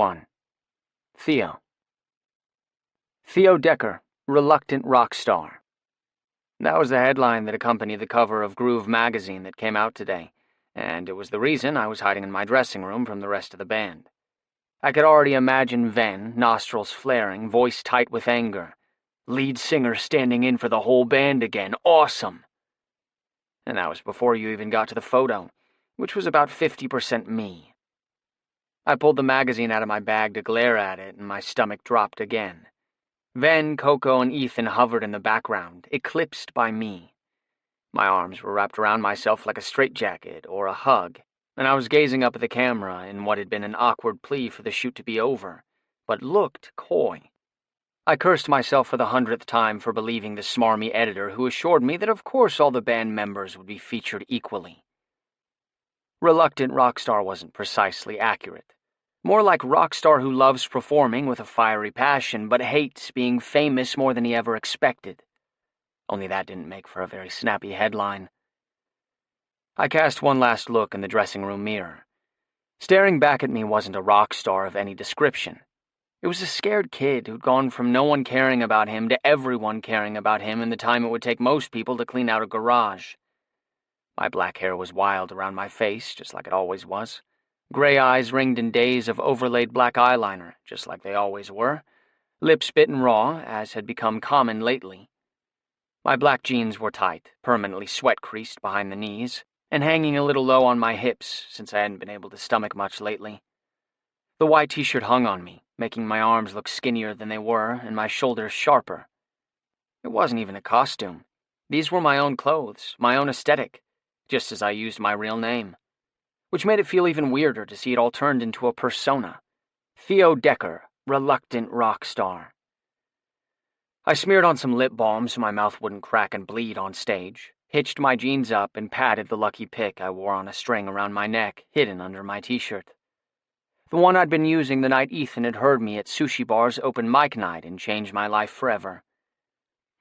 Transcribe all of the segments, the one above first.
1. Theo. Theo Decker, reluctant rock star. That was the headline that accompanied the cover of Groove magazine that came out today, and it was the reason I was hiding in my dressing room from the rest of the band. I could already imagine Ven, nostrils flaring, voice tight with anger. Lead singer standing in for the whole band again. Awesome! And that was before you even got to the photo, which was about 50% me. I pulled the magazine out of my bag to glare at it, and my stomach dropped again. Ven, Coco, and Ethan hovered in the background, eclipsed by me. My arms were wrapped around myself like a straitjacket or a hug, and I was gazing up at the camera in what had been an awkward plea for the shoot to be over, but looked coy. I cursed myself for the 100th time for believing the smarmy editor who assured me that of course all the band members would be featured equally. Reluctant rockstar wasn't precisely accurate. More like rockstar who loves performing with a fiery passion but hates being famous more than he ever expected. Only that didn't make for a very snappy headline. I cast one last look in the dressing room mirror. Staring back at me wasn't a rock star of any description. It was a scared kid who'd gone from no one caring about him to everyone caring about him in the time it would take most people to clean out a garage. My black hair was wild around my face, just like it always was. Gray eyes ringed in days of overlaid black eyeliner, just like they always were. Lips bitten raw, as had become common lately. My black jeans were tight, permanently sweat-creased behind the knees, and hanging a little low on my hips, since I hadn't been able to stomach much lately. The white t-shirt hung on me, making my arms look skinnier than they were, and my shoulders sharper. It wasn't even a costume. These were my own clothes, my own aesthetic, just as I used my real name. Which made it feel even weirder to see it all turned into a persona. Theo Decker, reluctant rock star. I smeared on some lip balm so my mouth wouldn't crack and bleed on stage, hitched my jeans up, and patted the lucky pick I wore on a string around my neck, hidden under my t-shirt. The one I'd been using the night Ethan had heard me at Sushi Bar's open mic night and changed my life forever.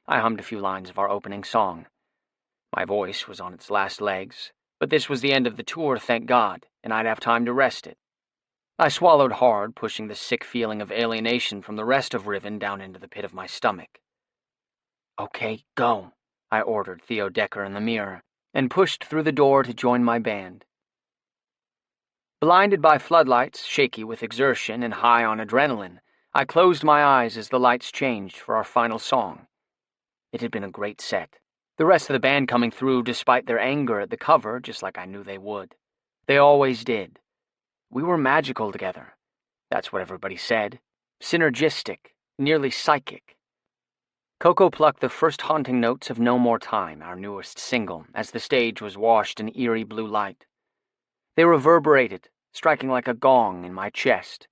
I hummed a few lines of our opening song. My voice was on its last legs, but this was the end of the tour, thank God, and I'd have time to rest it. I swallowed hard, pushing the sick feeling of alienation from the rest of Riven down into the pit of my stomach. "Okay, go," I ordered Theo Decker in the mirror, and pushed through the door to join my band. Blinded by floodlights, shaky with exertion, and high on adrenaline, I closed my eyes as the lights changed for our final song. It had been a great set. The rest of the band coming through despite their anger at the cover, just like I knew they would. They always did. We were magical together. That's what everybody said. Synergistic, nearly psychic. Coco plucked the first haunting notes of No More Time, our newest single, as the stage was washed in eerie blue light. They reverberated, striking like a gong in my chest.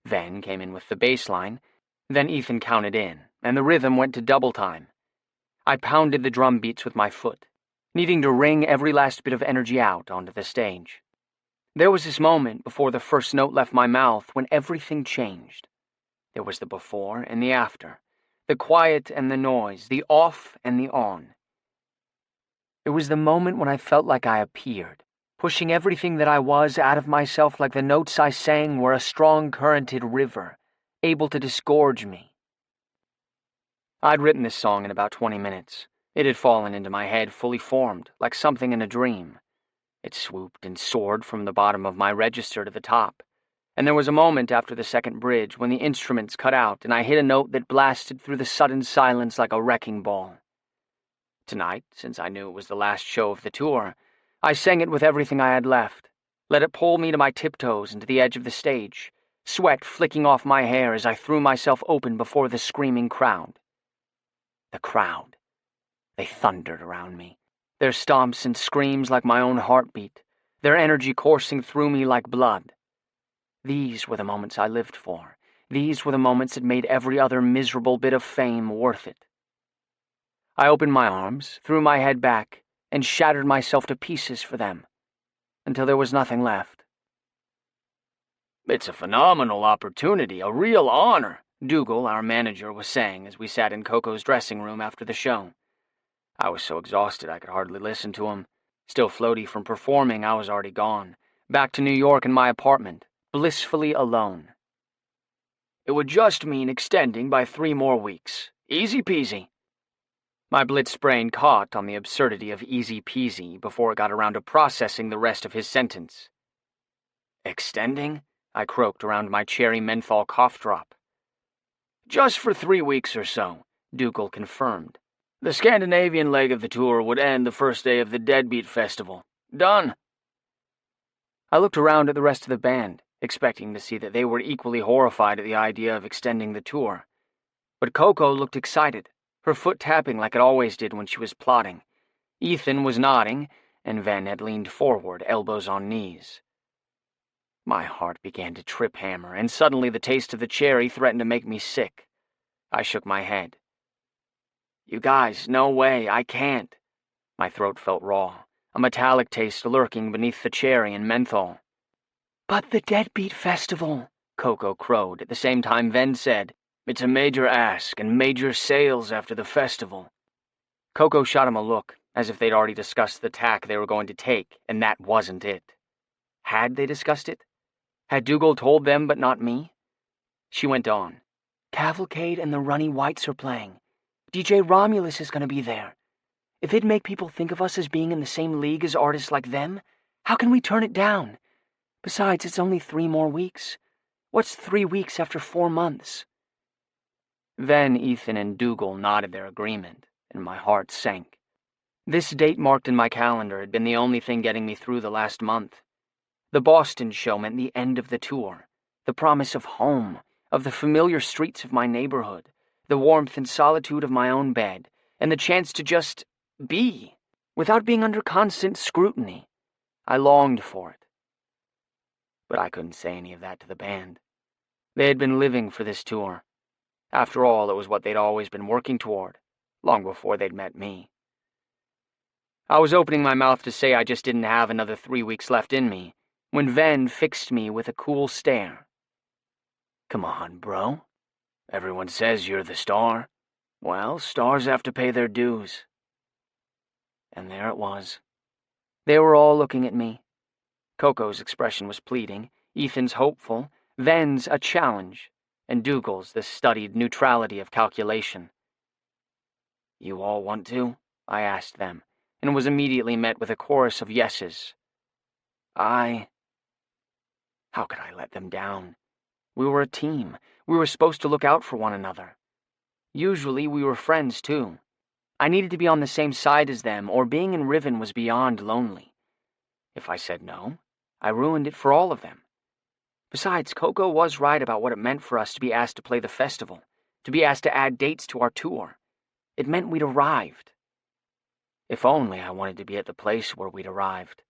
Ven came in with the bass line, then Ethan counted in, and the rhythm went to double time. I pounded the drum beats with my foot, needing to wring every last bit of energy out onto the stage. There was this moment before the first note left my mouth when everything changed. There was the before and the after, the quiet and the noise, the off and the on. It was the moment when I felt like I appeared, pushing everything that I was out of myself like the notes I sang were a strong currented river, able to disgorge me. I'd written this song in about 20 minutes. It had fallen into my head fully formed, like something in a dream. It swooped and soared from the bottom of my register to the top, and there was a moment after the second bridge when the instruments cut out and I hit a note that blasted through the sudden silence like a wrecking ball. Tonight, since I knew it was the last show of the tour, I sang it with everything I had left, let it pull me to my tiptoes and to the edge of the stage, sweat flicking off my hair as I threw myself open before the screaming crowd. The crowd. They thundered around me, their stomps and screams like my own heartbeat, their energy coursing through me like blood. These were the moments I lived for. These were the moments that made every other miserable bit of fame worth it. I opened my arms, threw my head back, and shattered myself to pieces for them, until there was nothing left. "It's a phenomenal opportunity, a real honor," Dougal, our manager, was saying as we sat in Coco's dressing room after the show. I was so exhausted I could hardly listen to him. Still floaty from performing, I was already gone, back to New York in my apartment, blissfully alone. It would just mean extending by 3 more weeks. Easy peasy. My blitz brain caught on the absurdity of easy peasy before it got around to processing the rest of his sentence. Extending? I croaked around my cherry menthol cough drop. Just for 3 weeks or so, Dougal confirmed. The Scandinavian leg of the tour would end the first day of the Deadbeat Festival. Done. I looked around at the rest of the band, expecting to see that they were equally horrified at the idea of extending the tour. But Coco looked excited, her foot tapping like it always did when she was plotting. Ethan was nodding, and Ven had leaned forward, elbows on knees. My heart began to trip hammer, and suddenly the taste of the cherry threatened to make me sick. I shook my head. You guys, no way, I can't. My throat felt raw, a metallic taste lurking beneath the cherry and menthol. But the Deadbeat Festival, Coco crowed, at the same time Ven said, It's a major ask and major sales after the festival. Coco shot him a look, as if they'd already discussed the tack they were going to take, and that wasn't it. Had they discussed it? Had Dougal told them but not me? She went on. Cavalcade and the Runny Whites are playing. DJ Romulus is going to be there. If it'd make people think of us as being in the same league as artists like them, how can we turn it down? Besides, it's only 3 more weeks. What's 3 weeks after 4 months? Then Ethan and Dougal nodded their agreement, and my heart sank. This date marked in my calendar had been the only thing getting me through the last month. The Boston show meant the end of the tour, the promise of home, of the familiar streets of my neighborhood, the warmth and solitude of my own bed, and the chance to just be, without being under constant scrutiny. I longed for it. But I couldn't say any of that to the band. They had been living for this tour. After all, it was what they'd always been working toward, long before they'd met me. I was opening my mouth to say I just didn't have another 3 weeks left in me, when Ven fixed me with a cool stare. Come on, bro. Everyone says you're the star. Well, stars have to pay their dues. And there it was. They were all looking at me. Coco's expression was pleading, Ethan's hopeful, Ven's a challenge, and Dougal's the studied neutrality of calculation. You all want to? I asked them, and was immediately met with a chorus of yeses. How could I let them down? We were a team. We were supposed to look out for one another. Usually we were friends, too. I needed to be on the same side as them, or being in Riven was beyond lonely. If I said no, I ruined it for all of them. Besides, Coco was right about what it meant for us to be asked to play the festival, to be asked to add dates to our tour. It meant we'd arrived. If only I wanted to be at the place where we'd arrived.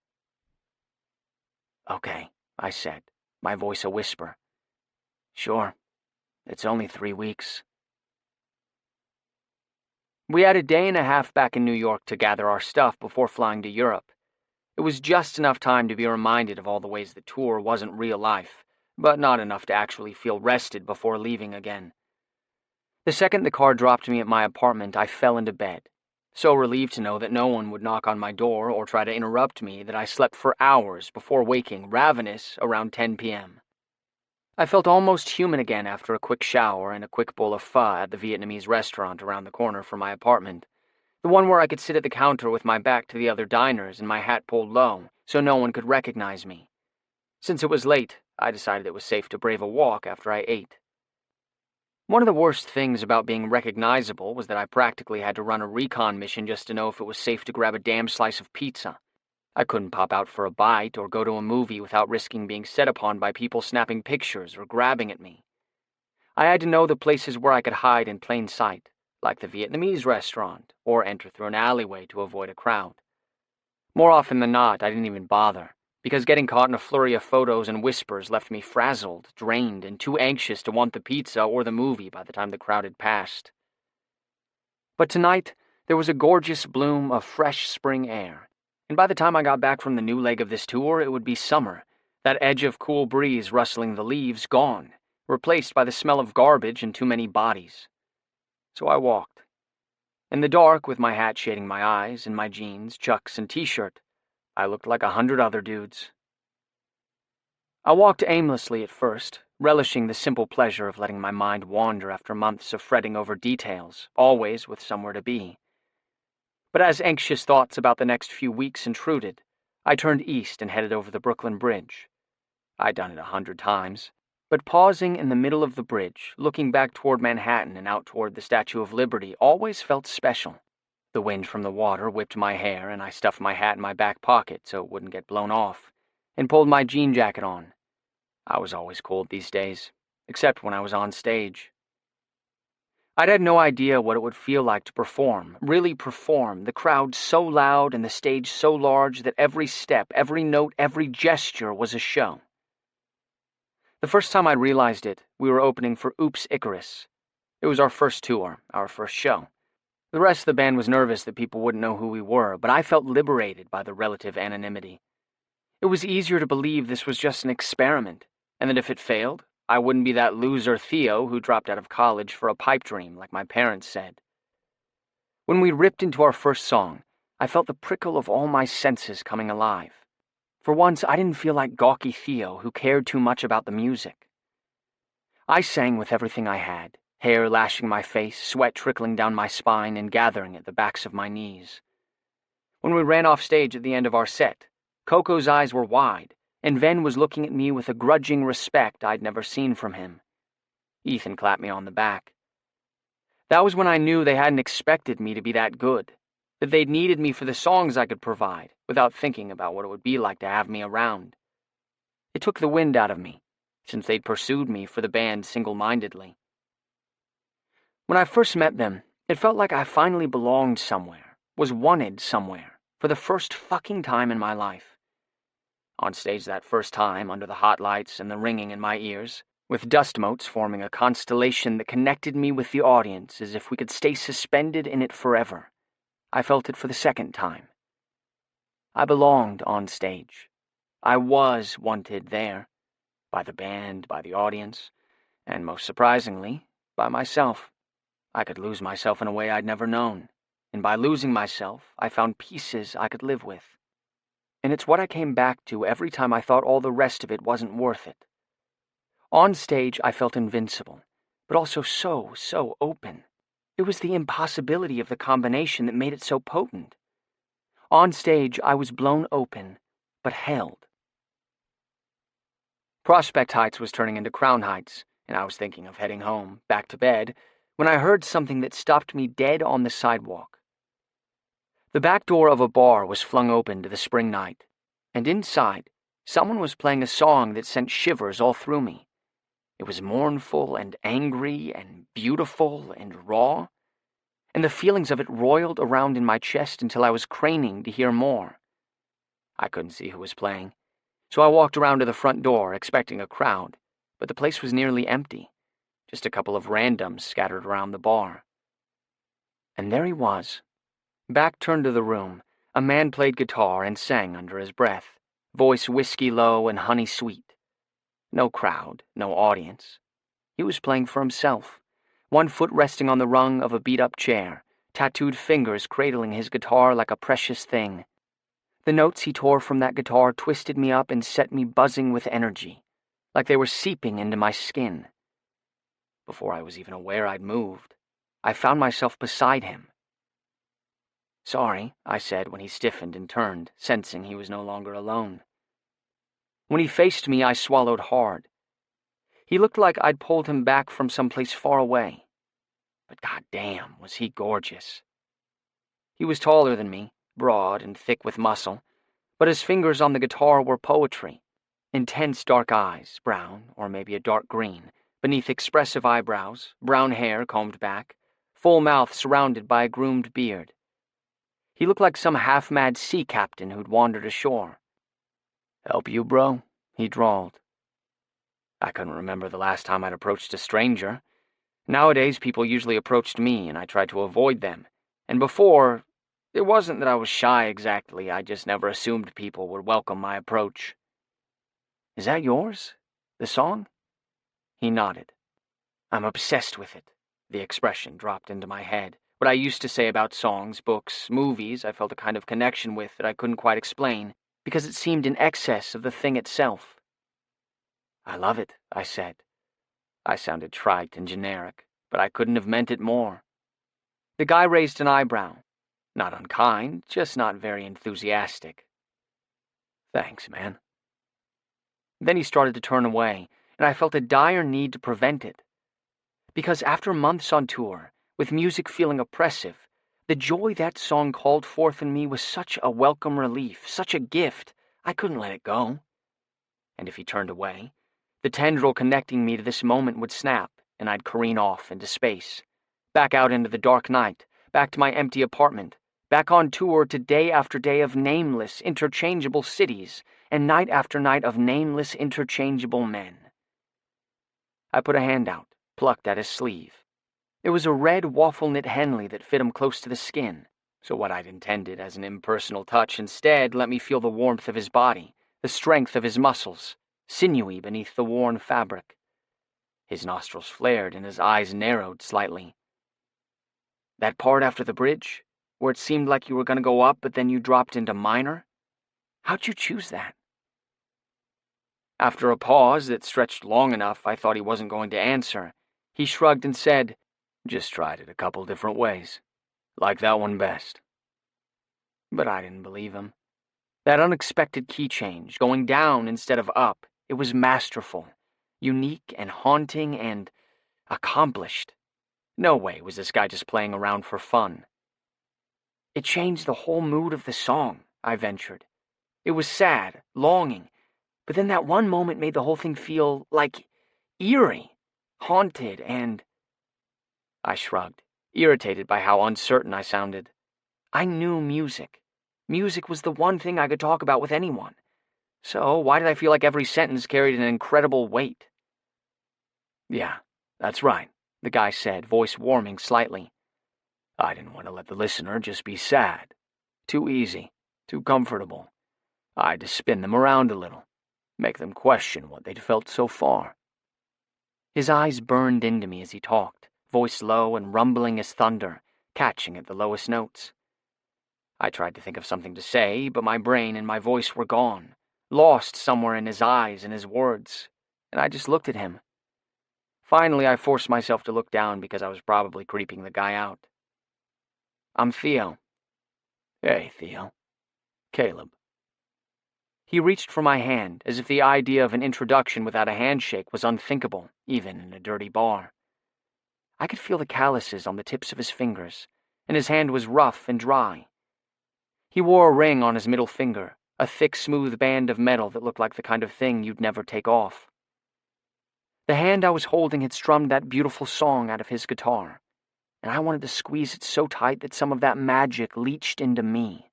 Okay, I said, my voice a whisper. Sure, it's only 3 weeks. We had a day and a half back in New York to gather our stuff before flying to Europe. It was just enough time to be reminded of all the ways the tour wasn't real life, but not enough to actually feel rested before leaving again. The second the car dropped me at my apartment, I fell into bed, so relieved to know that no one would knock on my door or try to interrupt me that I slept for hours before waking, ravenous, around 10 p.m. I felt almost human again after a quick shower and a quick bowl of pho at the Vietnamese restaurant around the corner from my apartment, the one where I could sit at the counter with my back to the other diners and my hat pulled low so no one could recognize me. Since it was late, I decided it was safe to brave a walk after I ate. One of the worst things about being recognizable was that I practically had to run a recon mission just to know if it was safe to grab a damn slice of pizza. I couldn't pop out for a bite or go to a movie without risking being set upon by people snapping pictures or grabbing at me. I had to know the places where I could hide in plain sight, like the Vietnamese restaurant, or enter through an alleyway to avoid a crowd. More often than not, I didn't even bother, because getting caught in a flurry of photos and whispers left me frazzled, drained, and too anxious to want the pizza or the movie by the time the crowd had passed. But tonight, there was a gorgeous bloom of fresh spring air, and by the time I got back from the new leg of this tour, it would be summer, that edge of cool breeze rustling the leaves gone, replaced by the smell of garbage and too many bodies. So I walked. In the dark, with my hat shading my eyes and my jeans, chucks, and t-shirt, I looked like 100 other dudes. I walked aimlessly at first, relishing the simple pleasure of letting my mind wander after months of fretting over details, always with somewhere to be. But as anxious thoughts about the next few weeks intruded, I turned east and headed over the Brooklyn Bridge. I'd done it 100 times, but pausing in the middle of the bridge, looking back toward Manhattan and out toward the Statue of Liberty always felt special. The wind from the water whipped my hair, and I stuffed my hat in my back pocket so it wouldn't get blown off, and pulled my jean jacket on. I was always cold these days, except when I was on stage. I'd had no idea what it would feel like to perform, really perform, the crowd so loud and the stage so large that every step, every note, every gesture was a show. The first time I realized it, we were opening for Oops Icarus. It was our first tour, our first show. The rest of the band was nervous that people wouldn't know who we were, but I felt liberated by the relative anonymity. It was easier to believe this was just an experiment, and that if it failed, I wouldn't be that loser Theo who dropped out of college for a pipe dream like my parents said. When we ripped into our first song, I felt the prickle of all my senses coming alive. For once, I didn't feel like gawky Theo who cared too much about the music. I sang with everything I had, hair lashing my face, sweat trickling down my spine and gathering at the backs of my knees. When we ran off stage at the end of our set, Coco's eyes were wide, and Ven was looking at me with a grudging respect I'd never seen from him. Ethan clapped me on the back. That was when I knew they hadn't expected me to be that good, that they'd needed me for the songs I could provide, without thinking about what it would be like to have me around. It took the wind out of me, since they'd pursued me for the band single-mindedly. When I first met them, it felt like I finally belonged somewhere, was wanted somewhere, for the first fucking time in my life. On stage that first time, under the hot lights and the ringing in my ears, with dust motes forming a constellation that connected me with the audience as if we could stay suspended in it forever, I felt it for the second time. I belonged on stage. I was wanted there, by the band, by the audience, and most surprisingly, by myself. I could lose myself in a way I'd never known, and by losing myself, I found pieces I could live with. And it's what I came back to every time I thought all the rest of it wasn't worth it. On stage, I felt invincible, but also so open. It was the impossibility of the combination that made it so potent. On stage, I was blown open, but held. Prospect Heights was turning into Crown Heights, and I was thinking of heading home, back to bed, when I heard something that stopped me dead on the sidewalk. The back door of a bar was flung open to the spring night, and inside, someone was playing a song that sent shivers all through me. It was mournful and angry and beautiful and raw, and the feelings of it roiled around in my chest until I was craning to hear more. I couldn't see who was playing, so I walked around to the front door expecting a crowd, but the place was nearly empty, just a couple of randoms scattered around the bar. And there he was. Back turned to the room, a man played guitar and sang under his breath, voice whiskey low and honey sweet. No crowd, no audience. He was playing for himself, one foot resting on the rung of a beat-up chair, tattooed fingers cradling his guitar like a precious thing. The notes he tore from that guitar twisted me up and set me buzzing with energy, like they were seeping into my skin. Before I was even aware I'd moved, I found myself beside him. "Sorry," I said when he stiffened and turned, sensing he was no longer alone. When he faced me, I swallowed hard. He looked like I'd pulled him back from someplace far away. But goddamn, was he gorgeous. He was taller than me, broad and thick with muscle, but his fingers on the guitar were poetry. Intense dark eyes, brown, or maybe a dark green, beneath expressive eyebrows, brown hair combed back, full mouth surrounded by a groomed beard. He looked like some half-mad sea captain who'd wandered ashore. "Help you, bro?" he drawled. I couldn't remember the last time I'd approached a stranger. Nowadays, people usually approached me, and I tried to avoid them. And before, it wasn't that I was shy exactly, I just never assumed people would welcome my approach. "Is that yours? The song?" He nodded. "I'm obsessed with it." The expression dropped into my head. What I used to say about songs, books, movies, I felt a kind of connection with that I couldn't quite explain, because it seemed in excess of the thing itself. "I love it," I said. I sounded trite and generic, but I couldn't have meant it more. The guy raised an eyebrow. Not unkind, just not very enthusiastic. "Thanks, man." Then he started to turn away, and I felt a dire need to prevent it. Because after months on tour, with music feeling oppressive, the joy that song called forth in me was such a welcome relief, such a gift, I couldn't let it go. And if he turned away, the tendril connecting me to this moment would snap, and I'd careen off into space, back out into the dark night, back to my empty apartment, back on tour to day after day of nameless, interchangeable cities, and night after night of nameless, interchangeable men. I put a hand out, plucked at his sleeve. It was a red waffle-knit Henley that fit him close to the skin, so what I'd intended as an impersonal touch instead let me feel the warmth of his body, the strength of his muscles, sinewy beneath the worn fabric. His nostrils flared and his eyes narrowed slightly. "That part after the bridge, where it seemed like you were going to go up but then you dropped into minor? How'd you choose that?" After a pause that stretched long enough I thought he wasn't going to answer, he shrugged and said, "Just tried it a couple different ways. Like that one best." But I didn't believe him. That unexpected key change, going down instead of up, it was masterful, unique and haunting and accomplished. No way was this guy just playing around for fun. "It changed the whole mood of the song," I ventured. "It was sad, longing, but then that one moment made the whole thing feel like eerie, haunted, and—" I shrugged, irritated by how uncertain I sounded. I knew music. Music was the one thing I could talk about with anyone. So why did I feel like every sentence carried an incredible weight? "Yeah, that's right," the guy said, voice warming slightly. "I didn't want to let the listener just be sad. Too easy, too comfortable. I had to spin them around a little, make them question what they'd felt so far." His eyes burned into me as he talked, voice low and rumbling as thunder, catching at the lowest notes. I tried to think of something to say, but my brain and my voice were gone, lost somewhere in his eyes and his words, and I just looked at him. Finally, I forced myself to look down because I was probably creeping the guy out. "I'm Theo." "Hey, Theo. Caleb." He reached for my hand, as if the idea of an introduction without a handshake was unthinkable, even in a dirty bar. I could feel the calluses on the tips of his fingers, and his hand was rough and dry. He wore a ring on his middle finger, a thick, smooth band of metal that looked like the kind of thing you'd never take off. The hand I was holding had strummed that beautiful song out of his guitar, and I wanted to squeeze it so tight that some of that magic leached into me.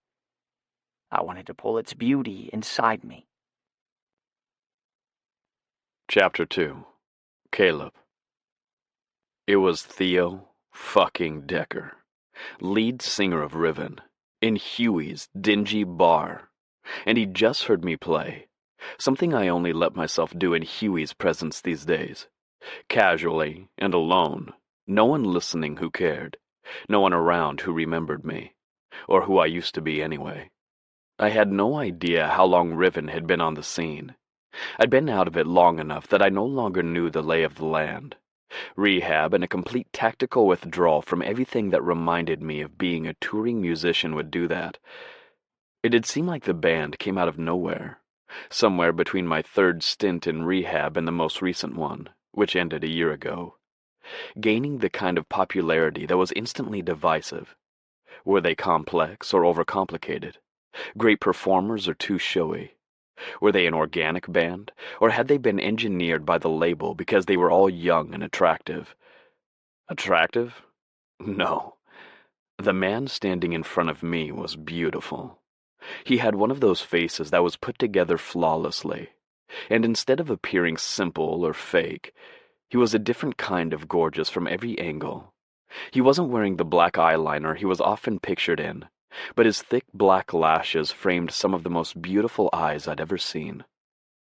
I wanted to pull its beauty inside me. Chapter 2. Caleb. It was Theo fucking Decker, lead singer of Riven, in Huey's dingy bar, and he'd just heard me play, something I only let myself do in Huey's presence these days, casually and alone, no one listening who cared, no one around who remembered me, or who I used to be anyway. I had no idea how long Riven had been on the scene. I'd been out of it long enough that I no longer knew the lay of the land. Rehab and a complete tactical withdrawal from everything that reminded me of being a touring musician would do that. It had seemed like the band came out of nowhere, somewhere between my third stint in rehab and the most recent one, which ended a year ago, gaining the kind of popularity that was instantly divisive. Were they complex or overcomplicated? Great performers or too showy? Were they an organic band, or had they been engineered by the label because they were all young and attractive? Attractive? No. The man standing in front of me was beautiful. He had one of those faces that was put together flawlessly, and instead of appearing simple or fake, he was a different kind of gorgeous from every angle. He wasn't wearing the black eyeliner he was often pictured in, but his thick black lashes framed some of the most beautiful eyes I'd ever seen.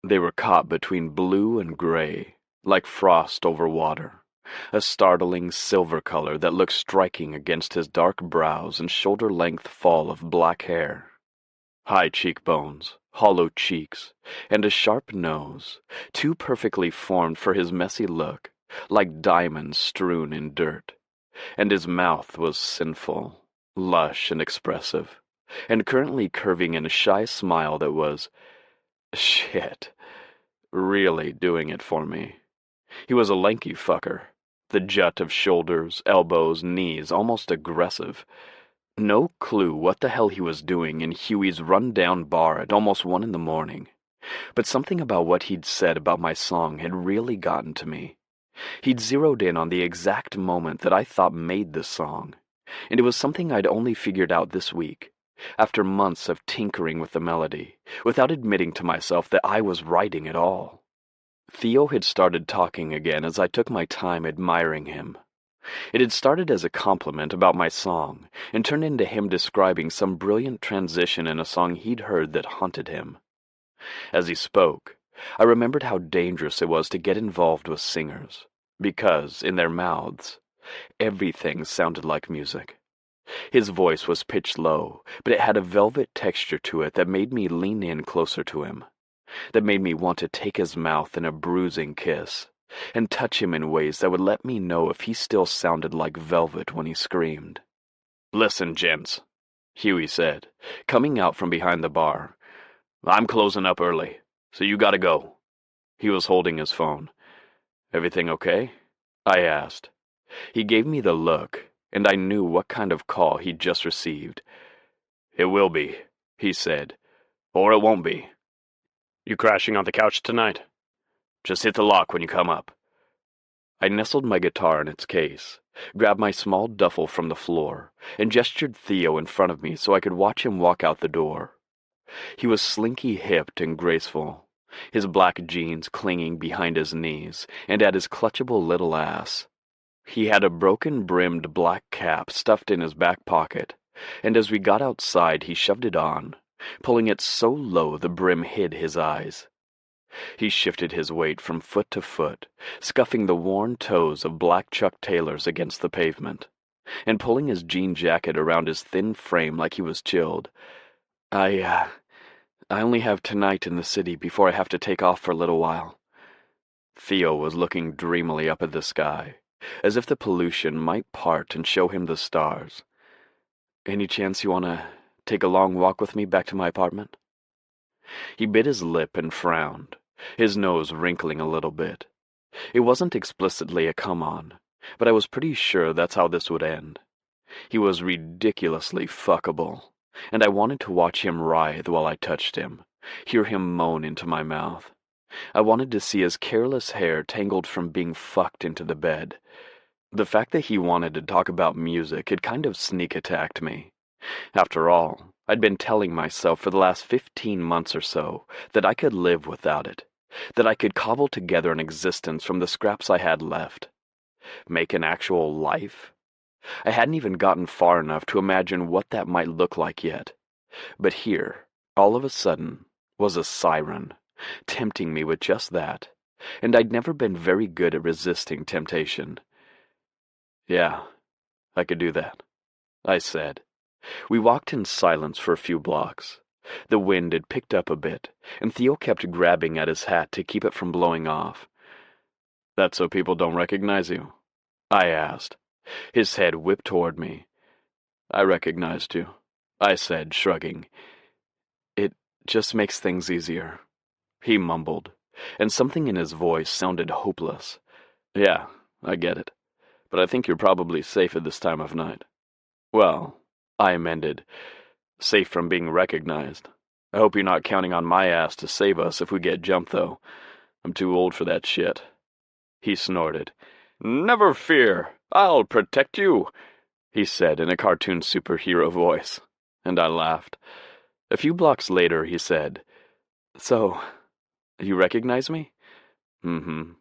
They were caught between blue and gray, like frost over water, a startling silver color that looked striking against his dark brows and shoulder-length fall of black hair. High cheekbones, hollow cheeks, and a sharp nose, too perfectly formed for his messy look, like diamonds strewn in dirt. And his mouth was sinful, lush and expressive, and currently curving in a shy smile that was, shit, really doing it for me. He was a lanky fucker, the jut of shoulders, elbows, knees, almost aggressive. No clue what the hell he was doing in Huey's run-down bar at almost 1 in the morning, but something about what he'd said about my song had really gotten to me. He'd zeroed in on the exact moment that I thought made the song, and it was something I'd only figured out this week, after months of tinkering with the melody, without admitting to myself that I was writing it all. Theo had started talking again as I took my time admiring him. It had started as a compliment about my song, and turned into him describing some brilliant transition in a song he'd heard that haunted him. As he spoke, I remembered how dangerous it was to get involved with singers, because, in their mouths, everything sounded like music. His voice was pitched low, but it had a velvet texture to it that made me lean in closer to him, that made me want to take his mouth in a bruising kiss, and touch him in ways that would let me know if he still sounded like velvet when he screamed. "Listen, gents," Huey said, coming out from behind the bar. "I'm closing up early, so you gotta go." He was holding his phone. "Everything okay?" I asked. He gave me the look, and I knew what kind of call he'd just received. "It will be," he said, "or it won't be." "You crashing on the couch tonight?" "Just hit the lock when you come up." I nestled my guitar in its case, grabbed my small duffel from the floor, and gestured Theo in front of me so I could watch him walk out the door. He was slinky-hipped and graceful, his black jeans clinging behind his knees and at his clutchable little ass. He had a broken-brimmed black cap stuffed in his back pocket, and as we got outside he shoved it on, pulling it so low the brim hid his eyes. He shifted his weight from foot to foot, scuffing the worn toes of black Chuck Taylors against the pavement, and pulling his jean jacket around his thin frame like he was chilled. I only have tonight in the city before I have to take off for a little while." Theo was looking dreamily up at the sky, as if the pollution might part and show him the stars. "Any chance you want to take a long walk with me back to my apartment?" He bit his lip and frowned, his nose wrinkling a little bit. It wasn't explicitly a come-on, but I was pretty sure that's how this would end. He was ridiculously fuckable, and I wanted to watch him writhe while I touched him, hear him moan into my mouth. I wanted to see his careless hair tangled from being fucked into the bed. The fact that he wanted to talk about music had kind of sneak-attacked me. After all, I'd been telling myself for the last 15 months or so that I could live without it, that I could cobble together an existence from the scraps I had left. Make an actual life? I hadn't even gotten far enough to imagine what that might look like yet. But here, all of a sudden, was a siren, tempting me with just that, and I'd never been very good at resisting temptation. "Yeah, I could do that," I said. We walked in silence for a few blocks. The wind had picked up a bit, and Theo kept grabbing at his hat to keep it from blowing off. "That's so people don't recognize you?" I asked. His head whipped toward me. "I recognized you," I said, shrugging. "It just makes things easier," he mumbled, and something in his voice sounded hopeless. "Yeah, I get it, but I think you're probably safe at this time of night." "Well," I amended, "safe from being recognized. I hope you're not counting on my ass to save us if we get jumped, though. I'm too old for that shit." He snorted. "Never fear, I'll protect you," he said in a cartoon superhero voice, and I laughed. A few blocks later, he said, "So, you recognize me?" "Mm-hmm.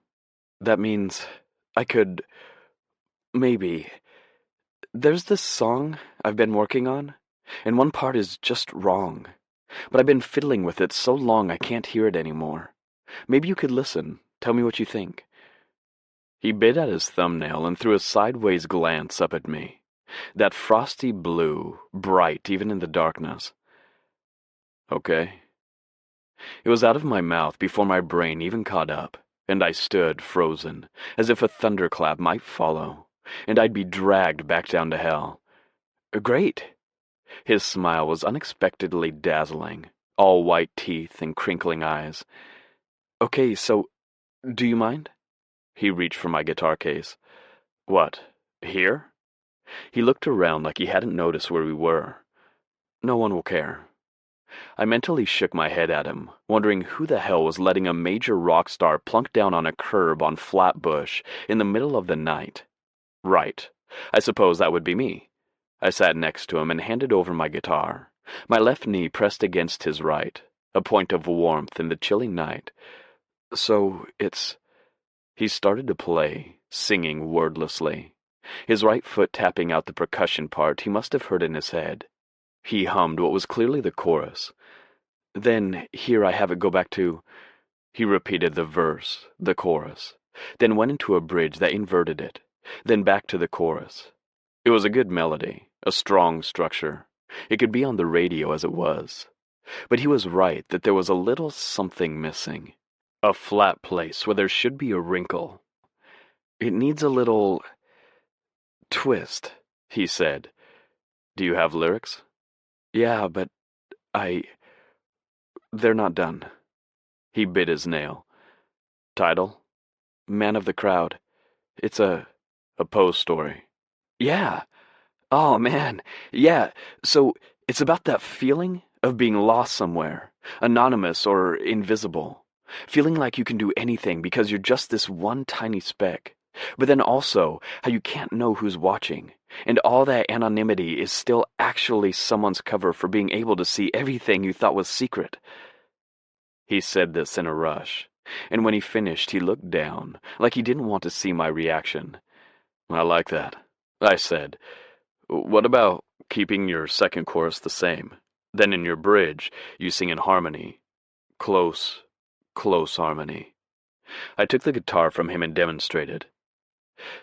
That means I could... maybe... There's this song I've been working on, and one part is just wrong. But I've been fiddling with it so long I can't hear it anymore. Maybe you could listen, tell me what you think." He bit at his thumbnail and threw a sideways glance up at me. That frosty blue, bright even in the darkness. Okay. It was out of my mouth before my brain even caught up, and I stood frozen, as if a thunderclap might follow, and I'd be dragged back down to hell. Great! His smile was unexpectedly dazzling, all white teeth and crinkling eyes. Okay, so, do you mind? He reached for my guitar case. What, here? He looked around like he hadn't noticed where we were. No one will care. I mentally shook my head at him, wondering who the hell was letting a major rock star plunk down on a curb on Flatbush in the middle of the night. Right. I suppose that would be me. I sat next to him and handed over my guitar, my left knee pressed against his right, a point of warmth in the chilly night. So, it's... He started to play, singing wordlessly, his right foot tapping out the percussion part he must have heard in his head. He hummed what was clearly the chorus. Then, here I have it go back to... He repeated the verse, the chorus, then went into a bridge that inverted it, then back to the chorus. It was a good melody, a strong structure. It could be on the radio as it was. But he was right that there was a little something missing. A flat place where there should be a wrinkle. It needs a little... twist, he said. Do you have lyrics? Yeah, but they're not done. He bit his nail. Title? Man of the Crowd. It's a Poe story. Yeah. Oh, man. Yeah. So, it's about that feeling of being lost somewhere, anonymous or invisible. Feeling like you can do anything because you're just this one tiny speck. But then also, how you can't know who's watching, and all that anonymity is still actually someone's cover for being able to see everything you thought was secret. He said this in a rush, and when he finished he looked down, like he didn't want to see my reaction. I like that, I said. What about keeping your second chorus the same? Then in your bridge, you sing in harmony. Close harmony. I took the guitar from him and demonstrated.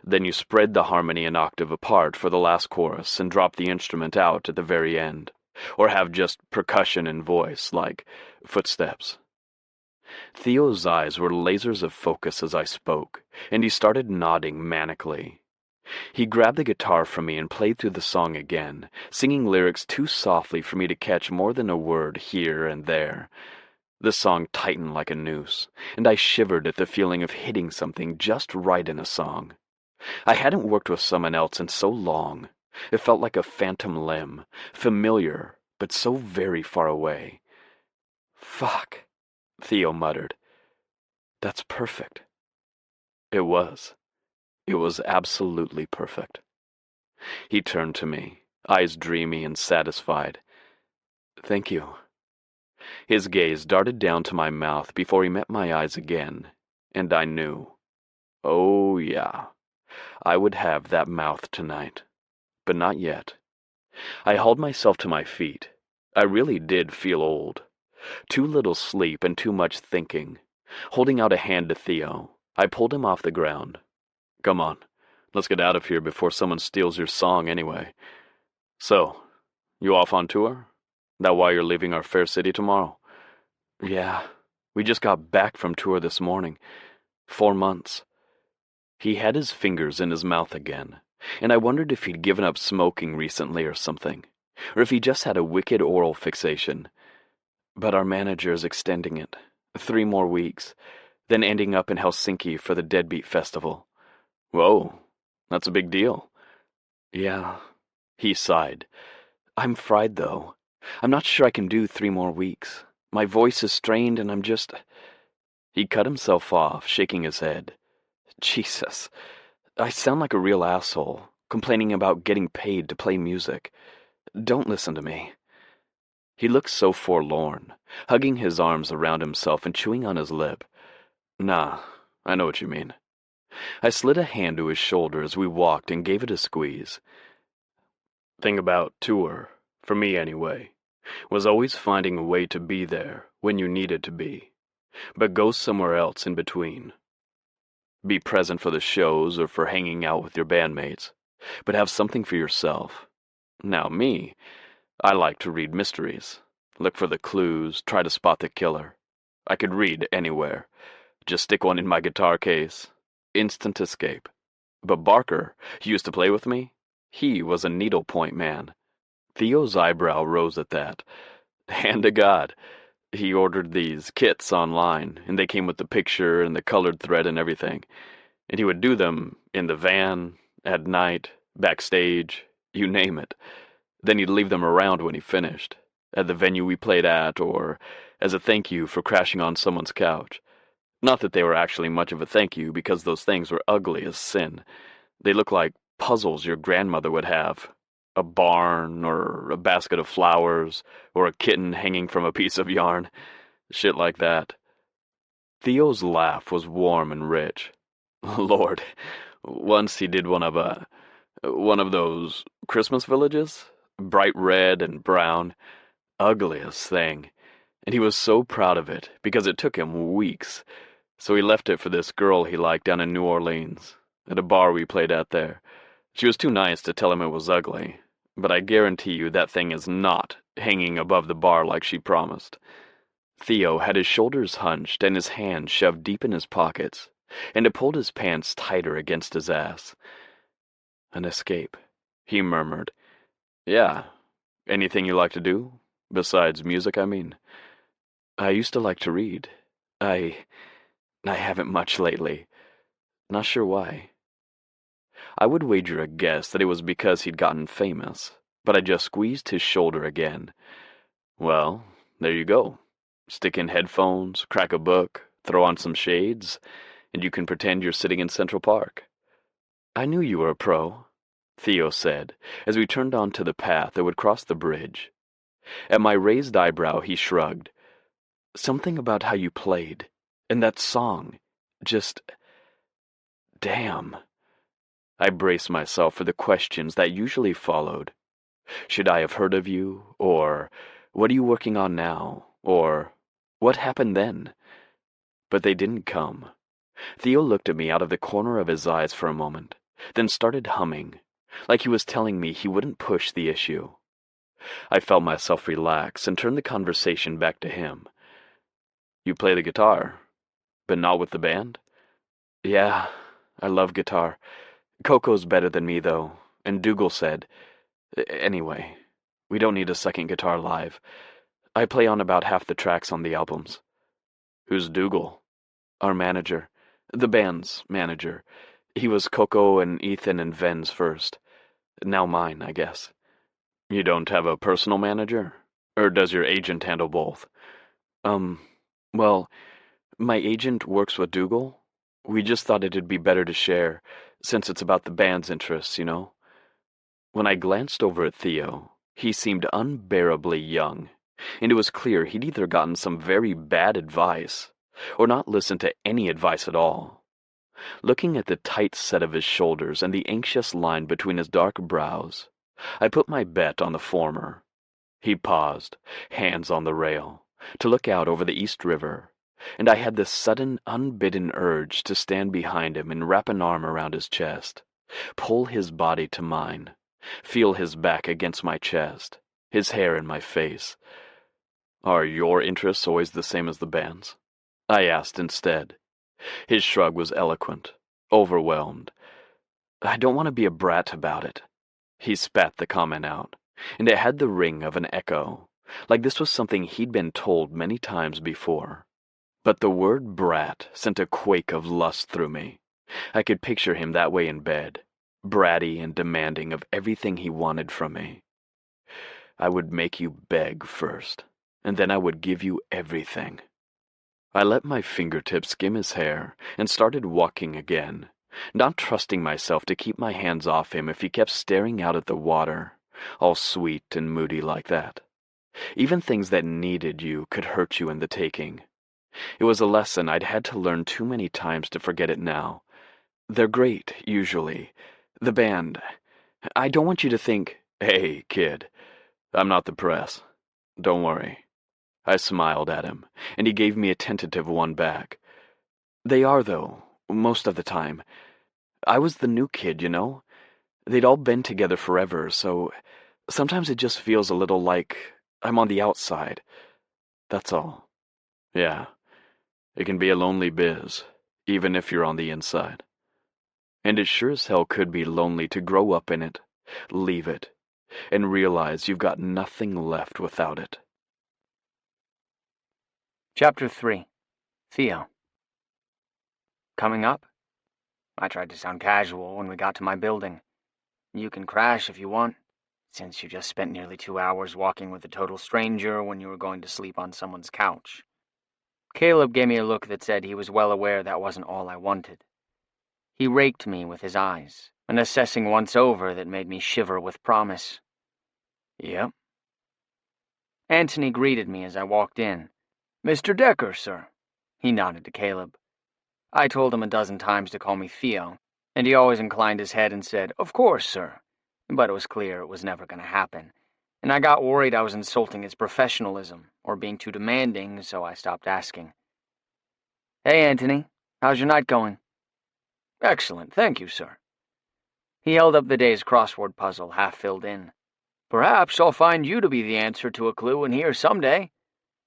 Then you spread the harmony an octave apart for the last chorus and drop the instrument out at the very end. Or have just percussion and voice, like footsteps. Theo's eyes were lasers of focus as I spoke, and he started nodding manically. He grabbed the guitar from me and played through the song again, singing lyrics too softly for me to catch more than a word here and there. The song tightened like a noose, and I shivered at the feeling of hitting something just right in a song. I hadn't worked with someone else in so long. It felt like a phantom limb, familiar, but so very far away. Fuck, Theo muttered. That's perfect. It was. It was absolutely perfect. He turned to me, eyes dreamy and satisfied. Thank you. His gaze darted down to my mouth before he met my eyes again, and I knew. Oh, yeah. I would have that mouth tonight. But not yet. I hauled myself to my feet. I really did feel old. Too little sleep and too much thinking. Holding out a hand to Theo, I pulled him off the ground. Come on, let's get out of here before someone steals your song anyway. So, you off on tour? That why you're leaving our fair city tomorrow? Yeah, we just got back from tour this morning. 4 months. He had his fingers in his mouth again, and I wondered if he'd given up smoking recently or something, or if he just had a wicked oral fixation. But our manager is extending it. 3 more weeks, then ending up in Helsinki for the Deadbeat Festival. Whoa, that's a big deal. Yeah, he sighed. I'm fried, though. I'm not sure I can do 3 more weeks. My voice is strained and I'm just... He cut himself off, shaking his head. Jesus, I sound like a real asshole, complaining about getting paid to play music. Don't listen to me. He looked so forlorn, hugging his arms around himself and chewing on his lip. Nah, I know what you mean. I slid a hand to his shoulder as we walked and gave it a squeeze. Thing about tour, for me anyway, was always finding a way to be there when you needed to be, but go somewhere else in between. Be present for the shows or for hanging out with your bandmates, but have something for yourself. Now me, I like to read mysteries. look for the clues, try to spot the killer. I could read anywhere. Just stick one in my guitar case. Instant escape. But Barker, who used to play with me, he was a needlepoint man. Theo's eyebrow rose at that. Hand to God. He ordered these kits online, and they came with the picture and the colored thread and everything. And he would do them in the van, at night, backstage, you name it. Then he'd leave them around when he finished, at the venue we played at, or as a thank you for crashing on someone's couch. Not that they were actually much of a thank you, because those things were ugly as sin. They looked like puzzles your grandmother would have. A barn, or a basket of flowers, or a kitten hanging from a piece of yarn. Shit like that. Theo's laugh was warm and rich. Lord, once he did one of those Christmas villages, bright red and brown, ugliest thing, and he was so proud of it because it took him weeks. So he left it for this girl he liked down in New Orleans, at a bar we played at there. She was too nice to tell him it was ugly, but I guarantee you that thing is not hanging above the bar like she promised. Theo had his shoulders hunched and his hands shoved deep in his pockets, and it pulled his pants tighter against his ass. An escape, he murmured. Yeah, anything you like to do? Besides music, I mean. I used to like to read. I haven't much lately. Not sure why. I would wager a guess that it was because he'd gotten famous, but I just squeezed his shoulder again. Well, there you go. Stick in headphones, crack a book, throw on some shades, and you can pretend you're sitting in Central Park. I knew you were a pro, Theo said, as we turned onto the path that would cross the bridge. At my raised eyebrow, he shrugged. Something about how you played, and that song, just... damn. I braced myself for the questions that usually followed. Should I have heard of you? Or, what are you working on now? Or, what happened then? But they didn't come. Theo looked at me out of the corner of his eyes for a moment, then started humming, like he was telling me he wouldn't push the issue. I felt myself relax and turned the conversation back to him. You play the guitar, but not with the band? Yeah, I love guitar. Coco's better than me, though, and Dougal said. Anyway, we don't need a second guitar live. I play on about half the tracks on the albums. Who's Dougal? Our manager. The band's manager. He was Coco and Ethan and Ven's first. Now mine, I guess. You don't have a personal manager? Or does your agent handle both? Well, my agent works with Dougal. We just thought it'd be better to share, since it's about the band's interests, you know? When I glanced over at Theo, he seemed unbearably young, and it was clear he'd either gotten some very bad advice, or not listened to any advice at all. Looking at the tight set of his shoulders and the anxious line between his dark brows, I put my bet on the former. He paused, hands on the rail, to look out over the East River, and I had this sudden, unbidden urge to stand behind him and wrap an arm around his chest, pull his body to mine, feel his back against my chest, his hair in my face. Are your interests always the same as the band's? I asked instead. His shrug was eloquent, overwhelmed. I don't want to be a brat about it. He spat the comment out, and it had the ring of an echo, like this was something he'd been told many times before. But the word brat sent a quake of lust through me. I could picture him that way in bed, bratty and demanding of everything he wanted from me. I would make you beg first, and then I would give you everything. I let my fingertips skim his hair and started walking again, not trusting myself to keep my hands off him if he kept staring out at the water, all sweet and moody like that. Even things that needed you could hurt you in the taking. It was a lesson I'd had to learn too many times to forget it now. They're great, usually. The band. I don't want you to think, hey, kid, I'm not the press. Don't worry. I smiled at him, and he gave me a tentative one back. They are, though, most of the time. I was the new kid, you know? They'd all been together forever, so sometimes it just feels a little like I'm on the outside. That's all. Yeah, it can be a lonely biz, even if you're on the inside. And it sure as hell could be lonely to grow up in it, leave it, and realize you've got nothing left without it. Chapter 3. Theo. Coming up? I tried to sound casual when we got to my building. You can crash if you want, since you just spent nearly 2 hours walking with a total stranger when you were going to sleep on someone's couch. Caleb gave me a look that said he was well aware that wasn't all I wanted. He raked me with his eyes, an assessing once over that made me shiver with promise. Yep. Anthony greeted me as I walked in. Mr. Decker, sir. He nodded to Caleb. I told him a dozen times to call me Theo, and he always inclined his head and said, "Of course, sir." But it was clear it was never going to happen, and I got worried I was insulting his professionalism or being too demanding, so I stopped asking. Hey, Anthony. How's your night going? Excellent, thank you, sir. He held up the day's crossword puzzle, half filled in. Perhaps I'll find you to be the answer to a clue in here someday.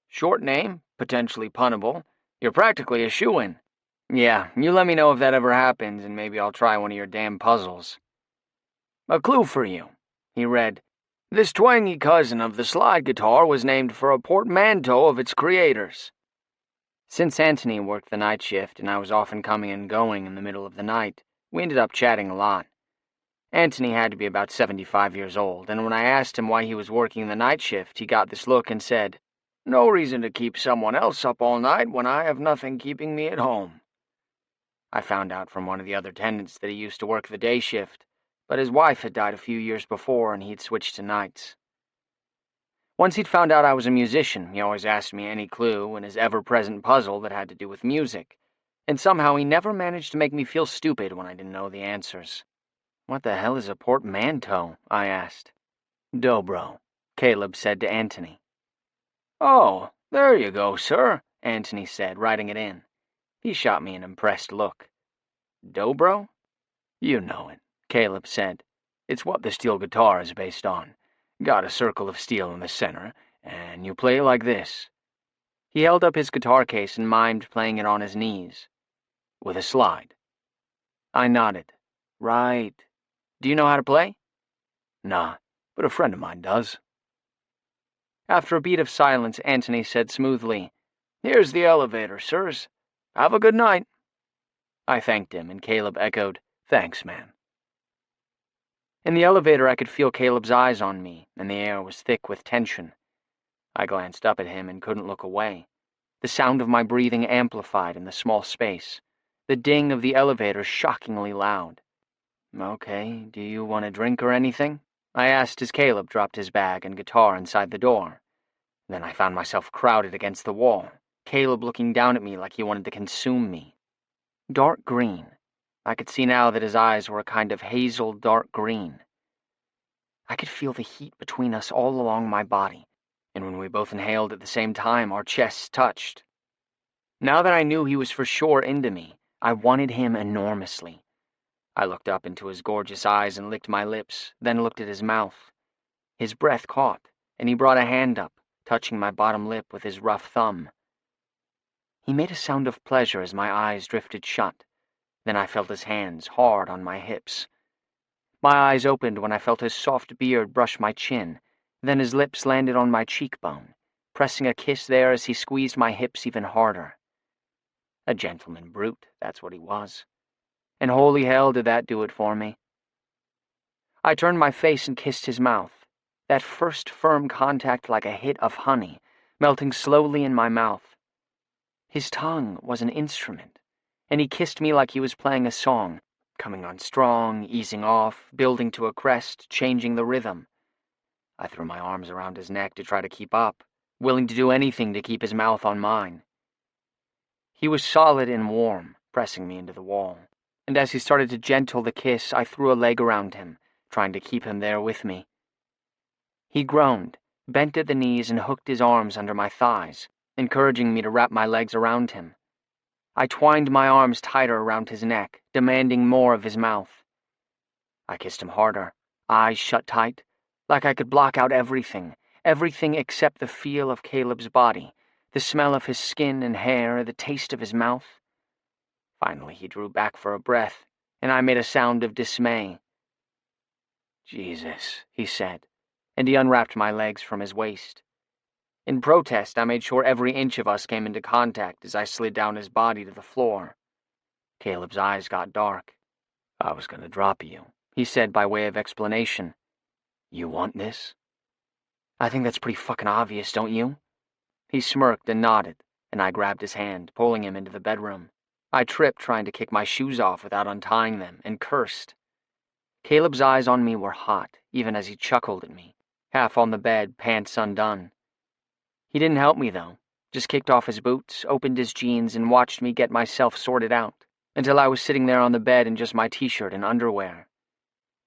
Short name, potentially punnable. You're practically a shoo-in. Yeah, you let me know if that ever happens, and maybe I'll try one of your damn puzzles. A clue for you. He read, This twangy cousin of the slide guitar was named for a portmanteau of its creators. Since Anthony worked the night shift and I was often coming and going in the middle of the night, we ended up chatting a lot. Anthony had to be about 75 years old, and when I asked him why he was working the night shift, he got this look and said, No reason to keep someone else up all night when I have nothing keeping me at home. I found out from one of the other tenants that he used to work the day shift, but his wife had died a few years before and he'd switched to nights. Once he'd found out I was a musician, he always asked me any clue in his ever-present puzzle that had to do with music, and somehow he never managed to make me feel stupid when I didn't know the answers. What the hell is a portmanteau? I asked. Dobro, Caleb said to Anthony. Oh, there you go, sir, Anthony said, writing it in. He shot me an impressed look. Dobro? You know it, Caleb said. It's what the steel guitar is based on. Got a circle of steel in the center, and you play like this. He held up his guitar case and mimed playing it on his knees. With a slide. I nodded. Right. Do you know how to play? Nah, but a friend of mine does. After a beat of silence, Anthony said smoothly, Here's the elevator, sirs. Have a good night. I thanked him, and Caleb echoed, Thanks, man. In the elevator, I could feel Caleb's eyes on me, and the air was thick with tension. I glanced up at him and couldn't look away. The sound of my breathing amplified in the small space. The ding of the elevator shockingly loud. Okay, do you want a drink or anything? I asked as Caleb dropped his bag and guitar inside the door. Then I found myself crowded against the wall, Caleb looking down at me like he wanted to consume me. Dark green. I could see now that his eyes were a kind of hazel dark green. I could feel the heat between us all along my body, and when we both inhaled at the same time, our chests touched. Now that I knew he was for sure into me, I wanted him enormously. I looked up into his gorgeous eyes and licked my lips, then looked at his mouth. His breath caught, and he brought a hand up, touching my bottom lip with his rough thumb. He made a sound of pleasure as my eyes drifted shut. Then I felt his hands hard on my hips. My eyes opened when I felt his soft beard brush my chin, then his lips landed on my cheekbone, pressing a kiss there as he squeezed my hips even harder. A gentleman brute, that's what he was. And holy hell did that do it for me. I turned my face and kissed his mouth, that first firm contact like a hit of honey, melting slowly in my mouth. His tongue was an instrument, and he kissed me like he was playing a song, coming on strong, easing off, building to a crest, changing the rhythm. I threw my arms around his neck to try to keep up, willing to do anything to keep his mouth on mine. He was solid and warm, pressing me into the wall, and as he started to gentle the kiss, I threw a leg around him, trying to keep him there with me. He groaned, bent at the knees and hooked his arms under my thighs, encouraging me to wrap my legs around him. I twined my arms tighter around his neck, demanding more of his mouth. I kissed him harder, eyes shut tight, like I could block out everything, everything except the feel of Caleb's body, the smell of his skin and hair, the taste of his mouth. Finally, he drew back for a breath, and I made a sound of dismay. "Jesus," he said, and he unwrapped my legs from his waist. In protest, I made sure every inch of us came into contact as I slid down his body to the floor. Caleb's eyes got dark. "I was going to drop you," he said by way of explanation. "You want this?" "I think that's pretty fucking obvious, don't you?" He smirked and nodded, and I grabbed his hand, pulling him into the bedroom. I tripped trying to kick my shoes off without untying them, and cursed. Caleb's eyes on me were hot, even as he chuckled at me, half on the bed, pants undone. He didn't help me, though, just kicked off his boots, opened his jeans, and watched me get myself sorted out, until I was sitting there on the bed in just my t-shirt and underwear.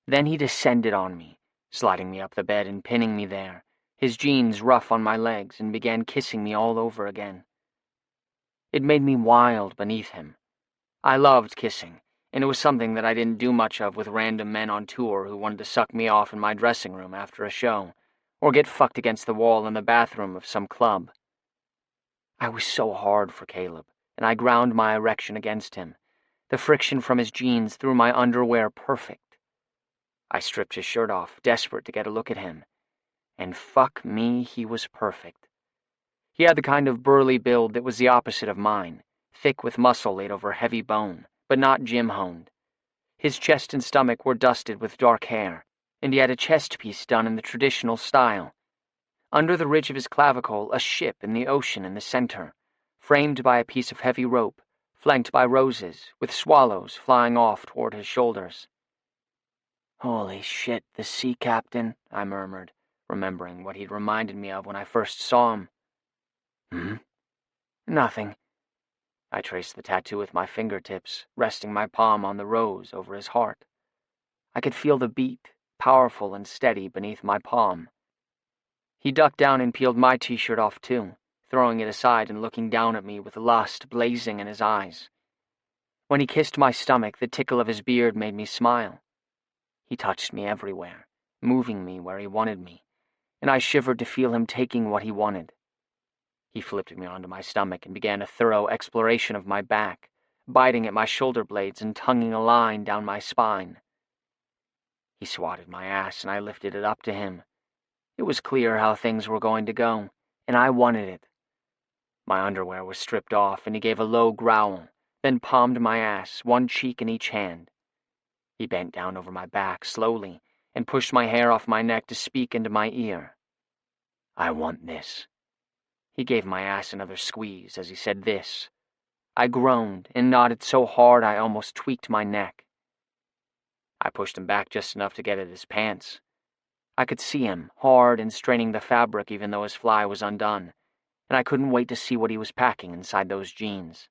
Then he descended on me, sliding me up the bed and pinning me there, his jeans rough on my legs, and began kissing me all over again. It made me wild beneath him. I loved kissing, and it was something that I didn't do much of with random men on tour who wanted to suck me off in my dressing room after a show, or get fucked against the wall in the bathroom of some club. I was so hard for Caleb, and I ground my erection against him, the friction from his jeans through my underwear perfect. I stripped his shirt off, desperate to get a look at him, and fuck me, he was perfect. He had the kind of burly build that was the opposite of mine, thick with muscle laid over heavy bone, but not gym-honed. His chest and stomach were dusted with dark hair, and he had a chest piece done in the traditional style. Under the ridge of his clavicle, a ship in the ocean in the center, framed by a piece of heavy rope, flanked by roses, with swallows flying off toward his shoulders. "Holy shit, the sea captain," I murmured, remembering what he'd reminded me of when I first saw him. "Hmm?" "Nothing." I traced the tattoo with my fingertips, resting my palm on the rose over his heart. I could feel the beat, powerful and steady, beneath my palm. He ducked down and peeled my t-shirt off too, throwing it aside and looking down at me with lust blazing in his eyes. When he kissed my stomach, the tickle of his beard made me smile. He touched me everywhere, moving me where he wanted me, and I shivered to feel him taking what he wanted. He flipped me onto my stomach and began a thorough exploration of my back, biting at my shoulder blades and tonguing a line down my spine. He swatted my ass and I lifted it up to him. It was clear how things were going to go, and I wanted it. My underwear was stripped off and he gave a low growl, then palmed my ass, one cheek in each hand. He bent down over my back slowly and pushed my hair off my neck to speak into my ear. "I want this." He gave my ass another squeeze as he said this. I groaned and nodded so hard I almost tweaked my neck. I pushed him back just enough to get at his pants. I could see him, hard and straining the fabric even though his fly was undone, and I couldn't wait to see what he was packing inside those jeans.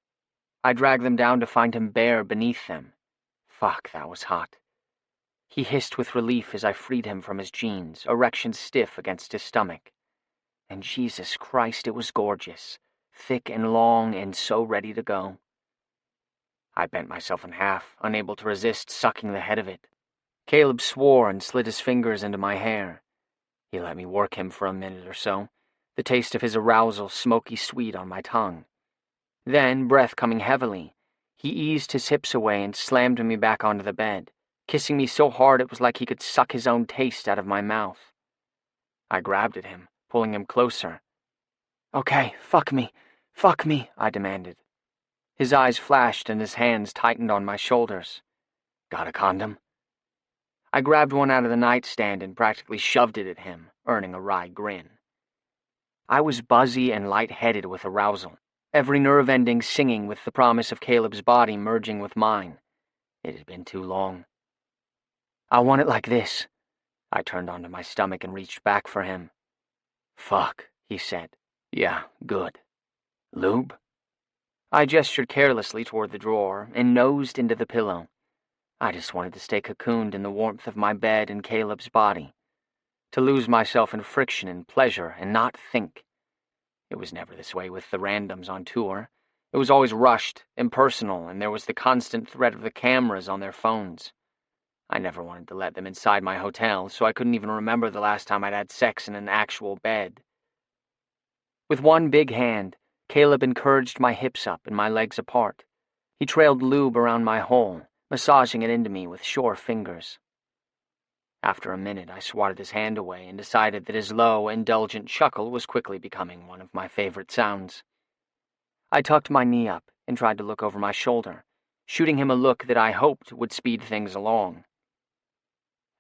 I dragged them down to find him bare beneath them. Fuck, that was hot. He hissed with relief as I freed him from his jeans, erection stiff against his stomach. And Jesus Christ, it was gorgeous, thick and long and so ready to go. I bent myself in half, unable to resist sucking the head of it. Caleb swore and slid his fingers into my hair. He let me work him for a minute or so, the taste of his arousal smoky sweet on my tongue. Then, breath coming heavily, he eased his hips away and slammed me back onto the bed, kissing me so hard it was like he could suck his own taste out of my mouth. I grabbed at him, pulling him closer. "Okay, fuck me, I demanded. His eyes flashed and his hands tightened on my shoulders. "Got a condom?" I grabbed one out of the nightstand and practically shoved it at him, earning a wry grin. I was buzzy and lightheaded with arousal, every nerve ending singing with the promise of Caleb's body merging with mine. It had been too long. "I want it like this." I turned onto my stomach and reached back for him. "Fuck," he said. "Yeah, good. Lube?" I gestured carelessly toward the drawer and nosed into the pillow. I just wanted to stay cocooned in the warmth of my bed and Caleb's body, to lose myself in friction and pleasure and not think. It was never this way with the randoms on tour. It was always rushed, impersonal, and there was the constant threat of the cameras on their phones. I never wanted to let them inside my hotel, so I couldn't even remember the last time I'd had sex in an actual bed. With one big hand, Caleb encouraged my hips up and my legs apart. He trailed lube around my hole, massaging it into me with sure fingers. After a minute, I swatted his hand away and decided that his low, indulgent chuckle was quickly becoming one of my favorite sounds. I tucked my knee up and tried to look over my shoulder, shooting him a look that I hoped would speed things along.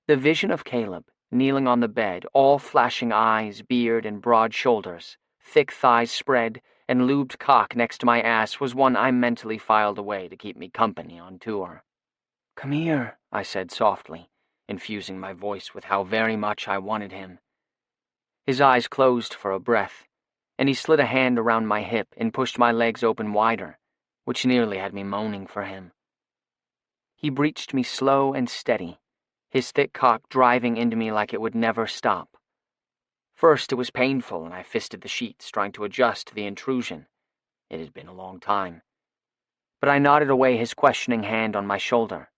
The vision of Caleb, kneeling on the bed, all flashing eyes, beard, and broad shoulders, thick thighs spread, and lubed cock next to my ass was one I mentally filed away to keep me company on tour. "Come here," I said softly, infusing my voice with how very much I wanted him. His eyes closed for a breath, and he slid a hand around my hip and pushed my legs open wider, which nearly had me moaning for him. He breached me slow and steady, his thick cock driving into me like it would never stop. First it was painful, and I fisted the sheets, trying to adjust to the intrusion. It had been a long time. But I nodded away his questioning hand on my shoulder.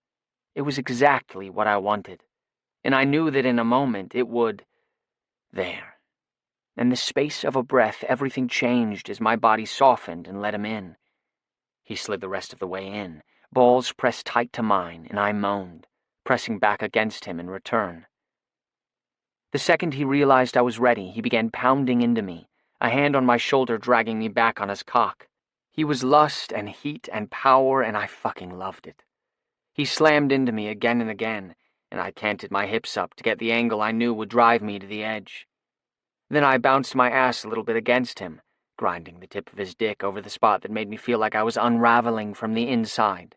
It was exactly what I wanted, and I knew that in a moment it would... There. In the space of a breath, everything changed as my body softened and let him in. He slid the rest of the way in, balls pressed tight to mine, and I moaned, pressing back against him in return. The second he realized I was ready, he began pounding into me, a hand on my shoulder dragging me back on his cock. He was lust and heat and power, and I fucking loved it. He slammed into me again and again, and I canted my hips up to get the angle I knew would drive me to the edge. Then I bounced my ass a little bit against him, grinding the tip of his dick over the spot that made me feel like I was unraveling from the inside.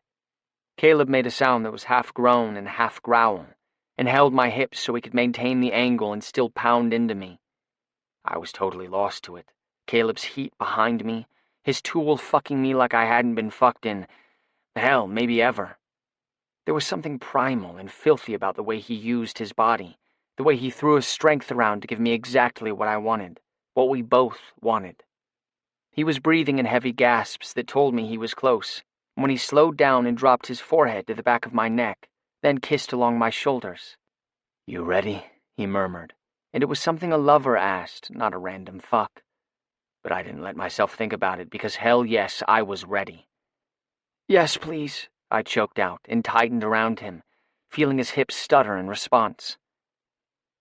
Caleb made a sound that was half groan and half growl, and held my hips so he could maintain the angle and still pound into me. I was totally lost to it. Caleb's heat behind me, his tool fucking me like I hadn't been fucked in, hell, maybe ever. There was something primal and filthy about the way he used his body, the way he threw his strength around to give me exactly what I wanted, what we both wanted. He was breathing in heavy gasps that told me he was close, when he slowed down and dropped his forehead to the back of my neck, then kissed along my shoulders. "You ready?" he murmured, and it was something a lover asked, not a random fuck. But I didn't let myself think about it because hell yes, I was ready. "Yes, please," I choked out and tightened around him, feeling his hips stutter in response.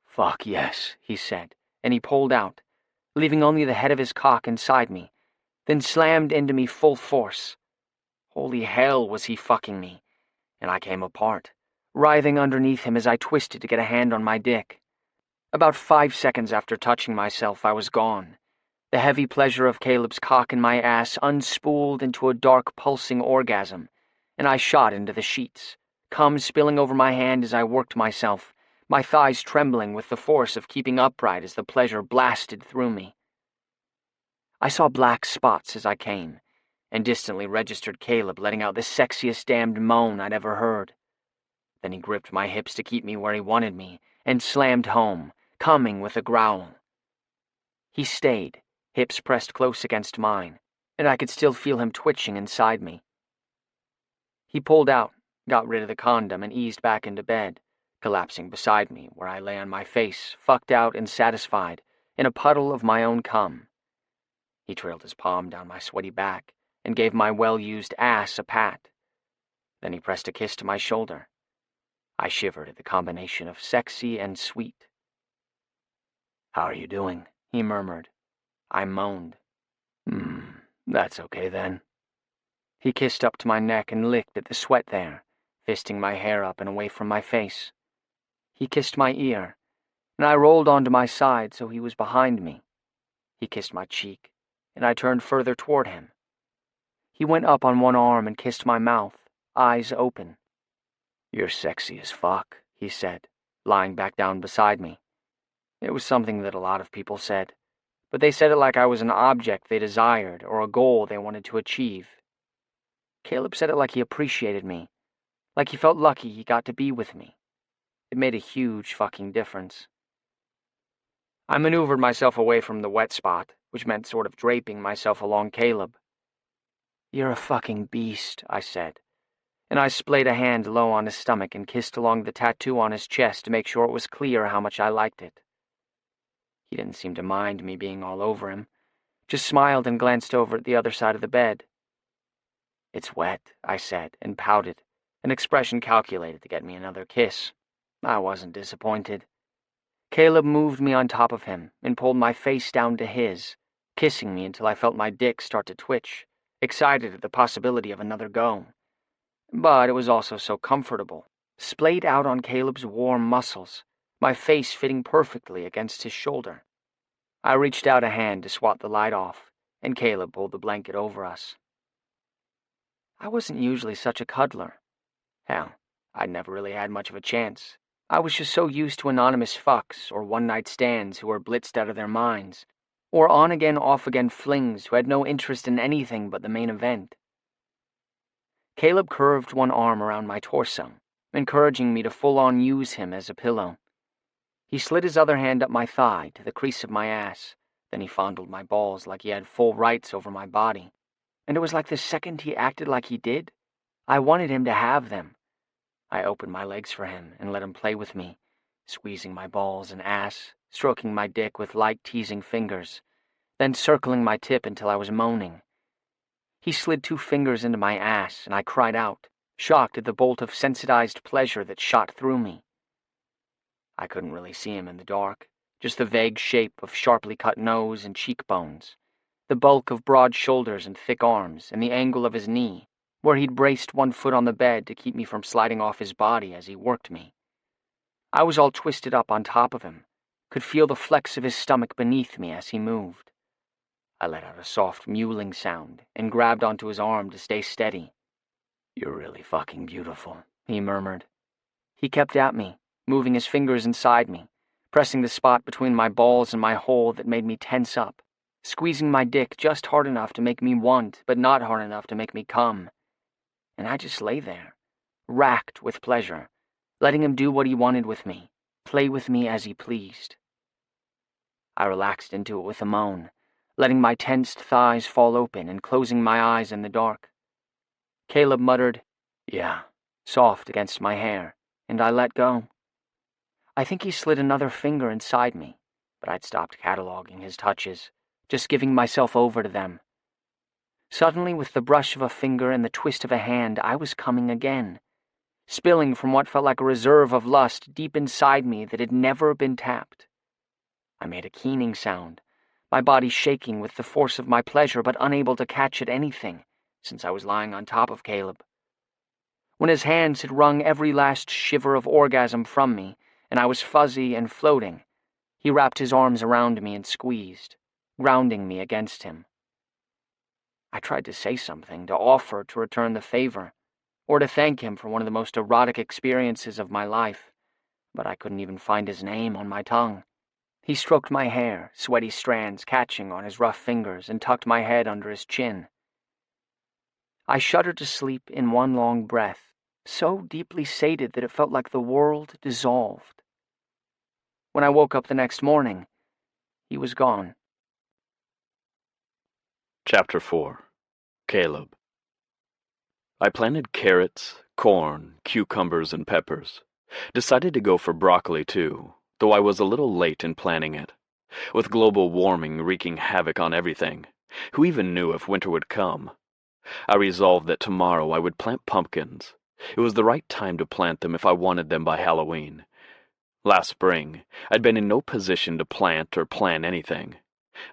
"Fuck yes," he said, and he pulled out, leaving only the head of his cock inside me, then slammed into me full force. Holy hell was he fucking me, and I came apart, writhing underneath him as I twisted to get a hand on my dick. About 5 seconds after touching myself, I was gone. The heavy pleasure of Caleb's cock in my ass unspooled into a dark, pulsing orgasm, and I shot into the sheets, cum spilling over my hand as I worked myself, my thighs trembling with the force of keeping upright as the pleasure blasted through me. I saw black spots as I came, and distantly registered Caleb letting out the sexiest damned moan I'd ever heard. Then he gripped my hips to keep me where he wanted me, and slammed home, coming with a growl. He stayed, hips pressed close against mine, and I could still feel him twitching inside me. He pulled out, got rid of the condom, and eased back into bed, collapsing beside me where I lay on my face, fucked out and satisfied, in a puddle of my own cum. He trailed his palm down my sweaty back and gave my well-used ass a pat. Then he pressed a kiss to my shoulder. I shivered at the combination of sexy and sweet. "How are you doing?" he murmured. I moaned. That's okay then." He kissed up to my neck and licked at the sweat there, fisting my hair up and away from my face. He kissed my ear, and I rolled onto my side so he was behind me. He kissed my cheek, and I turned further toward him. He went up on one arm and kissed my mouth, eyes open. "You're sexy as fuck," he said, lying back down beside me. It was something that a lot of people said, but they said it like I was an object they desired or a goal they wanted to achieve. Caleb said it like he appreciated me, like he felt lucky he got to be with me. It made a huge fucking difference. I maneuvered myself away from the wet spot, which meant sort of draping myself along Caleb. "You're a fucking beast," I said. and I splayed a hand low on his stomach and kissed along the tattoo on his chest to make sure it was clear how much I liked it. He didn't seem to mind me being all over him, just smiled and glanced over at the other side of the bed. "It's wet," I said, and pouted, an expression calculated to get me another kiss. I wasn't disappointed. Caleb moved me on top of him and pulled my face down to his, kissing me until I felt my dick start to twitch, excited at the possibility of another go. But it was also so comfortable, splayed out on Caleb's warm muscles, my face fitting perfectly against his shoulder. I reached out a hand to swat the light off, and Caleb pulled the blanket over us. I wasn't usually such a cuddler. Hell, I'd never really had much of a chance. I was just so used to anonymous fucks or one-night stands who were blitzed out of their minds, or on-again, off-again flings who had no interest in anything but the main event. Caleb curved one arm around my torso, encouraging me to full-on use him as a pillow. He slid his other hand up my thigh to the crease of my ass, then he fondled my balls like he had full rights over my body. And it was like the second he acted like he did, I wanted him to have them. I opened my legs for him and let him play with me, squeezing my balls and ass, stroking my dick with light teasing fingers, then circling my tip until I was moaning. He slid 2 fingers into my ass, and I cried out, shocked at the bolt of sensitized pleasure that shot through me. I couldn't really see him in the dark, just the vague shape of sharply cut nose and cheekbones, the bulk of broad shoulders and thick arms, and the angle of his knee, where he'd braced one foot on the bed to keep me from sliding off his body as he worked me. I was all twisted up on top of him, could feel the flex of his stomach beneath me as he moved. I let out a soft mewling sound and grabbed onto his arm to stay steady. "You're really fucking beautiful," he murmured. He kept at me, moving his fingers inside me, pressing the spot between my balls and my hole that made me tense up, squeezing my dick just hard enough to make me want, but not hard enough to make me come. And I just lay there, racked with pleasure, letting him do what he wanted with me, play with me as he pleased. I relaxed into it with a moan, letting my tensed thighs fall open and closing my eyes in the dark. Caleb muttered, "Yeah," soft against my hair, and I let go. I think he slid another finger inside me, but I'd stopped cataloging his touches, just giving myself over to them. Suddenly, with the brush of a finger and the twist of a hand, I was coming again, spilling from what felt like a reserve of lust deep inside me that had never been tapped. I made a keening sound, my body shaking with the force of my pleasure but unable to catch at anything, since I was lying on top of Caleb. When his hands had wrung every last shiver of orgasm from me, and I was fuzzy and floating, he wrapped his arms around me and squeezed, grounding me against him. I tried to say something, to offer to return the favor, or to thank him for one of the most erotic experiences of my life, but I couldn't even find his name on my tongue. He stroked my hair, sweaty strands catching on his rough fingers, and tucked my head under his chin. I shuddered to sleep in one long breath, so deeply sated that it felt like the world dissolved. When I woke up the next morning, he was gone. Chapter 4. Caleb. I planted carrots, corn, cucumbers, and peppers. Decided to go for broccoli, too, though I was a little late in planning it. With global warming wreaking havoc on everything, who even knew if winter would come? I resolved that tomorrow I would plant pumpkins. It was the right time to plant them if I wanted them by Halloween. Last spring, I'd been in no position to plant or plan anything.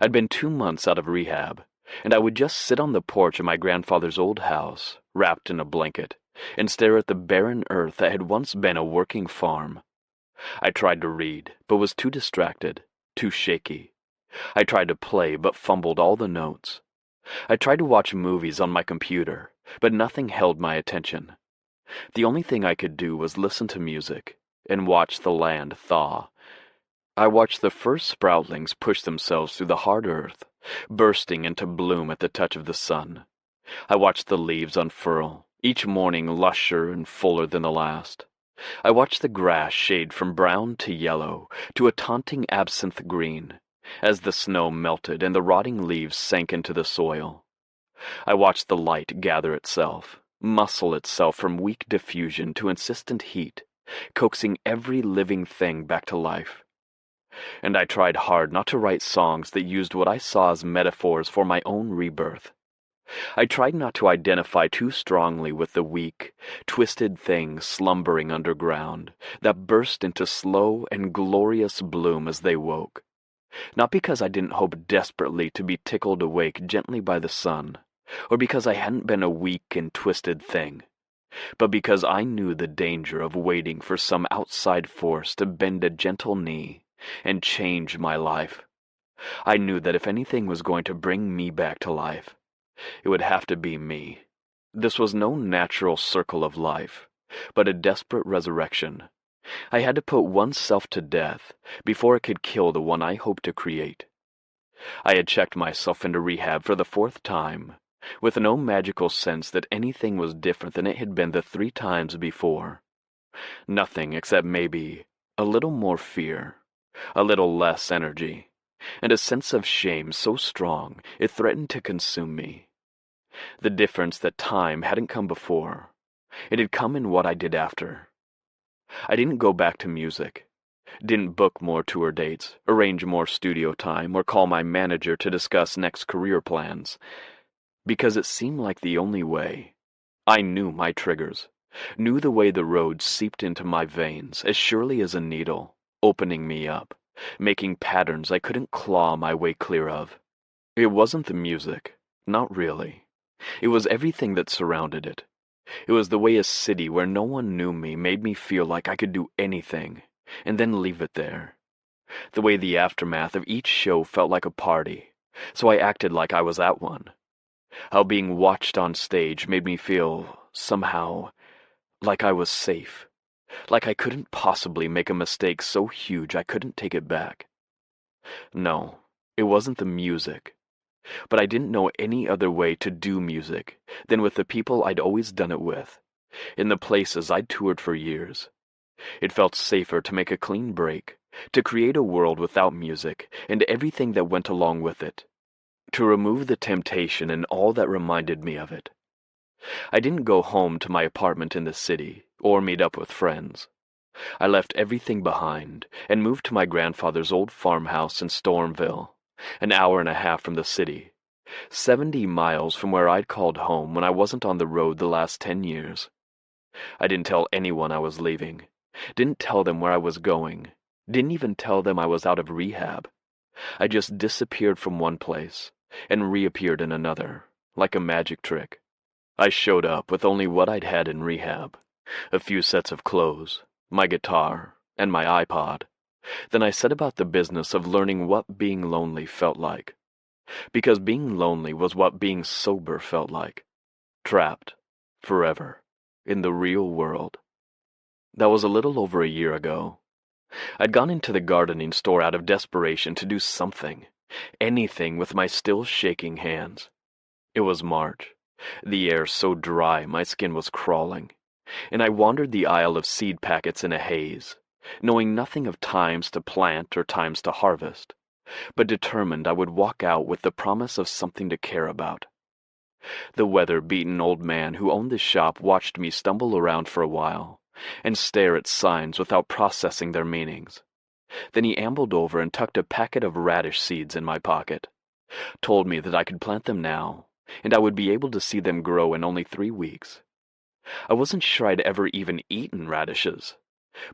I'd been 2 months out of rehab, and I would just sit on the porch of my grandfather's old house, wrapped in a blanket, and stare at the barren earth that had once been a working farm. I tried to read, but was too distracted, too shaky. I tried to play, but fumbled all the notes. I tried to watch movies on my computer, but nothing held my attention. The only thing I could do was listen to music and watch the land thaw. I watched the first sproutlings push themselves through the hard earth, bursting into bloom at the touch of the sun. I watched the leaves unfurl, each morning lusher and fuller than the last. I watched the grass shade from brown to yellow to a taunting absinthe green, as the snow melted and the rotting leaves sank into the soil. I watched the light gather itself, muscle itself from weak diffusion to insistent heat, coaxing every living thing back to life. And I tried hard not to write songs that used what I saw as metaphors for my own rebirth. I tried not to identify too strongly with the weak, twisted things slumbering underground that burst into slow and glorious bloom as they woke. Not because I didn't hope desperately to be tickled awake gently by the sun, or because I hadn't been a weak and twisted thing, but because I knew the danger of waiting for some outside force to bend a gentle knee and change my life. I knew that if anything was going to bring me back to life, it would have to be me. This was no natural circle of life, but a desperate resurrection. I had to put oneself to death before it could kill the one I hoped to create. I had checked myself into rehab for the 4th time, with no magical sense that anything was different than it had been the 3 times before. Nothing except maybe a little more fear, a little less energy, and a sense of shame so strong it threatened to consume me. The difference that time hadn't come before. It had come in what I did after. I didn't go back to music, didn't book more tour dates, arrange more studio time, or call my manager to discuss next career plans, because it seemed like the only way. I knew my triggers, knew the way the road seeped into my veins as surely as a needle, opening me up, making patterns I couldn't claw my way clear of. It wasn't the music, not really. It was everything that surrounded it. It was the way a city where no one knew me made me feel like I could do anything, and then leave it there. The way the aftermath of each show felt like a party, so I acted like I was at one. How being watched on stage made me feel, somehow, like I was safe. Like I couldn't possibly make a mistake so huge I couldn't take it back. No, it wasn't the music. But I didn't know any other way to do music than with the people I'd always done it with, in the places I'd toured for years. It felt safer to make a clean break, to create a world without music and everything that went along with it, to remove the temptation and all that reminded me of it. I didn't go home to my apartment in the city or meet up with friends. I left everything behind and moved to my grandfather's old farmhouse in Stormville, an hour and a half from the city, 70 miles from where I'd called home when I wasn't on the road the last 10 years. I didn't tell anyone I was leaving, didn't tell them where I was going, didn't even tell them I was out of rehab. I just disappeared from one place and reappeared in another, like a magic trick. I showed up with only what I'd had in rehab, a few sets of clothes, my guitar, and my iPod. Then I set about the business of learning what being lonely felt like. Because being lonely was what being sober felt like. Trapped, forever, in the real world. That was a little over a year ago. I'd gone into the gardening store out of desperation to do something, anything with my still shaking hands. It was March, the air so dry my skin was crawling, and I wandered the aisle of seed packets in a haze, knowing nothing of times to plant or times to harvest, but determined I would walk out with the promise of something to care about. The weather-beaten old man who owned the shop watched me stumble around for a while and stare at signs without processing their meanings. Then he ambled over and tucked a packet of radish seeds in my pocket, told me that I could plant them now, and I would be able to see them grow in only 3 weeks. I wasn't sure I'd ever even eaten radishes,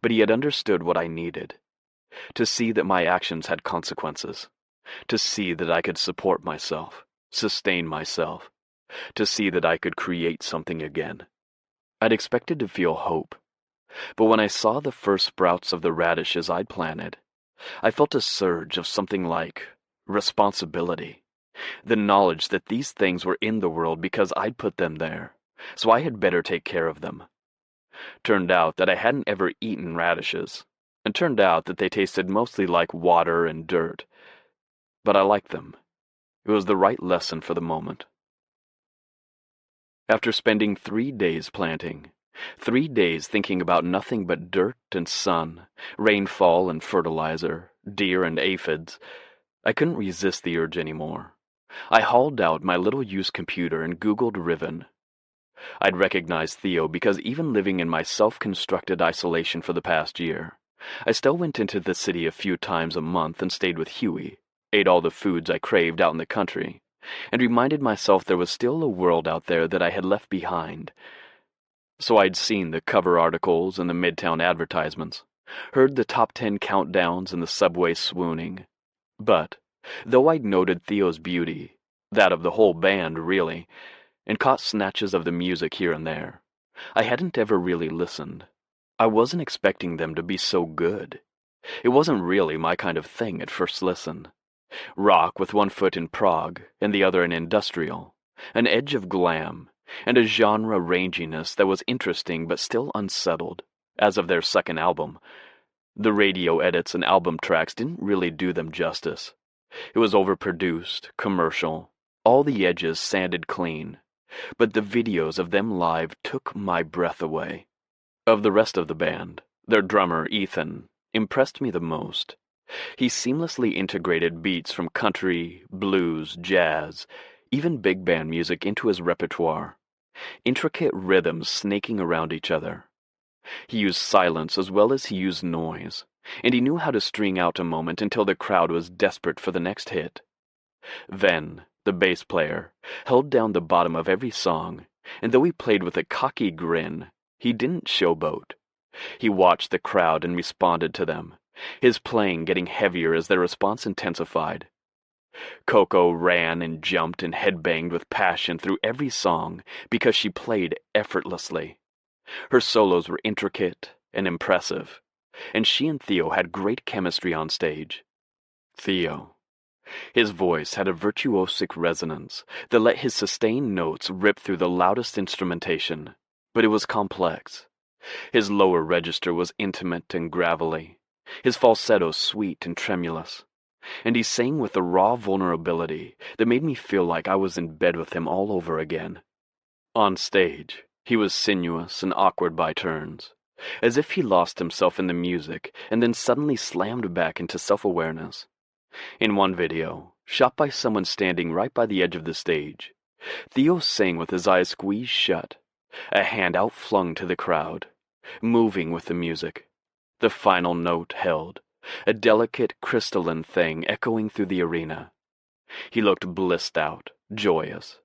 but he had understood what I needed. To see that my actions had consequences. To see that I could support myself, sustain myself. To see that I could create something again. I'd expected to feel hope, but when I saw the first sprouts of the radishes I'd planted, I felt a surge of something like responsibility. The knowledge that these things were in the world because I'd put them there, so I had better take care of them. Turned out that I hadn't ever eaten radishes, and turned out that they tasted mostly like water and dirt. But I liked them. It was the right lesson for the moment. After spending 3 days planting, 3 days thinking about nothing but dirt and sun, rainfall and fertilizer, deer and aphids, I couldn't resist the urge anymore. I hauled out my little used computer and Googled Riven. I'd recognized Theo because even living in my self-constructed isolation for the past year, I still went into the city a few times a month and stayed with Huey, ate all the foods I craved out in the country, and reminded myself there was still a world out there that I had left behind. So I'd seen the cover articles and the Midtown advertisements, heard the top 10 countdowns and the subway swooning. But, though I'd noted Theo's beauty, that of the whole band really, and caught snatches of the music here and there, I hadn't ever really listened. I wasn't expecting them to be so good. It wasn't really my kind of thing at first listen. Rock with one foot in prog and the other in industrial, an edge of glam, and a genre ranginess that was interesting but still unsettled, as of their second album. The radio edits and album tracks didn't really do them justice. It was overproduced, commercial, all the edges sanded clean, but the videos of them live took my breath away. Of the rest of the band, their drummer, Ethan, impressed me the most. He seamlessly integrated beats from country, blues, jazz, even big band music into his repertoire, intricate rhythms snaking around each other. He used silence as well as he used noise, and he knew how to string out a moment until the crowd was desperate for the next hit. Ven, the bass player, held down the bottom of every song, and though he played with a cocky grin, he didn't showboat. He watched the crowd and responded to them, his playing getting heavier as their response intensified. Coco ran and jumped and headbanged with passion through every song because she played effortlessly. Her solos were intricate and impressive, and she and Theo had great chemistry on stage. Theo. His voice had a virtuosic resonance that let his sustained notes rip through the loudest instrumentation, but it was complex. His lower register was intimate and gravelly, his falsetto sweet and tremulous, and he sang with a raw vulnerability that made me feel like I was in bed with him all over again. On stage, he was sinuous and awkward by turns, as if he lost himself in the music and then suddenly slammed back into self-awareness. In one video, shot by someone standing right by the edge of the stage, Theo sang with his eyes squeezed shut, a hand outflung to the crowd, moving with the music. The final note held, a delicate crystalline thing echoing through the arena. He looked blissed out, joyous.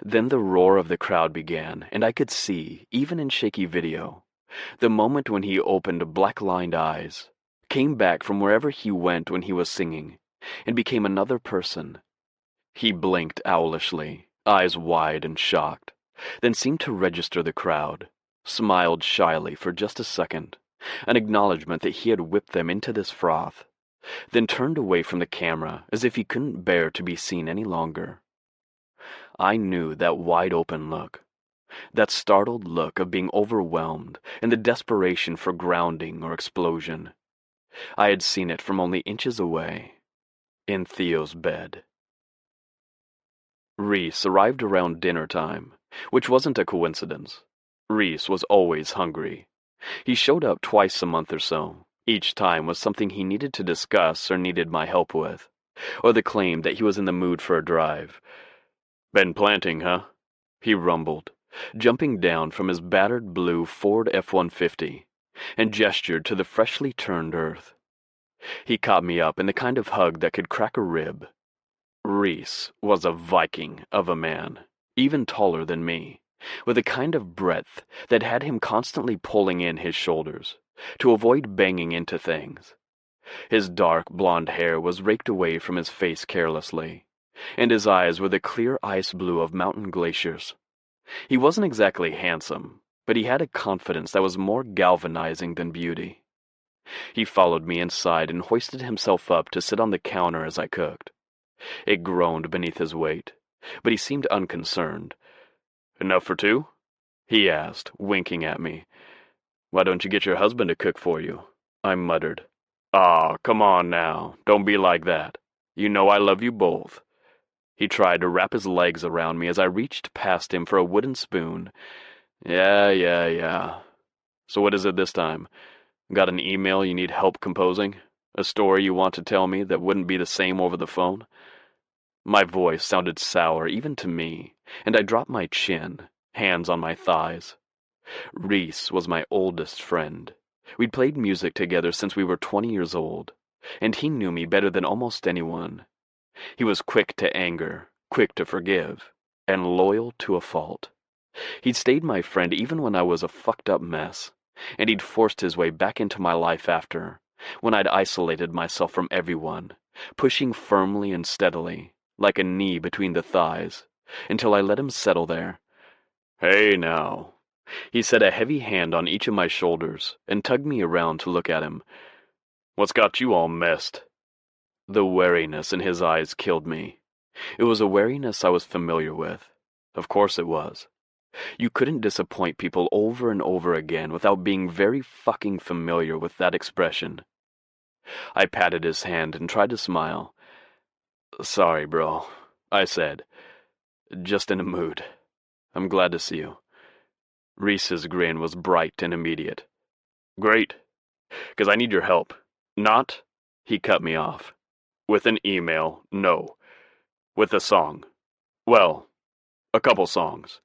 Then the roar of the crowd began, and I could see, even in shaky video, the moment when he opened black-lined eyes, came back from wherever he went when he was singing, and became another person. He blinked owlishly, eyes wide and shocked, then seemed to register the crowd, smiled shyly for just a second, an acknowledgement that he had whipped them into this froth, then turned away from the camera as if he couldn't bear to be seen any longer. I knew that wide-open look, that startled look of being overwhelmed and the desperation for grounding or explosion. I had seen it from only inches away, in Theo's bed. Reese arrived around dinner time, which wasn't a coincidence. Reese was always hungry. He showed up twice a month or so. Each time was something he needed to discuss or needed my help with, or the claim that he was in the mood for a drive. "Been planting, huh?" he rumbled, jumping down from his battered blue Ford F-150, and gestured to the freshly turned earth. He caught me up in the kind of hug that could crack a rib. Reese was a Viking of a man, even taller than me, with a kind of breadth that had him constantly pulling in his shoulders, to avoid banging into things. His dark blonde hair was raked away from his face carelessly, and his eyes were the clear ice blue of mountain glaciers. He wasn't exactly handsome, but he had a confidence that was more galvanizing than beauty. He followed me inside and hoisted himself up to sit on the counter as I cooked. It groaned beneath his weight, but he seemed unconcerned. "Enough for two?" he asked, winking at me. "Why don't you get your husband to cook for you?" I muttered. "Aw, come on now, don't be like that. You know I love you both." He tried to wrap his legs around me as I reached past him for a wooden spoon. Yeah. So what is it this time? Got an email you need help composing? A story you want to tell me that wouldn't be the same over the phone?" My voice sounded sour even to me, and I dropped my chin, hands on my thighs. Reese was my oldest friend. We'd played music together since we were 20 years old, and he knew me better than almost anyone. He was quick to anger, quick to forgive, and loyal to a fault. He'd stayed my friend even when I was a fucked up mess, and he'd forced his way back into my life after, when I'd isolated myself from everyone, pushing firmly and steadily, like a knee between the thighs, until I let him settle there. "Hey now." He set a heavy hand on each of my shoulders and tugged me around to look at him. "What's got you all messed?" The wariness in his eyes killed me. It was a wariness I was familiar with. Of course it was. You couldn't disappoint people over and over again without being very fucking familiar with that expression. I patted his hand and tried to smile. "Sorry, bro," I said. "Just in a mood. I'm glad to see you." Reese's grin was bright and immediate. "Great, 'cause I need your help. Not," he cut me off, "with an email, no. With a song. Well, a couple songs."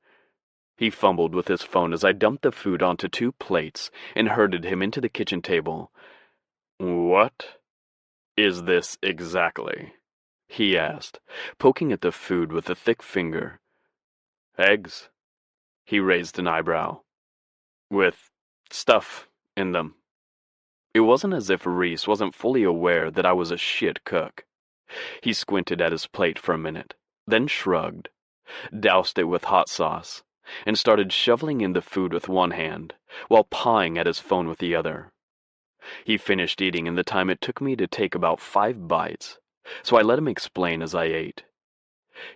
He fumbled with his phone as I dumped the food onto 2 plates and herded him into the kitchen table. "What is this exactly?" he asked, poking at the food with a thick finger. "Eggs?" He raised an eyebrow. "With stuff in them." It wasn't as if Reese wasn't fully aware that I was a shit cook. He squinted at his plate for a minute, then shrugged, doused it with hot sauce, and started shoveling in the food with one hand, while pawing at his phone with the other. He finished eating in the time it took me to take about 5 bites, so I let him explain as I ate.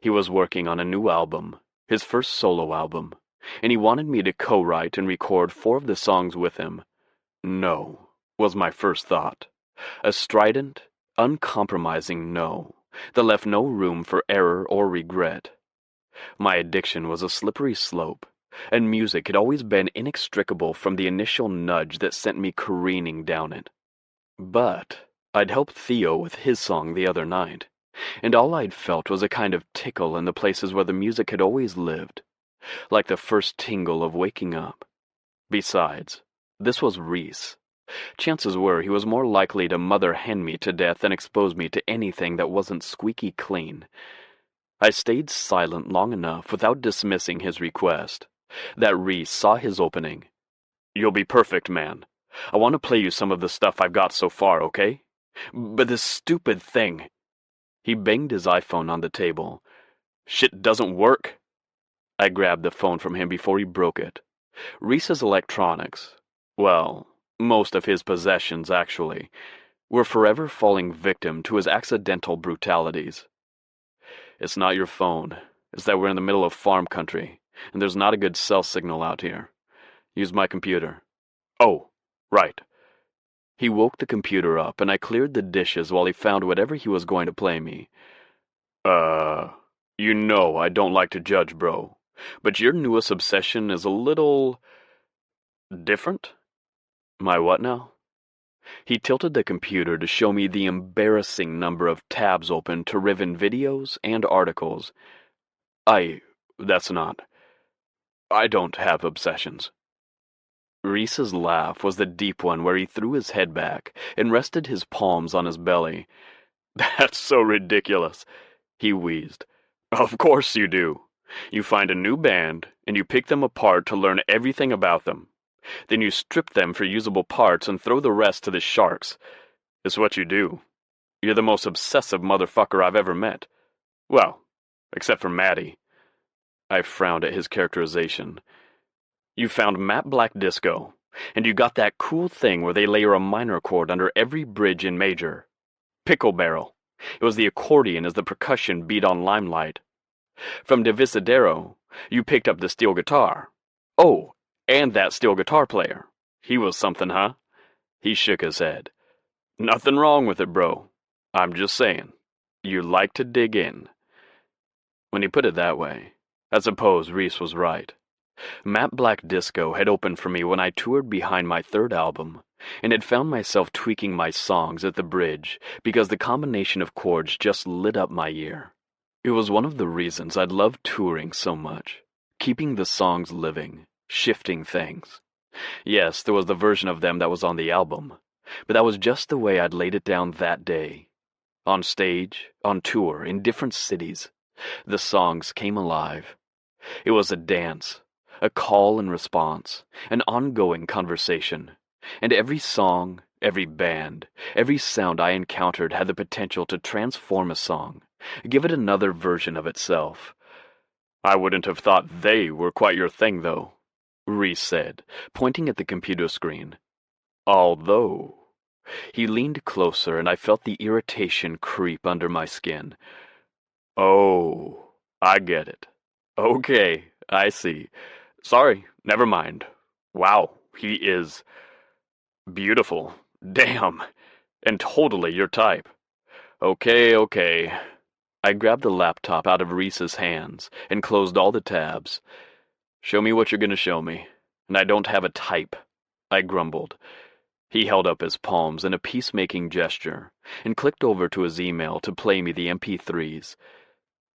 He was working on a new album, his first solo album, and he wanted me to co-write and record 4 of the songs with him. No, was my first thought. A strident, uncompromising no that left no room for error or regret. My addiction was a slippery slope, and music had always been inextricable from the initial nudge that sent me careening down it. But I'd helped Theo with his song the other night, and all I'd felt was a kind of tickle in the places where the music had always lived, like the first tingle of waking up. Besides, this was Reese. Chances were he was more likely to mother hen me to death than expose me to anything that wasn't squeaky clean. I stayed silent long enough without dismissing his request that Reese saw his opening. "You'll be perfect, man. I want to play you some of the stuff I've got so far, okay? But this stupid thing..." He banged his iPhone on the table. "Shit doesn't work." I grabbed the phone from him before he broke it. Reese's electronics, well, most of his possessions, actually, were forever falling victim to his accidental brutalities. "It's not your phone. It's that we're in the middle of farm country, and there's not a good cell signal out here. Use my computer." "Oh, right." He woke the computer up, and I cleared the dishes while he found whatever he was going to play me. You know I don't like to judge, bro, but your newest obsession is a little... different?" "My what now?" He tilted the computer to show me the embarrassing number of tabs open to Riven videos and articles. That's not... I don't have obsessions." Reese's laugh was the deep one where he threw his head back and rested his palms on his belly. "That's so ridiculous," he wheezed. "Of course you do. You find a new band, and you pick them apart to learn everything about them. Then you strip them for usable parts and throw the rest to the sharks. It's what you do. You're the most obsessive motherfucker I've ever met. Well, except for Maddie." I frowned at his characterization. "You found matte black disco, and you got that cool thing where they layer a minor chord under every bridge in major. Pickle barrel. It was the accordion as the percussion beat on Limelight. From Divisadero, you picked up the steel guitar. Oh, and that steel guitar player. He was something, huh?" He shook his head. "Nothing wrong with it, bro. I'm just saying, you like to dig in." When he put it that way, I suppose Reese was right. Matte Black Disco had opened for me when I toured behind my 3rd album, and had found myself tweaking my songs at the bridge because the combination of chords just lit up my ear. It was one of the reasons I'd loved touring so much. keeping the songs living, shifting things. Yes, there was the version of them that was on the album, but that was just the way I'd laid it down that day. On stage, on tour, in different cities, the songs came alive. It was a dance, a call and response, an ongoing conversation, and every song, every band, every sound I encountered had the potential to transform a song, give it another version of itself. I wouldn't have thought they were quite your thing, though, Reese said, pointing at the computer screen. Although... He leaned closer, and I felt the irritation creep under my skin. Oh, I get it. Okay, I see. Sorry, never mind. Wow, he is beautiful. Damn. And totally your type. Okay. I grabbed the laptop out of Reese's hands and closed all the tabs. Show me what you're gonna show me. And I don't have a type, I grumbled. He held up his palms in a peacemaking gesture and clicked over to his email to play me the MP3s.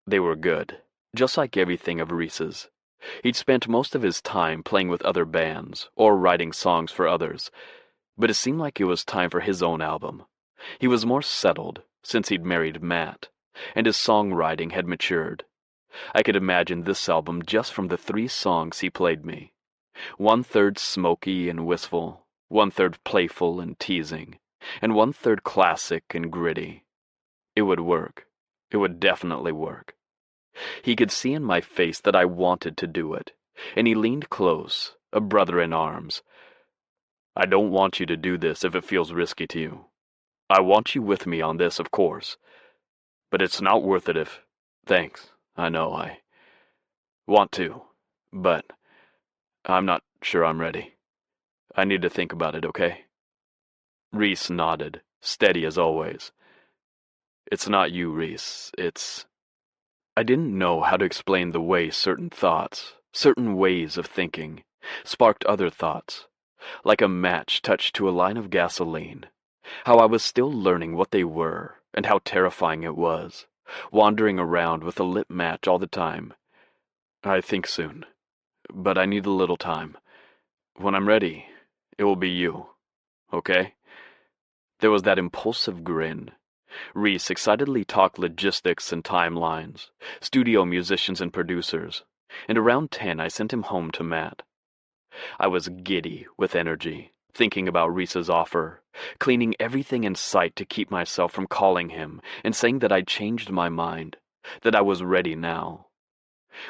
They were good, just like everything of Reese's. He'd spent most of his time playing with other bands or writing songs for others, but it seemed like it was time for his own album. He was more settled since he'd married Matt, and his songwriting had matured. I could imagine this album just from the 3 songs he played me. 1/3 smoky and wistful, 1/3 playful and teasing, and 1/3 classic and gritty. It would work. It would definitely work. He could see in my face that I wanted to do it, and he leaned close, a brother in arms. I don't want you to do this if it feels risky to you. I want you with me on this, of course. But it's not worth it if... Thanks, I know I want to, but I'm not sure I'm ready. I need to think about it, okay? Reese nodded, steady as always. It's not you, Reese, it's... I didn't know how to explain the way certain thoughts, certain ways of thinking, sparked other thoughts, like a match touched to a line of gasoline. How I was still learning what they were, and how terrifying it was, wandering around with a lit match all the time. I think soon, but I need a little time. When I'm ready, it will be you, okay? There was that impulsive grin. Reese excitedly talked logistics and timelines, studio musicians and producers, and around 10 I sent him home to Matt. I was giddy with energy, thinking about Reese's offer, cleaning everything in sight to keep myself from calling him and saying that I'd changed my mind, that I was ready now.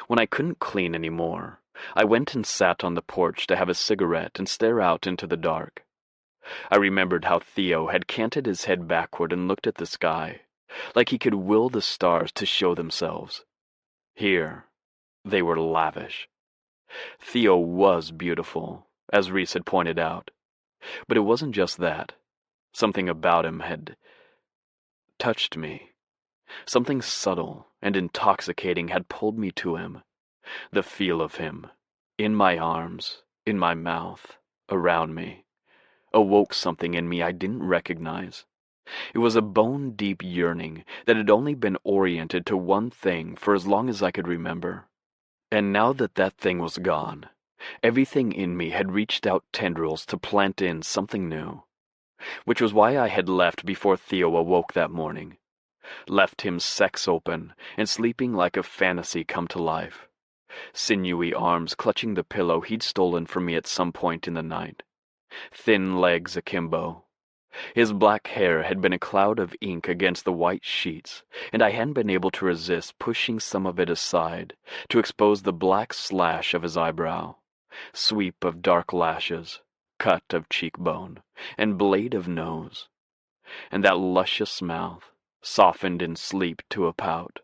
When I couldn't clean anymore, I went and sat on the porch to have a cigarette and stare out into the dark. I remembered how Theo had canted his head backward and looked at the sky, like he could will the stars to show themselves. Here, they were lavish. Theo was beautiful, as Reese had pointed out, but it wasn't just that. Something about him had touched me. Something subtle and intoxicating had pulled me to him. The feel of him, in my arms, in my mouth, around me, awoke something in me I didn't recognize. It was a bone-deep yearning that had only been oriented to one thing for as long as I could remember. And now that that thing was gone, everything in me had reached out tendrils to plant in something new, which was why I had left before Theo awoke that morning. Left him sex open and sleeping like a fantasy come to life. Sinewy arms clutching the pillow he'd stolen from me at some point in the night. Thin legs akimbo. His black hair had been a cloud of ink against the white sheets, and I hadn't been able to resist pushing some of it aside to expose the black slash of his eyebrow, sweep of dark lashes, cut of cheekbone, and blade of nose, and that luscious mouth, softened in sleep to a pout.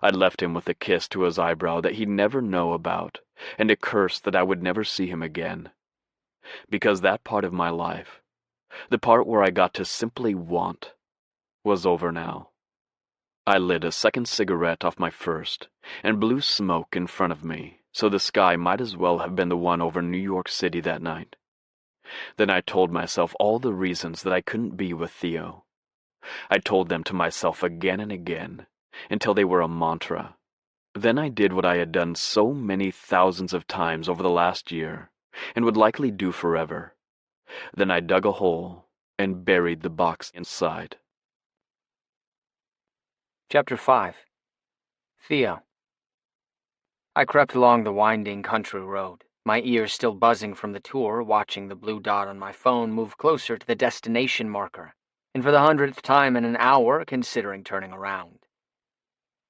I'd left him with a kiss to his eyebrow that he'd never know about, and a curse that I would never see him again. Because that part of my life, the part where I got to simply want, was over now. I lit a second cigarette off my first, and blew smoke in front of me, so the sky might as well have been the one over New York City that night. Then I told myself all the reasons that I couldn't be with Theo. I told them to myself again and again, until they were a mantra. Then I did what I had done so many thousands of times over the last year, and would likely do forever. Then I dug a hole and buried the box inside. Chapter 5. Theo. I crept along the winding country road, my ears still buzzing from the tour, watching the blue dot on my phone move closer to the destination marker, and for the 100th time in an hour, considering turning around.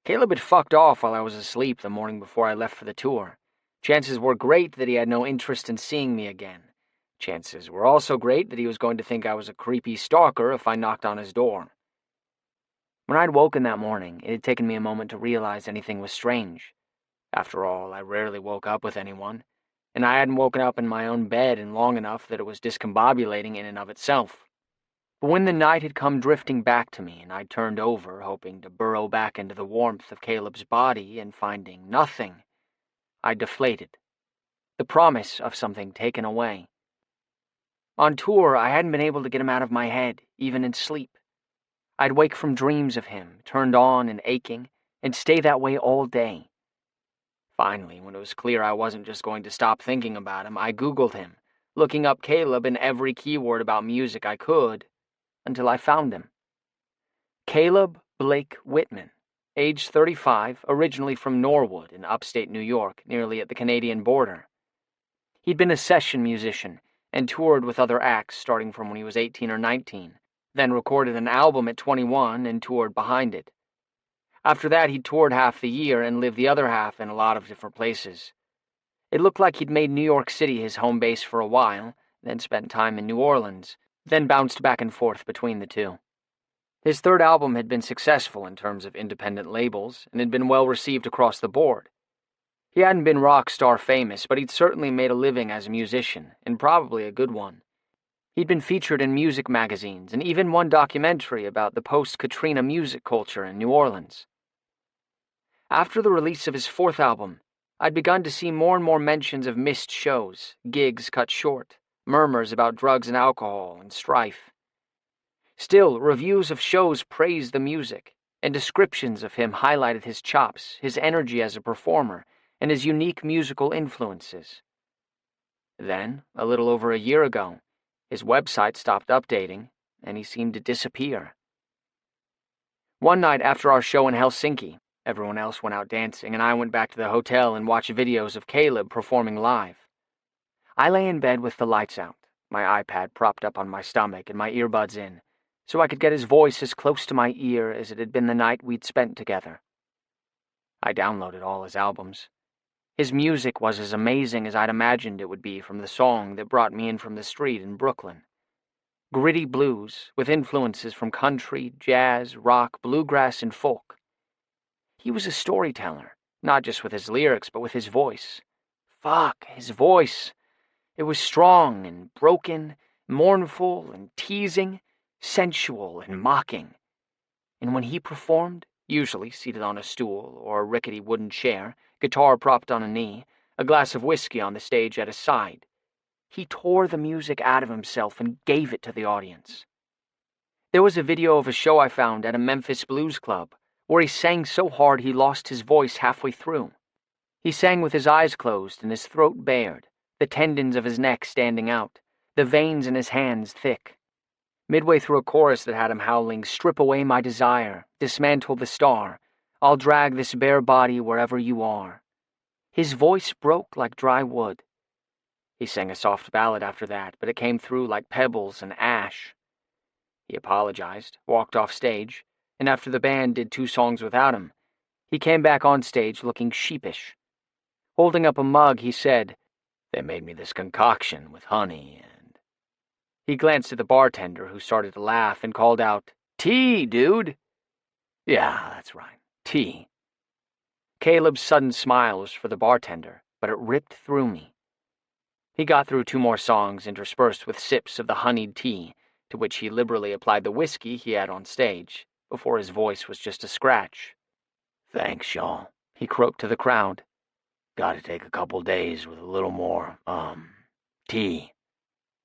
Caleb had fucked off while I was asleep the morning before I left for the tour. Chances were great that he had no interest in seeing me again. Chances were also great that he was going to think I was a creepy stalker if I knocked on his door. When I'd woken that morning, it had taken me a moment to realize anything was strange. After all, I rarely woke up with anyone, and I hadn't woken up in my own bed in long enough that it was discombobulating in and of itself. But when the night had come drifting back to me and I turned over, hoping to burrow back into the warmth of Caleb's body and finding nothing, I deflated. The promise of something taken away. On tour, I hadn't been able to get him out of my head, even in sleep. I'd wake from dreams of him, turned on and aching, and stay that way all day. Finally, when it was clear I wasn't just going to stop thinking about him, I Googled him, looking up Caleb in every keyword about music I could, until I found him. Caleb Blake Whitman, age 35, originally from Norwood in upstate New York, nearly at the Canadian border. He'd been a session musician and toured with other acts starting from when he was 18 or 19, then recorded an album at 21 and toured behind it. After that, he toured half the year and lived the other half in a lot of different places. It looked like he'd made New York City his home base for a while, then spent time in New Orleans, then bounced back and forth between the two. His third album had been successful in terms of independent labels and had been well received across the board. He hadn't been rock star famous, but he'd certainly made a living as a musician, and probably a good one. He'd been featured in music magazines and even one documentary about the post-Katrina music culture in New Orleans. After the release of his fourth album, I'd begun to see more and more mentions of missed shows, gigs cut short, murmurs about drugs and alcohol, and strife. Still, reviews of shows praised the music, and descriptions of him highlighted his chops, his energy as a performer, and his unique musical influences. Then, a little over a year ago, his website stopped updating, and he seemed to disappear. One night after our show in Helsinki, everyone else went out dancing, and I went back to the hotel and watched videos of Caleb performing live. I lay in bed with the lights out, my iPad propped up on my stomach and my earbuds in, so I could get his voice as close to my ear as it had been the night we'd spent together. I downloaded all his albums. His music was as amazing as I'd imagined it would be from the song that brought me in from the street in Brooklyn. Gritty blues, with influences from country, jazz, rock, bluegrass, and folk. He was a storyteller, not just with his lyrics, but with his voice. Fuck, his voice. It was strong and broken, mournful and teasing, sensual and mocking. And when he performed, usually seated on a stool or a rickety wooden chair, guitar propped on a knee, a glass of whiskey on the stage at his side, he tore the music out of himself and gave it to the audience. There was a video of a show I found at a Memphis blues club, where he sang so hard he lost his voice halfway through. He sang with his eyes closed and his throat bared, the tendons of his neck standing out, the veins in his hands thick. Midway through a chorus that had him howling, "Strip away my desire, dismantle the star, I'll drag this bare body wherever you are." His voice broke like dry wood. He sang a soft ballad after that, but it came through like pebbles and ash. He apologized, walked off stage, and after the band did 2 songs without him, he came back on stage looking sheepish. Holding up a mug, he said, "They made me this concoction with honey and—" He glanced at the bartender, who started to laugh and called out, "Tea, dude!" "Yeah, that's right, tea." Caleb's sudden smile was for the bartender, but it ripped through me. He got through 2 more songs interspersed with sips of the honeyed tea, to which he liberally applied the whiskey he had on stage, before his voice was just a scratch. "Thanks, y'all," he croaked to the crowd. "Gotta take a couple days with a little more, tea."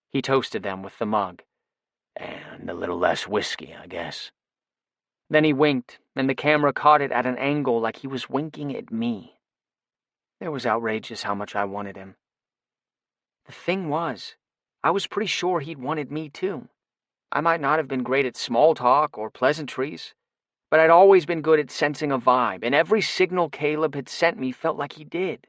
He toasted them with the mug. "And a little less whiskey, I guess." Then he winked, and the camera caught it at an angle like he was winking at me. It was outrageous how much I wanted him. The thing was, I was pretty sure he'd wanted me too. I might not have been great at small talk or pleasantries, but I'd always been good at sensing a vibe, and every signal Caleb had sent me felt like he did.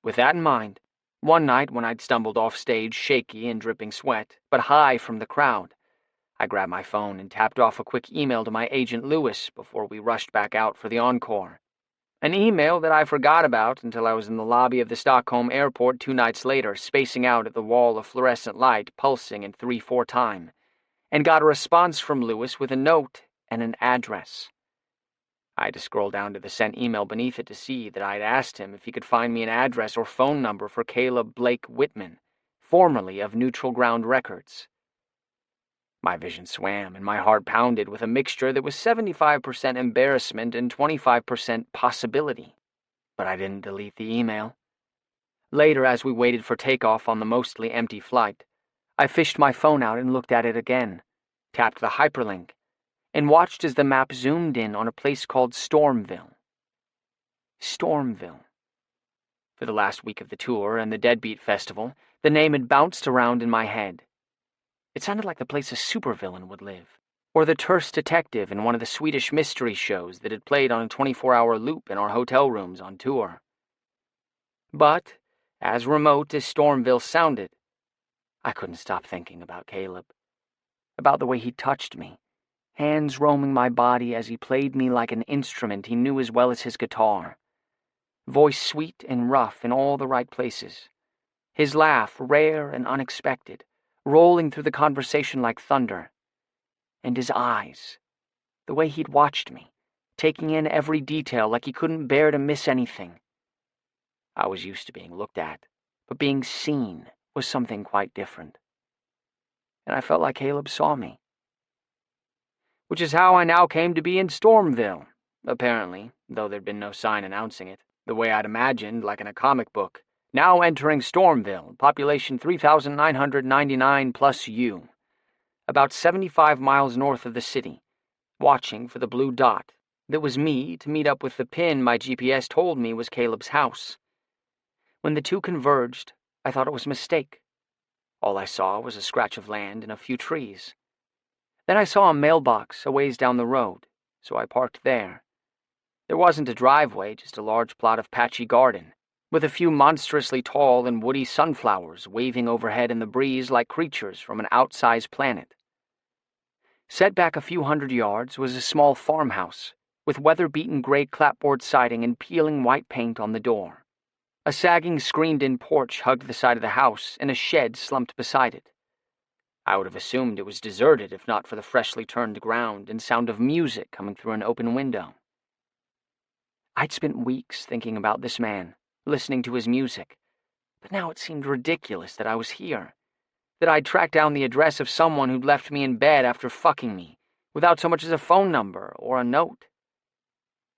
With that in mind, one night when I'd stumbled off stage shaky and dripping sweat, but high from the crowd, I grabbed my phone and tapped off a quick email to my agent Lewis before we rushed back out for the encore. An email that I forgot about until I was in the lobby of the Stockholm airport 2 nights later, spacing out at the wall of fluorescent light pulsing in 3/4 time, and got a response from Lewis with a note and an address. I had to scroll down to the sent email beneath it to see that I had asked him if he could find me an address or phone number for Caleb Blake Whitman, formerly of Neutral Ground Records. My vision swam and my heart pounded with a mixture that was 75% embarrassment and 25% possibility. But I didn't delete the email. Later, as we waited for takeoff on the mostly empty flight, I fished my phone out and looked at it again, tapped the hyperlink, and watched as the map zoomed in on a place called Stormville. Stormville. For the last week of the tour and the Deadbeat Festival, the name had bounced around in my head. It sounded like the place a supervillain would live, or the terse detective in one of the Swedish mystery shows that had played on a 24-hour loop in our hotel rooms on tour. But, as remote as Stormville sounded, I couldn't stop thinking about Caleb, about the way he touched me, hands roaming my body as he played me like an instrument he knew as well as his guitar. Voice sweet and rough in all the right places. His laugh rare and unexpected, rolling through the conversation like thunder. And his eyes, the way he'd watched me, taking in every detail like he couldn't bear to miss anything. I was used to being looked at, but being seen was something quite different. And I felt like Caleb saw me. Which is how I now came to be in Stormville, apparently, though there'd been no sign announcing it, the way I'd imagined, like in a comic book. Now entering Stormville, population 3,999 plus you. About 75 miles north of the city, watching for the blue dot that was me to meet up with the pin my GPS told me was Caleb's house. When the two converged, I thought it was a mistake. All I saw was a scratch of land and a few trees. Then I saw a mailbox a ways down the road, so I parked there. There wasn't a driveway, just a large plot of patchy garden, with a few monstrously tall and woody sunflowers waving overhead in the breeze like creatures from an outsized planet. Set back a few 100 yards was a small farmhouse, with weather-beaten gray clapboard siding and peeling white paint on the door. A sagging screened-in porch hugged the side of the house, and a shed slumped beside it. I would have assumed it was deserted if not for the freshly turned ground and sound of music coming through an open window. I'd spent weeks thinking about this man, listening to his music, but now it seemed ridiculous that I was here, that I'd tracked down the address of someone who'd left me in bed after fucking me, without so much as a phone number or a note.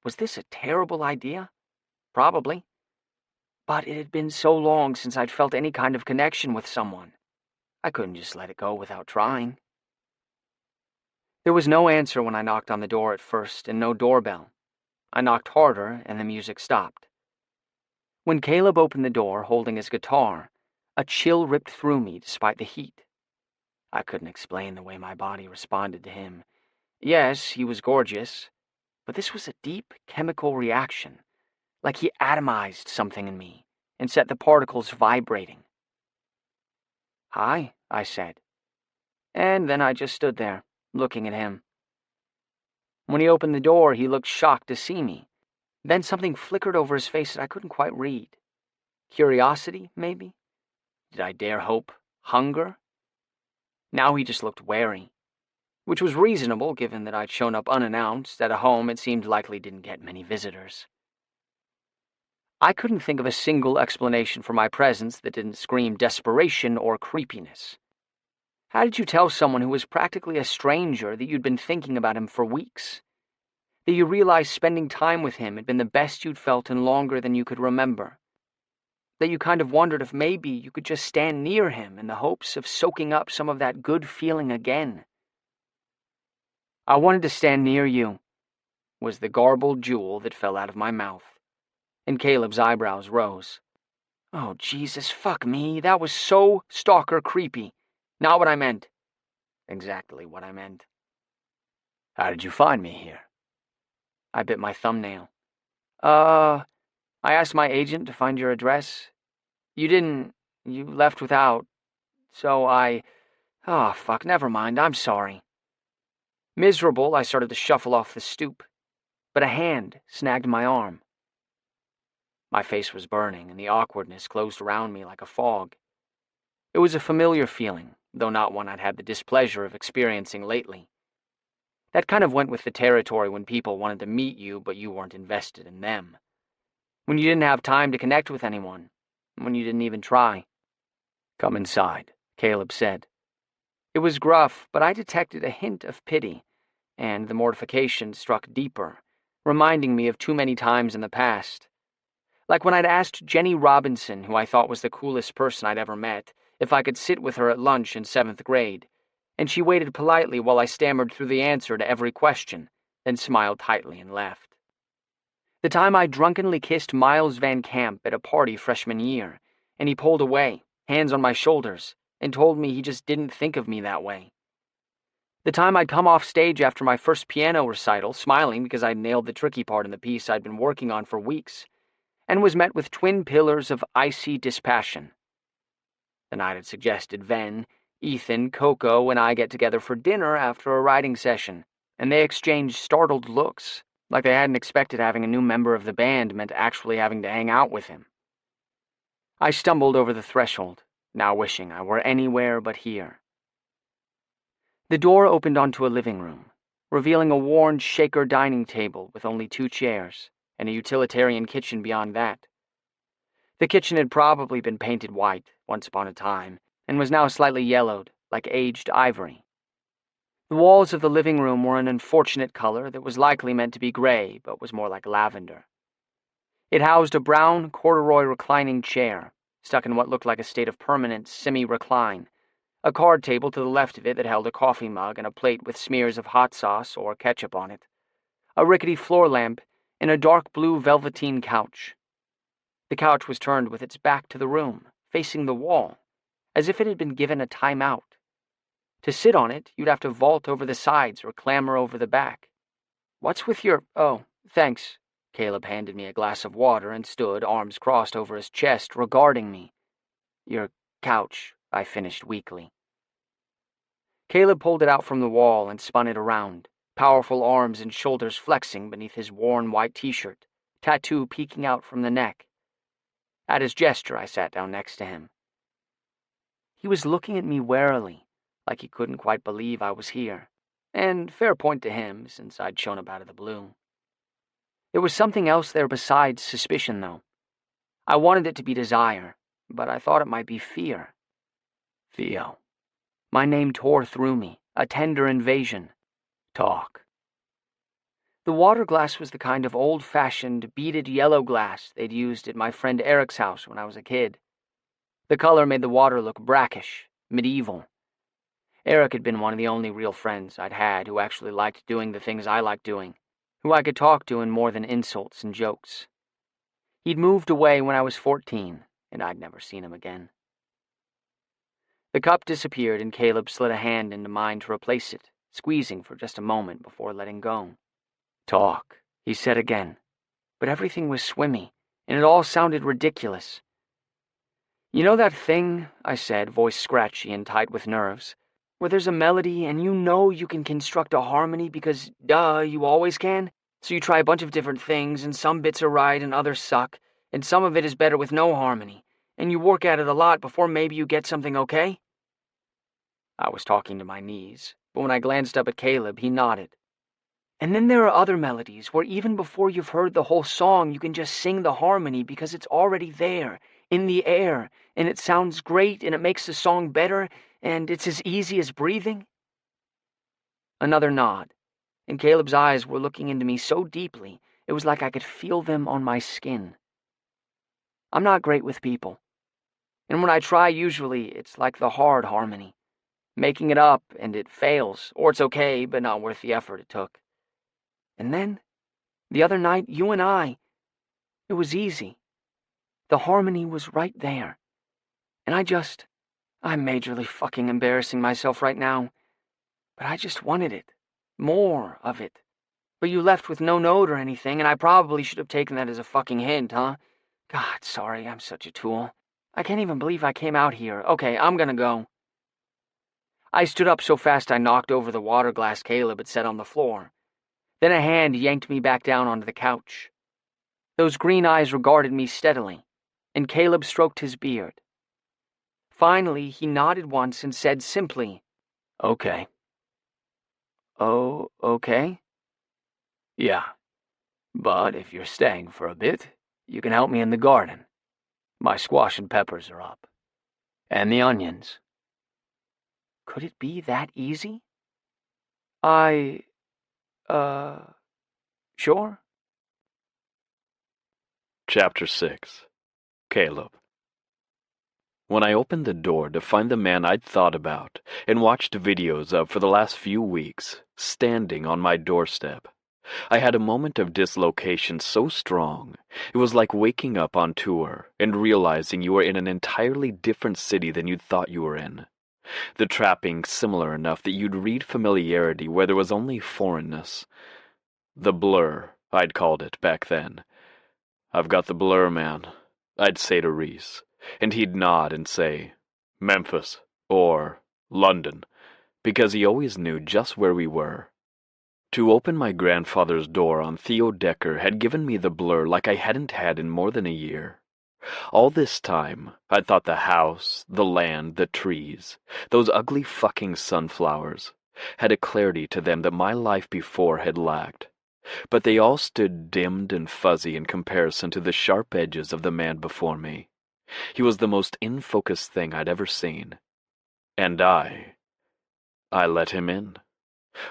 Was this a terrible idea? Probably. But it had been so long since I'd felt any kind of connection with someone. I couldn't just let it go without trying. There was no answer when I knocked on the door at first, and no doorbell. I knocked harder, and the music stopped. When Caleb opened the door, holding his guitar, a chill ripped through me despite the heat. I couldn't explain the way my body responded to him. Yes, he was gorgeous, but this was a deep chemical reaction, like he atomized something in me and set the particles vibrating. "Hi," I said, and then I just stood there, looking at him. When he opened the door, he looked shocked to see me. Then something flickered over his face that I couldn't quite read. Curiosity, maybe? Did I dare hope? Hunger? Now he just looked wary, which was reasonable given that I'd shown up unannounced at a home it seemed likely didn't get many visitors. I couldn't think of a single explanation for my presence that didn't scream desperation or creepiness. How did you tell someone who was practically a stranger that you'd been thinking about him for weeks? That you realized spending time with him had been the best you'd felt in longer than you could remember? That you kind of wondered if maybe you could just stand near him in the hopes of soaking up some of that good feeling again? I wanted to stand near you, was the garbled jewel that fell out of my mouth, and Caleb's eyebrows rose. Oh, Jesus, fuck me, that was so stalker creepy. Not what I meant. Exactly what I meant. How did you find me here? I bit my thumbnail. I asked my agent to find your address. You left without, so oh, fuck, never mind, I'm sorry. Miserable, I started to shuffle off the stoop, but a hand snagged my arm. My face was burning, and the awkwardness closed around me like a fog. It was a familiar feeling, though not one I'd had the displeasure of experiencing lately. That kind of went with the territory when people wanted to meet you, but you weren't invested in them. When you didn't have time to connect with anyone. When you didn't even try. Come inside, Caleb said. It was gruff, but I detected a hint of pity, and the mortification struck deeper, reminding me of too many times in the past. Like when I'd asked Jenny Robinson, who I thought was the coolest person I'd ever met, if I could sit with her at lunch in 7th grade, and she waited politely while I stammered through the answer to every question, then smiled tightly and left. The time I drunkenly kissed Miles Van Camp at a party freshman year, and he pulled away, hands on my shoulders, and told me he just didn't think of me that way. The time I'd come off stage after my first piano recital, smiling because I'd nailed the tricky part in the piece I'd been working on for weeks, and was met with twin pillars of icy dispassion. The night had suggested Ven, Ethan, Coco, and I get together for dinner after a writing session, and they exchanged startled looks, like they hadn't expected having a new member of the band meant actually having to hang out with him. I stumbled over the threshold, now wishing I were anywhere but here. The door opened onto a living room, revealing a worn shaker dining table with only 2 chairs, and a utilitarian kitchen beyond that. The kitchen had probably been painted white once upon a time, and was now slightly yellowed, like aged ivory. The walls of the living room were an unfortunate color that was likely meant to be gray, but was more like lavender. It housed a brown corduroy reclining chair, stuck in what looked like a state of permanent semi-recline, a card table to the left of it that held a coffee mug and a plate with smears of hot sauce or ketchup on it, a rickety floor lamp, and a dark blue velveteen couch. The couch was turned with its back to the room, facing the wall, as if it had been given a time-out. To sit on it, you'd have to vault over the sides or clamber over the back. What's with your— Oh, thanks. Caleb handed me a glass of water and stood, arms crossed over his chest, regarding me. Your couch, I finished weakly. Caleb pulled it out from the wall and spun it around, powerful arms and shoulders flexing beneath his worn white t-shirt, tattoo peeking out from the neck. At his gesture, I sat down next to him. He was looking at me warily, like he couldn't quite believe I was here, and fair point to him, since I'd shown up out of the blue. There was something else there besides suspicion, though. I wanted it to be desire, but I thought it might be fear. Theo. My name tore through me, a tender invasion. Talk. The water glass was the kind of old-fashioned, beaded yellow glass they'd used at my friend Eric's house when I was a kid. The color made the water look brackish, medieval. Eric had been one of the only real friends I'd had who actually liked doing the things I liked doing, who I could talk to in more than insults and jokes. He'd moved away when I was 14, and I'd never seen him again. The cup disappeared and Caleb slid a hand into mine to replace it, squeezing for just a moment before letting go. Talk, he said again, but everything was swimmy, and it all sounded ridiculous. You know that thing, I said, voice scratchy and tight with nerves, where there's a melody and you know you can construct a harmony because, duh, you always can? So you try a bunch of different things, and some bits are right and others suck, and some of it is better with no harmony, and you work at it a lot before maybe you get something okay? I was talking to my knees, but when I glanced up at Caleb, he nodded. And then there are other melodies where even before you've heard the whole song, you can just sing the harmony because it's already there, in the air, and it sounds great and it makes the song better, and it's as easy as breathing. Another nod, and Caleb's eyes were looking into me so deeply, it was like I could feel them on my skin. I'm not great with people, and when I try, usually, it's like the hard harmony. making it up and it fails, or it's okay, but not worth the effort it took. And then, the other night, you and I, it was easy. The harmony was right there. And I'm majorly fucking embarrassing myself right now. But I just wanted it. More of it. But you left with no note or anything, and I probably should have taken that as a fucking hint, huh? God, sorry, I'm such a tool. I can't even believe I came out here. Okay, I'm gonna go. I stood up so fast I knocked over the water glass Caleb had set on the floor. Then a hand yanked me back down onto the couch. Those green eyes regarded me steadily, and Caleb stroked his beard. Finally, he nodded once and said simply, "Okay." "Oh, okay?" "Yeah, but if you're staying for a bit, you can help me in the garden. My squash and peppers are up. And the onions." Could it be that easy? Sure? Chapter 6. Caleb. When I opened the door to find the man I'd thought about and watched videos of for the last few weeks standing on my doorstep, I had a moment of dislocation so strong it was like waking up on tour and realizing you were in an entirely different city than you'd thought you were in. The trappings similar enough that you'd read familiarity where there was only foreignness. The blur, I'd called it back then. "I've got the blur, man," I'd say to Reese, and he'd nod and say, "Memphis," or "London," because he always knew just where we were. To open my grandfather's door on Theo Decker had given me the blur like I hadn't had in more than a year. All this time, I'd thought the house, the land, the trees, those ugly fucking sunflowers, had a clarity to them that my life before had lacked. But they all stood dimmed and fuzzy in comparison to the sharp edges of the man before me. He was the most in-focus thing I'd ever seen. And I let him in.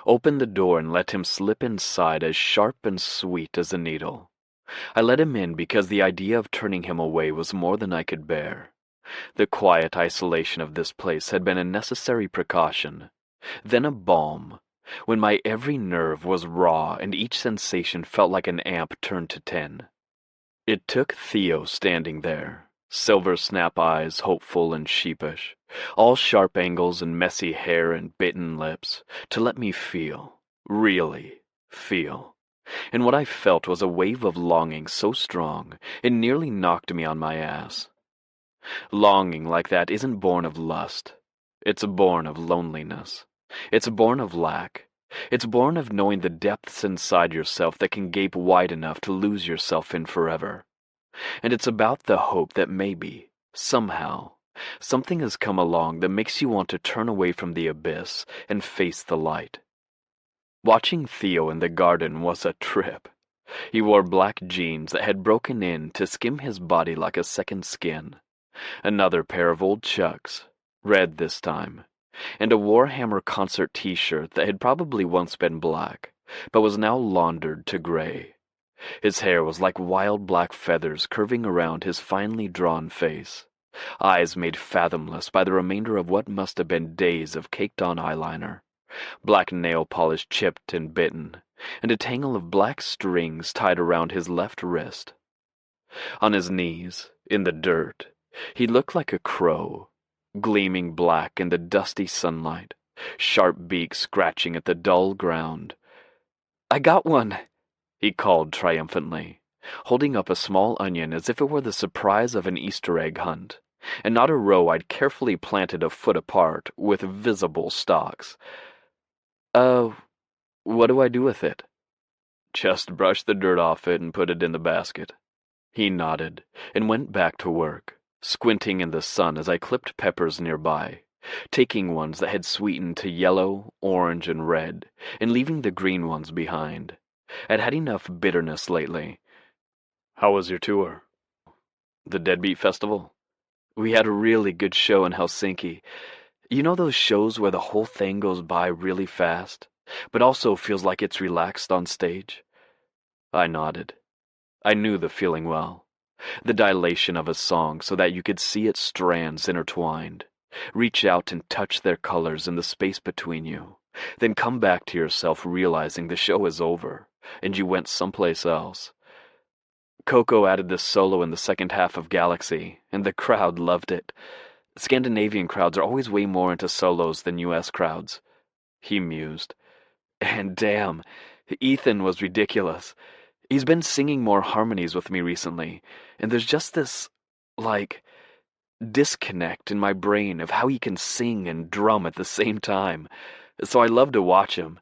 Opened the door and let him slip inside as sharp and sweet as a needle. I let him in because the idea of turning him away was more than I could bear. The quiet isolation of this place had been a necessary precaution, then a balm, when my every nerve was raw and each sensation felt like an amp turned to 10. It took Theo standing there, silver snap eyes hopeful and sheepish, all sharp angles and messy hair and bitten lips, to let me feel, really feel. And what I felt was a wave of longing so strong it nearly knocked me on my ass. Longing like that isn't born of lust. It's born of loneliness. It's born of lack. It's born of knowing the depths inside yourself that can gape wide enough to lose yourself in forever. And it's about the hope that maybe, somehow, something has come along that makes you want to turn away from the abyss and face the light. Watching Theo in the garden was a trip. He wore black jeans that had broken in to skim his body like a second skin, another pair of old Chucks, red this time, and a Warhammer concert t-shirt that had probably once been black, but was now laundered to gray. His hair was like wild black feathers curving around his finely drawn face, eyes made fathomless by the remainder of what must have been days of caked-on eyeliner, black nail polish chipped and bitten, and a tangle of black strings tied around his left wrist. On his knees, in the dirt, he looked like a crow, gleaming black in the dusty sunlight, sharp beak scratching at the dull ground. "I got one," he called triumphantly, holding up a small onion as if it were the surprise of an Easter egg hunt, and not a row I'd carefully planted a foot apart with visible stalks. What do I do with it?" "Just brush the dirt off it and put it in the basket." He nodded and went back to work, squinting in the sun as I clipped peppers nearby, taking ones that had sweetened to yellow, orange, and red, and leaving the green ones behind. I'd had enough bitterness lately. "How was your tour?" "The Deadbeat Festival? We had a really good show in Helsinki. You know those shows where the whole thing goes by really fast, but also feels like it's relaxed on stage?" I nodded. I knew the feeling well. The dilation of a song so that you could see its strands intertwined, Reach out and touch their colors in the space between you, then come back to yourself realizing the show is over, and you went someplace else. Coco added this solo in the second half of Galaxy, and the crowd loved it. Scandinavian crowds are always way more into solos than US crowds. He mused. And damn, Ethan was ridiculous. He's been singing more harmonies with me recently, and there's just this, disconnect in my brain of how he can sing and drum at the same time. So I love to watch him.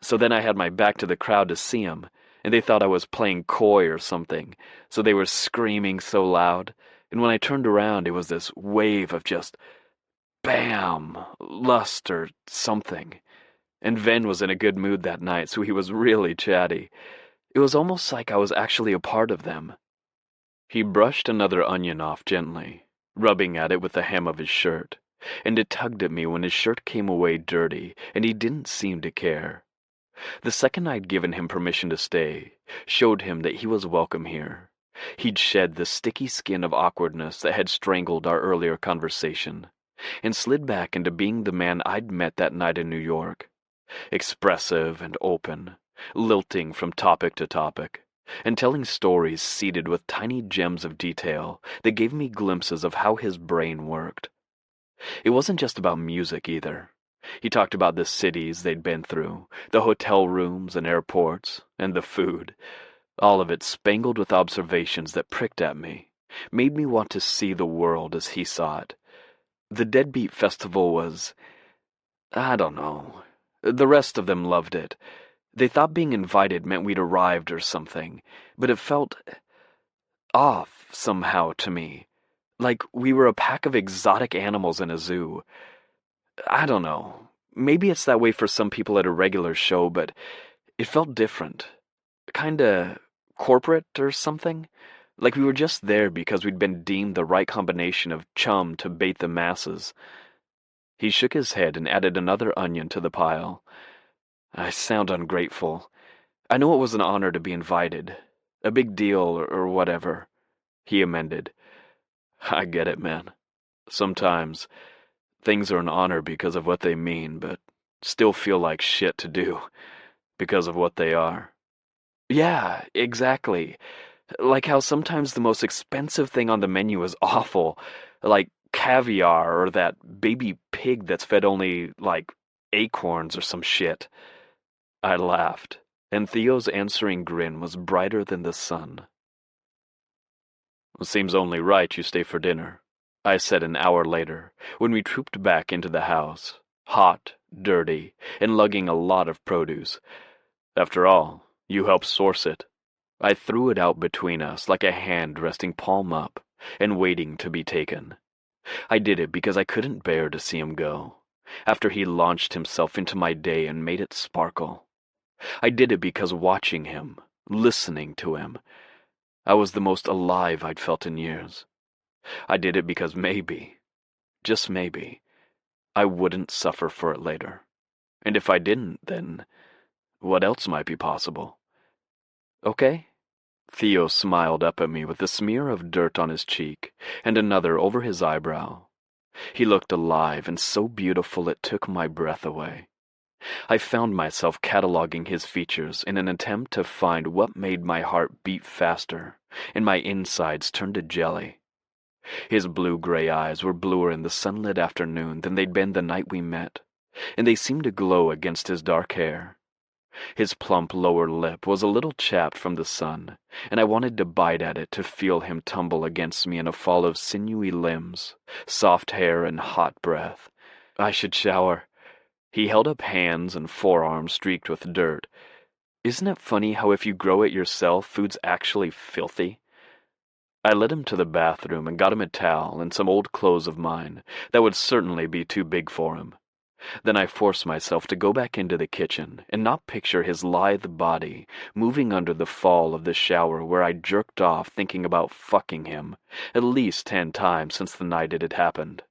So then I had my back to the crowd to see him, and they thought I was playing coy or something, so they were screaming so loud, and when I turned around it was this wave of just bam, lust or something. And Ven was in a good mood that night, so he was really chatty. It was almost like I was actually a part of them. He brushed another onion off gently, rubbing at it with the hem of his shirt, and it tugged at me when his shirt came away dirty, and he didn't seem to care. The second I'd given him permission to stay, showed him that he was welcome here. He'd shed the sticky skin of awkwardness that had strangled our earlier conversation, and slid back into being the man I'd met that night in New York. Expressive and open, lilting from topic to topic, and telling stories seeded with tiny gems of detail that gave me glimpses of how his brain worked. It wasn't just about music either. He talked about the cities they'd been through, the hotel rooms and airports, and the food, all of it spangled with observations that pricked at me, made me want to see the world as he saw it. The Deadbeat Festival was, I don't know. The rest of them loved it. They thought being invited meant we'd arrived or something, but it felt off somehow to me, like we were a pack of exotic animals in a zoo. I don't know. Maybe it's that way for some people at a regular show, but it felt different. Kinda corporate or something. Like we were just there because we'd been deemed the right combination of chum to bait the masses. He shook his head and added another onion to the pile. I sound ungrateful. I know it was an honor to be invited. A big deal or whatever. He amended. I get it, man. Sometimes things are an honor because of what they mean, but still feel like shit to do because of what they are. Yeah, exactly. Like how sometimes the most expensive thing on the menu is awful, like caviar or that baby pig that's fed only, acorns or some shit. I laughed, and Theo's answering grin was brighter than the sun. Seems only right you stay for dinner, I said an hour later, when we trooped back into the house, hot, dirty, and lugging a lot of produce. After all, you helped source it. I threw it out between us like a hand resting palm up and waiting to be taken. I did it because I couldn't bear to see him go, after he launched himself into my day and made it sparkle. I did it because watching him, listening to him, I was the most alive I'd felt in years. I did it because maybe, just maybe, I wouldn't suffer for it later. And if I didn't, then what else might be possible? Okay? Theo smiled up at me with a smear of dirt on his cheek and another over his eyebrow. He looked alive and so beautiful it took my breath away. I found myself cataloging his features in an attempt to find what made my heart beat faster and my insides turn to jelly. His blue-gray eyes were bluer in the sunlit afternoon than they'd been the night we met, and they seemed to glow against his dark hair. His plump lower lip was a little chapped from the sun, and I wanted to bite at it to feel him tumble against me in a fall of sinewy limbs, soft hair, and hot breath. I should shower. He held up hands and forearms streaked with dirt. Isn't it funny how if you grow it yourself, food's actually filthy? I led him to the bathroom and got him a towel and some old clothes of mine that would certainly be too big for him. Then I forced myself to go back into the kitchen and not picture his lithe body moving under the fall of the shower where I jerked off thinking about fucking him at least 10 times since the night it had happened.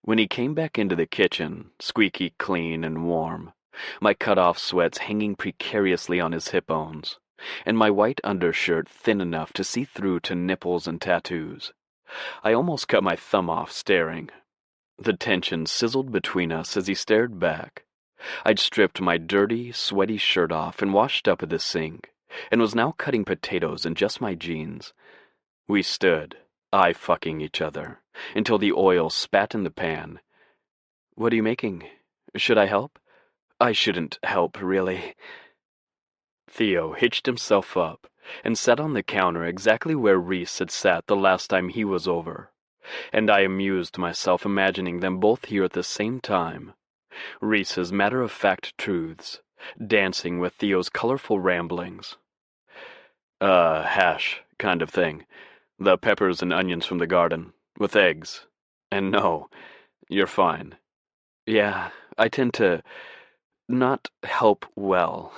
When he came back into the kitchen, squeaky clean and warm, my cut-off sweats hanging precariously on his hip bones, and my white undershirt thin enough to see through to nipples and tattoos, I almost cut my thumb off staring. The tension sizzled between us as he stared back. I'd stripped my dirty, sweaty shirt off and washed up at the sink, and was now cutting potatoes in just my jeans. We stood, eye-fucking each other, until the oil spat in the pan. "What are you making? Should I help?" "I shouldn't help, really." Theo hitched himself up and sat on the counter exactly where Reese had sat the last time he was over, and I amused myself imagining them both here at the same time. Reese's matter-of-fact truths, dancing with Theo's colorful ramblings. Hash kind of thing. The peppers and onions from the garden, with eggs. And no, you're fine. Yeah, I tend to not help well.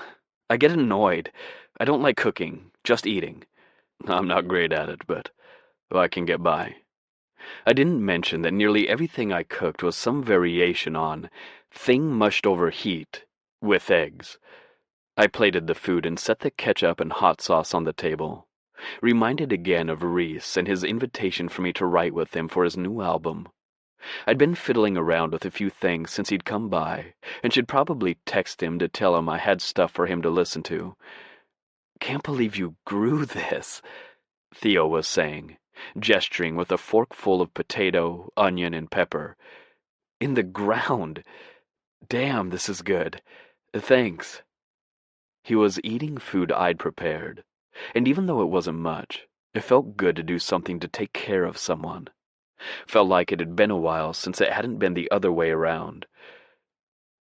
I get annoyed. I don't like cooking, just eating. I'm not great at it, but I can get by. I didn't mention that nearly everything I cooked was some variation on thing mushed over heat with eggs. I plated the food and set the ketchup and hot sauce on the table. Reminded again of Reese and his invitation for me to write with him for his new album. I'd been fiddling around with a few things since he'd come by, and should probably text him to tell him I had stuff for him to listen to. "Can't believe you grew this," Theo was saying, gesturing with a fork full of potato, onion, and pepper. "In the ground. Damn, this is good. Thanks." He was eating food I'd prepared, and even though it wasn't much, it felt good to do something to take care of someone. Felt like it had been a while since it hadn't been the other way around.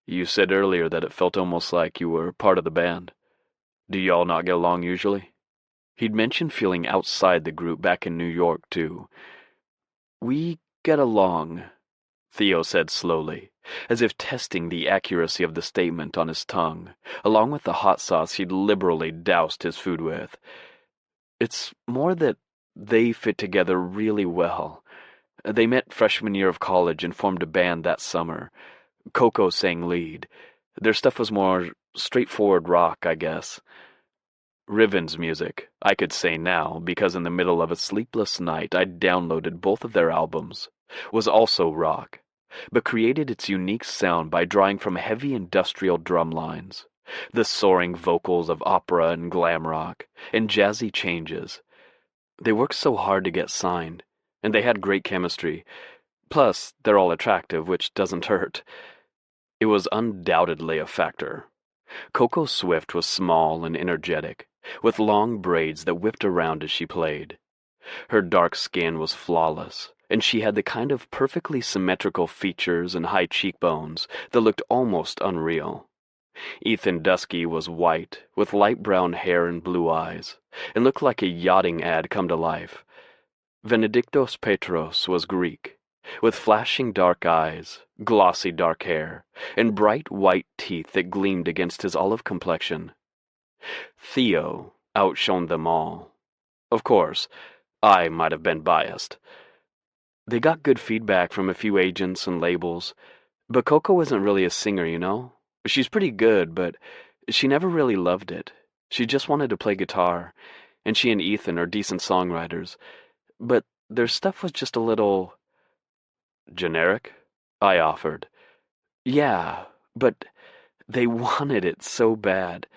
"You said earlier that it felt almost like you were part of the band. Do y'all not get along usually?" He'd mentioned feeling outside the group back in New York, too. "We get along," Theo said slowly, as if testing the accuracy of the statement on his tongue, along with the hot sauce he'd liberally doused his food with. "It's more that they fit together really well. They met freshman year of college and formed a band that summer. Coco sang lead. Their stuff was more straightforward rock, I guess. Riven's music, I could say now, because in the middle of a sleepless night I'd downloaded both of their albums, was also rock, but created its unique sound by drawing from heavy industrial drum lines, the soaring vocals of opera and glam rock, and jazzy changes. They worked so hard to get signed, and they had great chemistry. Plus, they're all attractive, which doesn't hurt. It was undoubtedly a factor. Coco Swift was small and energetic, with long braids that whipped around as she played. Her dark skin was flawless, and she had the kind of perfectly symmetrical features and high cheekbones that looked almost unreal. Ethan Dusky was white, with light brown hair and blue eyes, and looked like a yachting ad come to life. Venedictos Petros was Greek, with flashing dark eyes, glossy dark hair, and bright white teeth that gleamed against his olive complexion. Theo outshone them all. Of course, I might have been biased. They got good feedback from a few agents and labels, but Coco isn't really a singer, you know? She's pretty good, but she never really loved it. She just wanted to play guitar, and she and Ethan are decent songwriters, but their stuff was just a little... generic? I offered. Yeah, but they wanted it so bad,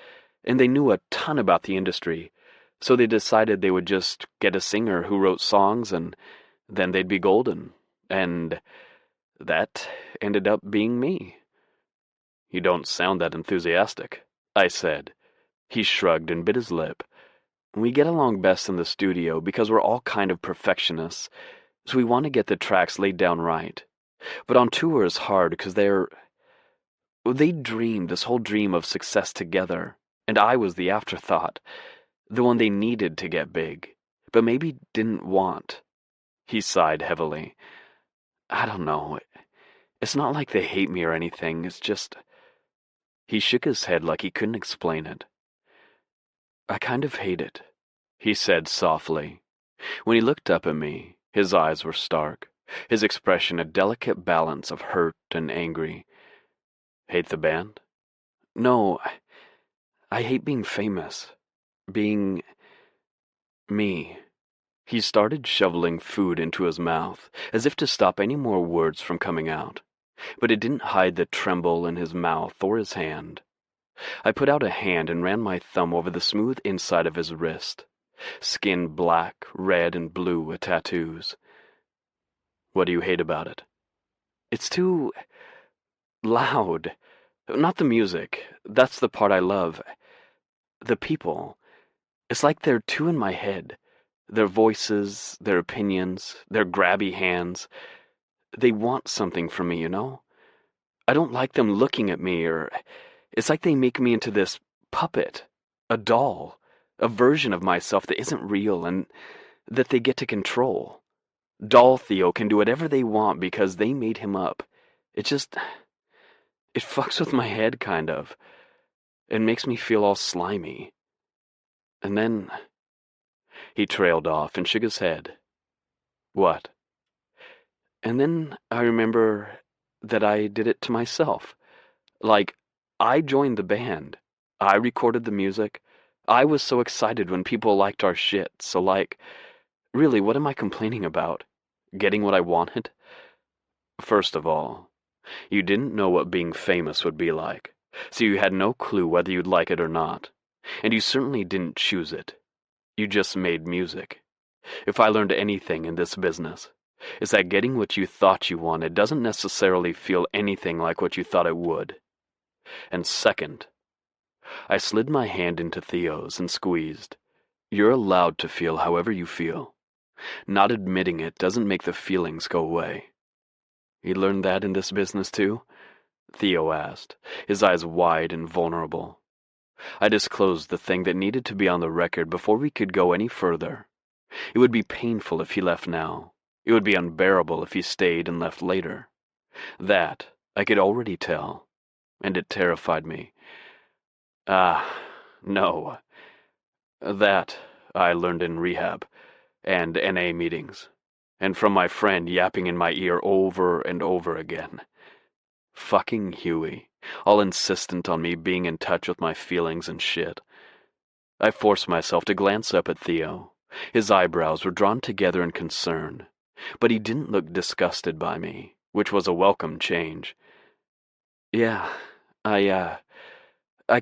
and they knew a ton about the industry, so they decided they would just get a singer who wrote songs, and then they'd be golden, and that ended up being me. "You don't sound that enthusiastic," I said. He shrugged and bit his lip. "We get along best in the studio because we're all kind of perfectionists, so we want to get the tracks laid down right. But on tour is hard because they dreamed this whole dream of success together, and I was the afterthought, the one they needed to get big, but maybe didn't want." He sighed heavily. "I don't know. It's not like they hate me or anything, it's just..." He shook his head like he couldn't explain it. "I kind of hate it," he said softly. When he looked up at me, his eyes were stark, his expression a delicate balance of hurt and angry. "Hate the band?" "No, I hate being famous. Being... me." He started shoveling food into his mouth, as if to stop any more words from coming out, but it didn't hide the tremble in his mouth or his hand. I put out a hand and ran my thumb over the smooth inside of his wrist. Skin black, red, and blue with tattoos. What do you hate about it? It's too loud. Not the music. That's the part I love. The people. It's like they're too in my head. Their voices, their opinions, their grabby hands. They want something from me, you know? I don't like them looking at me, or it's like they make me into this puppet, a doll, a version of myself that isn't real and that they get to control. Doll Theo can do whatever they want because they made him up. It fucks with my head, kind of. It makes me feel all slimy. And then he trailed off and shook his head. What? And then I remember that I did it to myself. Like, I joined the band. I recorded the music. I was so excited when people liked our shit. So, like, really, what am I complaining about? Getting what I wanted? First of all, you didn't know what being famous would be like, so you had no clue whether you'd like it or not. And you certainly didn't choose it. You just made music. If I learned anything in this business, it's that getting what you thought you wanted doesn't necessarily feel anything like what you thought it would. And second, I slid my hand into Theo's and squeezed. You're allowed to feel however you feel. Not admitting it doesn't make the feelings go away. You learned that in this business too? Theo asked, his eyes wide and vulnerable. I disclosed the thing that needed to be on the record before we could go any further. It would be painful if he left now. It would be unbearable if he stayed and left later. That I could already tell, and it terrified me. No. That I learned in rehab and NA meetings, and from my friend yapping in my ear over and over again. Fucking Huey, all insistent on me being in touch with my feelings and shit. I forced myself to glance up at Theo. His eyebrows were drawn together in concern, but he didn't look disgusted by me, which was a welcome change. Yeah, I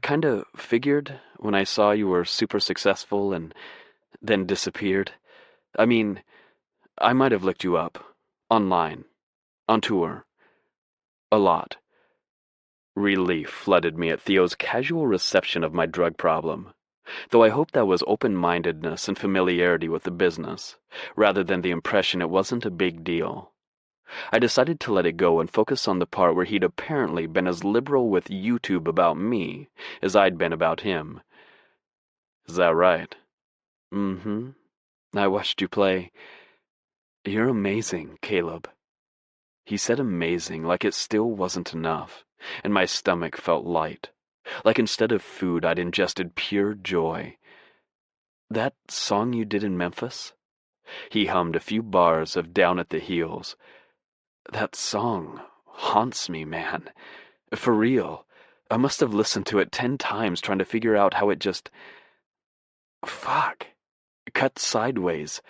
kinda figured when I saw you were super successful and then disappeared. I mean, I might have looked you up. Online. On tour. A lot. Relief flooded me at Theo's casual reception of my drug problem, though I hoped that was open-mindedness and familiarity with the business, rather than the impression it wasn't a big deal. I decided to let it go and focus on the part where he'd apparently been as liberal with YouTube about me as I'd been about him. Is that right? Mm-hmm. I watched you play. You're amazing, Caleb. He said amazing like it still wasn't enough, and my stomach felt light, like instead of food I'd ingested pure joy. That song you did in Memphis? He hummed a few bars of Down at the Heels. That song haunts me, man. For real. I must have listened to it 10 times trying to figure out how it just... Fuck. Cut sideways.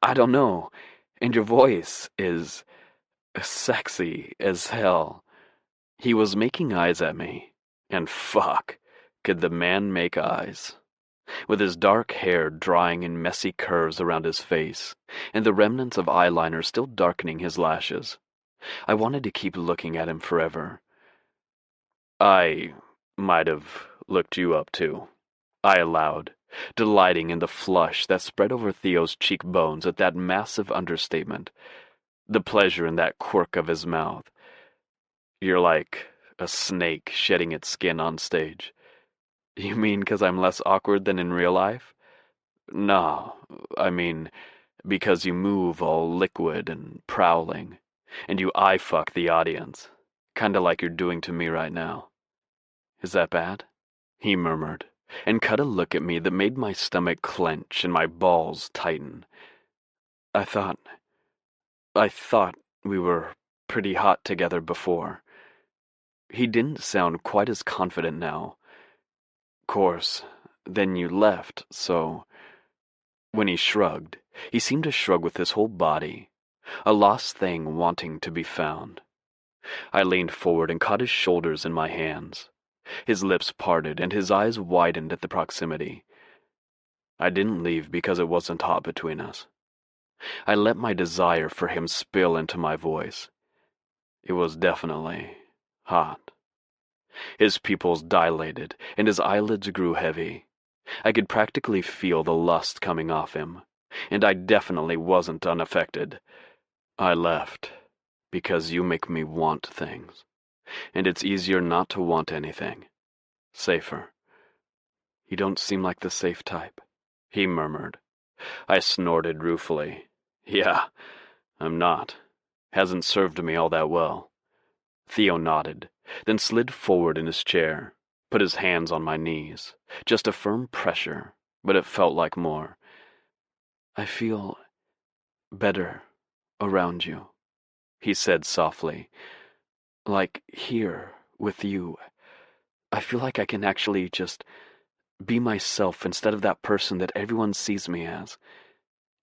I don't know. And your voice is... sexy as hell. He was making eyes at me, and fuck, could the man make eyes. With his dark hair drying in messy curves around his face, and the remnants of eyeliner still darkening his lashes, I wanted to keep looking at him forever. I might have looked you up too, I allowed, delighting in the flush that spread over Theo's cheekbones at that massive understatement, the pleasure in that quirk of his mouth. You're like a snake shedding its skin on stage. You mean 'cause I'm less awkward than in real life? No, I mean, because you move all liquid and prowling, and you eye-fuck the audience, kinda like you're doing to me right now. Is that bad? He murmured, and cut a look at me that made my stomach clench and my balls tighten. I thought we were pretty hot together before. He didn't sound quite as confident now. Course, then you left, so... When he shrugged, He seemed to shrug with his whole body, a lost thing wanting to be found. I leaned forward and caught his shoulders in my hands. His lips parted and his eyes widened at the proximity. I didn't leave because it wasn't hot between us. I let my desire for him spill into my voice. It was definitely hot. His pupils dilated and his eyelids grew heavy. I could practically feel the lust coming off him, and I definitely wasn't unaffected. I left because you make me want things, and it's easier not to want anything. Safer. You don't seem like the safe type, he murmured. I snorted ruefully. Yeah, I'm not. Hasn't served me all that well. Theo nodded, then slid forward in his chair, put his hands on my knees. Just a firm pressure, but it felt like more. I feel better around you, he said softly. Like here, with you. I feel like I can actually just be myself instead of that person that everyone sees me as.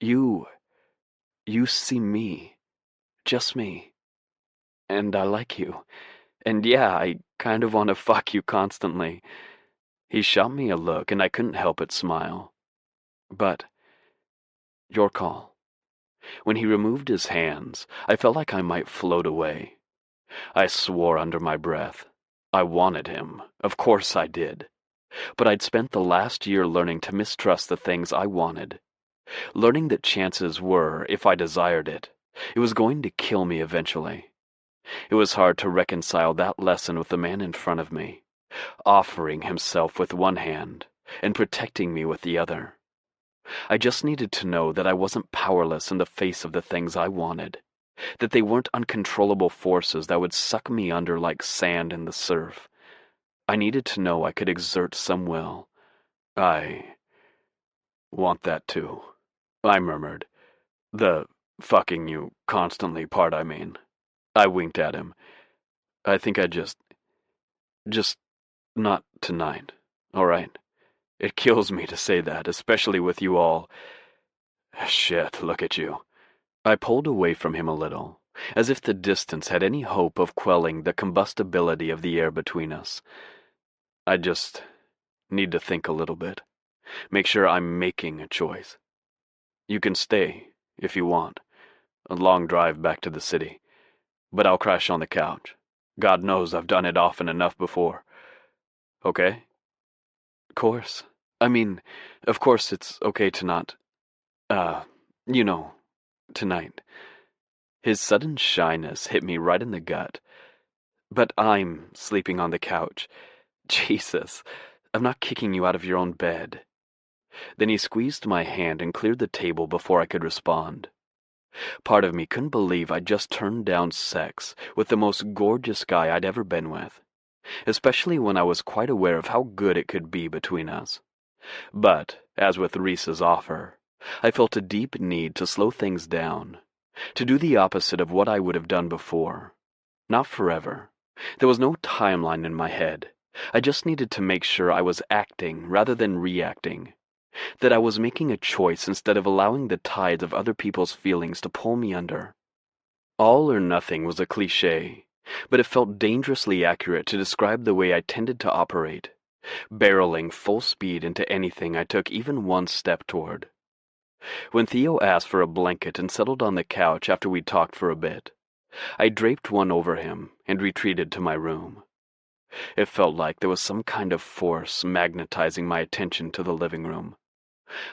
You see me. Just me. And I like you. And yeah, I kind of want to fuck you constantly. He shot me a look, and I couldn't help but smile. But your call. When he removed his hands, I felt like I might float away. I swore under my breath. I wanted him. Of course I did. But I'd spent the last year learning to mistrust the things I wanted. Learning that chances were, if I desired it, it was going to kill me eventually. It was hard to reconcile that lesson with the man in front of me, offering himself with one hand and protecting me with the other. I just needed to know that I wasn't powerless in the face of the things I wanted, that they weren't uncontrollable forces that would suck me under like sand in the surf. I needed to know I could exert some will. I want that too, I murmured. The fucking you constantly part, I mean. I winked at him. I think I just not tonight, all right? It kills me to say that, especially with you all. Shit, look at you. I pulled away from him a little, as if the distance had any hope of quelling the combustibility of the air between us. I just need to think a little bit. Make sure I'm making a choice. You can stay, if you want. A long drive back to the city. But I'll crash on the couch. God knows I've done it often enough before. Okay? Course. I mean, of course it's okay to not, tonight. His sudden shyness hit me right in the gut. But I'm sleeping on the couch. Jesus, I'm not kicking you out of your own bed. Then he squeezed my hand and cleared the table before I could respond. Part of me couldn't believe I'd just turned down sex with the most gorgeous guy I'd ever been with, especially when I was quite aware of how good it could be between us. But, as with Reese's offer, I felt a deep need to slow things down, to do the opposite of what I would have done before. Not forever. There was no timeline in my head. I just needed to make sure I was acting rather than reacting, that I was making a choice instead of allowing the tides of other people's feelings to pull me under. All or nothing was a cliché, but it felt dangerously accurate to describe the way I tended to operate, barreling full speed into anything I took even one step toward. When Theo asked for a blanket and settled on the couch after we'd talked for a bit, I draped one over him and retreated to my room. It felt like there was some kind of force magnetizing my attention to the living room.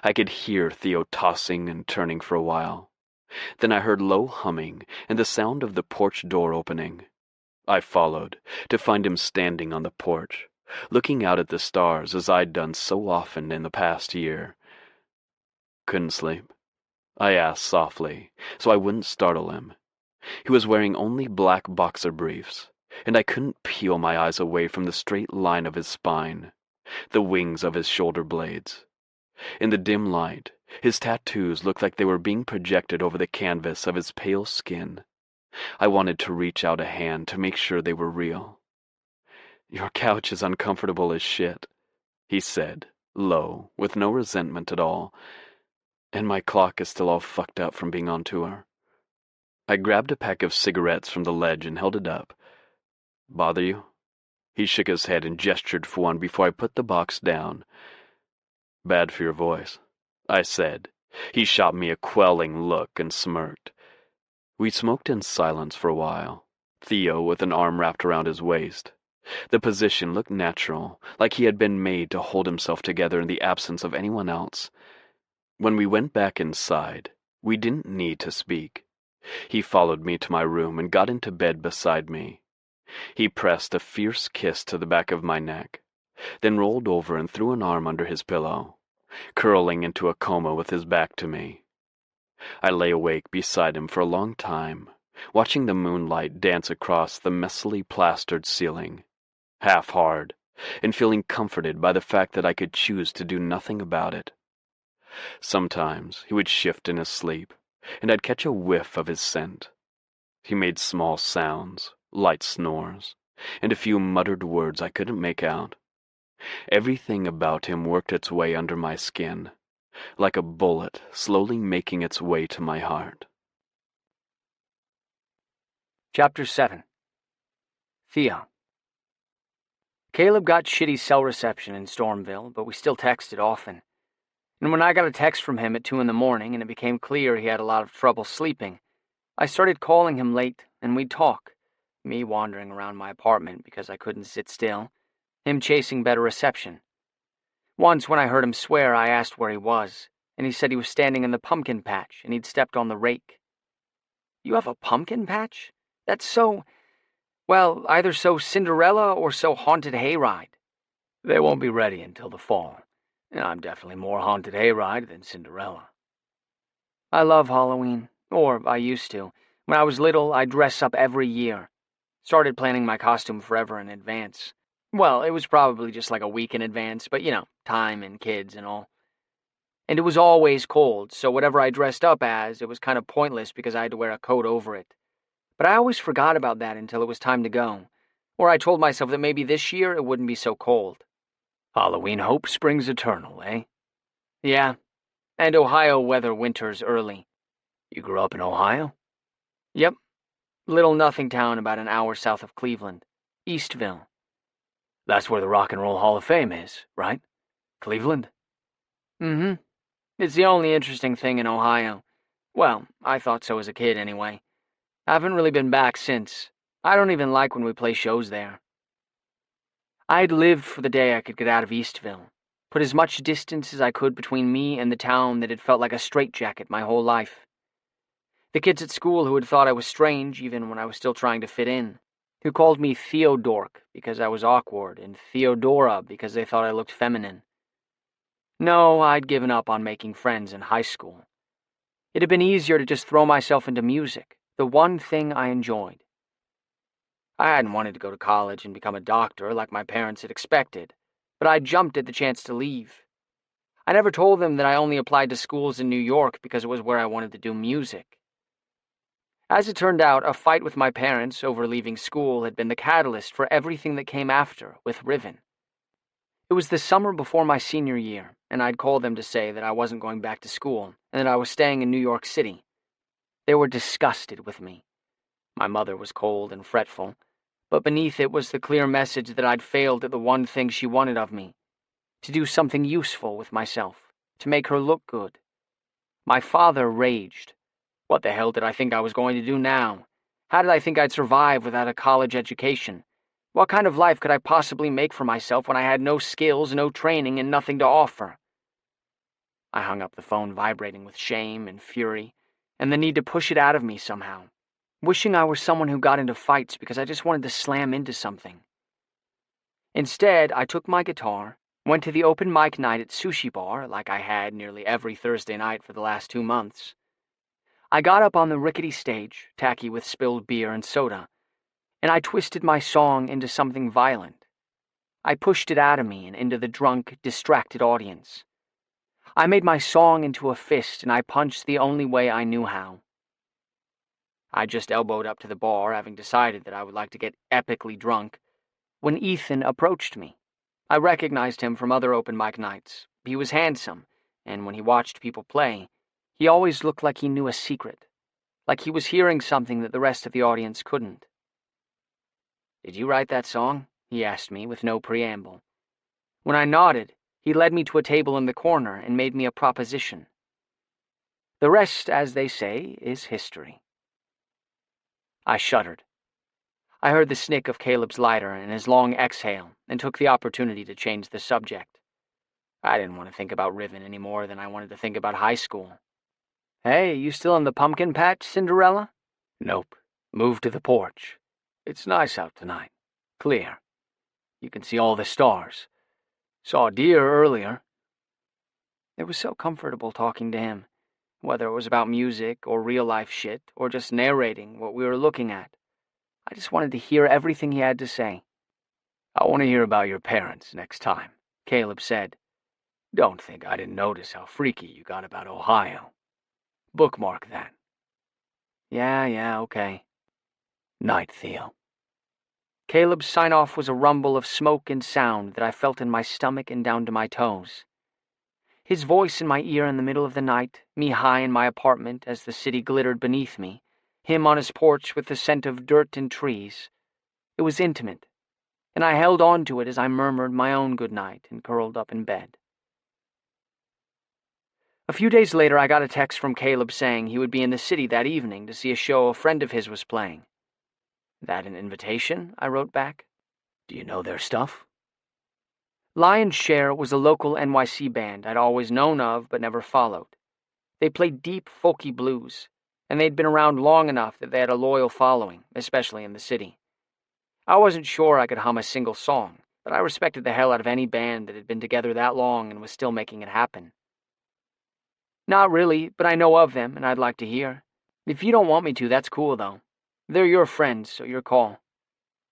I could hear Theo tossing and turning for a while. Then I heard low humming and the sound of the porch door opening. I followed, to find him standing on the porch, looking out at the stars as I'd done so often in the past year. Couldn't sleep? I asked softly, so I wouldn't startle him. He was wearing only black boxer briefs, and I couldn't peel my eyes away from the straight line of his spine, the wings of his shoulder blades. In the dim light, his tattoos looked like they were being projected over the canvas of his pale skin. I wanted to reach out a hand to make sure they were real. Your couch is uncomfortable as shit, he said, low, with no resentment at all. And my clock is still all fucked up from being on tour. I grabbed a pack of cigarettes from the ledge and held it up. Bother you? He shook his head and gestured for one before I put the box down. Bad for your voice, I said. He shot me a quelling look and smirked. We smoked in silence for a while, Theo with an arm wrapped around his waist. The position looked natural, like he had been made to hold himself together in the absence of anyone else. When we went back inside, we didn't need to speak. He followed me to my room and got into bed beside me. He pressed a fierce kiss to the back of my neck, then rolled over and threw an arm under his pillow, curling into a coma with his back to me. I lay awake beside him for a long time, watching the moonlight dance across the messily plastered ceiling, half hard, and feeling comforted by the fact that I could choose to do nothing about it. Sometimes he would shift in his sleep, and I'd catch a whiff of his scent. He made small sounds, light snores, and a few muttered words I couldn't make out. Everything about him worked its way under my skin, like a bullet slowly making its way to my heart. Chapter 7. Theo. Caleb got shitty cell reception in Stormville, but we still texted often. And when I got a text from him at 2 in the morning and it became clear he had a lot of trouble sleeping, I started calling him late and we'd talk, me wandering around my apartment because I couldn't sit still, him chasing better reception. Once when I heard him swear, I asked where he was, and he said he was standing in the pumpkin patch and he'd stepped on the rake. You have a pumpkin patch? That's so, well, either so Cinderella or so haunted hayride. They won't be ready until the fall, and I'm definitely more haunted hayride than Cinderella. I love Halloween, or I used to. When I was little, I'd dress up every year. Started planning my costume forever in advance. Well, it was probably just like a week in advance, but time and kids and all. And it was always cold, so whatever I dressed up as, it was kind of pointless because I had to wear a coat over it. But I always forgot about that until it was time to go, or I told myself that maybe this year it wouldn't be so cold. Halloween hope springs eternal, eh? Yeah, and Ohio weather winters early. You grew up in Ohio? Yep, little nothing town about an hour south of Cleveland, Eastville. That's where the Rock and Roll Hall of Fame is, right? Cleveland? Mm-hmm. It's the only interesting thing in Ohio. Well, I thought so as a kid anyway. I haven't really been back since. I don't even like when we play shows there. I'd lived for the day I could get out of Eastville, put as much distance as I could between me and the town that had felt like a straitjacket my whole life. The kids at school who had thought I was strange even when I was still trying to fit in, who called me Theodork because I was awkward and Theodora because they thought I looked feminine. No, I'd given up on making friends in high school. It had been easier to just throw myself into music, the one thing I enjoyed. I hadn't wanted to go to college and become a doctor like my parents had expected, but I jumped at the chance to leave. I never told them that I only applied to schools in New York because it was where I wanted to do music. As it turned out, a fight with my parents over leaving school had been the catalyst for everything that came after with Riven. It was the summer before my senior year, and I'd called them to say that I wasn't going back to school and that I was staying in New York City. They were disgusted with me. My mother was cold and fretful, but beneath it was the clear message that I'd failed at the one thing she wanted of me, to do something useful with myself, to make her look good. My father raged. What the hell did I think I was going to do now? How did I think I'd survive without a college education? What kind of life could I possibly make for myself when I had no skills, no training, and nothing to offer? I hung up the phone vibrating with shame and fury, and the need to push it out of me somehow, wishing I were someone who got into fights because I just wanted to slam into something. Instead, I took my guitar, went to the open mic night at Sushi Bar like I had nearly every Thursday night for the last 2 months. I got up on the rickety stage, tacky with spilled beer and soda, and I twisted my song into something violent. I pushed it out of me and into the drunk, distracted audience. I made my song into a fist and I punched the only way I knew how. I just elbowed up to the bar, having decided that I would like to get epically drunk, when Ethan approached me. I recognized him from other open mic nights. He was handsome, and when he watched people play, He always looked like he knew a secret, like he was hearing something that the rest of the audience couldn't. "Did you write that song?" he asked me with no preamble. When I nodded, he led me to a table in the corner and made me a proposition. The rest, as they say, is history. I shuddered. I heard the snick of Caleb's lighter and his long exhale and took the opportunity to change the subject. I didn't want to think about Riven any more than I wanted to think about high school. "Hey, you still in the pumpkin patch, Cinderella?" "Nope. Moved to the porch. It's nice out tonight. Clear. You can see all the stars. Saw a deer earlier." It was so comfortable talking to him, whether it was about music or real-life shit or just narrating what we were looking at. I just wanted to hear everything he had to say. "I want to hear about your parents next time," Caleb said. "Don't think I didn't notice how freaky you got about Ohio. Bookmark that." Yeah, okay. Night, Theo." Caleb's sign-off was a rumble of smoke and sound that I felt in my stomach and down to my toes. His voice in my ear in the middle of the night, me high in my apartment as the city glittered beneath me, him on his porch with the scent of dirt and trees. It was intimate, and I held on to it as I murmured my own good night and curled up in bed. A few days later, I got a text from Caleb saying he would be in the city that evening to see a show a friend of his was playing. "That an invitation?" I wrote back. "Do you know their stuff?" Lion's Share was a local NYC band I'd always known of but never followed. They played deep, folky blues, and they'd been around long enough that they had a loyal following, especially in the city. I wasn't sure I could hum a single song, but I respected the hell out of any band that had been together that long and was still making it happen. "Not really, but I know of them, and I'd like to hear. If you don't want me to, that's cool, though. They're your friends, so your call."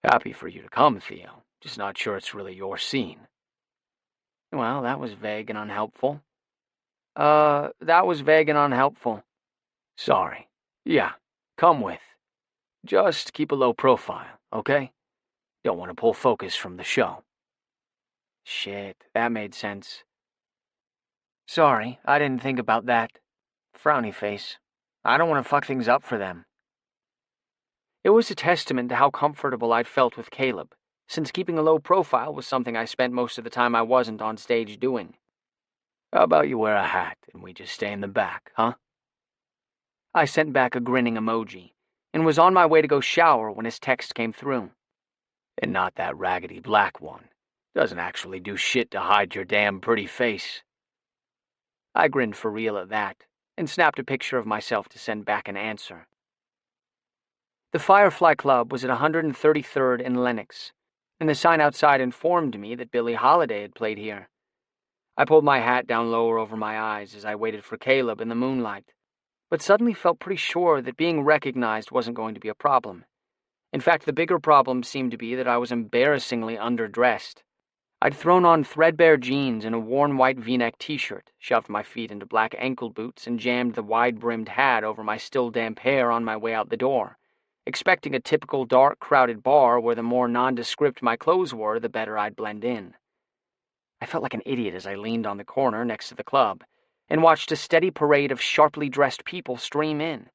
"Happy for you to come, Theo. Just not sure it's really your scene." Well, that was vague and unhelpful. Sorry. Yeah, come with. Just keep a low profile, okay? Don't want to pull focus from the show." Shit, that made sense. "Sorry, I didn't think about that." Frowny face. "I don't want to fuck things up for them." It was a testament to how comfortable I'd felt with Caleb, since keeping a low profile was something I spent most of the time I wasn't on stage doing. "How about you wear a hat and we just stay in the back, huh?" I sent back a grinning emoji, and was on my way to go shower when his text came through. "And not that raggedy black one. Doesn't actually do shit to hide your damn pretty face." I grinned for real at that, and snapped a picture of myself to send back an answer. The Firefly Club was at 133rd and Lenox, and the sign outside informed me that Billie Holiday had played here. I pulled my hat down lower over my eyes as I waited for Caleb in the moonlight, but suddenly felt pretty sure that being recognized wasn't going to be a problem. In fact, the bigger problem seemed to be that I was embarrassingly underdressed. I'd thrown on threadbare jeans and a worn white V-neck t-shirt, shoved my feet into black ankle boots, and jammed the wide-brimmed hat over my still damp hair on my way out the door, expecting a typical dark, crowded bar where the more nondescript my clothes were, the better I'd blend in. I felt like an idiot as I leaned on the corner next to the club and watched a steady parade of sharply dressed people stream in.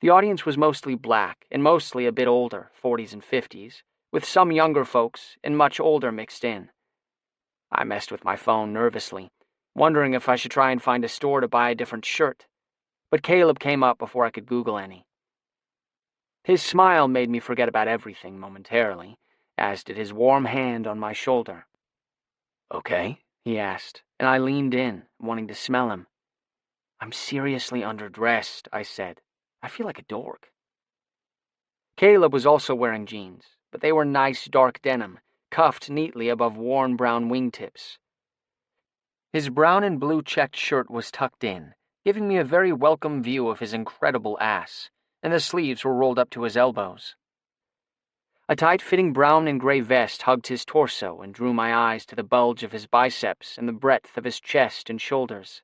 The audience was mostly black and mostly a bit older, 40s and 50s, with some younger folks and much older mixed in. I messed with my phone nervously, wondering if I should try and find a store to buy a different shirt, but Caleb came up before I could Google any. His smile made me forget about everything momentarily, as did his warm hand on my shoulder. "Okay?" he asked, and I leaned in, wanting to smell him. "I'm seriously underdressed," I said. "I feel like a dork." Caleb was also wearing jeans, but they were nice dark denim, cuffed neatly above worn brown wingtips. His brown and blue checked shirt was tucked in, giving me a very welcome view of his incredible ass, and the sleeves were rolled up to his elbows. A tight-fitting brown and gray vest hugged his torso and drew my eyes to the bulge of his biceps and the breadth of his chest and shoulders.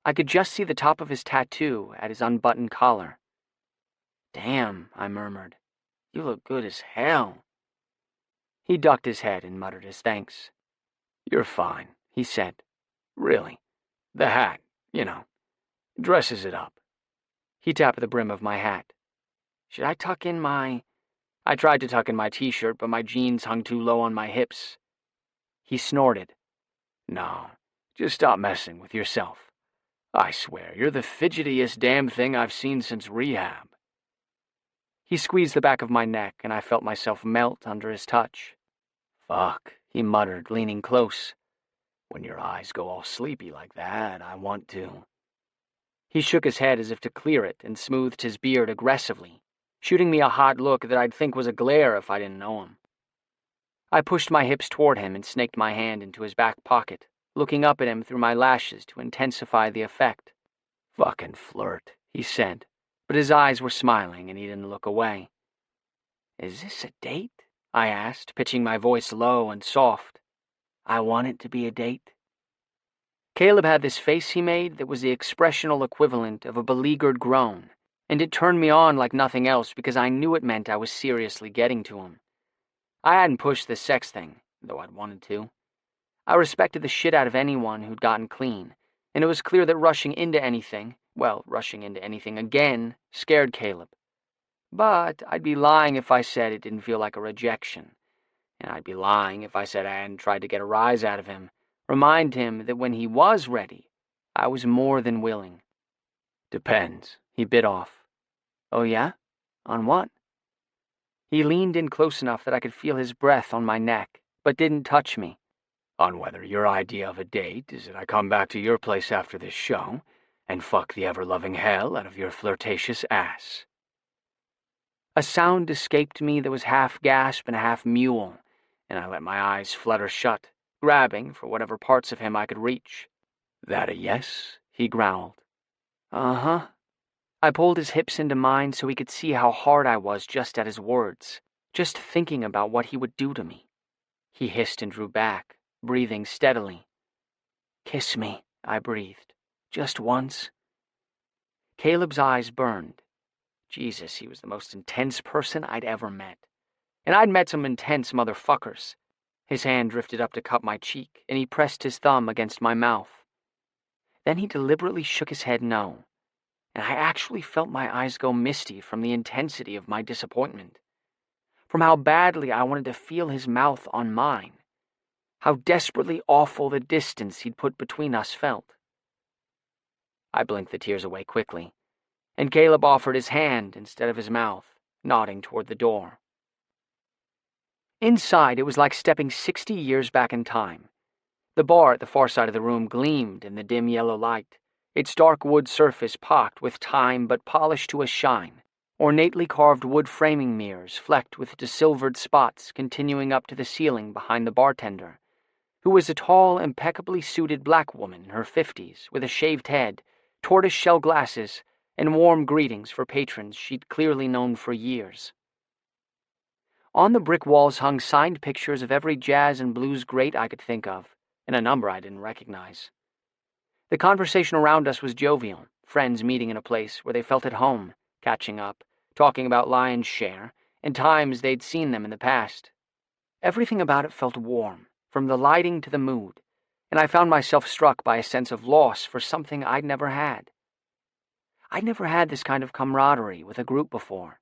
I could just see the top of his tattoo at his unbuttoned collar. "Damn," I murmured. "You look good as hell." He ducked his head and muttered his thanks. "You're fine," he said. "Really. The hat, you know. Dresses it up. He tapped the brim of my hat. Should I tuck in my... I tried to tuck in my t-shirt, but my jeans hung too low on my hips. He snorted. No, just stop messing with yourself. I swear, you're the fidgetiest damn thing I've seen since rehab. He squeezed the back of my neck, and I felt myself melt under his touch. Fuck, he muttered, leaning close. When your eyes go all sleepy like that, I want to. He shook his head as if to clear it and smoothed his beard aggressively, shooting me a hot look that I'd think was a glare if I didn't know him. I pushed my hips toward him and snaked my hand into his back pocket, looking up at him through my lashes to intensify the effect. Fucking flirt, he said, but his eyes were smiling and he didn't look away. Is this a date? I asked, pitching my voice low and soft. I want it to be a date. Caleb had this face he made that was the expressional equivalent of a beleaguered groan, and it turned me on like nothing else because I knew it meant I was seriously getting to him. I hadn't pushed the sex thing, though I'd wanted to. I respected the shit out of anyone who'd gotten clean, and it was clear that rushing into anything again, scared Caleb. But I'd be lying if I said it didn't feel like a rejection, and I'd be lying if I said I hadn't tried to get a rise out of him, remind him that when he was ready, I was more than willing. Depends, he bit off. Oh yeah? On what? He leaned in close enough that I could feel his breath on my neck, but didn't touch me. On whether your idea of a date is that I come back to your place after this show and fuck the ever-loving hell out of your flirtatious ass. A sound escaped me that was half gasp and half mule, and I let my eyes flutter shut, grabbing for whatever parts of him I could reach. That a yes? He growled. Uh-huh. I pulled his hips into mine so he could see how hard I was just at his words, just thinking about what he would do to me. He hissed and drew back, breathing steadily. Kiss me, I breathed. Just once. Caleb's eyes burned. Jesus, he was the most intense person I'd ever met. And I'd met some intense motherfuckers. His hand drifted up to cup my cheek, and he pressed his thumb against my mouth. Then he deliberately shook his head no, and I actually felt my eyes go misty from the intensity of my disappointment, from how badly I wanted to feel his mouth on mine, how desperately awful the distance he'd put between us felt. I blinked the tears away quickly, and Caleb offered his hand instead of his mouth, nodding toward the door. Inside, it was like stepping 60 years back in time. The bar at the far side of the room gleamed in the dim yellow light, its dark wood surface pocked with time but polished to a shine, ornately carved wood framing mirrors flecked with desilvered spots continuing up to the ceiling behind the bartender, who was a tall, impeccably suited black woman in her 50s with a shaved head, tortoise-shell glasses, and warm greetings for patrons she'd clearly known for years. On the brick walls hung signed pictures of every jazz and blues great I could think of, and a number I didn't recognize. The conversation around us was jovial, friends meeting in a place where they felt at home, catching up, talking about Lion's Share, and times they'd seen them in the past. Everything about it felt warm, from the lighting to the mood, and I found myself struck by a sense of loss for something I'd never had. I'd never had this kind of camaraderie with a group before.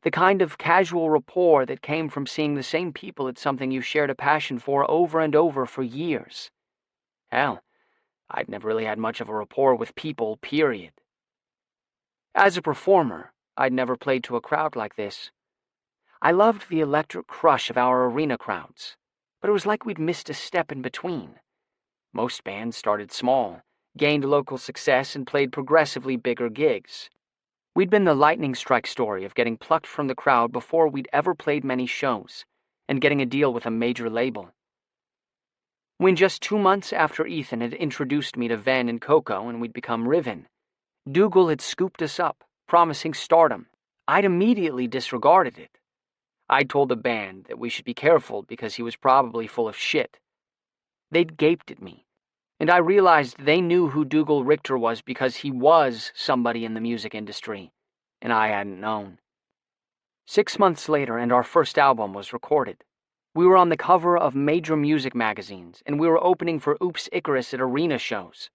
The kind of casual rapport that came from seeing the same people at something you shared a passion for over and over for years. Hell, I'd never really had much of a rapport with people, period. As a performer, I'd never played to a crowd like this. I loved the electric crush of our arena crowds, but it was like we'd missed a step in between. Most bands started small, gained local success, and played progressively bigger gigs. We'd been the lightning strike story of getting plucked from the crowd before we'd ever played many shows, and getting a deal with a major label. When just 2 months after Ethan had introduced me to Ven and Coco and we'd become Riven, Dougal had scooped us up, promising stardom. I'd immediately disregarded it. I'd told the band that we should be careful because he was probably full of shit. They'd gaped at me, and I realized they knew who Dougal Richter was because he was somebody in the music industry, and I hadn't known. 6 months later, and our first album was recorded. We were on the cover of major music magazines, and we were opening for Oops Icarus at arena shows.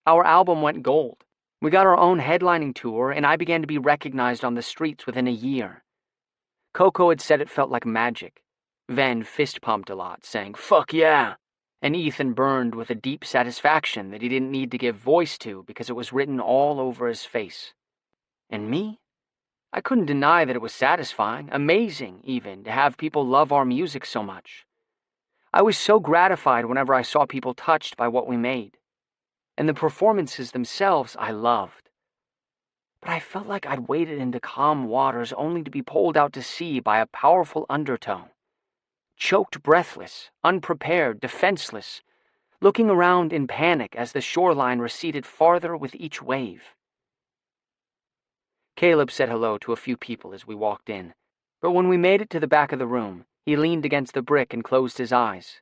Our album went gold, We got our own headlining tour, and I began to be recognized on the streets within a year. Coco had said it felt like magic. Ven fist-pumped a lot, saying, "Fuck yeah!" And Ethan burned with a deep satisfaction that he didn't need to give voice to because it was written all over his face. And me? I couldn't deny that it was satisfying, amazing even, to have people love our music so much. I was so gratified whenever I saw people touched by what we made. And the performances themselves I loved. But I felt like I'd waded into calm waters only to be pulled out to sea by a powerful undertow. Choked breathless, unprepared, defenseless, looking around in panic as the shoreline receded farther with each wave. Caleb said hello to a few people as we walked in, but when we made it to the back of the room, he leaned against the brick and closed his eyes.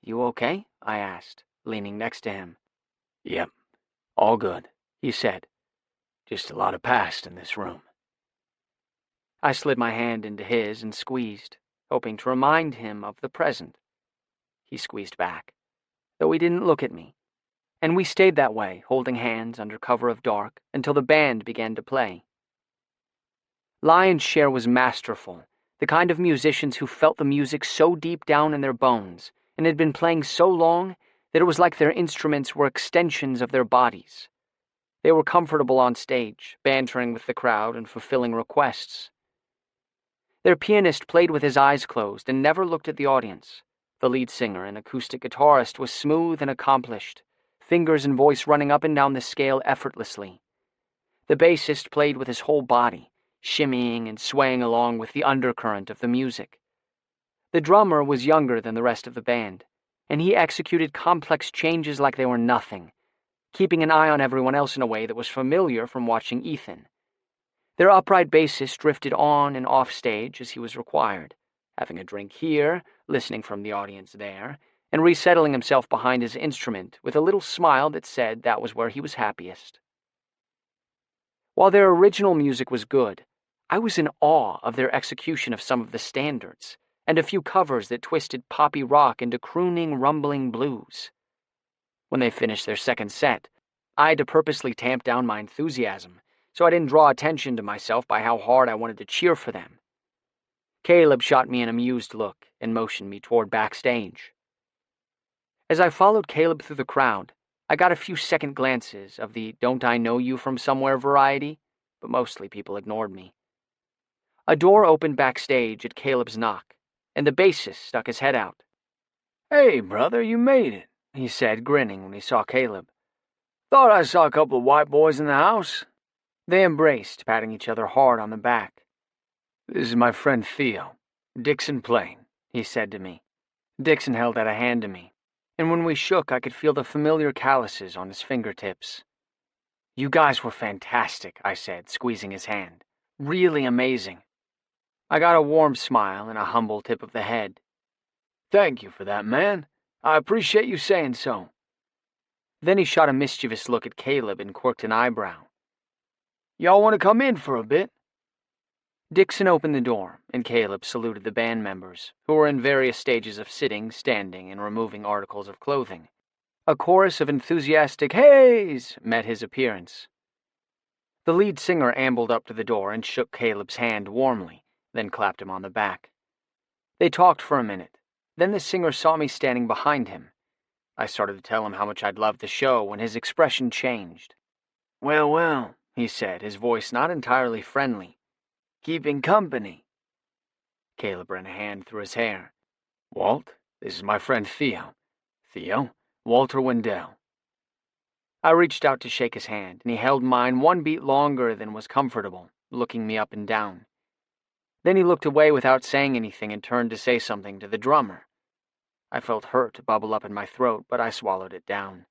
"You okay?" I asked, leaning next to him. "Yep, all good," he said. "Just a lot of past in this room." I slid my hand into his and squeezed, hoping to remind him of the present. He squeezed back, though he didn't look at me, and we stayed that way, holding hands under cover of dark, until the band began to play. Lion's Share was masterful, the kind of musicians who felt the music so deep down in their bones and had been playing so long that it was like their instruments were extensions of their bodies. They were comfortable on stage, bantering with the crowd and fulfilling requests. Their pianist played with his eyes closed and never looked at the audience. The lead singer and acoustic guitarist was smooth and accomplished, fingers and voice running up and down the scale effortlessly. The bassist played with his whole body, shimmying and swaying along with the undercurrent of the music. The drummer was younger than the rest of the band, and he executed complex changes like they were nothing, keeping an eye on everyone else in a way that was familiar from watching Ethan. Their upright bassist drifted on and off stage as he was required, having a drink here, listening from the audience there, and resettling himself behind his instrument with a little smile that said that was where he was happiest. While their original music was good, I was in awe of their execution of some of the standards, and a few covers that twisted poppy rock into crooning, rumbling blues. When they finished their second set, I had to purposely tamp down my enthusiasm, so I didn't draw attention to myself by how hard I wanted to cheer for them. Caleb shot me an amused look and motioned me toward backstage. As I followed Caleb through the crowd, I got a few second glances of the "don't I know you from somewhere" variety, but mostly people ignored me. A door opened backstage at Caleb's knock, and the bassist stuck his head out. "Hey, brother, you made it," he said, grinning when he saw Caleb. "Thought I saw a couple of white boys in the house." They embraced, patting each other hard on the back. "This is my friend Theo, Dixon Plain," he said to me. Dixon held out a hand to me, and when we shook I could feel the familiar calluses on his fingertips. "You guys were fantastic," I said, squeezing his hand. "Really amazing." I got a warm smile and a humble tip of the head. "Thank you for that, man. I appreciate you saying so." Then he shot a mischievous look at Caleb and quirked an eyebrow. "Y'all want to come in for a bit?" Dixon opened the door, and Caleb saluted the band members, who were in various stages of sitting, standing, and removing articles of clothing. A chorus of enthusiastic "Heys" met his appearance. The lead singer ambled up to the door and shook Caleb's hand warmly, then clapped him on the back. They talked for a minute. Then the singer saw me standing behind him. I started to tell him how much I'd loved the show when his expression changed. "Well, well," he said, his voice not entirely friendly. "Keeping company." Caleb ran a hand through his hair. "Walt, this is my friend Theo. Theo, Walter Wendell." I reached out to shake his hand, and he held mine one beat longer than was comfortable, looking me up and down. Then he looked away without saying anything and turned to say something to the drummer. I felt hurt bubble up in my throat, but I swallowed it down.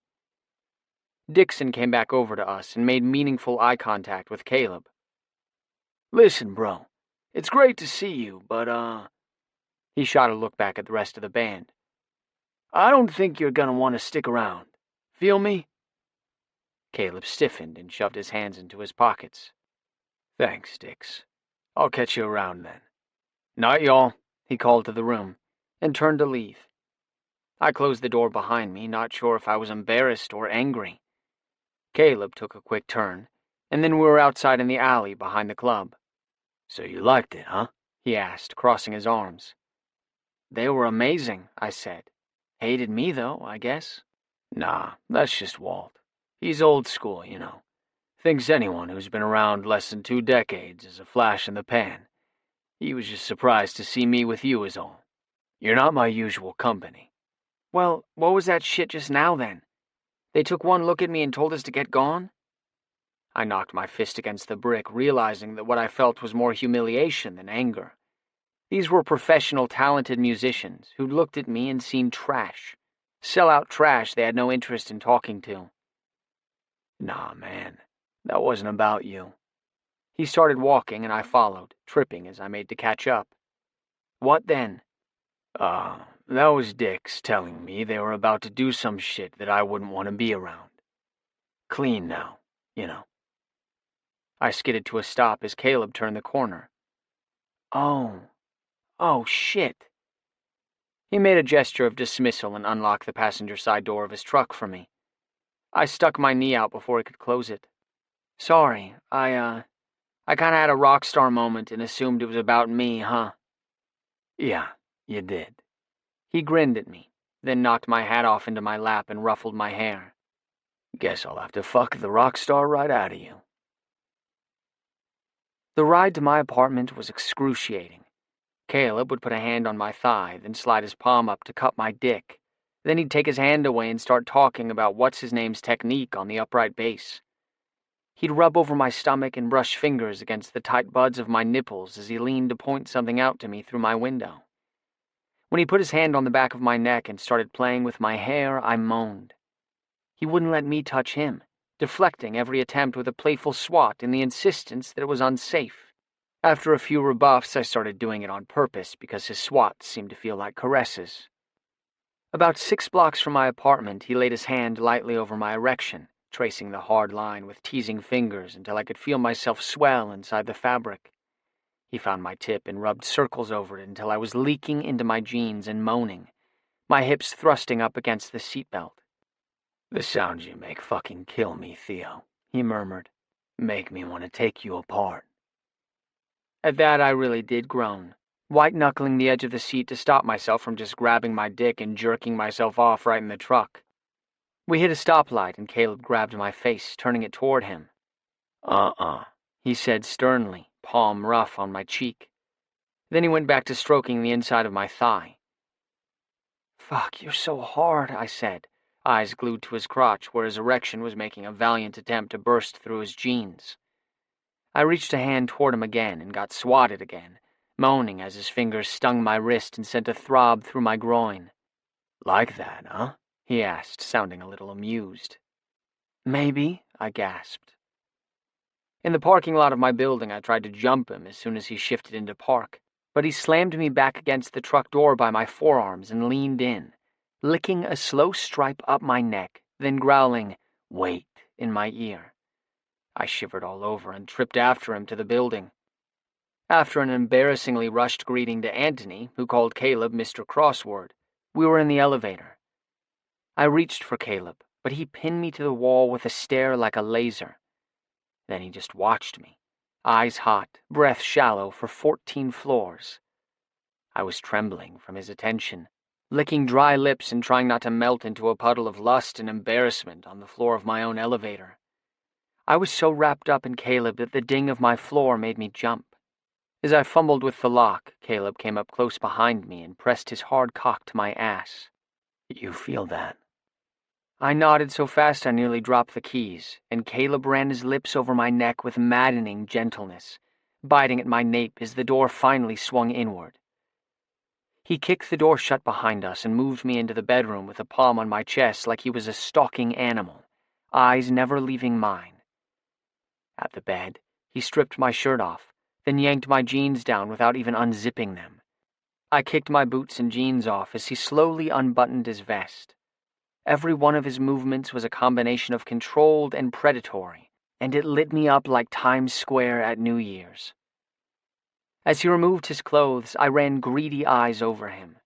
Dixon came back over to us and made meaningful eye contact with Caleb. "Listen, bro, it's great to see you, but, He shot a look back at the rest of the band. "I don't think you're gonna want to stick around. Feel me?" Caleb stiffened and shoved his hands into his pockets. "Thanks, Dix. I'll catch you around then." "Night, y'all," he called to the room, and turned to leave. I closed the door behind me, not sure if I was embarrassed or angry. Caleb took a quick turn, and then we were outside in the alley behind the club. So you liked it, huh? He asked, crossing his arms. They were amazing, I said. Hated me, though, I guess. Nah, that's just Walt. He's old school, you know. Thinks anyone who's been around less than 2 decades is a flash in the pan. He was just surprised to see me with you is all. You're not my usual company. Well, what was that shit just now, then? They took one look at me and told us to get gone? I knocked my fist against the brick, realizing that what I felt was more humiliation than anger. These were professional, talented musicians who'd looked at me and seen trash. Sell-out trash they had no interest in talking to. Nah, man, that wasn't about you. He started walking and I followed, tripping as I made to catch up. What then? That was Dix telling me they were about to do some shit that I wouldn't want to be around. Clean now, you know. I skidded to a stop as Caleb turned the corner. Oh, shit. He made a gesture of dismissal and unlocked the passenger side door of his truck for me. I stuck my knee out before he could close it. Sorry, I kinda had a rock star moment and assumed it was about me, huh? Yeah, you did. He grinned at me, then knocked my hat off into my lap and ruffled my hair. Guess I'll have to fuck the rock star right out of you. The ride to my apartment was excruciating. Caleb would put a hand on my thigh, then slide his palm up to cup my dick. Then he'd take his hand away and start talking about what's-his-name's technique on the upright bass. He'd rub over my stomach and brush fingers against the tight buds of my nipples as he leaned to point something out to me through my window. When he put his hand on the back of my neck and started playing with my hair, I moaned. He wouldn't let me touch him, deflecting every attempt with a playful swat in the insistence that it was unsafe. After a few rebuffs, I started doing it on purpose because his swats seemed to feel like caresses. About 6 blocks from my apartment, he laid his hand lightly over my erection, tracing the hard line with teasing fingers until I could feel myself swell inside the fabric. He found my tip and rubbed circles over it until I was leaking into my jeans and moaning, my hips thrusting up against the seatbelt. The sounds you make fucking kill me, Theo, he murmured. Make me want to take you apart. At that, I really did groan, white-knuckling the edge of the seat to stop myself from just grabbing my dick and jerking myself off right in the truck. We hit a stoplight and Caleb grabbed my face, turning it toward him. He said sternly, palm rough on my cheek. Then he went back to stroking the inside of my thigh. Fuck, you're so hard, I said, eyes glued to his crotch where his erection was making a valiant attempt to burst through his jeans. I reached a hand toward him again and got swatted again, moaning as his fingers stung my wrist and sent a throb through my groin. Like that, huh? He asked, sounding a little amused. Maybe, I gasped. In the parking lot of my building, I tried to jump him as soon as he shifted into park, but he slammed me back against the truck door by my forearms and leaned in, licking a slow stripe up my neck, then growling, "Wait," in my ear. I shivered all over and tripped after him to the building. After an embarrassingly rushed greeting to Anthony, who called Caleb Mr. Crossword, we were in the elevator. I reached for Caleb, but he pinned me to the wall with a stare like a laser. Then he just watched me, eyes hot, breath shallow for 14 floors. I was trembling from his attention, licking dry lips and trying not to melt into a puddle of lust and embarrassment on the floor of my own elevator. I was so wrapped up in Caleb that the ding of my floor made me jump. As I fumbled with the lock, Caleb came up close behind me and pressed his hard cock to my ass. You feel that? I nodded so fast I nearly dropped the keys, and Caleb ran his lips over my neck with maddening gentleness, biting at my nape as the door finally swung inward. He kicked the door shut behind us and moved me into the bedroom with a palm on my chest like he was a stalking animal, eyes never leaving mine. At the bed, he stripped my shirt off, then yanked my jeans down without even unzipping them. I kicked my boots and jeans off as he slowly unbuttoned his vest. Every one of his movements was a combination of controlled and predatory, and it lit me up like Times Square at New Year's. As he removed his clothes, I ran greedy eyes over him.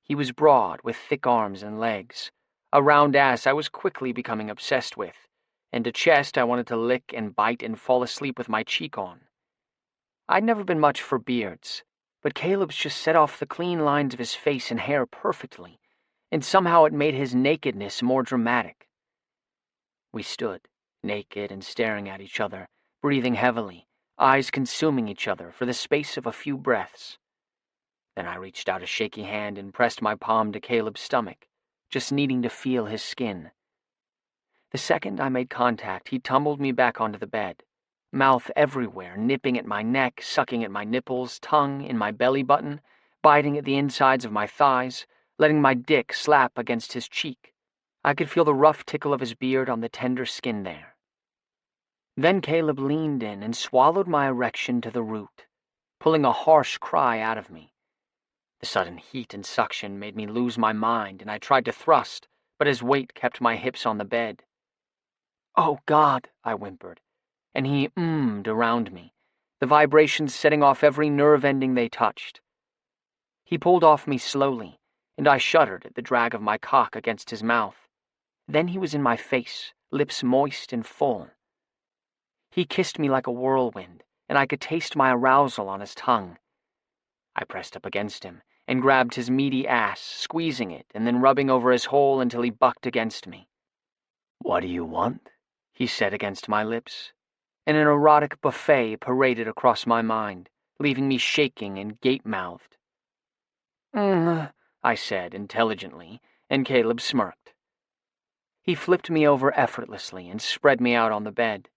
He was broad, with thick arms and legs, a round ass I was quickly becoming obsessed with, and a chest I wanted to lick and bite and fall asleep with my cheek on. I'd never been much for beards, but Caleb's just set off the clean lines of his face and hair perfectly, and somehow it made his nakedness more dramatic. We stood, naked and staring at each other, breathing heavily, eyes consuming each other for the space of a few breaths. Then I reached out a shaky hand and pressed my palm to Caleb's stomach, just needing to feel his skin. The second I made contact, he tumbled me back onto the bed, mouth everywhere, nipping at my neck, sucking at my nipples, tongue in my belly button, biting at the insides of my thighs, letting my dick slap against his cheek. I could feel the rough tickle of his beard on the tender skin there. Then Caleb leaned in and swallowed my erection to the root, pulling a harsh cry out of me. The sudden heat and suction made me lose my mind, and I tried to thrust, but his weight kept my hips on the bed. "Oh, God," I whimpered, and he ummed around me, the vibrations setting off every nerve ending they touched. He pulled off me slowly, and I shuddered at the drag of my cock against his mouth. Then he was in my face, lips moist and full. He kissed me like a whirlwind, and I could taste my arousal on his tongue. I pressed up against him and grabbed his meaty ass, squeezing it and then rubbing over his hole until he bucked against me. "What do you want?" he said against my lips, and an erotic buffet paraded across my mind, leaving me shaking and gape-mouthed. I said intelligently, and Caleb smirked. He flipped me over effortlessly and spread me out on the bed.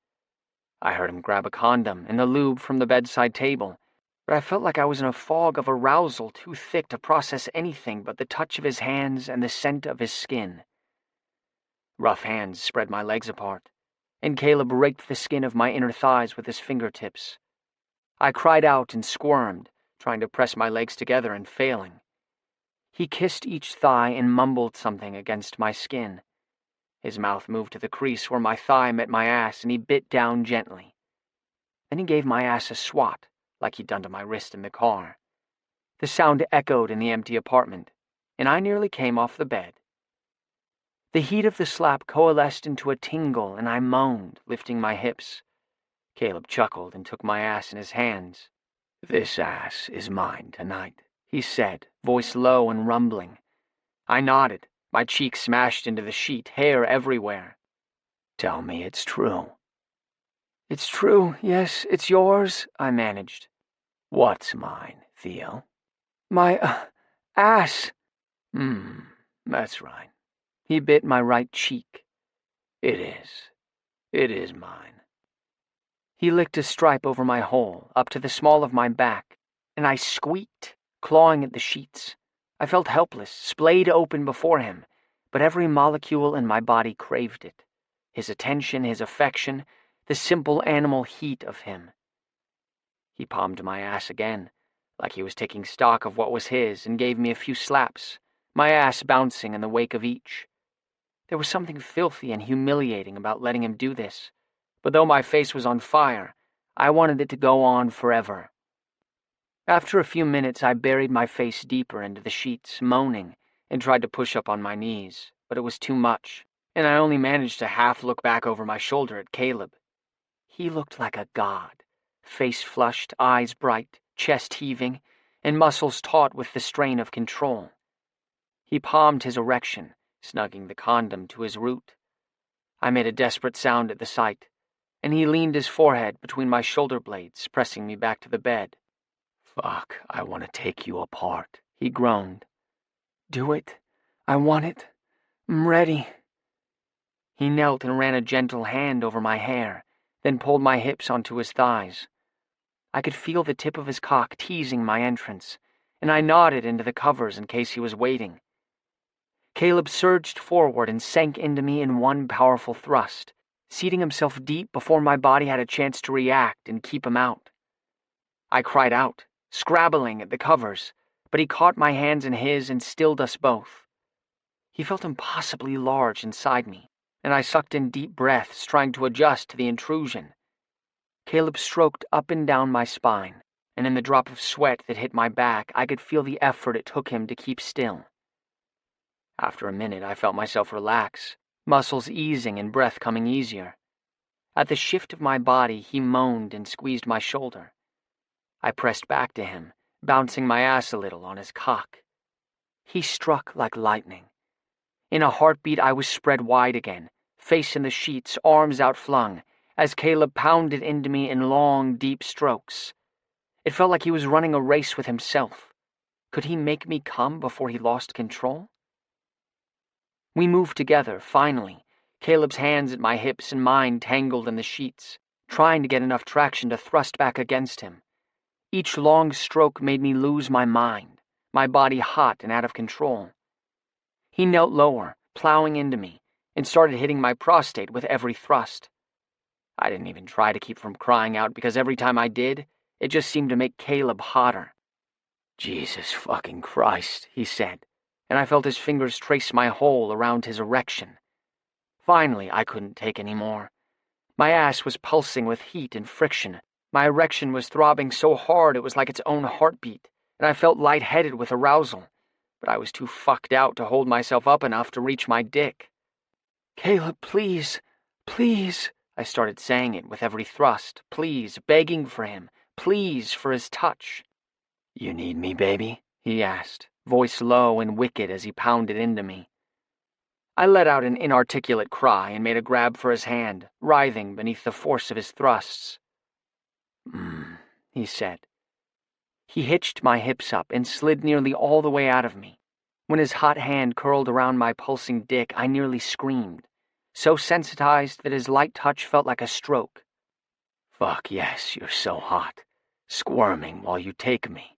I heard him grab a condom and the lube from the bedside table, but I felt like I was in a fog of arousal too thick to process anything but the touch of his hands and the scent of his skin. Rough hands spread my legs apart, and Caleb raked the skin of my inner thighs with his fingertips. I cried out and squirmed, trying to press my legs together and failing. He kissed each thigh and mumbled something against my skin. His mouth moved to the crease where my thigh met my ass, and he bit down gently. Then he gave my ass a swat, like he'd done to my wrist in the car. The sound echoed in the empty apartment, and I nearly came off the bed. The heat of the slap coalesced into a tingle, and I moaned, lifting my hips. Caleb chuckled and took my ass in his hands. "This ass is mine tonight," he said, voice low and rumbling. I nodded, my cheek smashed into the sheet, hair everywhere. "Tell me it's true." "It's true, yes, it's yours," I managed. "What's mine, Theo?" My, ass." That's right." He bit my right cheek. It is mine." He licked a stripe over my hole, up to the small of my back, and I squeaked, clawing at the sheets. I felt helpless, splayed open before him, but every molecule in my body craved it. His attention, his affection, the simple animal heat of him. He palmed my ass again, like he was taking stock of what was his, and gave me a few slaps, my ass bouncing in the wake of each. There was something filthy and humiliating about letting him do this, but though my face was on fire, I wanted it to go on forever. After a few minutes, I buried my face deeper into the sheets, moaning, and tried to push up on my knees, but it was too much, and I only managed to half look back over my shoulder at Caleb. He looked like a god, face flushed, eyes bright, chest heaving, and muscles taut with the strain of control. He palmed his erection, snugging the condom to his root. I made a desperate sound at the sight, and he leaned his forehead between my shoulder blades, pressing me back to the bed. "Fuck, I want to take you apart," he groaned. "Do it. I want it. I'm ready." He knelt and ran a gentle hand over my hair, then pulled my hips onto his thighs. I could feel the tip of his cock teasing my entrance, and I nodded into the covers in case he was waiting. Caleb surged forward and sank into me in one powerful thrust, seating himself deep before my body had a chance to react and keep him out. I cried out, scrabbling at the covers, but he caught my hands in his and stilled us both. He felt impossibly large inside me, and I sucked in deep breaths, trying to adjust to the intrusion. Caleb stroked up and down my spine, and in the drop of sweat that hit my back, I could feel the effort it took him to keep still. After a minute, I felt myself relax, muscles easing and breath coming easier. At the shift of my body, he moaned and squeezed my shoulder. I pressed back to him, bouncing my ass a little on his cock. He struck like lightning. In a heartbeat, I was spread wide again, face in the sheets, arms outflung, as Caleb pounded into me in long, deep strokes. It felt like he was running a race with himself. Could he make me come before he lost control? We moved together, finally, Caleb's hands at my hips and mine tangled in the sheets, trying to get enough traction to thrust back against him. Each long stroke made me lose my mind, my body hot and out of control. He knelt lower, plowing into me, and started hitting my prostate with every thrust. I didn't even try to keep from crying out because every time I did, it just seemed to make Caleb hotter. "Jesus fucking Christ," he said, and I felt his fingers trace my hole around his erection. Finally, I couldn't take any more. My ass was pulsing with heat and friction. My erection was throbbing so hard it was like its own heartbeat, and I felt lightheaded with arousal, but I was too fucked out to hold myself up enough to reach my dick. "Caleb, please, please," I started saying it with every thrust, please, begging for him, please for his touch. "You need me, baby?" he asked, voice low and wicked as he pounded into me. I let out an inarticulate cry and made a grab for his hand, writhing beneath the force of his thrusts. He said. He hitched my hips up and slid nearly all the way out of me. When his hot hand curled around my pulsing dick, I nearly screamed, so sensitized that his light touch felt like a stroke. "Fuck yes, you're so hot, squirming while you take me."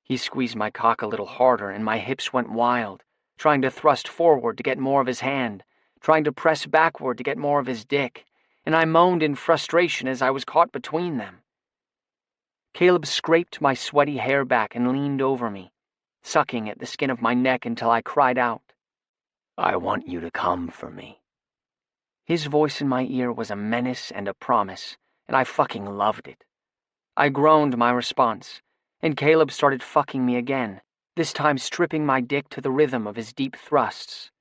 He squeezed my cock a little harder and my hips went wild, trying to thrust forward to get more of his hand, trying to press backward to get more of his dick, and I moaned in frustration as I was caught between them. Caleb scraped my sweaty hair back and leaned over me, sucking at the skin of my neck until I cried out, "I want you to come for me." His voice in my ear was a menace and a promise, and I fucking loved it. I groaned my response, and Caleb started fucking me again, this time stripping my dick to the rhythm of his deep thrusts.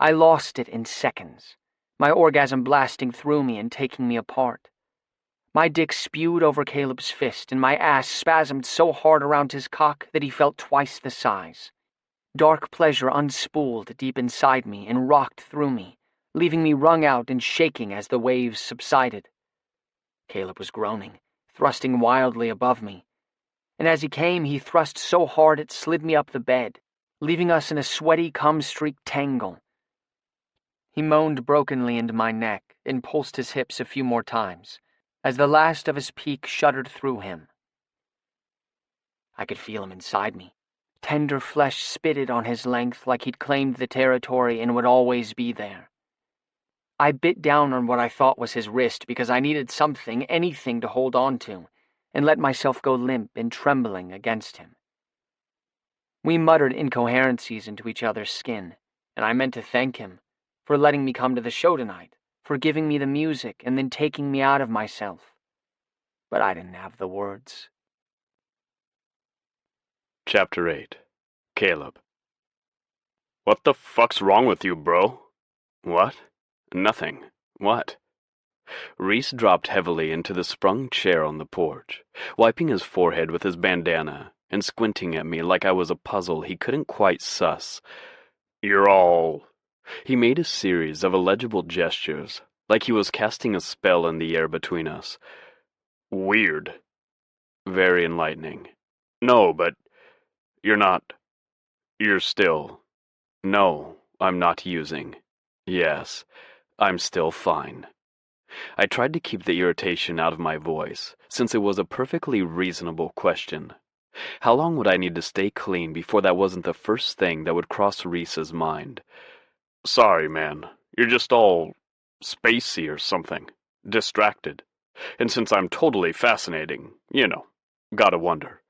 I lost it in seconds, my orgasm blasting through me and taking me apart. My dick spewed over Caleb's fist, and my ass spasmed so hard around his cock that he felt twice the size. Dark pleasure unspooled deep inside me and rocked through me, leaving me wrung out and shaking as the waves subsided. Caleb was groaning, thrusting wildly above me, and as he came, he thrust so hard it slid me up the bed, leaving us in a sweaty, cum-streaked tangle. He moaned brokenly into my neck and pulsed his hips a few more times, as the last of his peak shuddered through him. I could feel him inside me. Tender flesh spitted on his length like he'd claimed the territory and would always be there. I bit down on what I thought was his wrist because I needed something, anything to hold on to, and let myself go limp and trembling against him. We muttered incoherencies into each other's skin, and I meant to thank him for letting me come to the show tonight, for giving me the music and then taking me out of myself. But I didn't have the words. Chapter 8. Caleb. What the fuck's wrong with you, bro? What? Nothing. What? Reese dropped heavily into the sprung chair on the porch, wiping his forehead with his bandana and squinting at me like I was a puzzle he couldn't quite suss. You're all... He made a series of illegible gestures, like he was casting a spell in the air between us. Weird. Very enlightening. No, but... You're not... You're still... No, I'm not using. Yes, I'm still fine. I tried to keep the irritation out of my voice, since it was a perfectly reasonable question. How long would I need to stay clean before that wasn't the first thing that would cross Reese's mind? Sorry, man. You're just all... spacey or something. Distracted. And since I'm totally fascinating, you know, gotta wonder.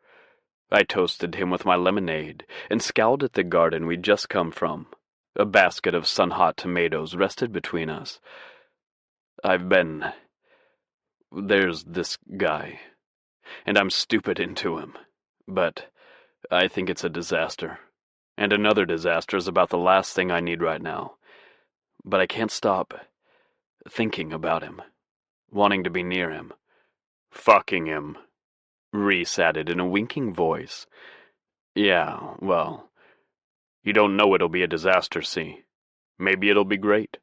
I toasted him with my lemonade and scowled at the garden we'd just come from. A basket of sun-hot tomatoes rested between us. There's this guy, and I'm stupid into him, but I think it's a disaster. And another disaster is about the last thing I need right now. But I can't stop. thinking about him, wanting to be near him, fucking him, Reese added in a winking voice. Yeah, well, you don't know it'll be a disaster, see? Maybe it'll be great.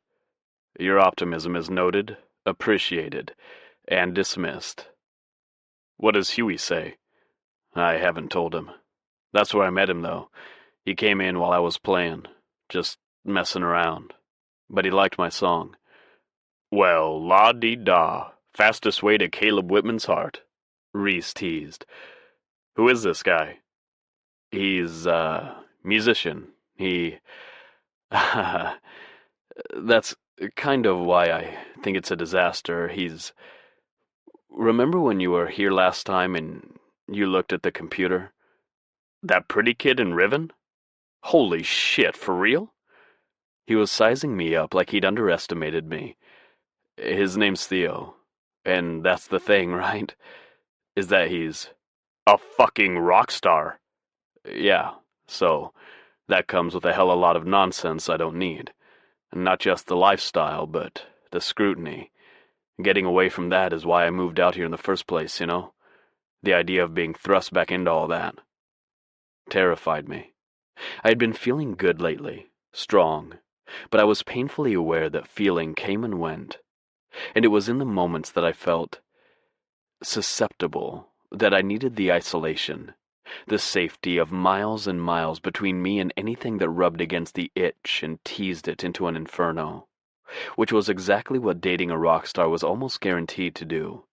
Your optimism is noted, appreciated, and dismissed. What does Huey say? I haven't told him. That's where I met him, though. He came in while I was playing, just messing around. But he liked my song. Well, la-dee-da, fastest way to Caleb Whitman's heart, Reese teased. Who is this guy? He's, musician. He... That's kind of why I think it's a disaster. Remember when you were here last time and you looked at the computer? That pretty kid in Riven? Holy shit, for real? He was sizing me up like he'd underestimated me. His name's Theo. And that's the thing, right? Is that he's a fucking rock star. Yeah, so that comes with a hell of a lot of nonsense I don't need. And not just the lifestyle, but the scrutiny. Getting away from that is why I moved out here in the first place, you know? The idea of being thrust back into all that terrified me. I had been feeling good lately, strong, but I was painfully aware that feeling came and went, and it was in the moments that I felt susceptible that I needed the isolation, the safety of miles and miles between me and anything that rubbed against the itch and teased it into an inferno, which was exactly what dating a rock star was almost guaranteed to do.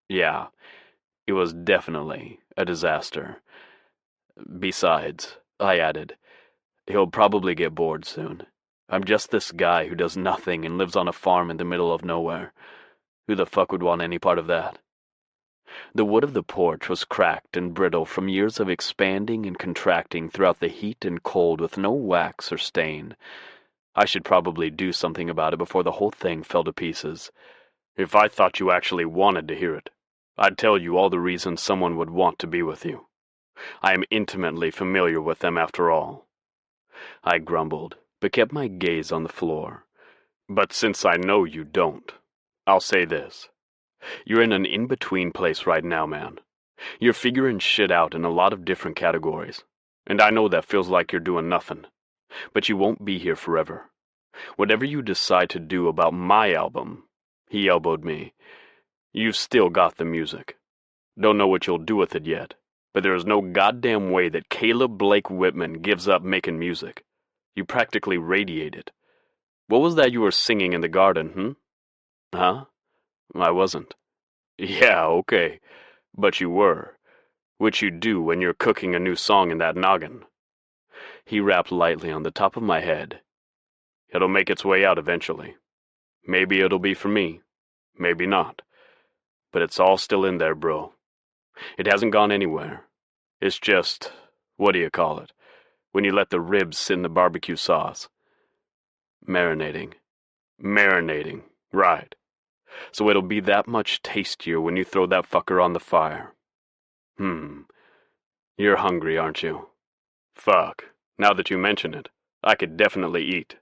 Yeah, it was definitely a disaster. Besides, I added, he'll probably get bored soon. I'm just this guy who does nothing and lives on a farm in the middle of nowhere. Who the fuck would want any part of that? The wood of the porch was cracked and brittle from years of expanding and contracting throughout the heat and cold with no wax or stain. I should probably do something about it before the whole thing fell to pieces. If I thought you actually wanted to hear it, I'd tell you all the reasons someone would want to be with you. I am intimately familiar with them after all. I grumbled, but kept my gaze on the floor. But since I know you don't, I'll say this. You're in an in-between place right now, man. You're figuring shit out in a lot of different categories, and I know that feels like you're doing nothing. But you won't be here forever. Whatever you decide to do about my album, he elbowed me, you've still got the music. Don't know what you'll do with it yet, but there is no goddamn way that Caleb Blake Whitman gives up making music. You practically radiate it. What was that you were singing in the garden, Huh? I wasn't. Yeah, okay. But you were. Which you do when you're cooking a new song in that noggin. He rapped lightly on the top of my head. It'll make its way out eventually. Maybe it'll be for me. Maybe not. But it's all still in there, bro. It hasn't gone anywhere. It's just, what do you call it, when you let the ribs sit in the barbecue sauce? Marinating. Marinating, right. So it'll be that much tastier when you throw that fucker on the fire. You're hungry, aren't you? Fuck, now that you mention it, I could definitely eat.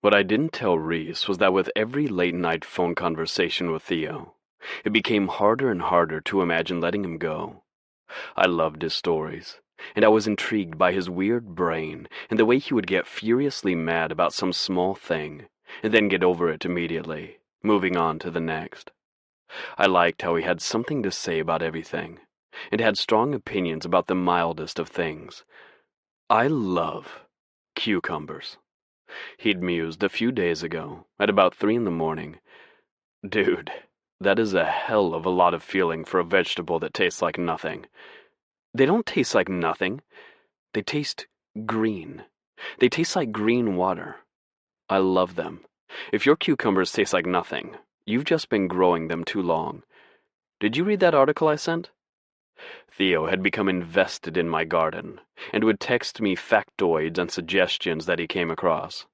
What I didn't tell Reese was that with every late-night phone conversation with Theo, it became harder and harder to imagine letting him go. I loved his stories, and I was intrigued by his weird brain and the way he would get furiously mad about some small thing, and then get over it immediately, moving on to the next. I liked how he had something to say about everything, and had strong opinions about the mildest of things. I love cucumbers. He'd mused a few days ago, at about 3 a.m. Dude, that is a hell of a lot of feeling for a vegetable that tastes like nothing. They don't taste like nothing. They taste green. They taste like green water. I love them. If your cucumbers taste like nothing, you've just been growing them too long. Did you read that article I sent? Theo had become invested in my garden, and would text me factoids and suggestions that he came across.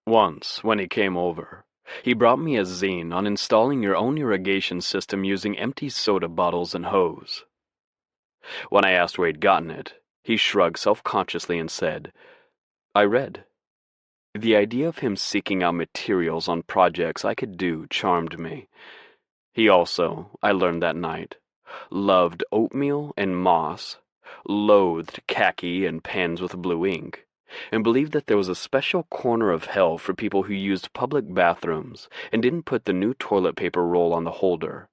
Once, when he came over, he brought me a zine on installing your own irrigation system using empty soda bottles and hose. When I asked where he'd gotten it, he shrugged self-consciously and said, I read. The idea of him seeking out materials on projects I could do charmed me. He also, I learned that night, loved oatmeal and moss, loathed khaki and pens with blue ink, and believed that there was a special corner of hell for people who used public bathrooms and didn't put the new toilet paper roll on the holder.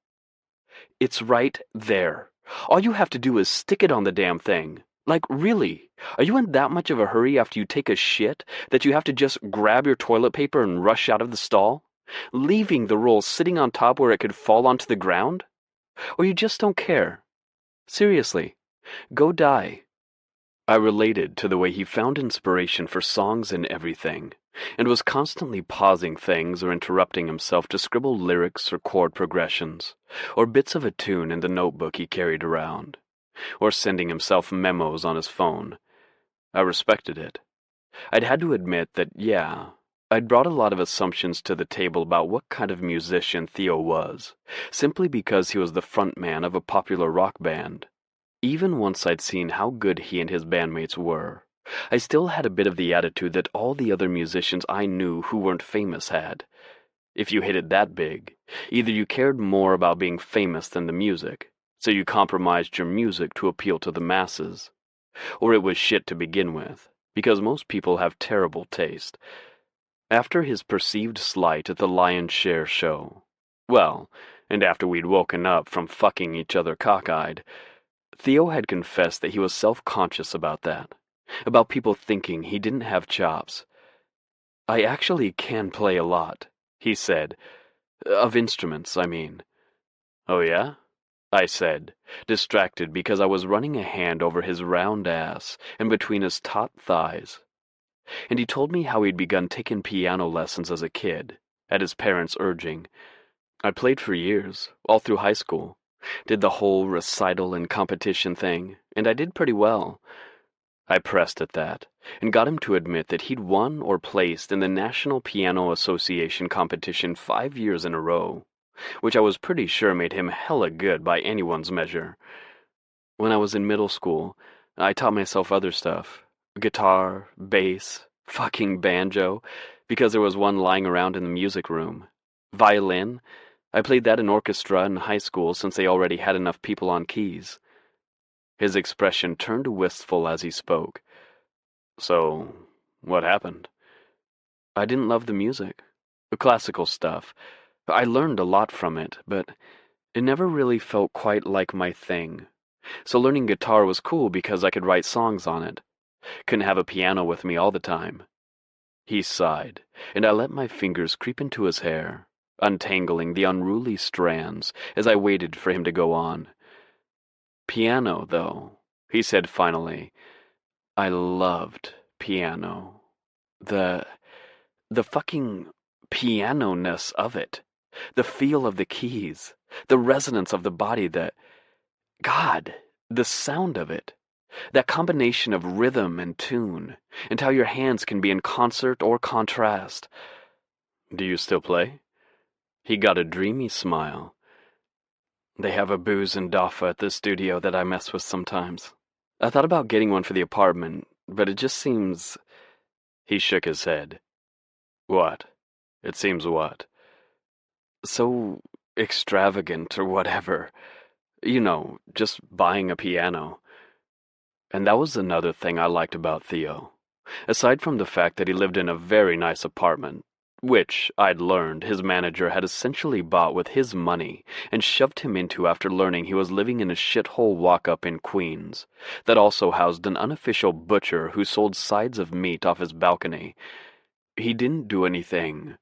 It's right there. All you have to do is stick it on the damn thing. Like, really? Are you in that much of a hurry after you take a shit that you have to just grab your toilet paper and rush out of the stall, leaving the roll sitting on top where it could fall onto the ground? Or you just don't care? Seriously, go die. I related to the way he found inspiration for songs and everything, and was constantly pausing things or interrupting himself to scribble lyrics or chord progressions, or bits of a tune in the notebook he carried around, or sending himself memos on his phone. I respected it. I'd had to admit that, yeah, I'd brought a lot of assumptions to the table about what kind of musician Theo was, simply because he was the frontman of a popular rock band. Even once I'd seen how good he and his bandmates were, I still had a bit of the attitude that all the other musicians I knew who weren't famous had. If you hit it that big, either you cared more about being famous than the music, so you compromised your music to appeal to the masses, or it was shit to begin with, because most people have terrible taste. After his perceived slight at the Lion's Share show, well, and after we'd woken up from fucking each other cockeyed, Theo had confessed that he was self-conscious about that, about people thinking he didn't have chops. I actually can play a lot, he said. Of instruments, I mean. Oh yeah? I said, distracted because I was running a hand over his round ass and between his taut thighs. And he told me how he'd begun taking piano lessons as a kid, at his parents' urging. I played for years, all through high school. Did the whole recital and competition thing, and I did pretty well. I pressed at that, and got him to admit that he'd won or placed in the National Piano Association competition 5 years in a row, which I was pretty sure made him hella good by anyone's measure. When I was in middle school, I taught myself other stuff. Guitar, bass, fucking banjo, because there was one lying around in the music room. Violin. I played that in orchestra in high school since they already had enough people on keys. His expression turned wistful as he spoke. So, what happened? I didn't love the music. The classical stuff. I learned a lot from it, but it never really felt quite like my thing. So learning guitar was cool because I could write songs on it. Couldn't have a piano with me all the time. He sighed, and I let my fingers creep into his hair, untangling the unruly strands as I waited for him to go on. Piano, though, he said finally. I loved piano. The fucking piano-ness of it. The feel of the keys. The resonance of the body, God, the sound of it. That combination of rhythm and tune, and how your hands can be in concert or contrast. Do you still play? He got a dreamy smile. They have a booze and doffa at the studio that I mess with sometimes. I thought about getting one for the apartment, but it just seems... He shook his head. What? It seems what? So extravagant or whatever. You know, just buying a piano. And that was another thing I liked about Theo. Aside from the fact that he lived in a very nice apartment, which, I'd learned, his manager had essentially bought with his money and shoved him into after learning he was living in a shithole walk-up in Queens that also housed an unofficial butcher who sold sides of meat off his balcony. He didn't do anything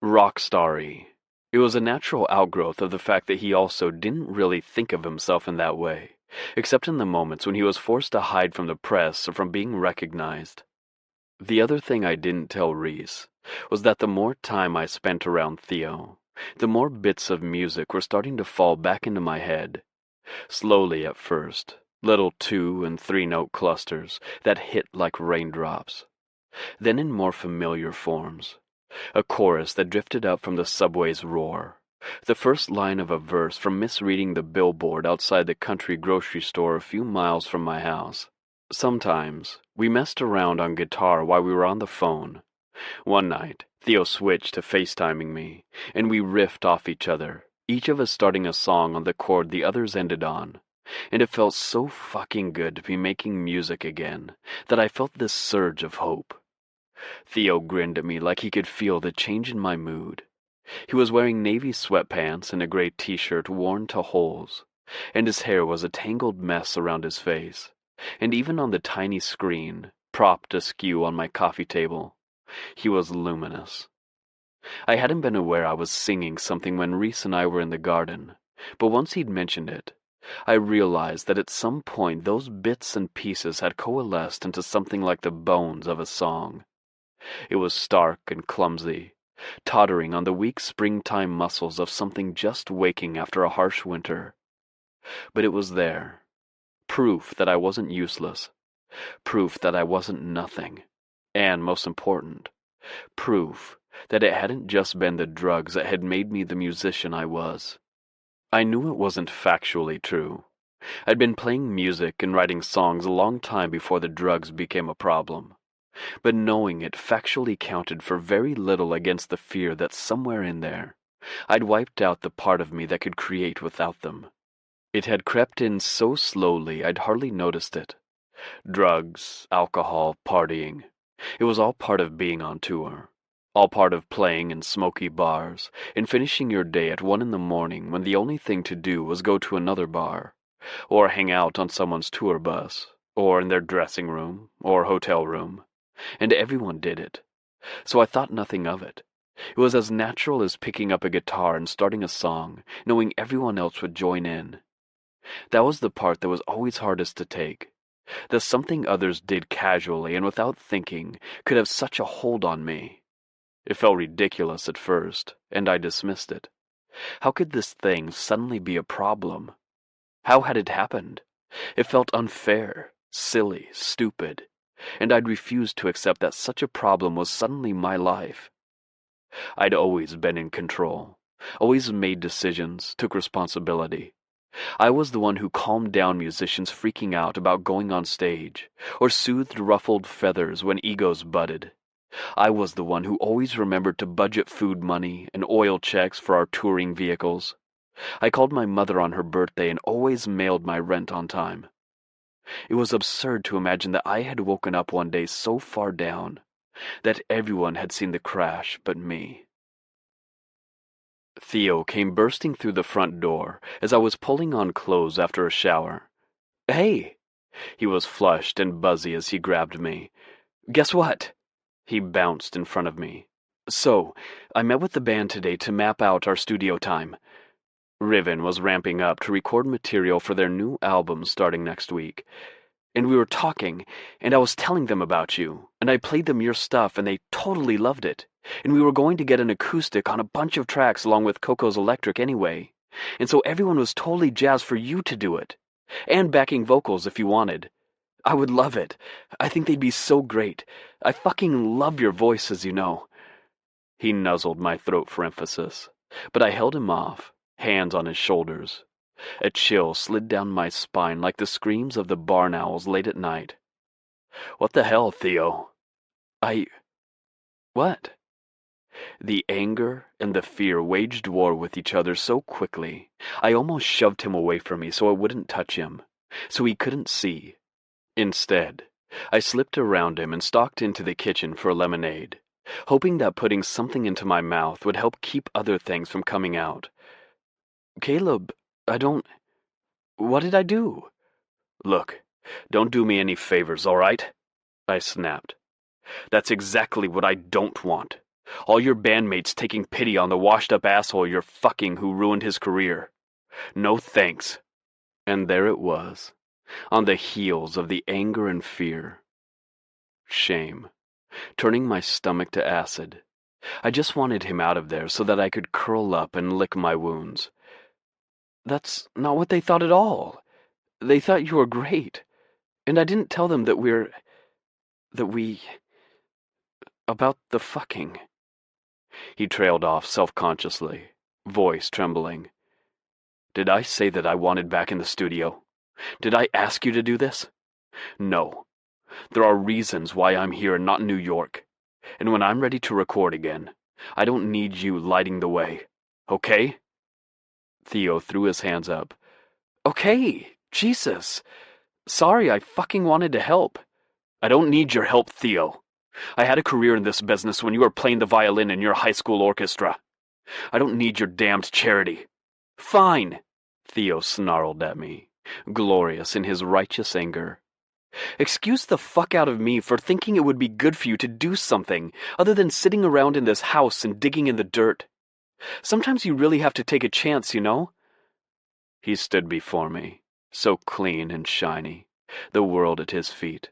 rock-starry. It was a natural outgrowth of the fact that he also didn't really think of himself in that way, except in the moments when he was forced to hide from the press or from being recognized. The other thing I didn't tell Reese was that the more time I spent around Theo, the more bits of music were starting to fall back into my head. Slowly at first, little 2- and 3-note clusters that hit like raindrops. Then in more familiar forms, a chorus that drifted up from the subway's roar, the first line of a verse from misreading the billboard outside the country grocery store a few miles from my house. Sometimes, we messed around on guitar while we were on the phone, One night, Theo switched to FaceTiming me, and we riffed off each other, each of us starting a song on the chord the others ended on. And it felt so fucking good to be making music again that I felt this surge of hope. Theo grinned at me like he could feel the change in my mood. He was wearing navy sweatpants and a gray t-shirt worn to holes, and his hair was a tangled mess around his face. And even on the tiny screen, propped askew on my coffee table, he was luminous. I hadn't been aware I was singing something when Reese and I were in the garden, but once he'd mentioned it, I realized that at some point those bits and pieces had coalesced into something like the bones of a song. It was stark and clumsy, tottering on the weak springtime muscles of something just waking after a harsh winter. But it was there. Proof that I wasn't useless. Proof that I wasn't nothing. And, most important, proof that it hadn't just been the drugs that had made me the musician I was. I knew it wasn't factually true. I'd been playing music and writing songs a long time before the drugs became a problem. But knowing it factually counted for very little against the fear that somewhere in there, I'd wiped out the part of me that could create without them. It had crept in so slowly I'd hardly noticed it. Drugs, alcohol, partying. It was all part of being on tour. All part of playing in smoky bars and finishing your day at 1 a.m. when the only thing to do was go to another bar, or hang out on someone's tour bus, or in their dressing room, or hotel room. And everyone did it. So I thought nothing of it. It was as natural as picking up a guitar and starting a song, knowing everyone else would join in. That was the part that was always hardest to take. That something others did casually and without thinking could have such a hold on me. It felt ridiculous at first, and I dismissed it. How could this thing suddenly be a problem? How had it happened? It felt unfair, silly, stupid, and I'd refused to accept that such a problem was suddenly my life. I'd always been in control, always made decisions, took responsibility. I was the one who calmed down musicians freaking out about going on stage, or soothed ruffled feathers when egos butted. I was the one who always remembered to budget food money and oil checks for our touring vehicles. I called my mother on her birthday and always mailed my rent on time. It was absurd to imagine that I had woken up one day so far down that everyone had seen the crash but me. Theo came bursting through the front door as I was pulling on clothes after a shower. "Hey!" He was flushed and buzzy as he grabbed me. "Guess what?" He bounced in front of me. "So, I met with the band today to map out our studio time." Riven was ramping up to record material for their new album starting next week. "And we were talking, and I was telling them about you, and I played them your stuff, and they totally loved it. And we were going to get an acoustic on a bunch of tracks along with Coco's electric anyway. And so everyone was totally jazzed for you to do it. And backing vocals if you wanted. I would love it. I think they'd be so great. I fucking love your voice, as you know." He nuzzled my throat for emphasis, but I held him off, hands on his shoulders. A chill slid down my spine like the screams of the barn owls late at night. "What the hell, Theo?" What? The anger and the fear waged war with each other so quickly, I almost shoved him away from me so I wouldn't touch him, so he couldn't see. Instead, I slipped around him and stalked into the kitchen for lemonade, hoping that putting something into my mouth would help keep other things from coming out. "Caleb, what did I do?" "Look, don't do me any favors, all right?" I snapped. "That's exactly what I don't want. All your bandmates taking pity on the washed-up asshole you're fucking who ruined his career. No thanks." And there it was, on the heels of the anger and fear. Shame, turning my stomach to acid. I just wanted him out of there so that I could curl up and lick my wounds. "That's not what they thought at all. They thought you were great. And I didn't tell them about the fucking." He trailed off self-consciously, voice trembling. "Did I say that I wanted back in the studio? Did I ask you to do this? No. There are reasons why I'm here and not in New York. And when I'm ready to record again, I don't need you lighting the way, okay? Theo threw his hands up. Okay, Jesus. Sorry, I fucking wanted to help. I don't need your help, Theo. I had a career in this business when you were playing the violin in your high school orchestra. I don't need your damned charity. Fine, Theo snarled at me, glorious in his righteous anger. Excuse the fuck out of me for thinking it would be good for you to do something other than sitting around in this house and digging in the dirt. Sometimes you really have to take a chance, you know? He stood before me, so clean and shiny, the world at his feet.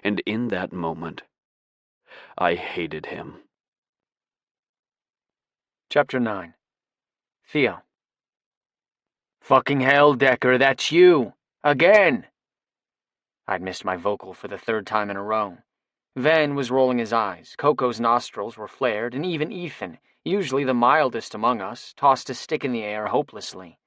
And in that moment, I hated him. Chapter 9. Theo. Fucking hell, Decker, that's you! Again! I'd missed my vocal for the third time in a row. Ven was rolling his eyes, Coco's nostrils were flared, and even Ethan, usually the mildest among us, tossed a stick in the air hopelessly.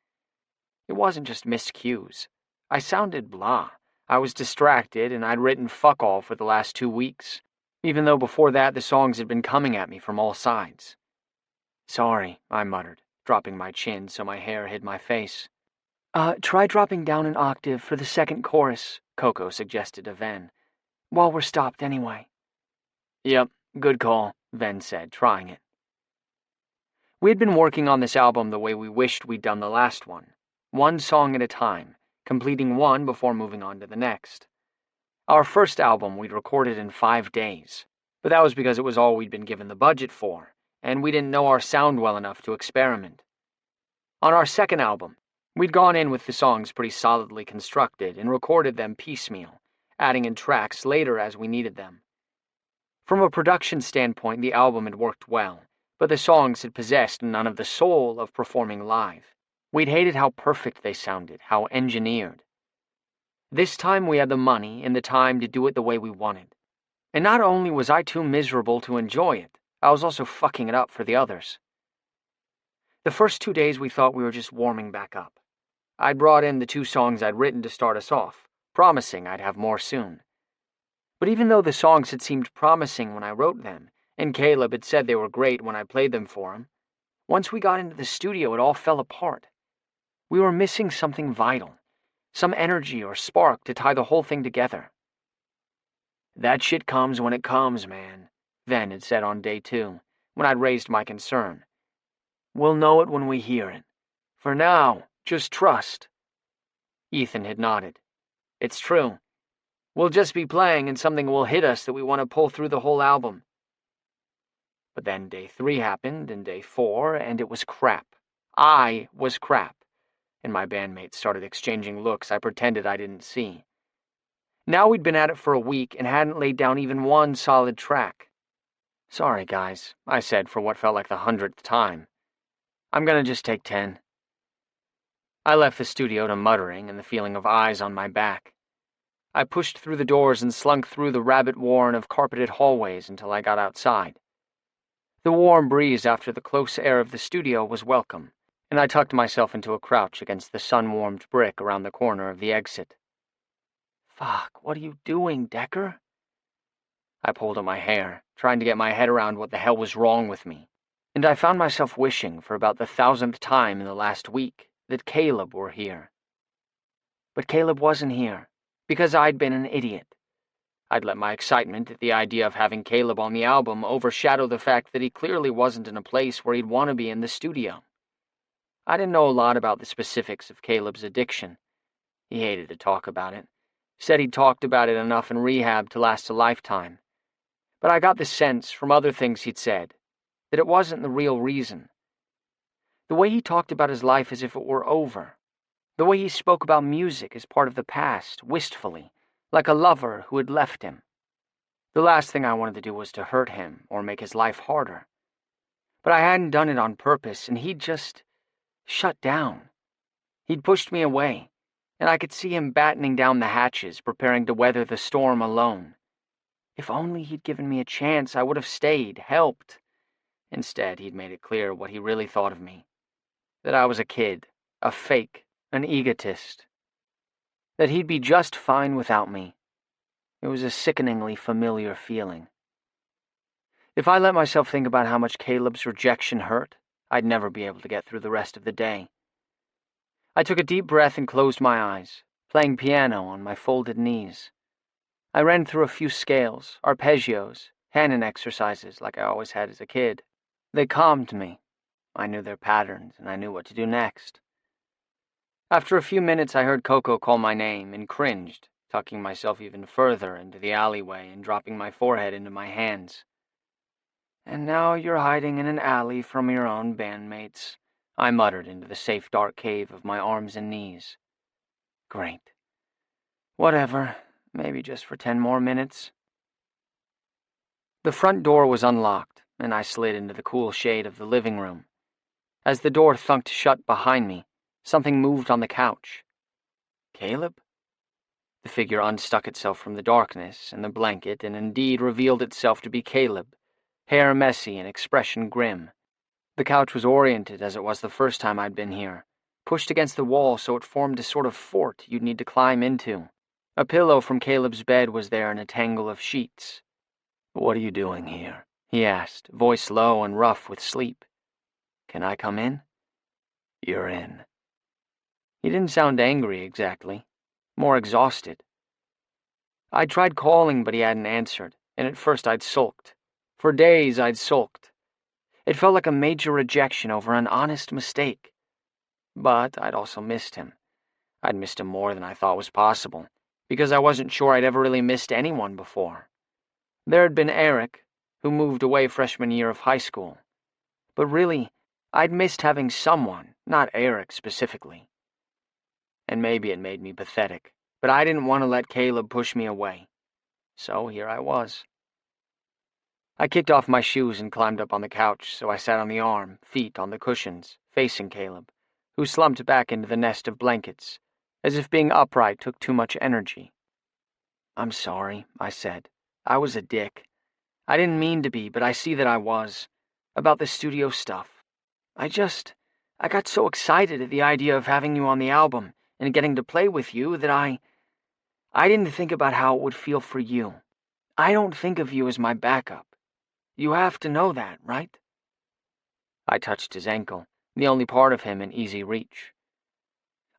It wasn't just missed cues. I sounded blah. I was distracted, and I'd written fuck all for the last 2 weeks, even though before that the songs had been coming at me from all sides. Sorry, I muttered, dropping my chin so my hair hid my face. Try dropping down an octave for the second chorus, Coco suggested to Ven. While we're stopped anyway. Yep, good call, Ven said, trying it. We had been working on this album the way we wished we'd done the last one song at a time, completing one before moving on to the next. Our first album we'd recorded in 5 days, but that was because it was all we'd been given the budget for, and we didn't know our sound well enough to experiment. On our second album, we'd gone in with the songs pretty solidly constructed and recorded them piecemeal, adding in tracks later as we needed them. From a production standpoint, the album had worked well, but the songs had possessed none of the soul of performing live. We'd hated how perfect they sounded, how engineered. This time we had the money and the time to do it the way we wanted. And not only was I too miserable to enjoy it, I was also fucking it up for the others. The first 2 days we thought we were just warming back up. I'd brought in the 2 songs I'd written to start us off, promising I'd have more soon. But even though the songs had seemed promising when I wrote them, and Caleb had said they were great when I played them for him, once we got into the studio it all fell apart. We were missing something vital, some energy or spark to tie the whole thing together. That shit comes when it comes, man, Ven had said on day 2, when I'd raised my concern. We'll know it when we hear it. For now, just trust. Ethan had nodded. It's true. We'll just be playing and something will hit us that we want to pull through the whole album. But then day 3 happened, and day 4, and it was crap. I was crap, and my bandmates started exchanging looks I pretended I didn't see. Now we'd been at it for a week and hadn't laid down even one solid track. Sorry, guys, I said for what felt like the 100th time. I'm gonna just take 10. I left the studio to muttering and the feeling of eyes on my back. I pushed through the doors and slunk through the rabbit warren of carpeted hallways until I got outside. The warm breeze after the close air of the studio was welcome, and I tucked myself into a crouch against the sun-warmed brick around the corner of the exit. Fuck, what are you doing, Decker? I pulled at my hair, trying to get my head around what the hell was wrong with me, and I found myself wishing for about the 1,000th time in the last week that Caleb were here. But Caleb wasn't here, because I'd been an idiot. I'd let my excitement at the idea of having Caleb on the album overshadow the fact that he clearly wasn't in a place where he'd want to be in the studio. I didn't know a lot about the specifics of Caleb's addiction. He hated to talk about it. Said he'd talked about it enough in rehab to last a lifetime. But I got the sense from other things he'd said that it wasn't the real reason. The way he talked about his life as if it were over. The way he spoke about music as part of the past, wistfully, like a lover who had left him. The last thing I wanted to do was to hurt him or make his life harder. But I hadn't done it on purpose, and he'd just shut down. He'd pushed me away, and I could see him battening down the hatches, preparing to weather the storm alone. If only he'd given me a chance, I would have stayed, helped. Instead, he'd made it clear what he really thought of me. That I was a kid, a fake, an egotist. That he'd be just fine without me. It was a sickeningly familiar feeling. If I let myself think about how much Caleb's rejection hurt, I'd never be able to get through the rest of the day. I took a deep breath and closed my eyes, playing piano on my folded knees. I ran through a few scales, arpeggios, Hanon exercises like I always had as a kid. They calmed me. I knew their patterns, and I knew what to do next. After a few minutes, I heard Coco call my name and cringed, tucking myself even further into the alleyway and dropping my forehead into my hands. "And now you're hiding in an alley from your own bandmates," I muttered into the safe dark cave of my arms and knees. Great. Whatever, maybe just for 10 more minutes. The front door was unlocked, and I slid into the cool shade of the living room. As the door thunked shut behind me, something moved on the couch. Caleb? The figure unstuck itself from the darkness and the blanket and indeed revealed itself to be Caleb, hair messy and expression grim. The couch was oriented as it was the first time I'd been here, pushed against the wall so it formed a sort of fort you'd need to climb into. A pillow from Caleb's bed was there in a tangle of sheets. "What are you doing here?" he asked, voice low and rough with sleep. "Can I come in?" "You're in." He didn't sound angry exactly, more exhausted. I'd tried calling, but he hadn't answered, and at first I'd sulked. For days I'd sulked. It felt like a major rejection over an honest mistake. But I'd also missed him. I'd missed him more than I thought was possible, because I wasn't sure I'd ever really missed anyone before. There had been Eric, who moved away freshman year of high school. But really, I'd missed having someone, not Eric specifically. And maybe it made me pathetic, but I didn't want to let Caleb push me away. So here I was. I kicked off my shoes and climbed up on the couch, so I sat on the arm, feet on the cushions, facing Caleb, who slumped back into the nest of blankets, as if being upright took too much energy. "I'm sorry," I said. "I was a dick. I didn't mean to be, but I see that I was. About the studio stuff. I got so excited at the idea of having you on the album and getting to play with you that I didn't think about how it would feel for you. I don't think of you as my backup. You have to know that, right?" I touched his ankle, the only part of him in easy reach.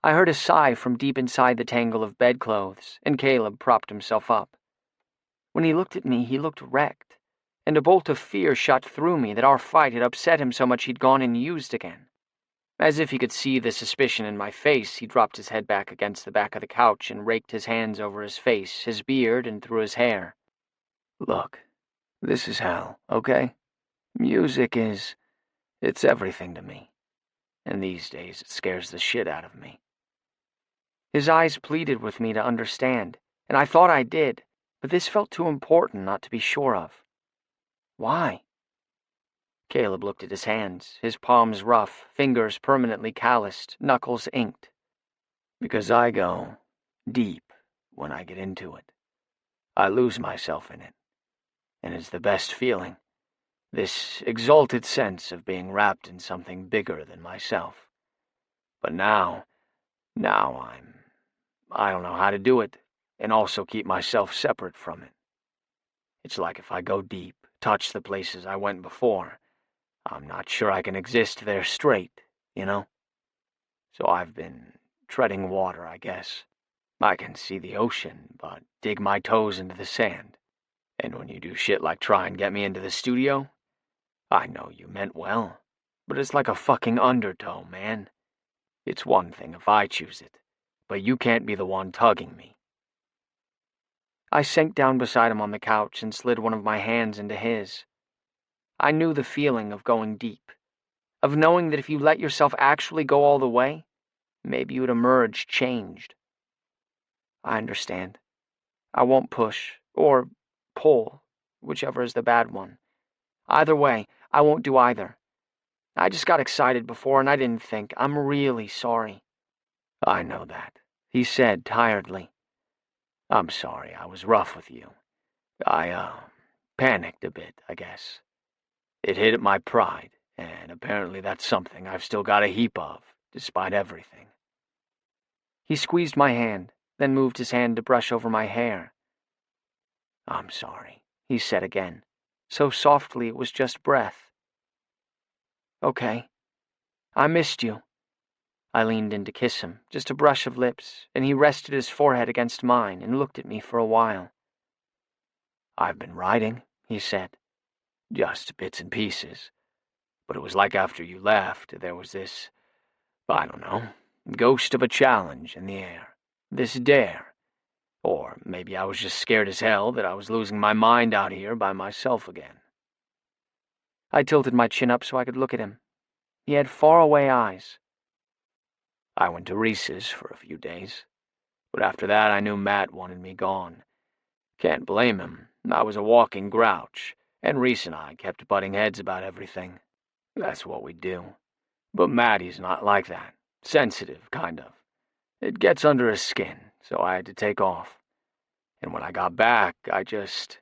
I heard a sigh from deep inside the tangle of bedclothes, and Caleb propped himself up. When he looked at me, he looked wrecked, and a bolt of fear shot through me that our fight had upset him so much he'd gone and used again. As if he could see the suspicion in my face, he dropped his head back against the back of the couch and raked his hands over his face, his beard, and through his hair. "Look, this is hell, okay? Music it's everything to me. And these days it scares the shit out of me." His eyes pleaded with me to understand, and I thought I did, but this felt too important not to be sure of. "Why?" Caleb looked at his hands, his palms rough, fingers permanently calloused, knuckles inked. "Because I go deep when I get into it. I lose myself in it, and it's the best feeling. This exalted sense of being wrapped in something bigger than myself. But now I don't know how to do it, and also keep myself separate from it. It's like if I go deep, touch the places I went before, I'm not sure I can exist there straight, you know? So I've been treading water, I guess. I can see the ocean, but dig my toes into the sand. And when you do shit like try and get me into the studio, I know you meant well, but it's like a fucking undertow, man. It's one thing if I choose it, but you can't be the one tugging me." I sank down beside him on the couch and slid one of my hands into his. I knew the feeling of going deep, of knowing that if you let yourself actually go all the way, maybe you'd emerge changed. "I understand. I won't push, or pull, whichever is the bad one. Either way, I won't do either. I just got excited before and I didn't think. I'm really sorry." "I know that," he said tiredly. "I'm sorry I was rough with you. I, panicked a bit, I guess. It hit at my pride, and apparently that's something I've still got a heap of, despite everything." He squeezed my hand, then moved his hand to brush over my hair. "I'm sorry," he said again. so softly it was just breath. Okay. I missed you. I leaned in to kiss him, just a brush of lips, and he rested his forehead against mine and looked at me for a while. I've been writing, he said. Just bits and pieces. But it was like after you left, there was this, I don't know, ghost of a challenge in the air. This dare. Or maybe I was just scared as hell that I was losing my mind out here by myself again. I tilted my chin up so I could look at him. He had faraway eyes. I went to Reese's for a few days, but after that I knew Matt wanted me gone. Can't blame him. I was a walking grouch, and Reese and I kept butting heads about everything. That's what we do. But Maddie's not like that. Sensitive, kind of. It gets under his skin, so I had to take off. And when I got back, I just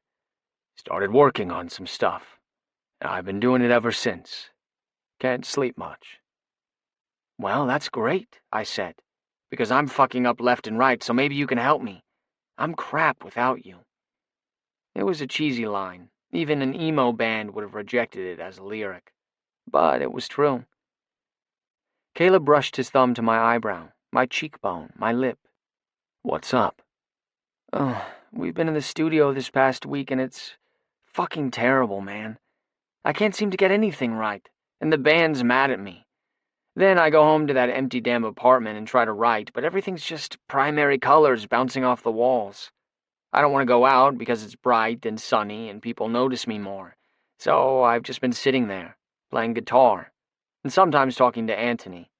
started working on some stuff. And I've been doing it ever since. Can't sleep much. Well, that's great, I said, because I'm fucking up left and right, so maybe you can help me. I'm crap without you. It was a cheesy line. Even an emo band would have rejected it as a lyric. But it was true. Caleb brushed his thumb to my eyebrow, my cheekbone, my lip. What's up? Oh, we've been in the studio this past week and it's fucking terrible, man. I can't seem to get anything right, and the band's mad at me. Then I go home to that empty damn apartment and try to write, but everything's just primary colors bouncing off the walls. I don't want to go out because it's bright and sunny and people notice me more, so I've just been sitting there, playing guitar, and sometimes talking to Anthony.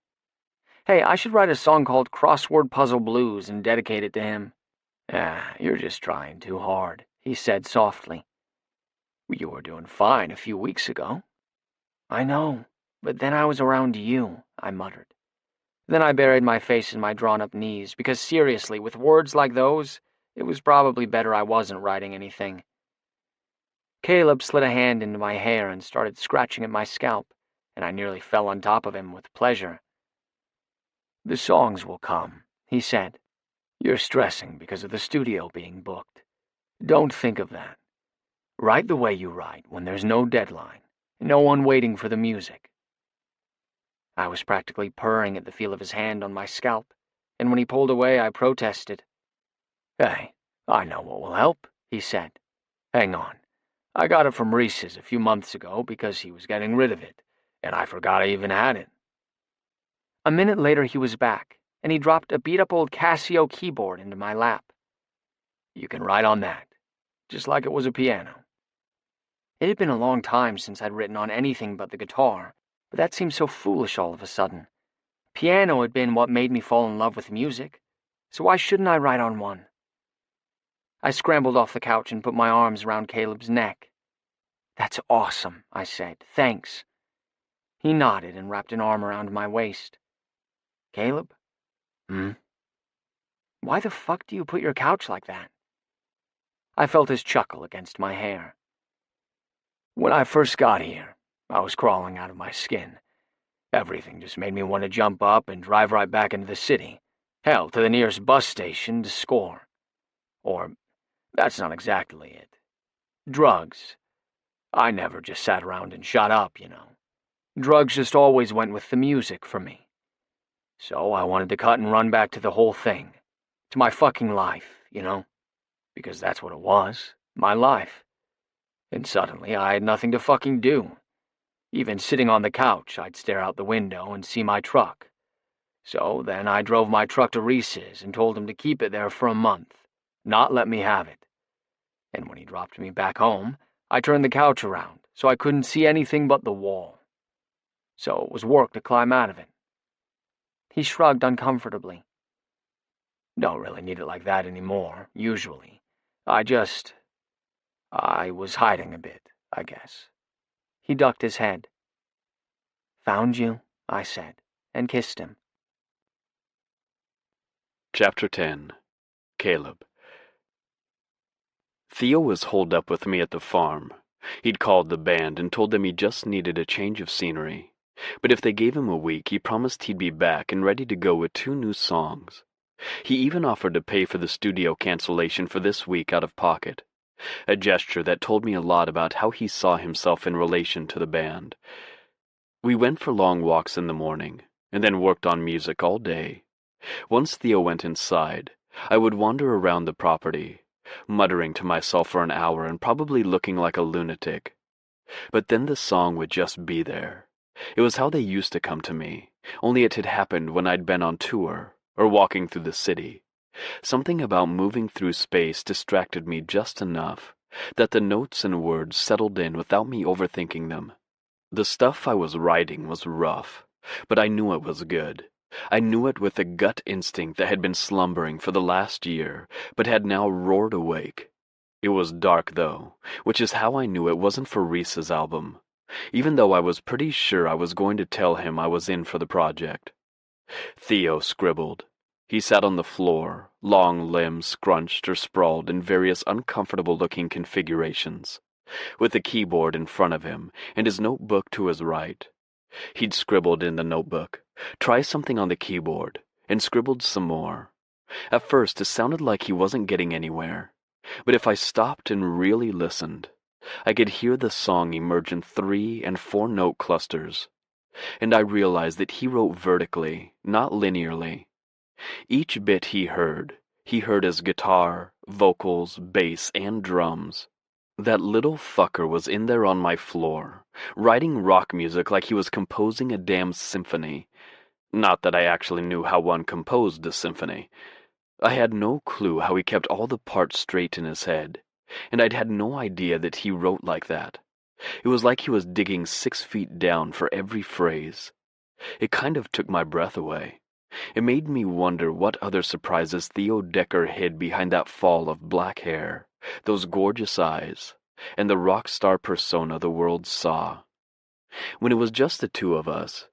Hey, I should write a song called Crossword Puzzle Blues and dedicate it to him. You're just trying too hard, he said softly. You were doing fine a few weeks ago. I know, but then I was around you, I muttered. Then I buried my face in my drawn-up knees, because seriously, with words like those, it was probably better I wasn't writing anything. Caleb slid a hand into my hair and started scratching at my scalp, and I nearly fell on top of him with pleasure. The songs will come, he said. You're stressing because of the studio being booked. Don't think of that. Write the way you write when there's no deadline, no one waiting for the music. I was practically purring at the feel of his hand on my scalp, and when he pulled away, I protested. Hey, I know what will help, he said. Hang on. I got it from Reese's a few months ago because he was getting rid of it, and I forgot I even had it. A minute later he was back, and he dropped a beat-up old Casio keyboard into my lap. You can write on that, just like it was a piano. It had been a long time since I'd written on anything but the guitar, but that seemed so foolish all of a sudden. Piano had been what made me fall in love with music, so why shouldn't I write on one? I scrambled off the couch and put my arms around Caleb's neck. That's awesome, I said. Thanks. He nodded and wrapped an arm around my waist. Caleb? Why the fuck do you put your couch like that? I felt his chuckle against my hair. When I first got here, I was crawling out of my skin. Everything just made me want to jump up and drive right back into the city. Hell, to the nearest bus station to score. Or, that's not exactly it. Drugs. I never just sat around and shut up, you know. Drugs just always went with the music for me. So I wanted to cut and run back to the whole thing. To my fucking life, you know? Because that's what it was. My life. And suddenly I had nothing to fucking do. Even sitting on the couch, I'd stare out the window and see my truck. So then I drove my truck to Reese's and told him to keep it there for a month, not let me have it. And when he dropped me back home, I turned the couch around so I couldn't see anything but the wall. So it was work to climb out of it. He shrugged uncomfortably. Don't really need it like that anymore, usually. I was hiding a bit, I guess. He ducked his head. Found you, I said, and kissed him. Chapter 10. Caleb. Theo was holed up with me at the farm. He'd called the band and told them he just needed a change of scenery. But if they gave him a week, he promised he'd be back and ready to go with 2 new songs. He even offered to pay for the studio cancellation for this week out of pocket. a gesture that told me a lot about how he saw himself in relation to the band. We went for long walks in the morning, and then worked on music all day. Once Theo went inside, I would wander around the property, muttering to myself for an hour and probably looking like a lunatic. But then the song would just be there. It was how they used to come to me, only it had happened when I'd been on tour, or walking through the city. Something about moving through space distracted me just enough that the notes and words settled in without me overthinking them. The stuff I was writing was rough, but I knew it was good. I knew it with a gut instinct that had been slumbering for the last year, but had now roared awake. It was dark, though, which is how I knew it wasn't for Reese's album, even though I was pretty sure I was going to tell him I was in for the project. Theo scribbled. He sat on the floor, long limbs scrunched or sprawled in various uncomfortable-looking configurations, with a keyboard in front of him and his notebook to his right. He'd scribbled in the notebook, try something on the keyboard, and scribbled some more. At first, it sounded like he wasn't getting anywhere, but if I stopped and really listened, I could hear the song emerge in 3- and 4-note clusters, and I realized that he wrote vertically, not linearly. Each bit he heard as guitar, vocals, bass, and drums. That little fucker was in there on my floor, writing rock music like he was composing a damn symphony. Not that I actually knew how one composed a symphony. I had no clue how he kept all the parts straight in his head, and I'd had no idea that he wrote like that. It was like he was digging 6 feet down for every phrase. It kind of took my breath away. It made me wonder what other surprises Theo Decker hid behind that fall of black hair, those gorgeous eyes, and the rock star persona the world saw. When it was just the two of us,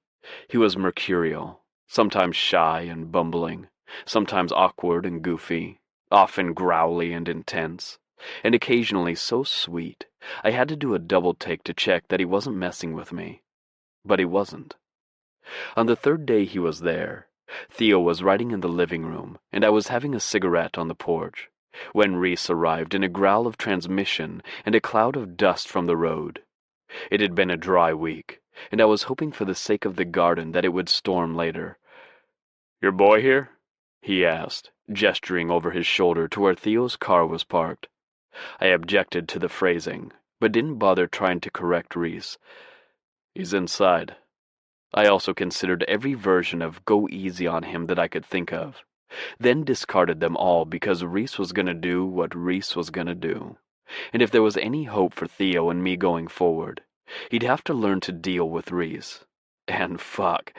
he was mercurial, sometimes shy and bumbling, sometimes awkward and goofy, often growly and intense, and occasionally so sweet I had to do a double take to check that he wasn't messing with me. But he wasn't. On the 3rd day he was there, Theo was writing in the living room, and I was having a cigarette on the porch, when Reese arrived in a growl of transmission and a cloud of dust from the road. It had been a dry week, and I was hoping for the sake of the garden that it would storm later. "Your boy here?" he asked, gesturing over his shoulder to where Theo's car was parked. I objected to the phrasing, but didn't bother trying to correct Reese. "He's inside." I also considered every version of go easy on him that I could think of, then discarded them all because Reese was going to do what Reese was going to do. And if there was any hope for Theo and me going forward, he'd have to learn to deal with Reese. And fuck,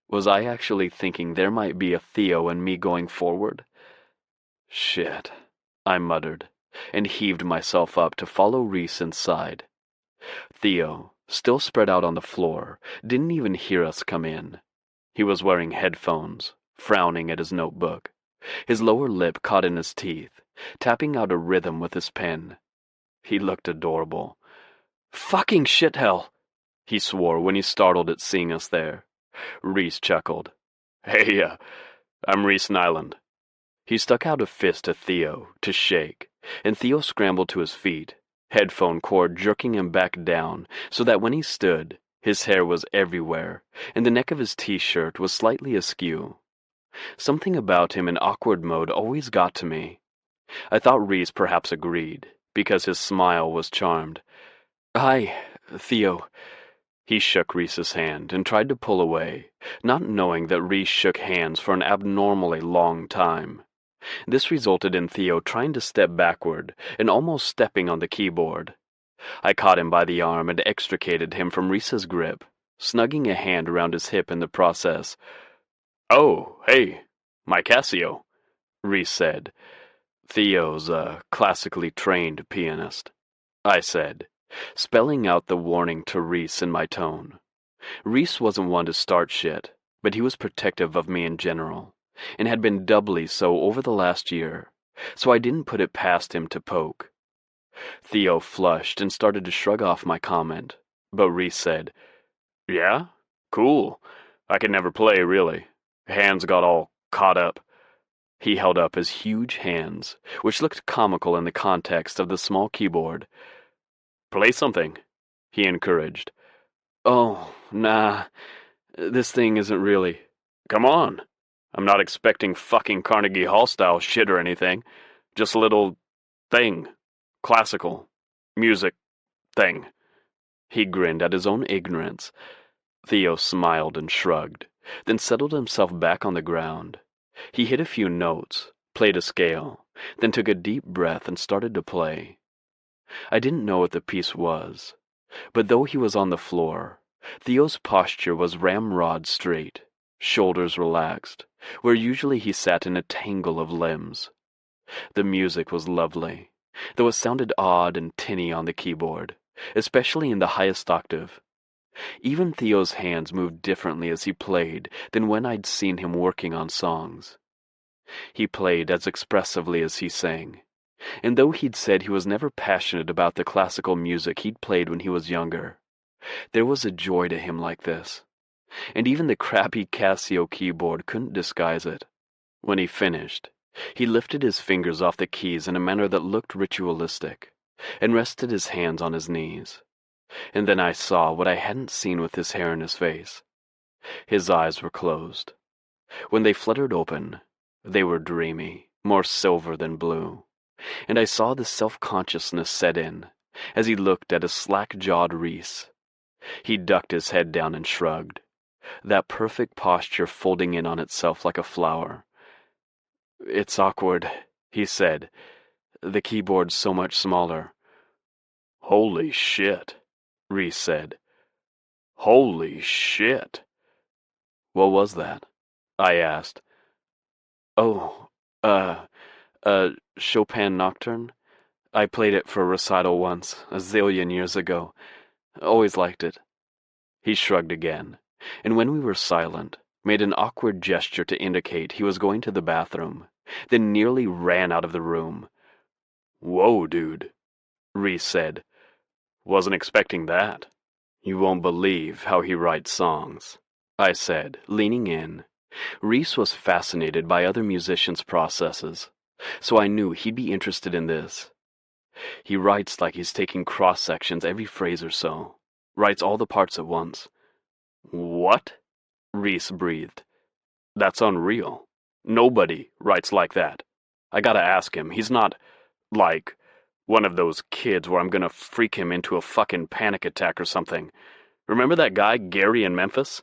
was I actually thinking there might be a Theo and me going forward? Shit, I muttered, and heaved myself up to follow Reese inside. Theo, still spread out on the floor, didn't even hear us come in. He was wearing headphones, frowning at his notebook, his lower lip caught in his teeth, tapping out a rhythm with his pen. He looked adorable. "Fucking shithell!" he swore when he startled at seeing us there. Reese chuckled. "Hey, I'm Reese Nyland." He stuck out a fist to Theo to shake, and Theo scrambled to his feet, headphone cord jerking him back down so that when he stood, his hair was everywhere, and the neck of his t-shirt was slightly askew. Something about him in awkward mode always got to me. I thought Reese perhaps agreed, because his smile was charmed. "Hi, Theo." He shook Reese's hand and tried to pull away, not knowing that Reese shook hands for an abnormally long time. This resulted in Theo trying to step backward and almost stepping on the keyboard. I caught him by the arm and extricated him from Reese's grip, snugging a hand around his hip in the process. "Oh, hey, my Casio," Reese said. "Theo's a classically trained pianist," I said, spelling out the warning to Reese in my tone. Reese wasn't one to start shit, but he was protective of me in general, and had been doubly so over the last year, so I didn't put it past him to poke. Theo flushed and started to shrug off my comment, but Reese said, "Yeah? Cool. I could never play, really. Hands got all caught up." He held up his huge hands, which looked comical in the context of the small keyboard. "Play something," he encouraged. "Oh, nah, this thing isn't really—" "Come on. I'm not expecting fucking Carnegie Hall-style shit or anything. Just a little thing. Classical. Music. Thing." He grinned at his own ignorance. Theo smiled and shrugged, then settled himself back on the ground. He hit a few notes, played a scale, then took a deep breath and started to play. I didn't know what the piece was, but though he was on the floor, Theo's posture was ramrod straight, shoulders relaxed, where usually he sat in a tangle of limbs. The music was lovely, though it sounded odd and tinny on the keyboard, especially in the highest octave. Even Theo's hands moved differently as he played than when I'd seen him working on songs. He played as expressively as he sang, and though he'd said he was never passionate about the classical music he'd played when he was younger, there was a joy to him like this, and even the crappy Casio keyboard couldn't disguise it. When he finished, he lifted his fingers off the keys in a manner that looked ritualistic, and rested his hands on his knees. And then I saw what I hadn't seen with his hair in his face. His eyes were closed. When they fluttered open, they were dreamy, more silver than blue, and I saw the self-consciousness set in as he looked at a slack-jawed Reese. He ducked his head down and shrugged, that perfect posture folding in on itself like a flower. "It's awkward," he said. "The keyboard's so much smaller." "Holy shit," Reese said. "Holy shit." "What was that?" I asked. "Oh, Chopin Nocturne. I played it for a recital once, a zillion years ago. Always liked it." He shrugged again, and when we were silent, made an awkward gesture to indicate he was going to the bathroom, then nearly ran out of the room. "Whoa, dude," Reese said. "Wasn't expecting that." "You won't believe how he writes songs," I said, leaning in. Reese was fascinated by other musicians' processes, so I knew he'd be interested in this. "He writes like he's taking cross-sections every phrase or so. Writes all the parts at once." "What?" Reese breathed. "That's unreal. Nobody writes like that. I gotta ask him. He's not, like, one of those kids where I'm gonna freak him into a fucking panic attack or something. Remember that guy, Gary, in Memphis?"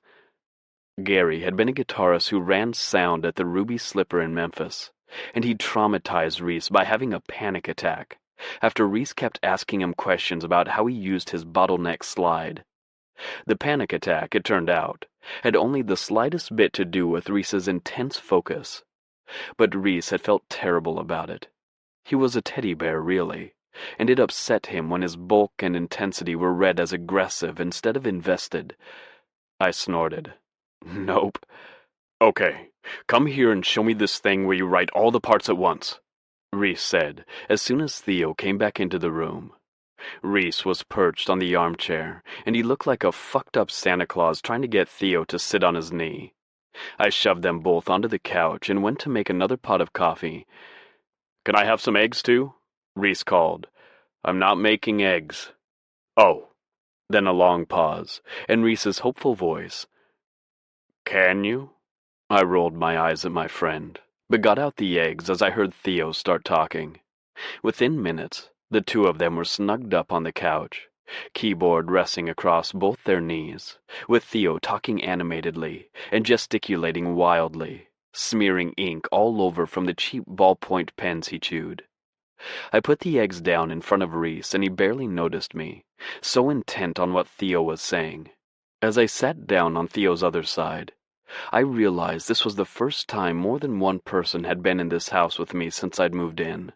Gary had been a guitarist who ran sound at the Ruby Slipper in Memphis, and he'd traumatized Reese by having a panic attack after Reese kept asking him questions about how he used his bottleneck slide. The panic attack, it turned out, had only the slightest bit to do with Reese's intense focus, but Reese had felt terrible about it. He was a teddy bear, really, and it upset him when his bulk and intensity were read as aggressive instead of invested. I snorted. "Nope." "Okay, come here and show me this thing where you write all the parts at once," Reese said, as soon as Theo came back into the room. Reese was perched on the armchair, and he looked like a fucked-up Santa Claus trying to get Theo to sit on his knee. I shoved them both onto the couch and went to make another pot of coffee. "Can I have some eggs, too?" Reese called. "I'm not making eggs." "Oh." Then a long pause, and Reese's hopeful voice. "Can you?" I rolled my eyes at my friend, but got out the eggs as I heard Theo start talking. Within minutes, the two of them were snugged up on the couch, keyboard resting across both their knees, with Theo talking animatedly and gesticulating wildly, smearing ink all over from the cheap ballpoint pens he chewed. I put the eggs down in front of Reese, and he barely noticed me, so intent on what Theo was saying. As I sat down on Theo's other side, I realized this was the first time more than one person had been in this house with me since I'd moved in.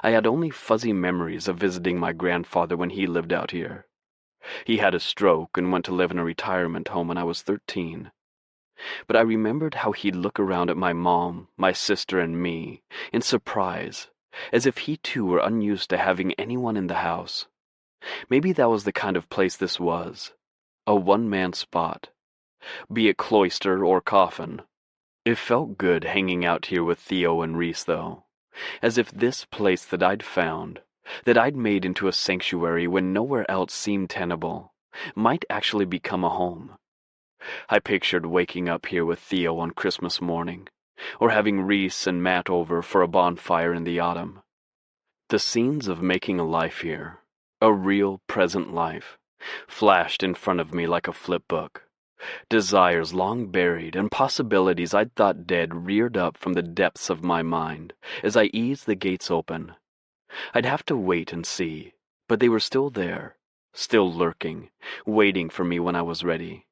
I had only fuzzy memories of visiting my grandfather when he lived out here. He had a stroke and went to live in a retirement home when I was 13. But I remembered how he'd look around at my mom, my sister, and me, in surprise, as if he too were unused to having anyone in the house. Maybe that was the kind of place this was, a one-man spot, be it cloister or coffin. It felt good hanging out here with Theo and Reese, though, as if this place that I'd found, that I'd made into a sanctuary when nowhere else seemed tenable, might actually become a home. I pictured waking up here with Theo on Christmas morning, or having Reese and Matt over for a bonfire in the autumn. The scenes of making a life here, a real present life, flashed in front of me like a flip book. Desires long buried and possibilities I'd thought dead reared up from the depths of my mind as I eased the gates open. I'd have to wait and see, but they were still there, still lurking, waiting for me when I was ready.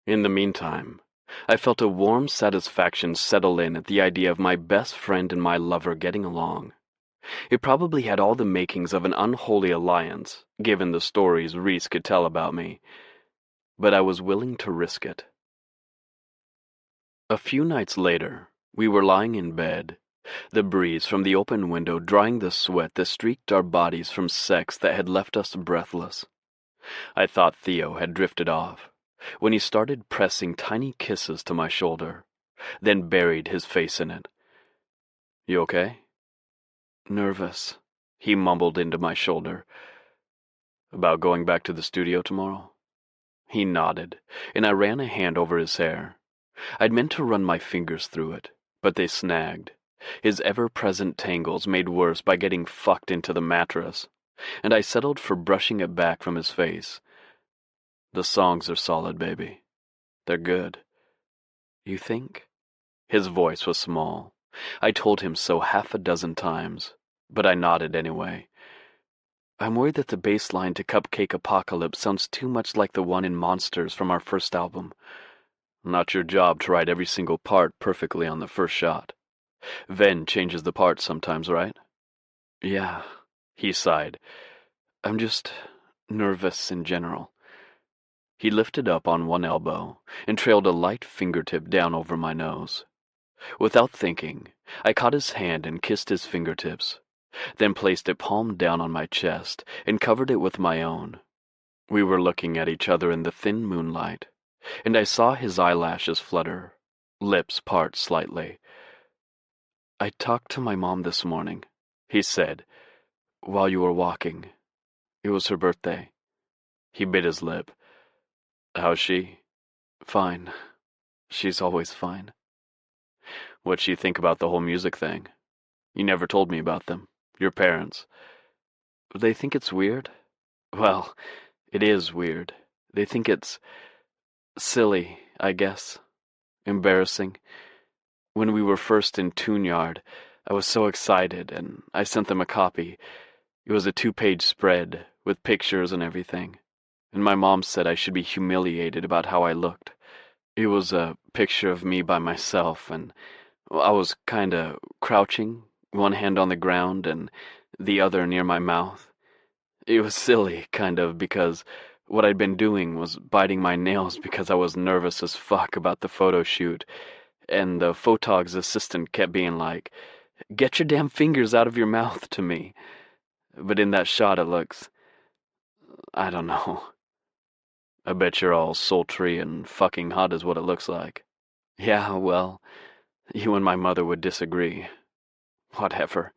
In the meantime, I felt a warm satisfaction settle in at the idea of my best friend and my lover getting along. It probably had all the makings of an unholy alliance, given the stories Reese could tell about me, but I was willing to risk it. A few nights later, we were lying in bed, the breeze from the open window drying the sweat that streaked our bodies from sex that had left us breathless. I thought Theo had drifted off, when he started pressing tiny kisses to my shoulder, then buried his face in it. "You okay?" "Nervous," he mumbled into my shoulder. "About going back to the studio tomorrow?" He nodded, and I ran a hand over his hair. I'd meant to run my fingers through it, but they snagged, his ever-present tangles made worse by getting fucked into the mattress, and I settled for brushing it back from his face. "The songs are solid, baby. They're good." "You think?" His voice was small. I told him so half a dozen times, but I nodded anyway. "I'm worried that the bass line to Cupcake Apocalypse sounds too much like the one in Monsters from our first album." "Not your job to write every single part perfectly on the first shot. Ven changes the parts sometimes, right?" "Yeah," he sighed. "I'm just nervous in general." He lifted up on one elbow and trailed a light fingertip down over my nose. Without thinking, I caught his hand and kissed his fingertips, then placed it palm down on my chest and covered it with my own. We were looking at each other in the thin moonlight, and I saw his eyelashes flutter, lips part slightly. "I talked to my mom this morning," he said, "while you were walking. It was her birthday." He bit his lip. "How's she?" "Fine. She's always fine." "What'd she think about the whole music thing? You never told me about them. Your parents." "They think it's weird." "Well, it is weird. They think it's silly, I guess. Embarrassing. When we were first in Tune-Yard, I was so excited, and I sent them a copy. It was a 2-page spread, with pictures and everything. And my mom said I should be humiliated about how I looked. It was a picture of me by myself, and I was kinda crouching, one hand on the ground and the other near my mouth. It was silly, kind of, because what I'd been doing was biting my nails because I was nervous as fuck about the photo shoot, and the photog's assistant kept being like, 'Get your damn fingers out of your mouth' to me. But in that shot it looks, I don't know. I bet you're all sultry and fucking hot is what it looks like." "Yeah, well, you and my mother would disagree." "Whatever.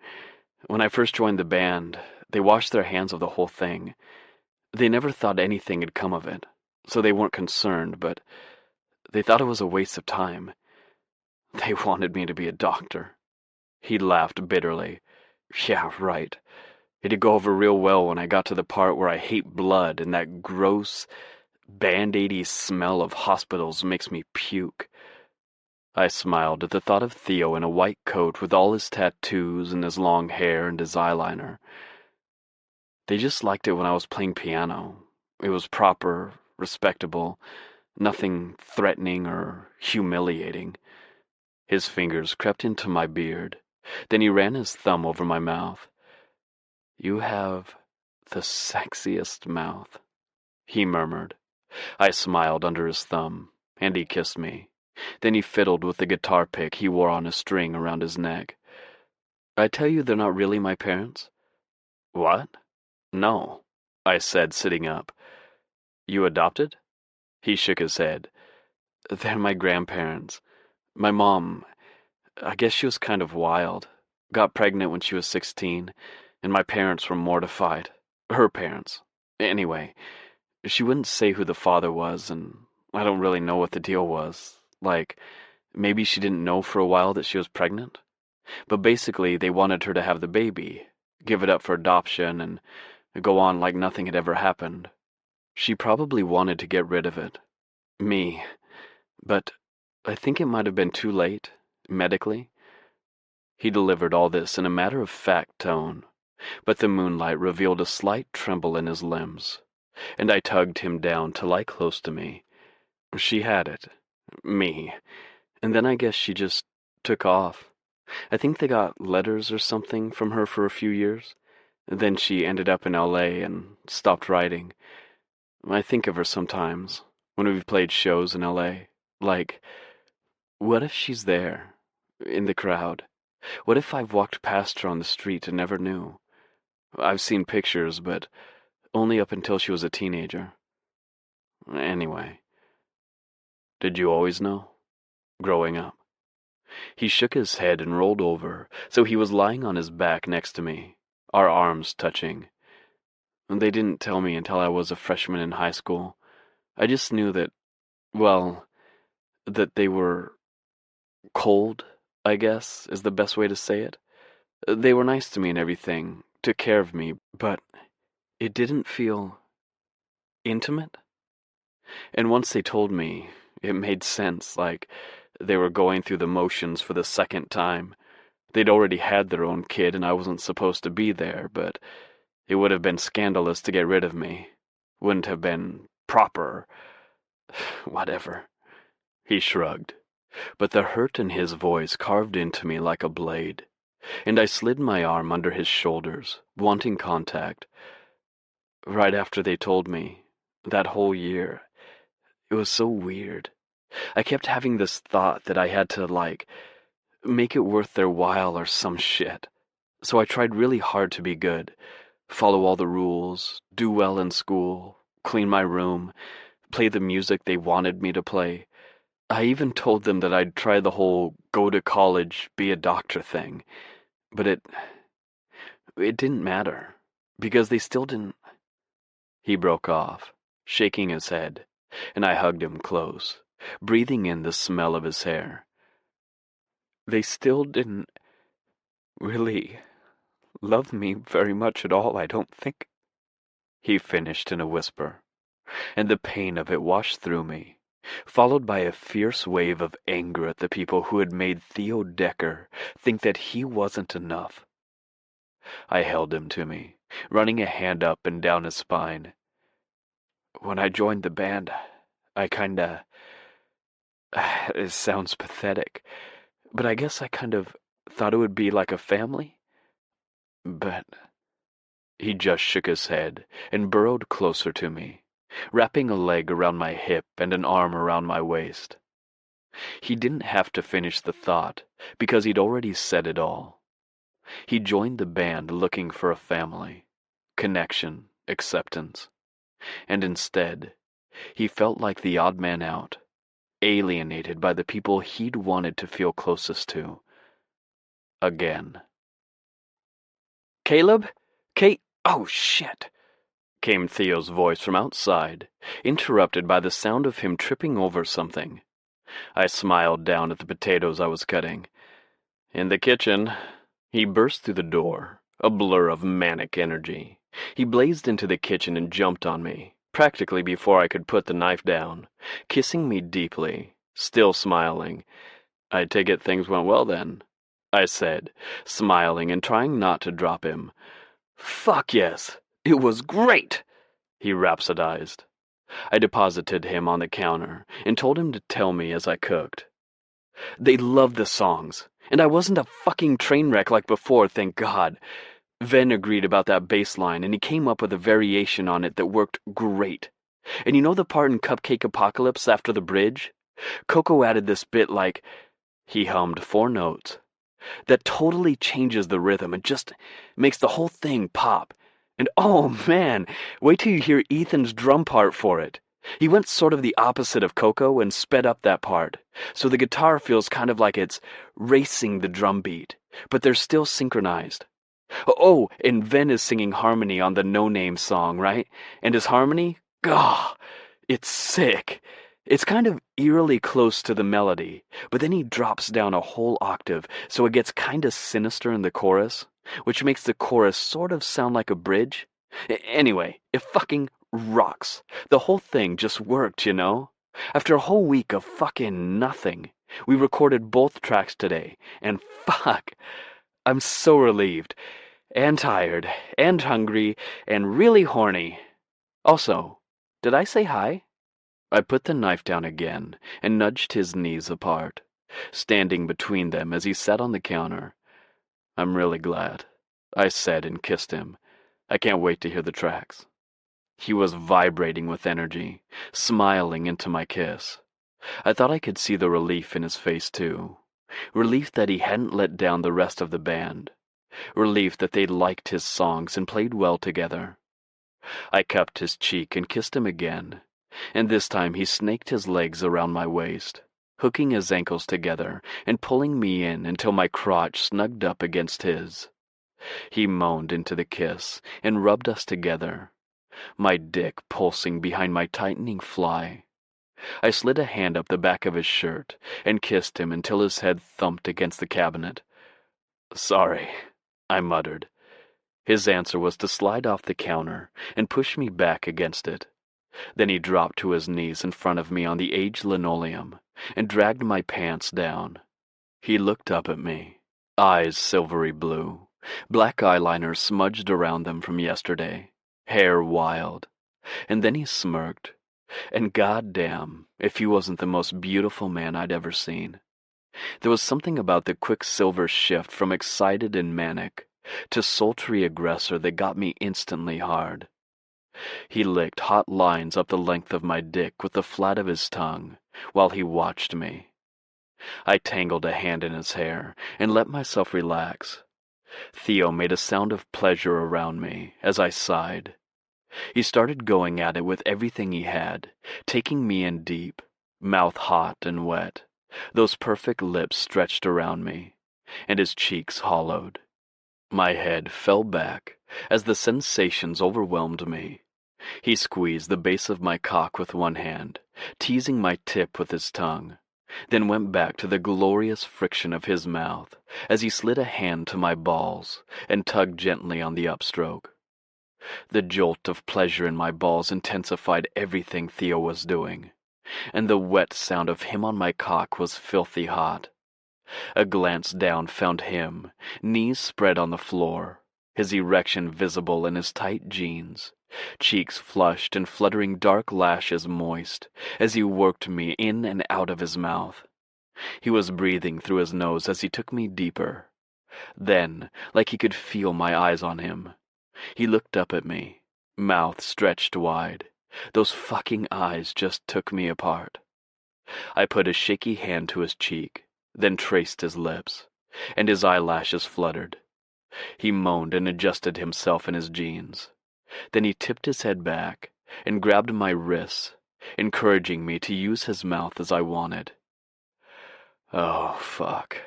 When I first joined the band, they washed their hands of the whole thing. They never thought anything had come of it, so they weren't concerned, but they thought it was a waste of time. They wanted me to be a doctor." He laughed bitterly. "Yeah, right. It'd go over real well when I got to the part where I hate blood and that gross, Band-Aidy smell of hospitals makes me puke." I smiled at the thought of Theo in a white coat with all his tattoos and his long hair and his eyeliner. They just liked it when I was playing piano. It was proper, respectable, nothing threatening or humiliating. His fingers crept into my beard. Then he ran his thumb over my mouth. "You have the sexiest mouth," he murmured. I smiled under his thumb, and he kissed me. Then he fiddled with the guitar pick he wore on a string around his neck. "I tell you they're not really my parents?" "What? No," I said, sitting up. "You adopted?" He shook his head. "They're my grandparents. My mom, I guess she was kind of wild. Got pregnant when she was 16, and my parents were mortified. Her parents. Anyway, she wouldn't say who the father was, and I don't really know what the deal was. Like, maybe she didn't know for a while that she was pregnant? But basically, they wanted her to have the baby, give it up for adoption, and go on like nothing had ever happened. She probably wanted to get rid of it. Me. But I think it might have been too late, medically. He delivered all this in a matter-of-fact tone, but the moonlight revealed a slight tremble in his limbs, and I tugged him down to lie close to me. She had it. Me. And then I guess she just took off. I think they got letters or something from her for a few years. Then she ended up in LA and stopped writing. I think of her sometimes, when we've played shows in LA. Like, what if she's there, in the crowd? What if I've walked past her on the street and never knew? I've seen pictures, but only up until she was a teenager. Anyway, did you always know? Growing up? He shook his head and rolled over, so he was lying on his back next to me, our arms touching. They didn't tell me until I was a freshman in high school. I just knew that, well, that they were cold, I guess, is the best way to say it. They were nice to me and everything, took care of me, but it didn't feel intimate. And once they told me, it made sense, like they were going through the motions for the second time. They'd already had their own kid and I wasn't supposed to be there, but it would have been scandalous to get rid of me. Wouldn't have been proper. Whatever. He shrugged, but the hurt in his voice carved into me like a blade, and I slid my arm under his shoulders, wanting contact. Right after they told me, that whole year, it was so weird. I kept having this thought that I had to, like, make it worth their while or some shit. So I tried really hard to be good, follow all the rules, do well in school, clean my room, play the music they wanted me to play. I even told them that I'd try the whole go to college, be a doctor thing. But it didn't matter, because they still didn't. He broke off, shaking his head, and I hugged him close, breathing in the smell of his hair. They still didn't really love me very much at all, I don't think, he finished in a whisper, and the pain of it washed through me, followed by a fierce wave of anger at the people who had made Theo Decker think that he wasn't enough. I held him to me, running a hand up and down his spine. When I joined the band, I kinda... It sounds pathetic, but I guess I kind of thought it would be like a family. But... He just shook his head and burrowed closer to me, wrapping a leg around my hip and an arm around my waist. He didn't have to finish the thought, because he'd already said it all. He joined the band looking for a family, connection, acceptance. And instead, he felt like the odd man out, alienated by the people he'd wanted to feel closest to. Again. Caleb? Oh, shit! Came Theo's voice from outside, interrupted by the sound of him tripping over something. I smiled down at the potatoes I was cutting. In the kitchen. He burst through the door, a blur of manic energy. He blazed into the kitchen and jumped on me, practically before I could put the knife down, kissing me deeply, still smiling. I take it things went well then, I said, smiling and trying not to drop him. Fuck yes, it was great, he rhapsodized. I deposited him on the counter and told him to tell me as I cooked. They loved the songs, and I wasn't a fucking train wreck like before, thank God. Ven agreed about that bass line, and he came up with a variation on it that worked great. And you know the part in Cupcake Apocalypse after the bridge? Coco added this bit like, he hummed 4 notes, that totally changes the rhythm and just makes the whole thing pop. And oh man, wait till you hear Ethan's drum part for it. He went sort of the opposite of Coco and sped up that part, so the guitar feels kind of like it's racing the drum beat, but they're still synchronized. Oh, and Ven is singing harmony on the No Name song, right? And his harmony? Gah, it's sick. It's kind of eerily close to the melody, but then he drops down a whole octave, so it gets kind of sinister in the chorus, which makes the chorus sort of sound like a bridge. Anyway, it fucking rocks. The whole thing just worked, you know? After a whole week of fucking nothing, we recorded both tracks today, and fuck, I'm so relieved, and tired, and hungry, and really horny. Also, did I say hi? I put the knife down again and nudged his knees apart, standing between them as he sat on the counter. I'm really glad, I said and kissed him. I can't wait to hear the tracks. He was vibrating with energy, smiling into my kiss. I thought I could see the relief in his face, too. Relief that he hadn't let down the rest of the band. Relief that they liked his songs and played well together. I cupped his cheek and kissed him again, and this time he snaked his legs around my waist, hooking his ankles together and pulling me in until my crotch snugged up against his. He moaned into the kiss and rubbed us together, my dick pulsing behind my tightening fly. I slid a hand up the back of his shirt and kissed him until his head thumped against the cabinet. Sorry, I muttered. His answer was to slide off the counter and push me back against it. Then he dropped to his knees in front of me on the aged linoleum and dragged my pants down. He looked up at me, eyes silvery blue, black eyeliner smudged around them from yesterday, hair wild. And then he smirked, and goddamn if he wasn't the most beautiful man I'd ever seen. There was something about the quicksilver shift from excited and manic to sultry aggressor that got me instantly hard. He licked hot lines up the length of my dick with the flat of his tongue while he watched me. I tangled a hand in his hair and let myself relax. Theo made a sound of pleasure around me as I sighed. He started going at it with everything he had, taking me in deep, mouth hot and wet, those perfect lips stretched around me, and his cheeks hollowed. My head fell back as the sensations overwhelmed me. He squeezed the base of my cock with one hand, teasing my tip with his tongue, then went back to the glorious friction of his mouth as he slid a hand to my balls and tugged gently on the upstroke. The jolt of pleasure in my balls intensified everything Theo was doing, and the wet sound of him on my cock was filthy hot. A glance down found him, knees spread on the floor, his erection visible in his tight jeans, cheeks flushed and fluttering dark lashes moist as he worked me in and out of his mouth. He was breathing through his nose as he took me deeper. Then, like he could feel my eyes on him, he looked up at me, mouth stretched wide. Those fucking eyes just took me apart. I put a shaky hand to his cheek, then traced his lips, and his eyelashes fluttered. He moaned and adjusted himself in his jeans. Then he tipped his head back and grabbed my wrists, encouraging me to use his mouth as I wanted. Oh, fuck.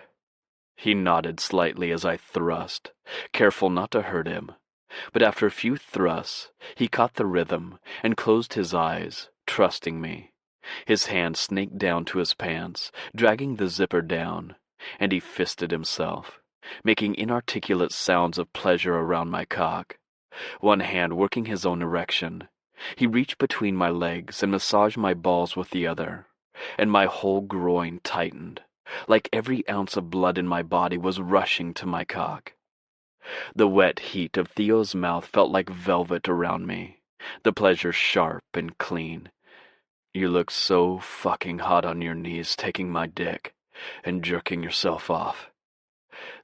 He nodded slightly as I thrust, careful not to hurt him. But after a few thrusts, he caught the rhythm and closed his eyes, trusting me. His hand snaked down to his pants, dragging the zipper down, and he fisted himself, making inarticulate sounds of pleasure around my cock. One hand working his own erection, he reached between my legs and massaged my balls with the other, and my whole groin tightened, like every ounce of blood in my body was rushing to my cock. The wet heat of Theo's mouth felt like velvet around me, the pleasure sharp and clean. You look so fucking hot on your knees taking my dick and jerking yourself off.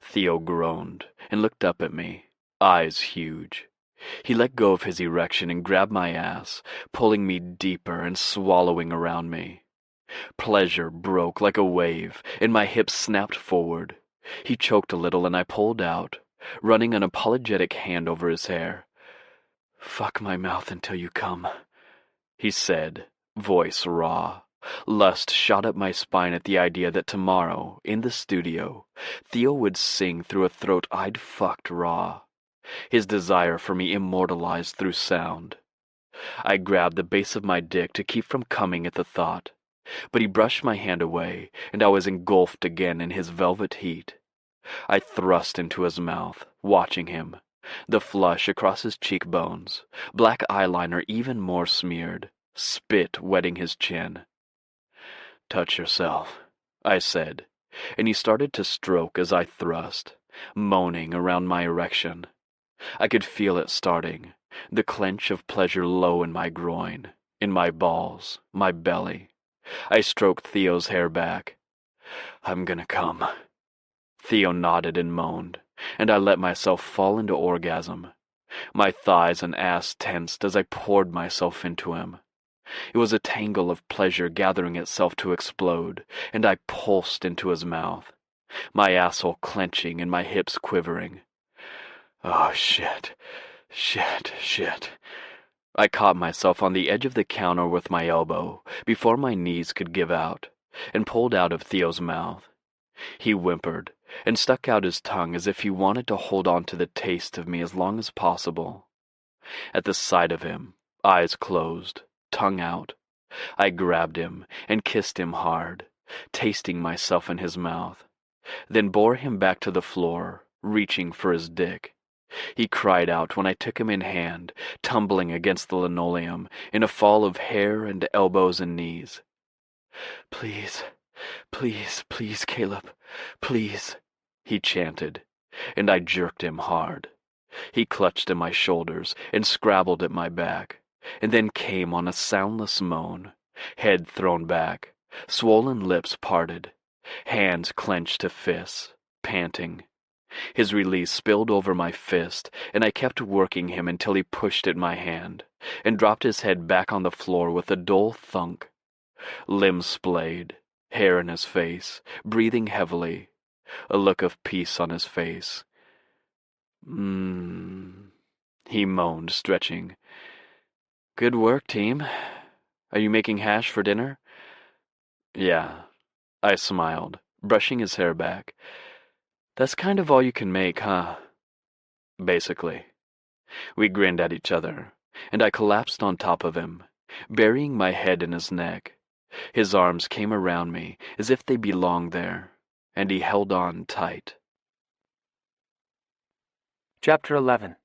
Theo groaned and looked up at me, eyes huge. He let go of his erection and grabbed my ass, pulling me deeper and swallowing around me. Pleasure broke like a wave, and my hips snapped forward. He choked a little and I pulled out, running an apologetic hand over his hair. "Fuck my mouth until you come," he said, Voice raw. Lust shot up my spine at the idea that tomorrow, in the studio, Theo would sing through a throat I'd fucked raw. His desire for me immortalized through sound. I grabbed the base of my dick to keep from coming at the thought, but he brushed my hand away, and I was engulfed again in his velvet heat. I thrust into his mouth, watching him, the flush across his cheekbones, black eyeliner even more smeared, spit wetting his chin. "Touch yourself," I said, and he started to stroke as I thrust, moaning around my erection. I could feel it starting, the clench of pleasure low in my groin, in my balls, my belly. I stroked Theo's hair back. "I'm gonna come." Theo nodded and moaned, and I let myself fall into orgasm. My thighs and ass tensed as I poured myself into him. It was a tangle of pleasure gathering itself to explode, and I pulsed into his mouth, my asshole clenching and my hips quivering. Oh, shit. I caught myself on the edge of the counter with my elbow before my knees could give out, and pulled out of Theo's mouth. He whimpered and stuck out his tongue as if he wanted to hold on to the taste of me as long as possible. At the sight of him, eyes closed, tongue out, I grabbed him and kissed him hard, tasting myself in his mouth, then bore him back to the floor, reaching for his dick. He cried out when I took him in hand, tumbling against the linoleum in a fall of hair and elbows and knees. "Please, please, please, Caleb, please," he chanted, and I jerked him hard. He clutched at my shoulders and scrabbled at my back, and then came on a soundless moan, head thrown back, swollen lips parted, hands clenched to fists, panting. His release spilled over my fist, and I kept working him until he pushed at my hand, and dropped his head back on the floor with a dull thunk. Limbs splayed, hair in his face, breathing heavily, a look of peace on his face. He moaned, stretching. "Good work, team. Are you making hash for dinner?" "Yeah," I smiled, brushing his hair back. "That's kind of all you can make, huh?" "Basically." We grinned at each other, and I collapsed on top of him, burying my head in his neck. His arms came around me as if they belonged there, and he held on tight. Chapter 11.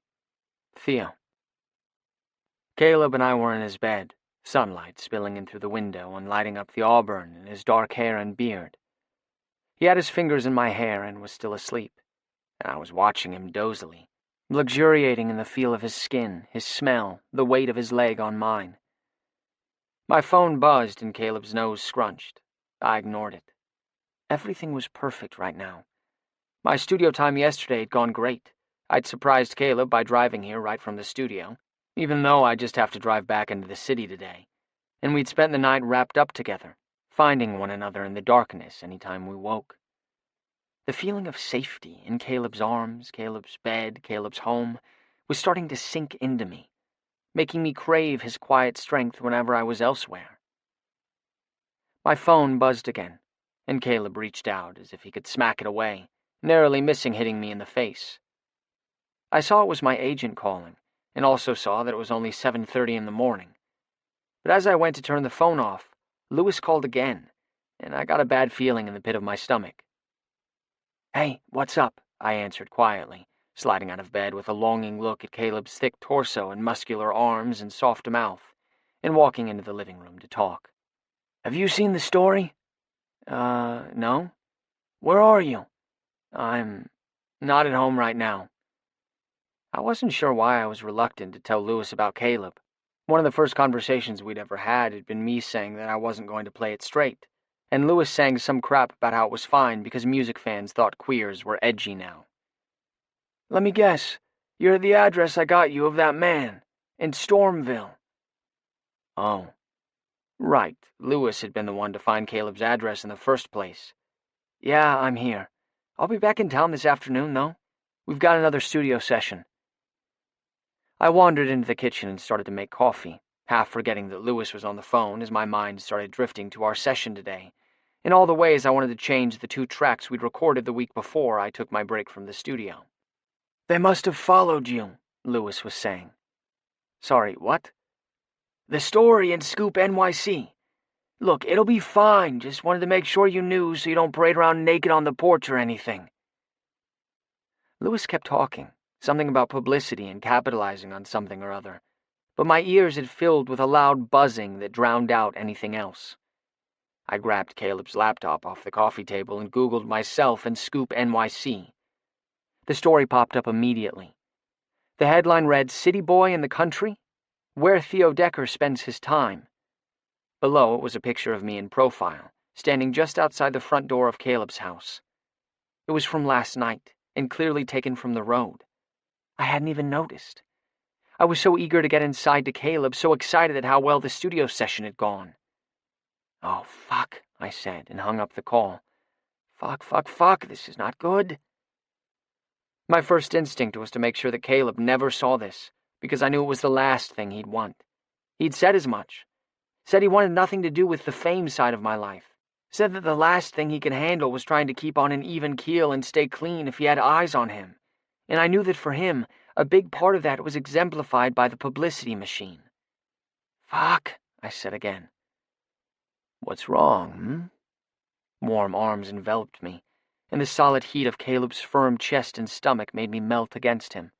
Theo. Caleb and I were in his bed, sunlight spilling in through the window and lighting up the auburn in his dark hair and beard. He had his fingers in my hair and was still asleep, and I was watching him dozily, luxuriating in the feel of his skin, his smell, the weight of his leg on mine. My phone buzzed and Caleb's nose scrunched. I ignored it. Everything was perfect right now. My studio time yesterday had gone great. I'd surprised Caleb by driving here right from the studio, even though I just have to drive back into the city today, and we'd spent the night wrapped up together, finding one another in the darkness any time we woke. The feeling of safety in Caleb's arms, Caleb's bed, Caleb's home, was starting to sink into me, making me crave his quiet strength whenever I was elsewhere. My phone buzzed again, and Caleb reached out as if he could smack it away, narrowly missing hitting me in the face. I saw it was my agent calling, and also saw that it was only 7:30 in the morning. But as I went to turn the phone off, Lewis called again, and I got a bad feeling in the pit of my stomach. "Hey, what's up?" I answered quietly, sliding out of bed with a longing look at Caleb's thick torso and muscular arms and soft mouth, and walking into the living room to talk. "Have you seen the story?" No. "Where are you?" "I'm not at home right now." I wasn't sure why I was reluctant to tell Lewis about Caleb. One of the first conversations we'd ever had been me saying that I wasn't going to play it straight, and Lewis saying some crap about how it was fine because music fans thought queers were edgy now. "Let me guess. You're at the address I got you of that man, in Stormville." Oh. Right, Lewis had been the one to find Caleb's address in the first place. "Yeah, I'm here. I'll be back in town this afternoon, though. We've got another studio session." I wandered into the kitchen and started to make coffee, half forgetting that Lewis was on the phone as my mind started drifting to our session today, and all the ways I wanted to change the 2 tracks we'd recorded the week before I took my break from the studio. "They must have followed you," Lewis was saying. "Sorry, what?" "The story in Scoop NYC. Look, it'll be fine, just wanted to make sure you knew so you don't parade around naked on the porch or anything." Lewis kept talking, something about publicity and capitalizing on something or other, but my ears had filled with a loud buzzing that drowned out anything else. I grabbed Caleb's laptop off the coffee table and Googled myself and Scoop NYC. The story popped up immediately. The headline read, "City Boy in the Country? Where Theo Decker Spends His Time." Below it was a picture of me in profile, standing just outside the front door of Caleb's house. It was from last night, and clearly taken from the road. I hadn't even noticed. I was so eager to get inside to Caleb, so excited at how well the studio session had gone. "Oh, fuck," I said, and hung up the call. Fuck, this is not good." My first instinct was to make sure that Caleb never saw this, because I knew it was the last thing he'd want. He'd said as much. Said he wanted nothing to do with the fame side of my life. Said that the last thing he could handle was trying to keep on an even keel and stay clean if he had eyes on him. And I knew that for him, a big part of that was exemplified by the publicity machine. "Fuck," I said again. "What's wrong, Warm arms enveloped me, and the solid heat of Caleb's firm chest and stomach made me melt against him.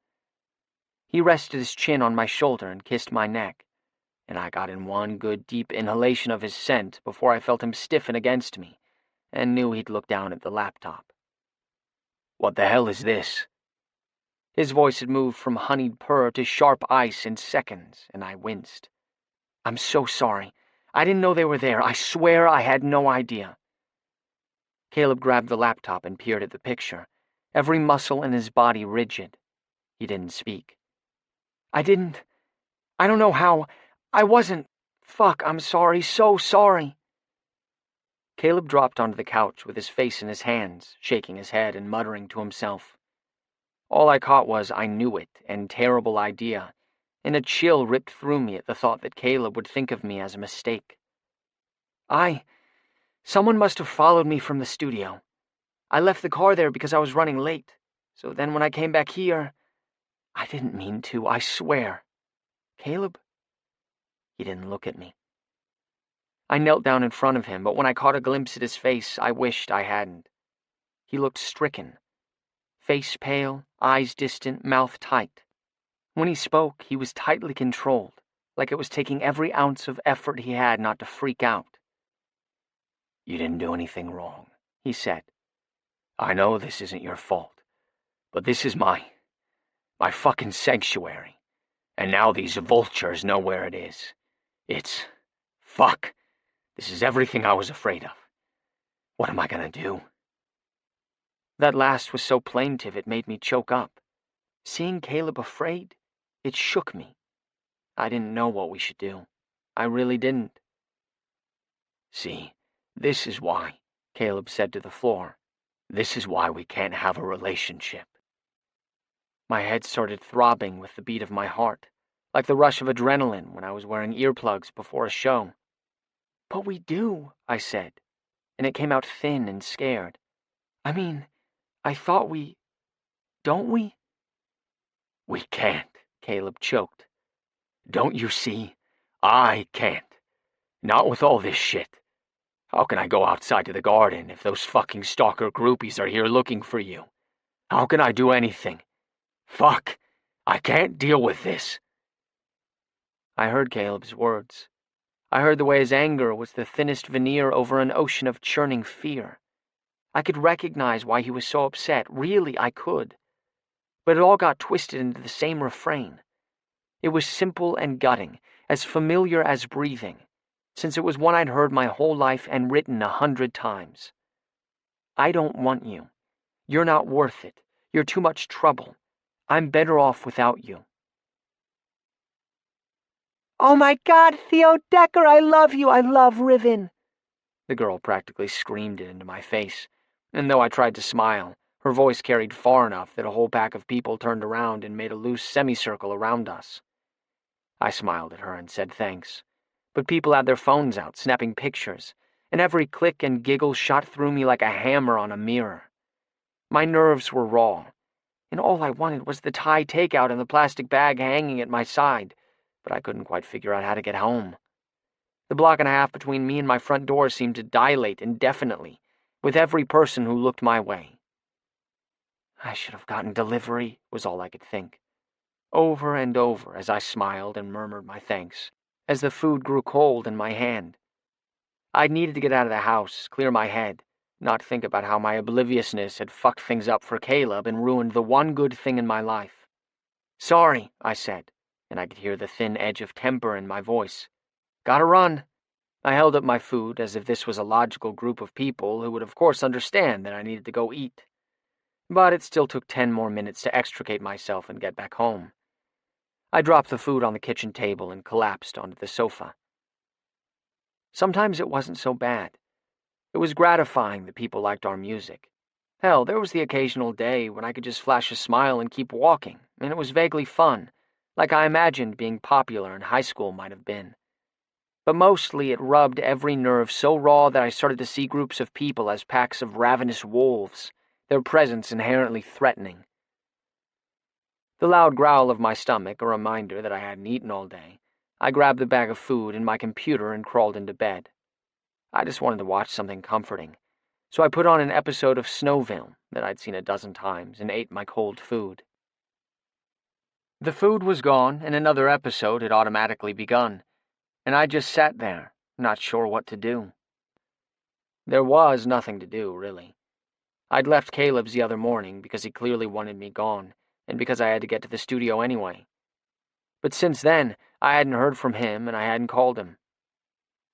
He rested his chin on my shoulder and kissed my neck, and I got in one good deep inhalation of his scent before I felt him stiffen against me, and knew he'd look down at the laptop. "What the hell is this?" His voice had moved from honeyed purr to sharp ice in seconds, and I winced. "I'm so sorry. I didn't know they were there. I swear I had no idea." Caleb grabbed the laptop and peered at the picture, every muscle in his body rigid. He didn't speak. I don't know how. I wasn't. Fuck, I'm sorry, so sorry." Caleb dropped onto the couch with his face in his hands, shaking his head and muttering to himself. All I caught was "I knew it" and "terrible idea," and a chill ripped through me at the thought that Caleb would think of me as a mistake. Someone must have followed me from the studio. I left the car there because I was running late, so then when I came back here, I didn't mean to, I swear. Caleb? He didn't look at me. I knelt down in front of him, but when I caught a glimpse at his face, I wished I hadn't. He looked stricken. Face pale, eyes distant, mouth tight. When he spoke, he was tightly controlled, like it was taking every ounce of effort he had not to freak out. "You didn't do anything wrong," he said. "I know this isn't your fault, but this is my fucking sanctuary, and now these vultures know where it is. Fuck. This is everything I was afraid of. What am I gonna do?" That last was so plaintive it made me choke up. Seeing Caleb afraid, it shook me. I didn't know what we should do. I really didn't. "See, this is why," Caleb said to the floor. "This is why we can't have a relationship." My head started throbbing with the beat of my heart, like the rush of adrenaline when I was wearing earplugs before a show. "But we do," I said, and it came out thin and scared. "I mean, I thought we... Don't we?" "We can't," Caleb choked. "Don't you see? I can't. Not with all this shit. How can I go outside to the garden if those fucking stalker groupies are here looking for you? How can I do anything? Fuck, I can't deal with this." I heard Caleb's words. I heard the way his anger was the thinnest veneer over an ocean of churning fear. I could recognize why he was so upset, really I could. But it all got twisted into the same refrain. It was simple and gutting, as familiar as breathing, since it was one I'd heard my whole life and written 100 times. "I don't want you. You're not worth it. You're too much trouble. I'm better off without you." "Oh my God, Theo Decker, I love you. I love Riven." The girl practically screamed it into my face, and though I tried to smile, her voice carried far enough that a whole pack of people turned around and made a loose semicircle around us. I smiled at her and said thanks. But people had their phones out, snapping pictures, and every click and giggle shot through me like a hammer on a mirror. My nerves were raw, and all I wanted was the Thai takeout in the plastic bag hanging at my side, but I couldn't quite figure out how to get home. The block and a half between me and my front door seemed to dilate indefinitely, with every person who looked my way. I should have gotten delivery, was all I could think. Over and over as I smiled and murmured my thanks, as the food grew cold in my hand. I needed to get out of the house, clear my head, not think about how my obliviousness had fucked things up for Caleb and ruined the one good thing in my life. Sorry, I said, and I could hear the thin edge of temper in my voice. Gotta run. I held up my food as if this was a logical group of people who would of course understand that I needed to go eat. But it still took 10 more minutes to extricate myself and get back home. I dropped the food on the kitchen table and collapsed onto the sofa. Sometimes it wasn't so bad. It was gratifying that people liked our music. Hell, there was the occasional day when I could just flash a smile and keep walking, and it was vaguely fun, like I imagined being popular in high school might have been. But mostly it rubbed every nerve so raw that I started to see groups of people as packs of ravenous wolves, their presence inherently threatening. The loud growl of my stomach, a reminder that I hadn't eaten all day, I grabbed the bag of food and my computer and crawled into bed. I just wanted to watch something comforting, so I put on an episode of Snowville that I'd seen a dozen times and ate my cold food. The food was gone and another episode had automatically begun, and I just sat there, not sure what to do. There was nothing to do, really. I'd left Caleb's the other morning because he clearly wanted me gone, and because I had to get to the studio anyway. But since then, I hadn't heard from him and I hadn't called him.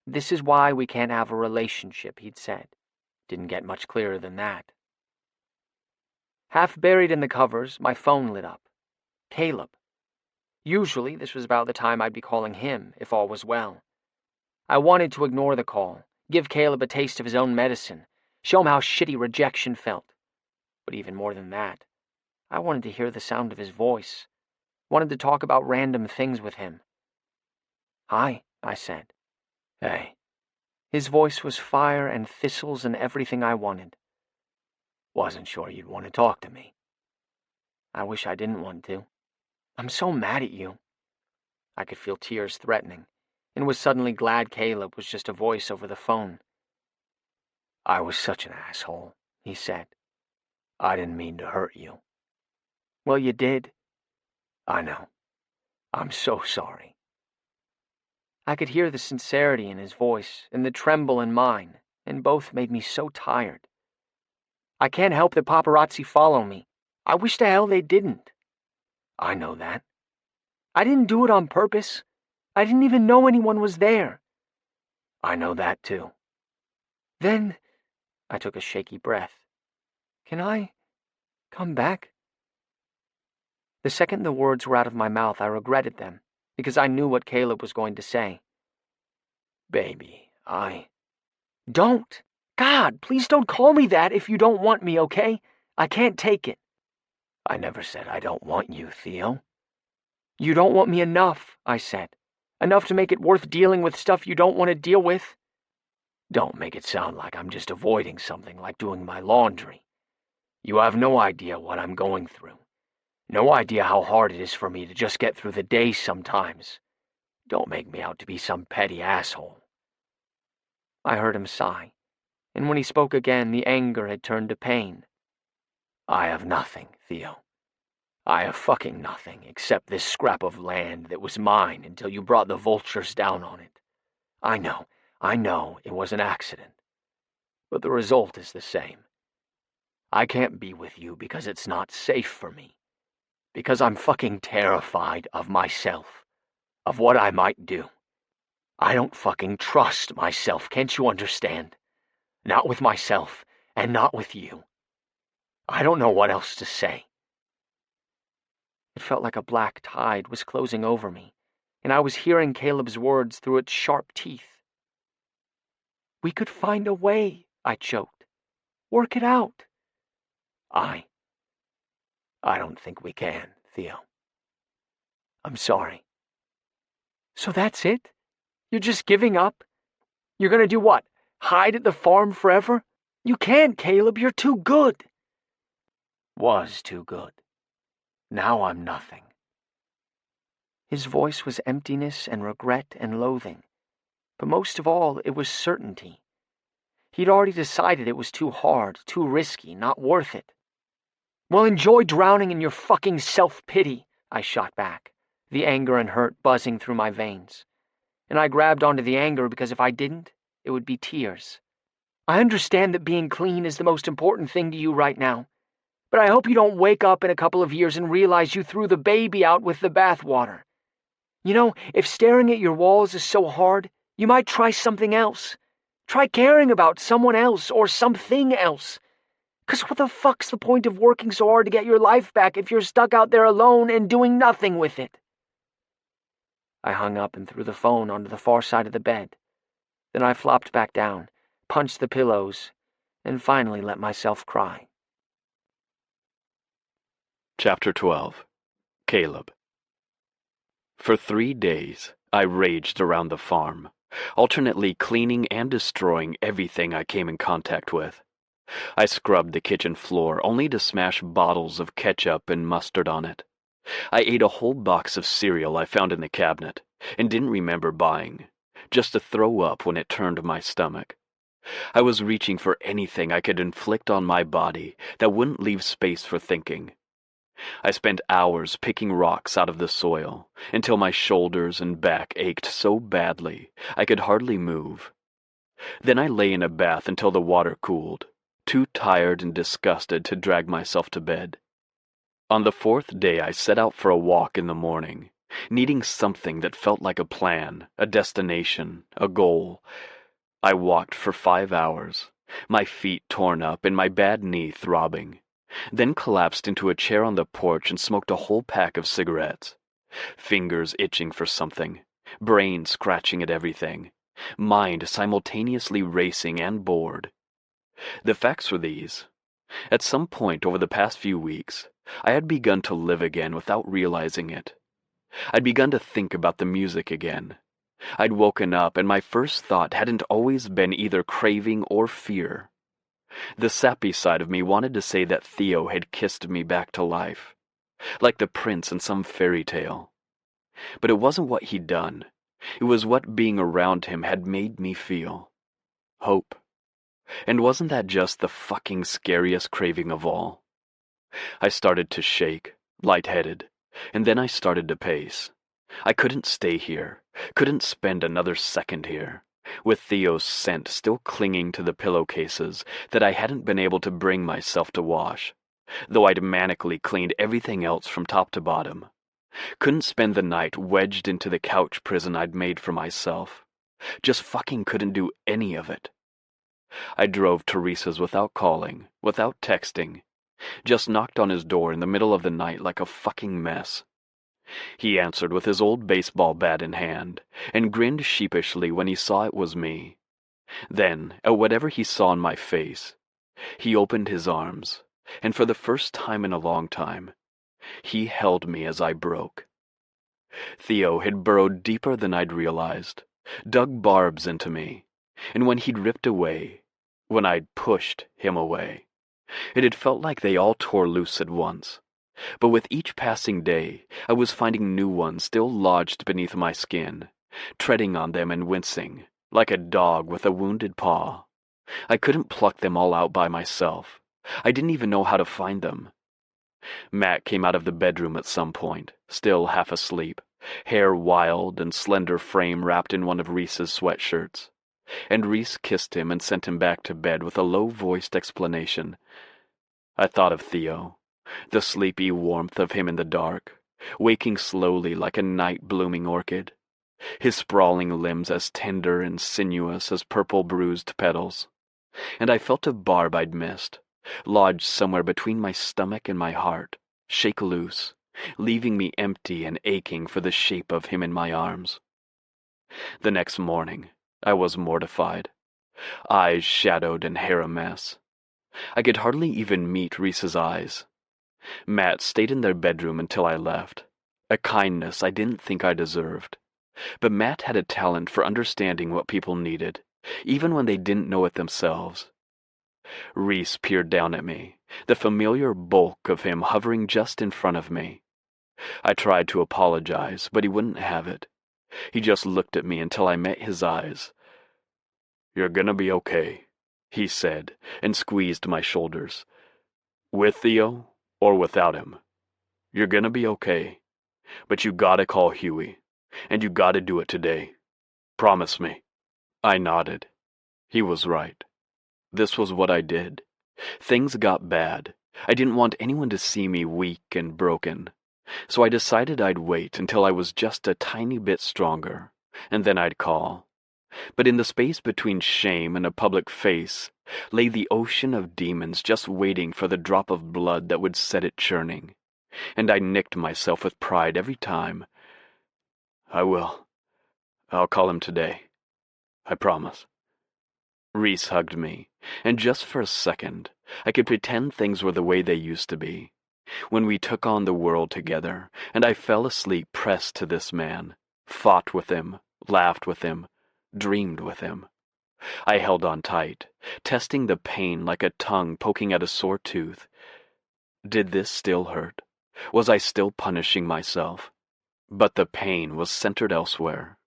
This is why we can't have a relationship, he'd said. Didn't get much clearer than that. Half buried in the covers, my phone lit up. Caleb. Usually, this was about the time I'd be calling him, if all was well. I wanted to ignore the call, give Caleb a taste of his own medicine, show him how shitty rejection felt. But even more than that, I wanted to hear the sound of his voice, wanted to talk about random things with him. Hi, I said. Hey. His voice was fire and thistles and everything I wanted. Wasn't sure you'd want to talk to me. I wish I didn't want to. I'm so mad at you. I could feel tears threatening, and was suddenly glad Caleb was just a voice over the phone. I was such an asshole, he said. I didn't mean to hurt you. Well, you did. I know. I'm so sorry. I could hear the sincerity in his voice and the tremble in mine, and both made me so tired. I can't help that paparazzi follow me. I wish to hell they didn't. I know that. I didn't do it on purpose. I didn't even know anyone was there. I know that too. Then, I took a shaky breath. Can I come back? The second the words were out of my mouth, I regretted them, because I knew what Caleb was going to say. Baby, Don't! God, please don't call me that if you don't want me, okay? I can't take it. I never said I don't want you, Theo. You don't want me enough, I said. Enough to make it worth dealing with stuff you don't want to deal with. Don't make it sound like I'm just avoiding something like doing my laundry. You have no idea what I'm going through. No idea how hard it is for me to just get through the day sometimes. Don't make me out to be some petty asshole. I heard him sigh, and when he spoke again, the anger had turned to pain. I have nothing, Theo. I have fucking nothing except this scrap of land that was mine until you brought the vultures down on it. I know it was an accident. But the result is the same. I can't be with you because it's not safe for me. Because I'm fucking terrified of myself. Of what I might do. I don't fucking trust myself, can't you understand? Not with myself, and not with you. I don't know what else to say. It felt like a black tide was closing over me, and I was hearing Caleb's words through its sharp teeth. We could find a way, I choked. Work it out. I don't think we can, Theo. I'm sorry. So that's it? You're just giving up? You're gonna do what? Hide at the farm forever? You can't, Caleb. You're too good. Was too good. Now I'm nothing. His voice was emptiness and regret and loathing, but most of all, it was certainty. He'd already decided it was too hard, too risky, not worth it. Well, enjoy drowning in your fucking self-pity, I shot back, the anger and hurt buzzing through my veins. And I grabbed onto the anger because if I didn't, it would be tears. I understand that being clean is the most important thing to you right now, but I hope you don't wake up in a couple of years and realize you threw the baby out with the bathwater. You know, if staring at your walls is so hard, you might try something else. Try caring about someone else or something else. 'Cause what the fuck's the point of working so hard to get your life back if you're stuck out there alone and doing nothing with it? I hung up and threw the phone onto the far side of the bed. Then I flopped back down, punched the pillows, and finally let myself cry. Chapter 12. Caleb. For 3 days, I raged around the farm, alternately cleaning and destroying everything I came in contact with. I scrubbed the kitchen floor only to smash bottles of ketchup and mustard on it. I ate a whole box of cereal I found in the cabinet and didn't remember buying, just to throw up when it turned my stomach. I was reaching for anything I could inflict on my body that wouldn't leave space for thinking. I spent hours picking rocks out of the soil until my shoulders and back ached so badly I could hardly move. Then I lay in a bath until the water cooled, too tired and disgusted to drag myself to bed. On the 4th day I set out for a walk in the morning, needing something that felt like a plan, a destination, a goal. I walked for 5 hours, my feet torn up and my bad knee throbbing, then collapsed into a chair on the porch and smoked a whole pack of cigarettes, fingers itching for something, brain scratching at everything, mind simultaneously racing and bored. The facts were these. At some point over the past few weeks, I had begun to live again without realizing it. I'd begun to think about the music again. I'd woken up and my first thought hadn't always been either craving or fear. The sappy side of me wanted to say that Theo had kissed me back to life, like the prince in some fairy tale. But it wasn't what he'd done. It was what being around him had made me feel. Hope. And wasn't that just the fucking scariest craving of all? I started to shake, lightheaded, and then I started to pace. I couldn't stay here, couldn't spend another second here, with Theo's scent still clinging to the pillowcases that I hadn't been able to bring myself to wash, though I'd manically cleaned everything else from top to bottom. Couldn't spend the night wedged into the couch prison I'd made for myself. Just fucking couldn't do any of it. I drove Teresa's without calling, without texting. Just knocked on his door in the middle of the night like a fucking mess. He answered with his old baseball bat in hand, and grinned sheepishly when he saw it was me. Then, at whatever he saw in my face, he opened his arms, and for the first time in a long time, he held me as I broke. Theo had burrowed deeper than I'd realized, dug barbs into me, and when he'd ripped away, when I'd pushed him away, it had felt like they all tore loose at once. But with each passing day, I was finding new ones still lodged beneath my skin, treading on them and wincing, like a dog with a wounded paw. I couldn't pluck them all out by myself. I didn't even know how to find them. Matt came out of the bedroom at some point, still half asleep, hair wild and slender frame wrapped in one of Reese's sweatshirts. And Reese kissed him and sent him back to bed with a low-voiced explanation. I thought of Theo, the sleepy warmth of him in the dark, waking slowly like a night-blooming orchid, his sprawling limbs as tender and sinuous as purple bruised petals. And I felt a barb I'd missed, lodged somewhere between my stomach and my heart, shake loose, leaving me empty and aching for the shape of him in my arms. The next morning, I was mortified, eyes shadowed and hair a mess. I could hardly even meet Reese's eyes. Matt stayed in their bedroom until I left, a kindness I didn't think I deserved. but Matt had a talent for understanding what people needed, even when they didn't know it themselves. Reese peered down at me, the familiar bulk of him hovering just in front of me. I tried to apologize, but he wouldn't have it. He just looked at me until I met his eyes. "You're gonna be okay," he said, and squeezed my shoulders. "With Theo, or without him. You're gonna be okay. But you gotta call Huey, and you gotta do it today. Promise me." I nodded. He was right. This was what I did. Things got bad. I didn't want anyone to see me weak and broken. So I decided I'd wait until I was just a tiny bit stronger, and then I'd call. But in the space between shame and a public face lay the ocean of demons just waiting for the drop of blood that would set it churning. And I nicked myself with pride every time. "I will. I'll call him today. I promise." Reese hugged me, and just for a second, I could pretend things were the way they used to be, when we took on the world together, and I fell asleep pressed to this man, fought with him, laughed with him, dreamed with him. I held on tight, testing the pain like a tongue poking at a sore tooth. Did this still hurt? Was I still punishing myself? But the pain was centered elsewhere.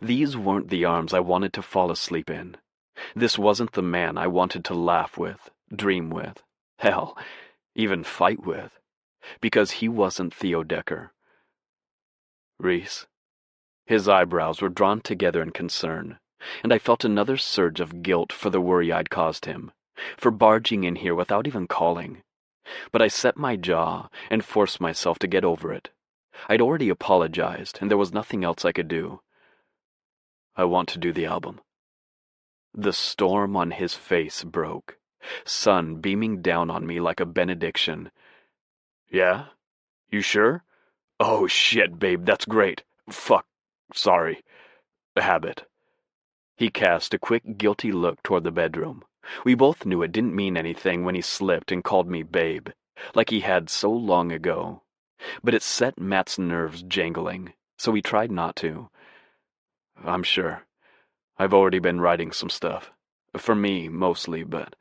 These weren't the arms I wanted to fall asleep in. This wasn't the man I wanted to laugh with, dream with, hell, even fight with, because he wasn't Theo Decker. "Reese." His eyebrows were drawn together in concern, and I felt another surge of guilt for the worry I'd caused him, for barging in here without even calling. But I set my jaw and forced myself to get over it. I'd already apologized, and there was nothing else I could do. "I want to do the album." The storm on his face broke, sun beaming down on me like a benediction. "Yeah? You sure? Oh shit, babe, that's great. Fuck, sorry. Habit." He cast a quick, guilty look toward the bedroom. We both knew it didn't mean anything when he slipped and called me babe, like he had so long ago. But it set Matt's nerves jangling, so he tried not to. "I'm sure. I've already been writing some stuff. For me, mostly, but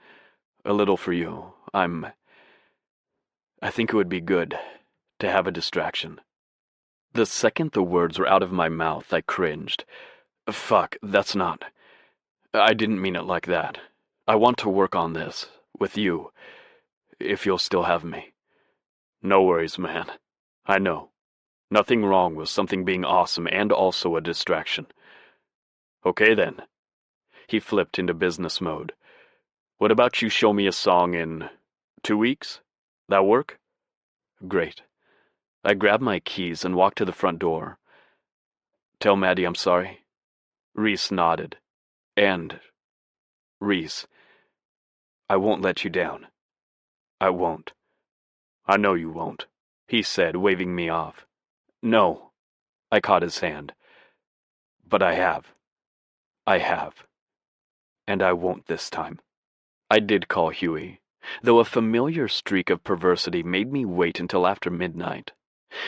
a little for you. I think it would be good to have a distraction." The second the words were out of my mouth, I cringed. "Fuck, that's not... I didn't mean it like that. I want to work on this, with you, if you'll still have me." "No worries, man. I know. Nothing wrong with something being awesome and also a distraction." "Okay then." He flipped into business mode. "What about you show me a song in 2 weeks? That work?" "Great." I grabbed my keys and walked to the front door. "Tell Maddie I'm sorry." Reese nodded. "And, Reese, I won't let you down. I won't." "I know you won't," he said, waving me off. "No." I caught his hand. "But I have. I have. And I won't this time." I did call Huey, though a familiar streak of perversity made me wait until after midnight.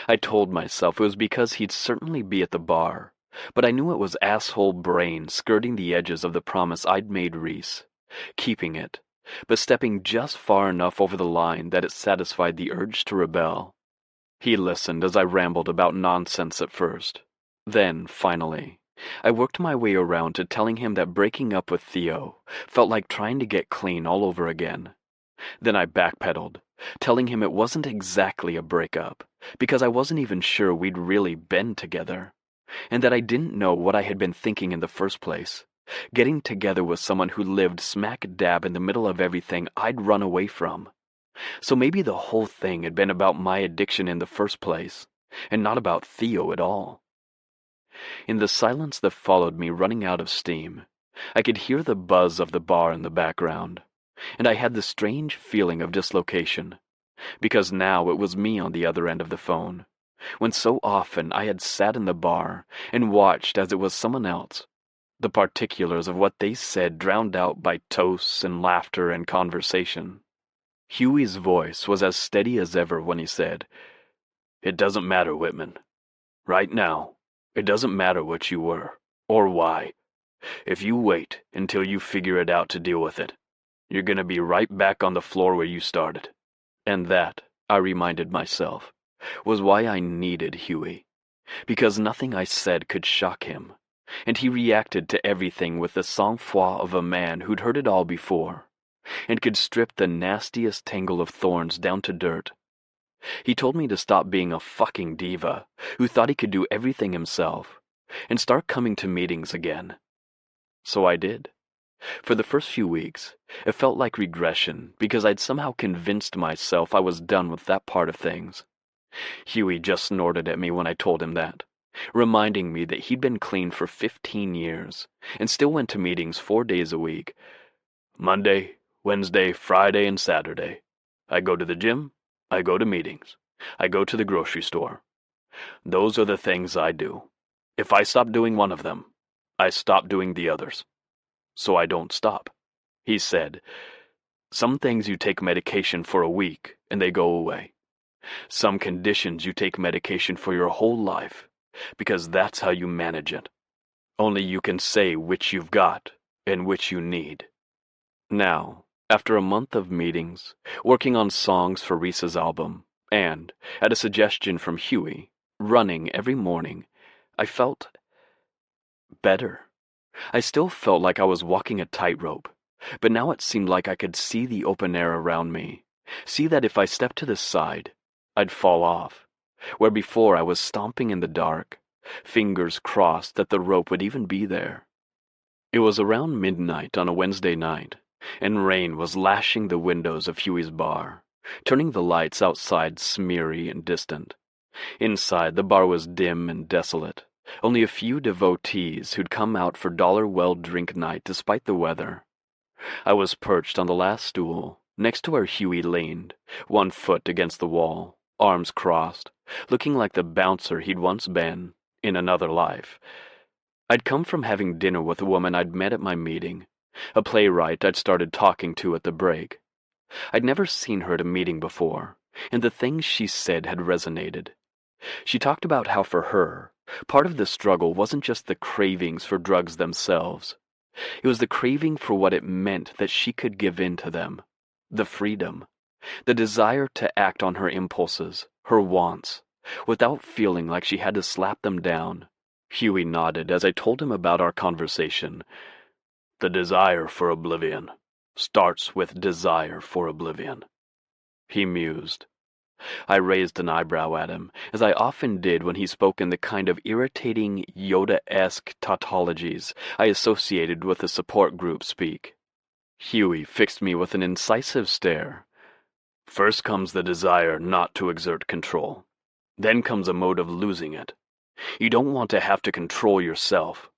I told myself it was because he'd certainly be at the bar, but I knew it was asshole brain skirting the edges of the promise I'd made Reese, keeping it, but stepping just far enough over the line that it satisfied the urge to rebel. He listened as I rambled about nonsense at first. Then, finally, I worked my way around to telling him that breaking up with Theo felt like trying to get clean all over again. Then I backpedaled, telling him it wasn't exactly a breakup, because I wasn't even sure we'd really been together, and that I didn't know what I had been thinking in the first place, getting together with someone who lived smack dab in the middle of everything I'd run away from. So maybe the whole thing had been about my addiction in the first place, and not about Theo at all. In the silence that followed me running out of steam, I could hear the buzz of the bar in the background, and I had the strange feeling of dislocation, because now it was me on the other end of the phone, when so often I had sat in the bar and watched as it was someone else, the particulars of what they said drowned out by toasts and laughter and conversation. Huey's voice was as steady as ever when he said, "It doesn't matter, Whitman. Right now, It doesn't matter what you were, or why. If you wait until you figure it out to deal with it, you're gonna be right back on the floor where you started. And that, I reminded myself, was why I needed Huey. Because nothing I said could shock him, and he reacted to everything with the sang-froid of a man who'd heard it all before, and could strip the nastiest tangle of thorns down to dirt. He told me to stop being a fucking diva who thought he could do everything himself, and start coming to meetings again. So I did. For the first few weeks, it felt like regression because I'd somehow convinced myself I was done with that part of things. Huey just snorted at me when I told him that, reminding me that he'd been clean for 15 years and still went to meetings 4 days a week. Monday, Wednesday, Friday, and Saturday. I go to the gym, I go to meetings, I go to the grocery store. Those are the things I do. If I stop doing one of them, I stop doing the others. So I don't stop. He said, some things you take medication for a week and they go away. Some conditions you take medication for your whole life, because that's how you manage it. Only you can say which you've got and which you need. Now, after a month of meetings, working on songs for Risa's album, and, at a suggestion from Huey, running every morning, I felt better. I still felt like I was walking a tightrope, but now it seemed like I could see the open air around me, see that if I stepped to the side, I'd fall off, where before I was stomping in the dark, fingers crossed that the rope would even be there. It was around midnight on a Wednesday night, and rain was lashing the windows of Huey's bar, turning the lights outside smeary and distant. Inside, the bar was dim and desolate, only a few devotees who'd come out for dollar well drink night despite the weather. I was perched on the last stool, next to where Huey leaned, one foot against the wall, arms crossed, looking like the bouncer he'd once been, in another life. I'd come from having dinner with a woman I'd met at my meeting, a playwright I'd started talking to at the break. I'd never seen her at a meeting before, and the things she said had resonated. She talked about how for her, part of the struggle wasn't just the cravings for drugs themselves. It was the craving for what it meant that she could give in to them, the freedom, the desire to act on her impulses, her wants, without feeling like she had to slap them down. Huey nodded as I told him about our conversation. The desire for oblivion starts with desire for oblivion. He mused. I raised an eyebrow at him, as I often did when he spoke in the kind of irritating Yoda-esque tautologies I associated with the support group speak. Huey fixed me with an incisive stare. First comes the desire not to exert control. Then comes a mode of losing it. You don't want to have to control yourself.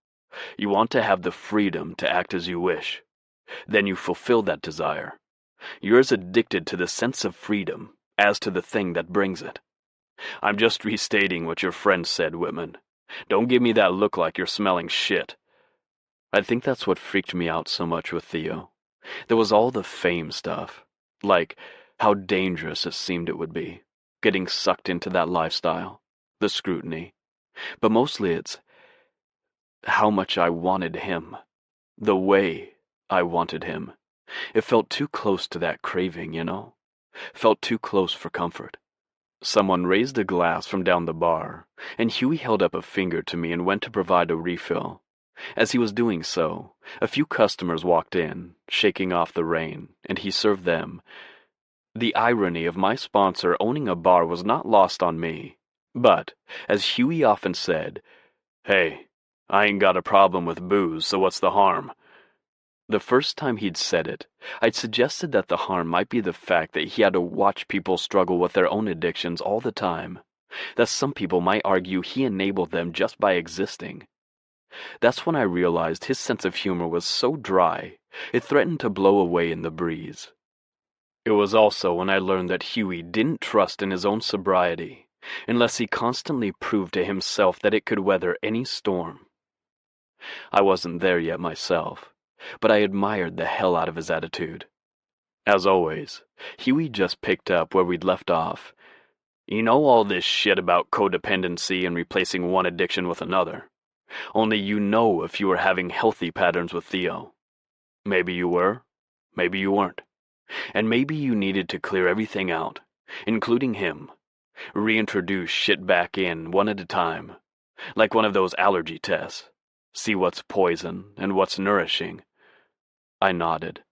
You want to have the freedom to act as you wish. Then you fulfill that desire. You're as addicted to the sense of freedom as to the thing that brings it. I'm just restating what your friend said, Whitman. Don't give me that look like you're smelling shit. I think that's what freaked me out so much with Theo. There was all the fame stuff, like how dangerous it seemed it would be, getting sucked into that lifestyle, the scrutiny. But mostly it's how much I wanted him, the way I wanted him. It felt too close to that craving, you know? Felt too close for comfort. Someone raised a glass from down the bar, and Huey held up a finger to me and went to provide a refill. As he was doing so, a few customers walked in, shaking off the rain, and he served them. The irony of my sponsor owning a bar was not lost on me, but, as Huey often said, "Hey, I ain't got a problem with booze, so what's the harm?" The first time he'd said it, I'd suggested that the harm might be the fact that he had to watch people struggle with their own addictions all the time, that some people might argue he enabled them just by existing. That's when I realized his sense of humor was so dry, it threatened to blow away in the breeze. It was also when I learned that Huey didn't trust in his own sobriety, unless he constantly proved to himself that it could weather any storm. I wasn't there yet myself, but I admired the hell out of his attitude. As always, Huey just picked up where we'd left off. You know all this shit about codependency and replacing one addiction with another. Only you know if you were having healthy patterns with Theo. Maybe you were, maybe you weren't. And maybe you needed to clear everything out, including him. Reintroduce shit back in one at a time, like one of those allergy tests. See what's poison and what's nourishing. I nodded.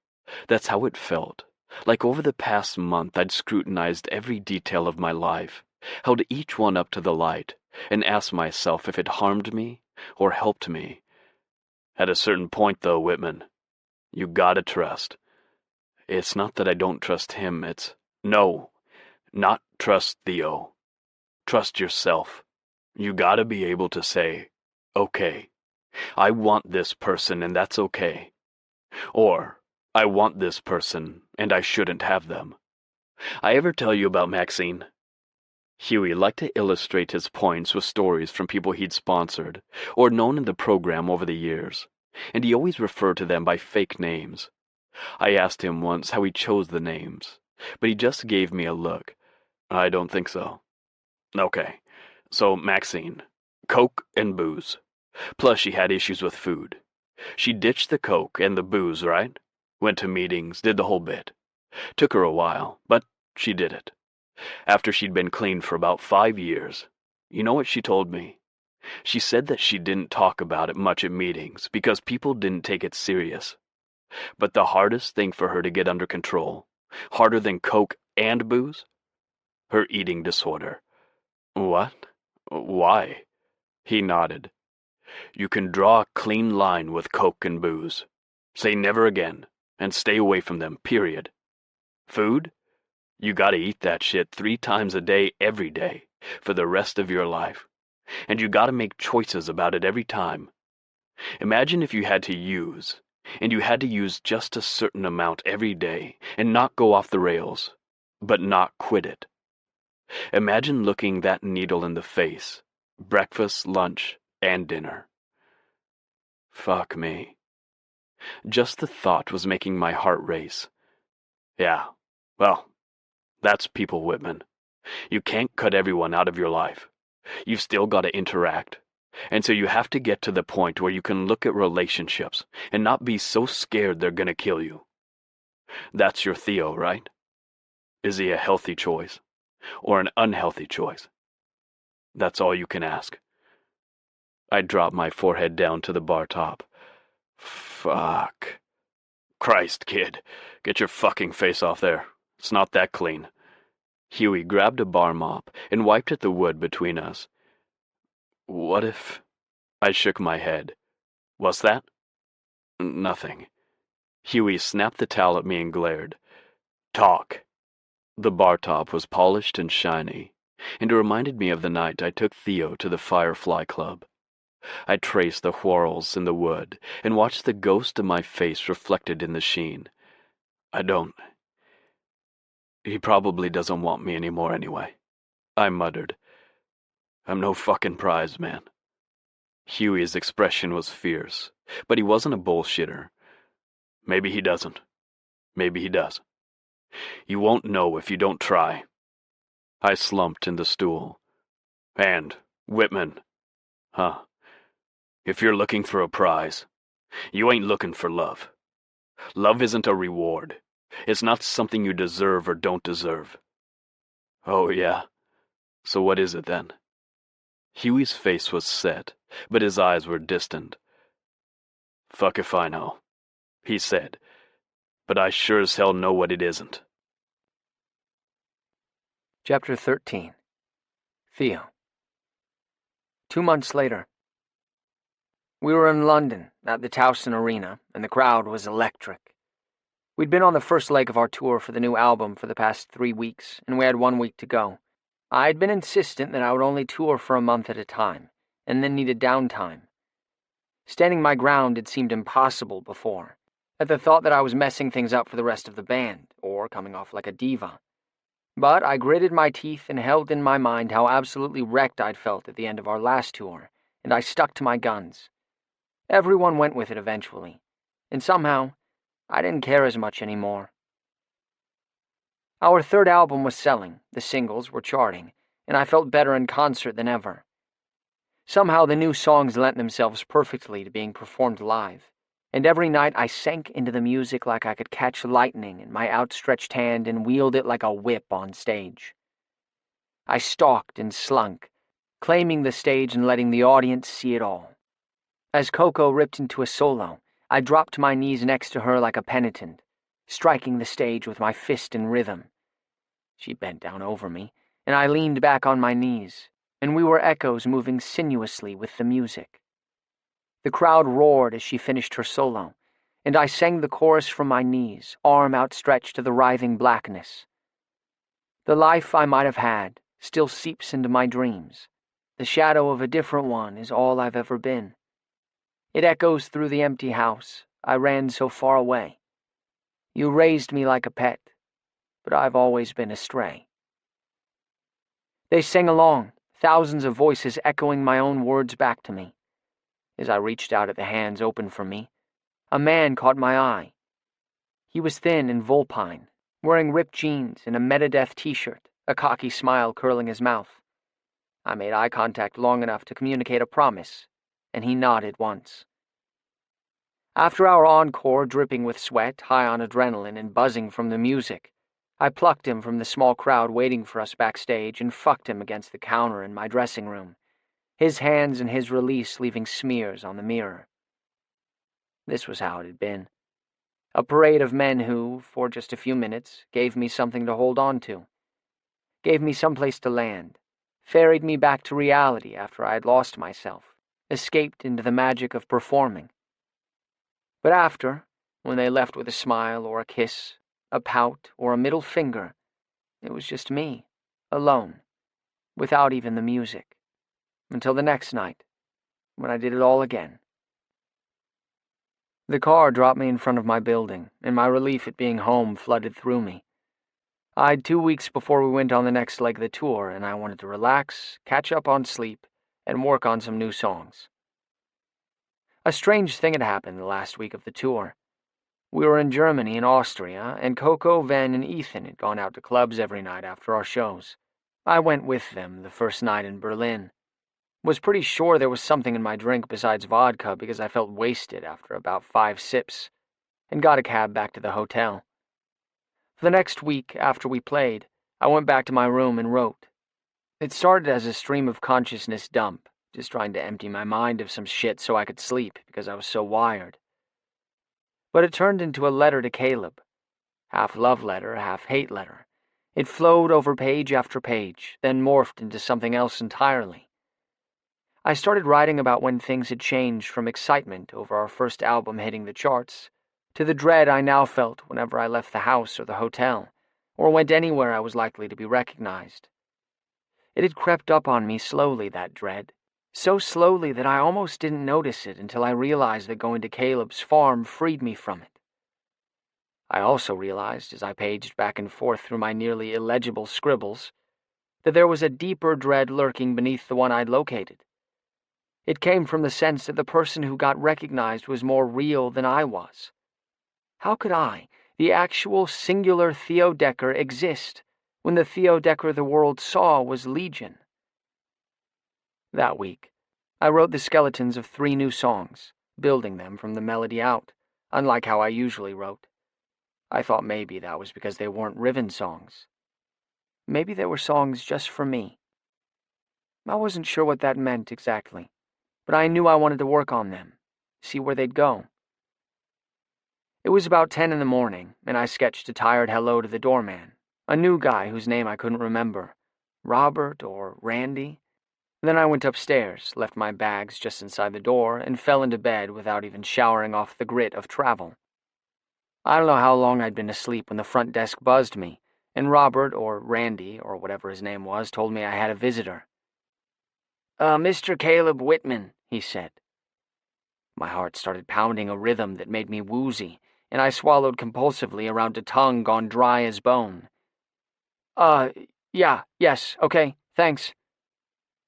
That's how it felt. Like over the past month I'd scrutinized every detail of my life, held each one up to the light, and asked myself if it harmed me or helped me. At a certain point, though, Whitman, you gotta trust. It's not that I don't trust him, it's... No, not trust Theo. Trust yourself. You gotta be able to say, okay, I want this person and that's okay. Or, I want this person and I shouldn't have them. I ever tell you about Maxine? Huey liked to illustrate his points with stories from people he'd sponsored or known in the program over the years, and he always referred to them by fake names. I asked him once how he chose the names, but he just gave me a look. I don't think so. Okay, so Maxine, Coke and booze. Plus she had issues with food. She ditched the Coke and the booze, right? Went to meetings, did the whole bit. Took her a while, but she did it. After she'd been clean for about 5 years, you know what she told me? She said that she didn't talk about it much at meetings because people didn't take it serious. But the hardest thing for her to get under control, harder than Coke and booze? Her eating disorder. What? Why? He nodded. You can draw a clean line with Coke and booze. Say never again, and stay away from them, period. Food? You gotta eat that shit 3 times a day, every day, for the rest of your life. And you gotta make choices about it every time. Imagine if you had to use, and you had to use just a certain amount every day, and not go off the rails, but not quit it. Imagine looking that needle in the face, breakfast, lunch, and dinner. Fuck me. Just the thought was making my heart race. Yeah, well, that's people, Whitman. You can't cut everyone out of your life. You've still got to interact. And so you have to get to the point where you can look at relationships and not be so scared they're gonna kill you. That's your Theo, right? Is he a healthy choice? Or an unhealthy choice? That's all you can ask. I dropped my forehead down to the bar top. Fuck. Christ, kid. Get your fucking face off there. It's not that clean. Huey grabbed a bar mop and wiped at the wood between us. What if... I shook my head. What's that? Nothing. Huey snapped the towel at me and glared. Talk. The bar top was polished and shiny, and it reminded me of the night I took Theo to the Firefly Club. I traced the whorls in the wood and watched the ghost of my face reflected in the sheen. He probably doesn't want me anymore anyway. I muttered. I'm no fucking prize, man. Huey's expression was fierce, but he wasn't a bullshitter. Maybe he doesn't. Maybe he does. You won't know if you don't try. I slumped in the stool. And, Whitman, if you're looking for a prize, you ain't looking for love. Love isn't a reward. It's not something you deserve or don't deserve. Oh, yeah? So what is it then? Huey's face was set, but his eyes were distant. Fuck if I know, he said, but I sure as hell know what it isn't. Chapter 13. Theo. 2 months later. We were in London, at the Towson Arena, and the crowd was electric. We'd been on the first leg of our tour for the new album for the past 3 weeks, and we had 1 week to go. I'd been insistent that I would only tour for a month at a time, and then needed downtime. Standing my ground had seemed impossible before, at the thought that I was messing things up for the rest of the band, or coming off like a diva. But I gritted my teeth and held in my mind how absolutely wrecked I'd felt at the end of our last tour, and I stuck to my guns. Everyone went with it eventually, and somehow, I didn't care as much anymore. Our third album was selling, the singles were charting, and I felt better in concert than ever. Somehow the new songs lent themselves perfectly to being performed live, and every night I sank into the music like I could catch lightning in my outstretched hand and wield it like a whip on stage. I stalked and slunk, claiming the stage and letting the audience see it all. As Coco ripped into a solo, I dropped to my knees next to her like a penitent, striking the stage with my fist in rhythm. She bent down over me, and I leaned back on my knees, and we were echoes moving sinuously with the music. The crowd roared as she finished her solo, and I sang the chorus from my knees, arm outstretched to the writhing blackness. The life I might have had still seeps into my dreams. The shadow of a different one is all I've ever been. It echoes through the empty house. I ran so far away. You raised me like a pet, but I've always been astray. They sang along, thousands of voices echoing my own words back to me. As I reached out at the hands open for me, a man caught my eye. He was thin and vulpine, wearing ripped jeans and a Megadeth t-shirt, a cocky smile curling his mouth. I made eye contact long enough to communicate a promise, and he nodded once. After our encore, dripping with sweat, high on adrenaline and buzzing from the music, I plucked him from the small crowd waiting for us backstage and fucked him against the counter in my dressing room, his hands and his release leaving smears on the mirror. This was how it had been. A parade of men who, for just a few minutes, gave me something to hold on to, gave me someplace to land, ferried me back to reality after I had lost myself, escaped into the magic of performing. But after, when they left with a smile or a kiss, a pout or a middle finger, it was just me, alone, without even the music, until the next night, when I did it all again. The car dropped me in front of my building, and my relief at being home flooded through me. I'd 2 weeks before we went on the next leg of the tour, and I wanted to relax, catch up on sleep, and work on some new songs. A strange thing had happened the last week of the tour. We were in Germany and Austria, and Coco, Ven, and Ethan had gone out to clubs every night after our shows. I went with them the first night in Berlin. Was pretty sure there was something in my drink besides vodka because I felt wasted after about 5 sips, and got a cab back to the hotel. For the next week after we played, I went back to my room and wrote. It started as a stream of consciousness dump, just trying to empty my mind of some shit so I could sleep because I was so wired. But it turned into a letter to Caleb. Half love letter, half hate letter. It flowed over page after page, then morphed into something else entirely. I started writing about when things had changed from excitement over our first album hitting the charts to the dread I now felt whenever I left the house or the hotel, or went anywhere I was likely to be recognized. It had crept up on me slowly, that dread, so slowly that I almost didn't notice it until I realized that going to Caleb's farm freed me from it. I also realized, as I paged back and forth through my nearly illegible scribbles, that there was a deeper dread lurking beneath the one I'd located. It came from the sense that the person who got recognized was more real than I was. How could I, the actual singular Theo Decker, exist when the Theo Decker the world saw was Legion? That week, I wrote the skeletons of 3 new songs, building them from the melody out, unlike how I usually wrote. I thought maybe that was because they weren't Riven songs. Maybe they were songs just for me. I wasn't sure what that meant exactly, but I knew I wanted to work on them, see where they'd go. It was about 10 in the morning, and I sketched a tired hello to the doorman, a new guy whose name I couldn't remember, Robert or Randy. Then I went upstairs, left my bags just inside the door, and fell into bed without even showering off the grit of travel. I don't know how long I'd been asleep when the front desk buzzed me, and Robert, or Randy, or whatever his name was, told me I had a visitor. Mr. Caleb Whitman," he said. My heart started pounding a rhythm that made me woozy, and I swallowed compulsively around a tongue gone dry as bone. Yeah, yes, okay, thanks.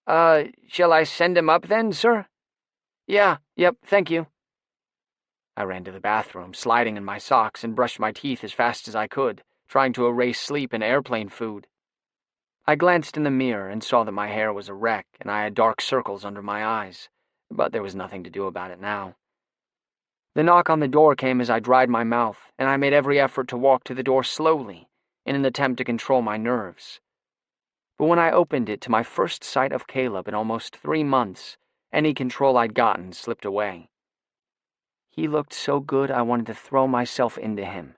Shall I send him up then, sir? Yeah, yep, thank you. I ran to the bathroom, sliding in my socks, and brushed my teeth as fast as I could, trying to erase sleep and airplane food. I glanced in the mirror and saw that my hair was a wreck and I had dark circles under my eyes, but there was nothing to do about it now. The knock on the door came as I dried my mouth, and I made every effort to walk to the door slowly, in an attempt to control my nerves. But when I opened it to my first sight of Caleb in almost 3 months, any control I'd gotten slipped away. He looked so good I wanted to throw myself into him.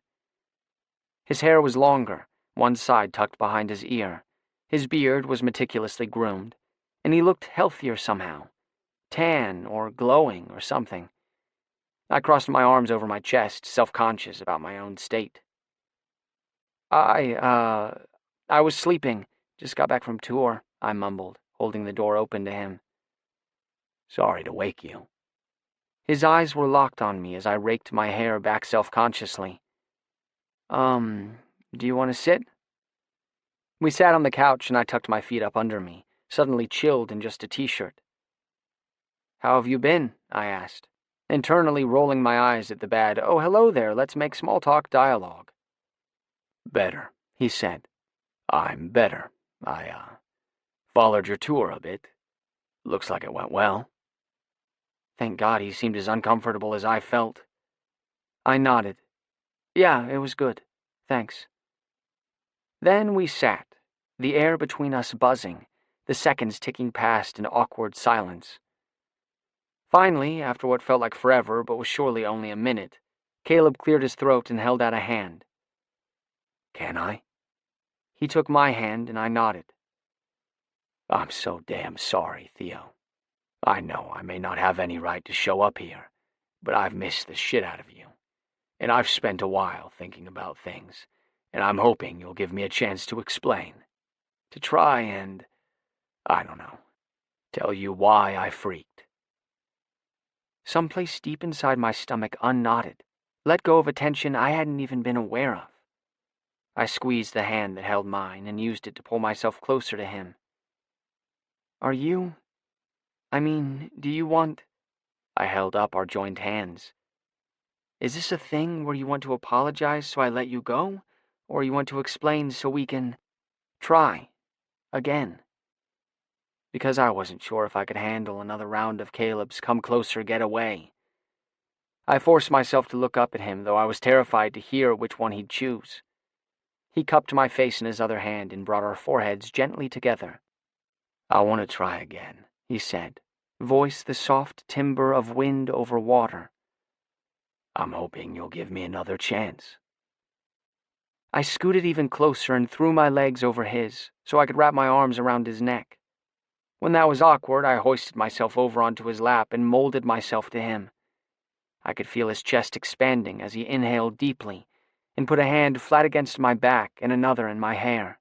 His hair was longer, one side tucked behind his ear. His beard was meticulously groomed, and he looked healthier somehow, tan or glowing or something. I crossed my arms over my chest, self-conscious about my own state. I was sleeping. Just got back from tour, I mumbled, holding the door open to him. Sorry to wake you. His eyes were locked on me as I raked my hair back self-consciously. Do you want to sit? We sat on the couch and I tucked my feet up under me, suddenly chilled in just a t-shirt. How have you been? I asked, internally rolling my eyes at the bad, oh, hello there, let's make small talk dialogue. Better, he said. I'm better. I, followed your tour a bit. Looks like it went well. Thank God he seemed as uncomfortable as I felt. I nodded. Yeah, it was good. Thanks. Then we sat, the air between us buzzing, the seconds ticking past in awkward silence. Finally, after what felt like forever but was surely only a minute, Caleb cleared his throat and held out a hand. Can I? He took my hand and I nodded. I'm so damn sorry, Theo. I know I may not have any right to show up here, but I've missed the shit out of you. And I've spent a while thinking about things, and I'm hoping you'll give me a chance to explain. To try and, I don't know, tell you why I freaked. Someplace deep inside my stomach unknotted, let go of a tension I hadn't even been aware of. I squeezed the hand that held mine and used it to pull myself closer to him. Do you want... I held up our joined hands. Is this a thing where you want to apologize so I let you go? Or you want to explain so we can... try. Again? Because I wasn't sure if I could handle another round of Caleb's come closer, get away. I forced myself to look up at him, though I was terrified to hear which one he'd choose. He cupped my face in his other hand and brought our foreheads gently together. I want to try again, he said, voice the soft timbre of wind over water. I'm hoping you'll give me another chance. I scooted even closer and threw my legs over his, so I could wrap my arms around his neck. When that was awkward, I hoisted myself over onto his lap and molded myself to him. I could feel his chest expanding as he inhaled deeply and put a hand flat against my back and another in my hair.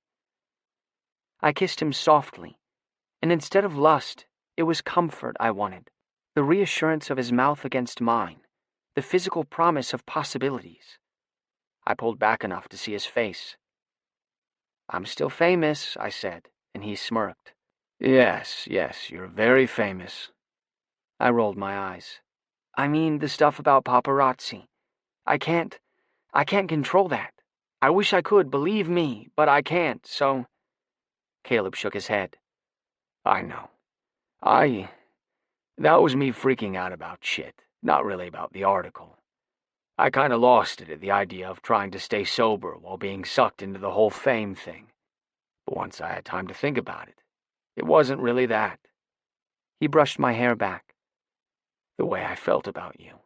I kissed him softly, and instead of lust, it was comfort I wanted, the reassurance of his mouth against mine, the physical promise of possibilities. I pulled back enough to see his face. I'm still famous, I said, and he smirked. Yes, you're very famous. I rolled my eyes. I mean the stuff about paparazzi. I can't control that. I wish I could, believe me, but I can't, so... Caleb shook his head. I know. That was me freaking out about shit, not really about the article. I kinda lost it at the idea of trying to stay sober while being sucked into the whole fame thing. But once I had time to think about it, it wasn't really that. He brushed my hair back. The way I felt about you,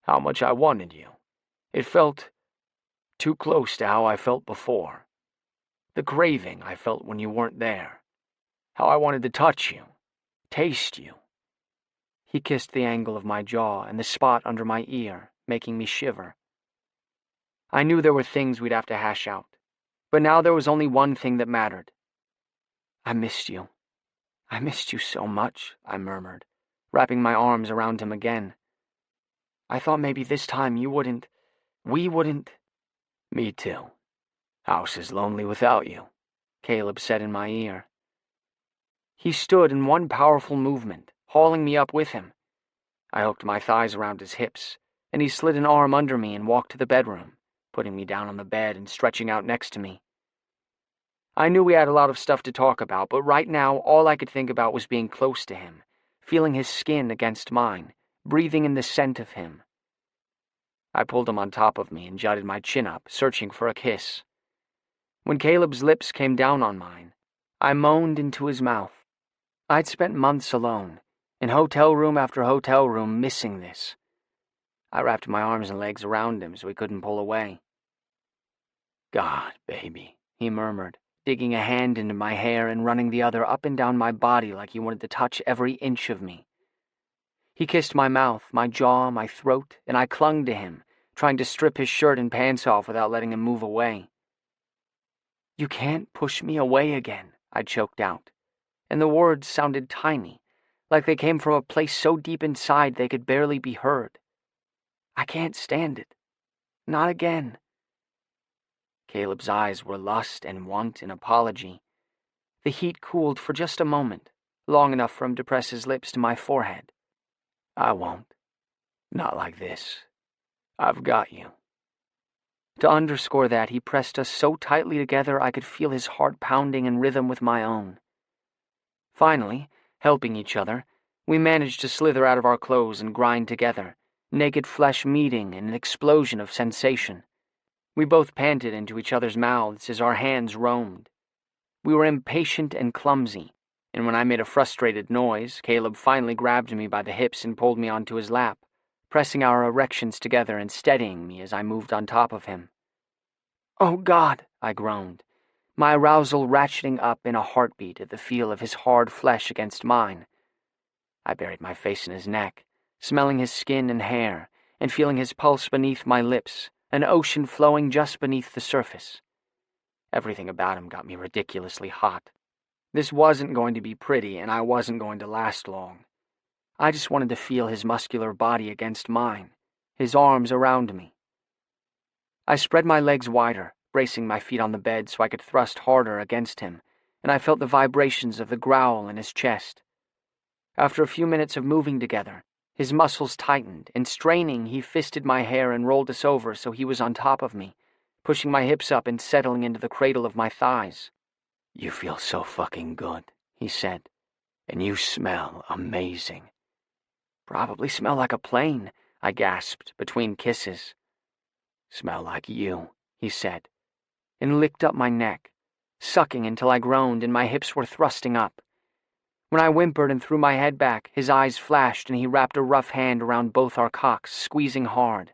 how much I wanted you. It felt too close to how I felt before. The craving I felt when you weren't there. How I wanted to touch you, taste you. He kissed the angle of my jaw and the spot under my ear, making me shiver. I knew there were things we'd have to hash out, but now there was only one thing that mattered. I missed you. I missed you so much, I murmured, wrapping my arms around him again. I thought maybe this time we wouldn't. Me too. House is lonely without you, Caleb said in my ear. He stood in one powerful movement, hauling me up with him. I hooked my thighs around his hips, and he slid an arm under me and walked to the bedroom, putting me down on the bed and stretching out next to me. I knew we had a lot of stuff to talk about, but right now all I could think about was being close to him, feeling his skin against mine, breathing in the scent of him. I pulled him on top of me and jutted my chin up, searching for a kiss. When Caleb's lips came down on mine, I moaned into his mouth. I'd spent months alone, in hotel room after hotel room, missing this. I wrapped my arms and legs around him so he couldn't pull away. "God, baby," he murmured, digging a hand into my hair and running the other up and down my body like he wanted to touch every inch of me. He kissed my mouth, my jaw, my throat, and I clung to him, trying to strip his shirt and pants off without letting him move away. "You can't push me away again," I choked out, and the words sounded tiny, like they came from a place so deep inside they could barely be heard. "I can't stand it. Not again." Caleb's eyes were lust and want and apology. The heat cooled for just a moment, long enough for him to press his lips to my forehead. "I won't. Not like this. I've got you." To underscore that, he pressed us so tightly together I could feel his heart pounding in rhythm with my own. Finally, helping each other, we managed to slither out of our clothes and grind together, naked flesh meeting in an explosion of sensation. We both panted into each other's mouths as our hands roamed. We were impatient and clumsy, and when I made a frustrated noise, Caleb finally grabbed me by the hips and pulled me onto his lap, pressing our erections together and steadying me as I moved on top of him. "Oh, God," I groaned, my arousal ratcheting up in a heartbeat at the feel of his hard flesh against mine. I buried my face in his neck, smelling his skin and hair, and feeling his pulse beneath my lips, an ocean flowing just beneath the surface. Everything about him got me ridiculously hot. This wasn't going to be pretty, and I wasn't going to last long. I just wanted to feel his muscular body against mine, his arms around me. I spread my legs wider, bracing my feet on the bed so I could thrust harder against him, and I felt the vibrations of the growl in his chest. After a few minutes of moving together, his muscles tightened, and straining, he fisted my hair and rolled us over so he was on top of me, pushing my hips up and settling into the cradle of my thighs. "You feel so fucking good," he said, "and you smell amazing." "Probably smell like a plane," I gasped between kisses. "Smell like you," he said, and licked up my neck, sucking until I groaned and my hips were thrusting up. When I whimpered and threw my head back, his eyes flashed and he wrapped a rough hand around both our cocks, squeezing hard.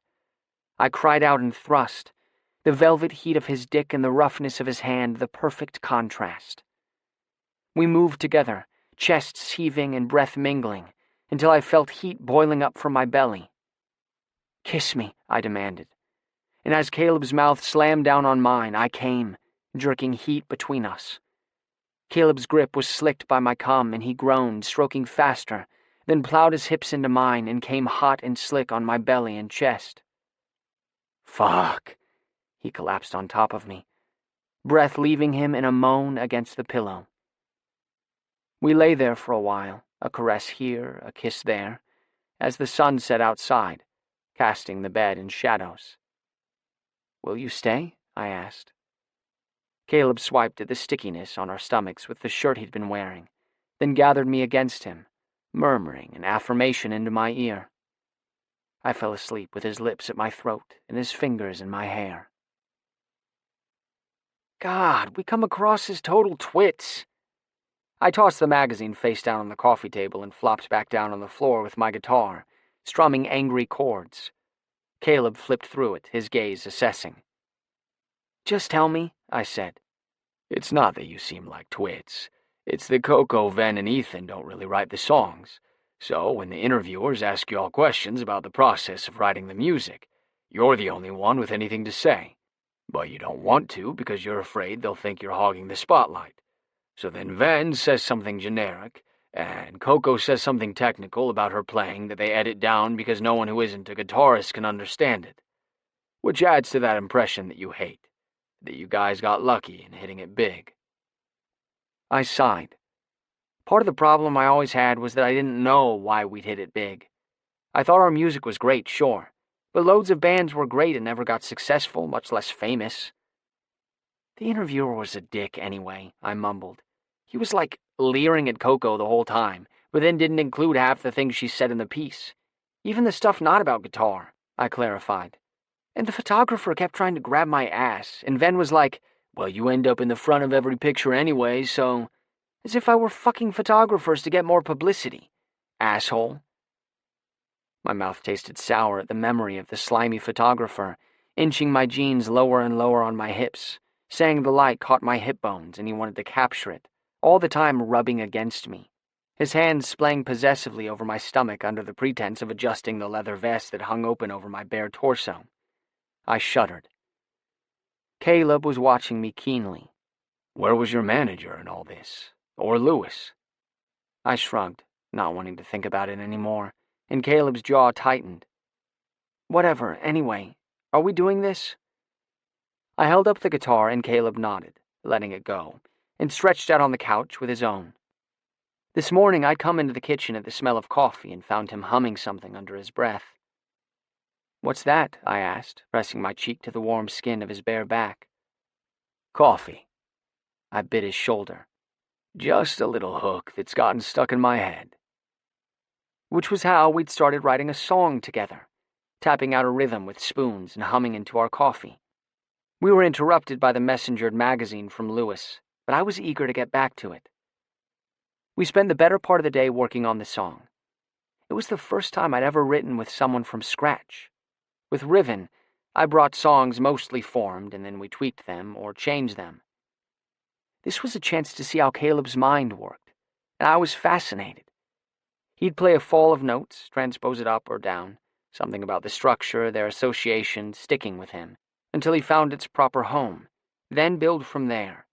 I cried out and thrust, the velvet heat of his dick and the roughness of his hand the perfect contrast. We moved together, chests heaving and breath mingling, until I felt heat boiling up from my belly. "Kiss me," I demanded, and as Caleb's mouth slammed down on mine, I came, jerking heat between us. Caleb's grip was slicked by my cum, and he groaned, stroking faster, then plowed his hips into mine and came hot and slick on my belly and chest. "Fuck." He collapsed on top of me, breath leaving him in a moan against the pillow. We lay there for a while, a caress here, a kiss there, as the sun set outside, casting the bed in shadows. "Will you stay?" I asked. Caleb swiped at the stickiness on our stomachs with the shirt he'd been wearing, then gathered me against him, murmuring an affirmation into my ear. I fell asleep with his lips at my throat and his fingers in my hair. God, we come across as total twits. I tossed the magazine face down on the coffee table and flopped back down on the floor with my guitar, strumming angry chords. Caleb flipped through it, his gaze assessing. "Just tell me," I said. "It's not that you seem like twits. It's that Coco, Ven, and Ethan don't really write the songs. So when the interviewers ask you all questions about the process of writing the music, you're the only one with anything to say. But you don't want to because you're afraid they'll think you're hogging the spotlight. So then Ven says something generic, and Coco says something technical about her playing that they edit down because no one who isn't a guitarist can understand it. Which adds to that impression that you hate, that you guys got lucky in hitting it big." I sighed. Part of the problem I always had was that I didn't know why we'd hit it big. I thought our music was great, sure, but loads of bands were great and never got successful, much less famous. The interviewer was a dick anyway, I mumbled. He was like leering at Coco the whole time, but then didn't include half the things she said in the piece. Even the stuff not about guitar, I clarified. And the photographer kept trying to grab my ass, and Ven was like, well, you end up in the front of every picture anyway, so... As if I were fucking photographers to get more publicity. Asshole. My mouth tasted sour at the memory of the slimy photographer, inching my jeans lower and lower on my hips, saying the light caught my hip bones and he wanted to capture it, all the time rubbing against me, his hands playing possessively over my stomach under the pretense of adjusting the leather vest that hung open over my bare torso. I shuddered. Caleb was watching me keenly. Where was your manager in all this? Or Lewis? I shrugged, not wanting to think about it anymore, and Caleb's jaw tightened. Whatever, anyway. Are we doing this? I held up the guitar and Caleb nodded, letting it go, and stretched out on the couch with his own. This morning I'd come into the kitchen at the smell of coffee and found him humming something under his breath. What's that? I asked, pressing my cheek to the warm skin of his bare back. Coffee. I bit his shoulder. Just a little hook that's gotten stuck in my head. Which was how we'd started writing a song together, tapping out a rhythm with spoons and humming into our coffee. We were interrupted by the messengered magazine from Lewis, but I was eager to get back to it. We spent the better part of the day working on the song. It was the first time I'd ever written with someone from scratch. With Riven, I brought songs mostly formed, and then we tweaked them or changed them. This was a chance to see how Caleb's mind worked, and I was fascinated. He'd play a fall of notes, transpose it up or down, something about the structure, their association, sticking with him, until he found its proper home, then build from there.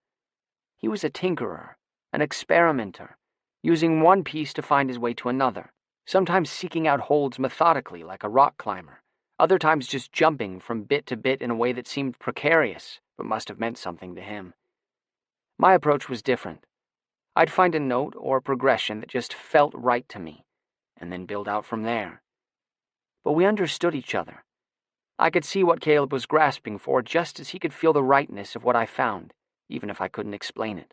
He was a tinkerer, an experimenter, using one piece to find his way to another, sometimes seeking out holds methodically like a rock climber, other times just jumping from bit to bit in a way that seemed precarious, but must have meant something to him. My approach was different. I'd find a note or progression that just felt right to me, and then build out from there. But we understood each other. I could see what Caleb was grasping for just as he could feel the rightness of what I found, even if I couldn't explain it.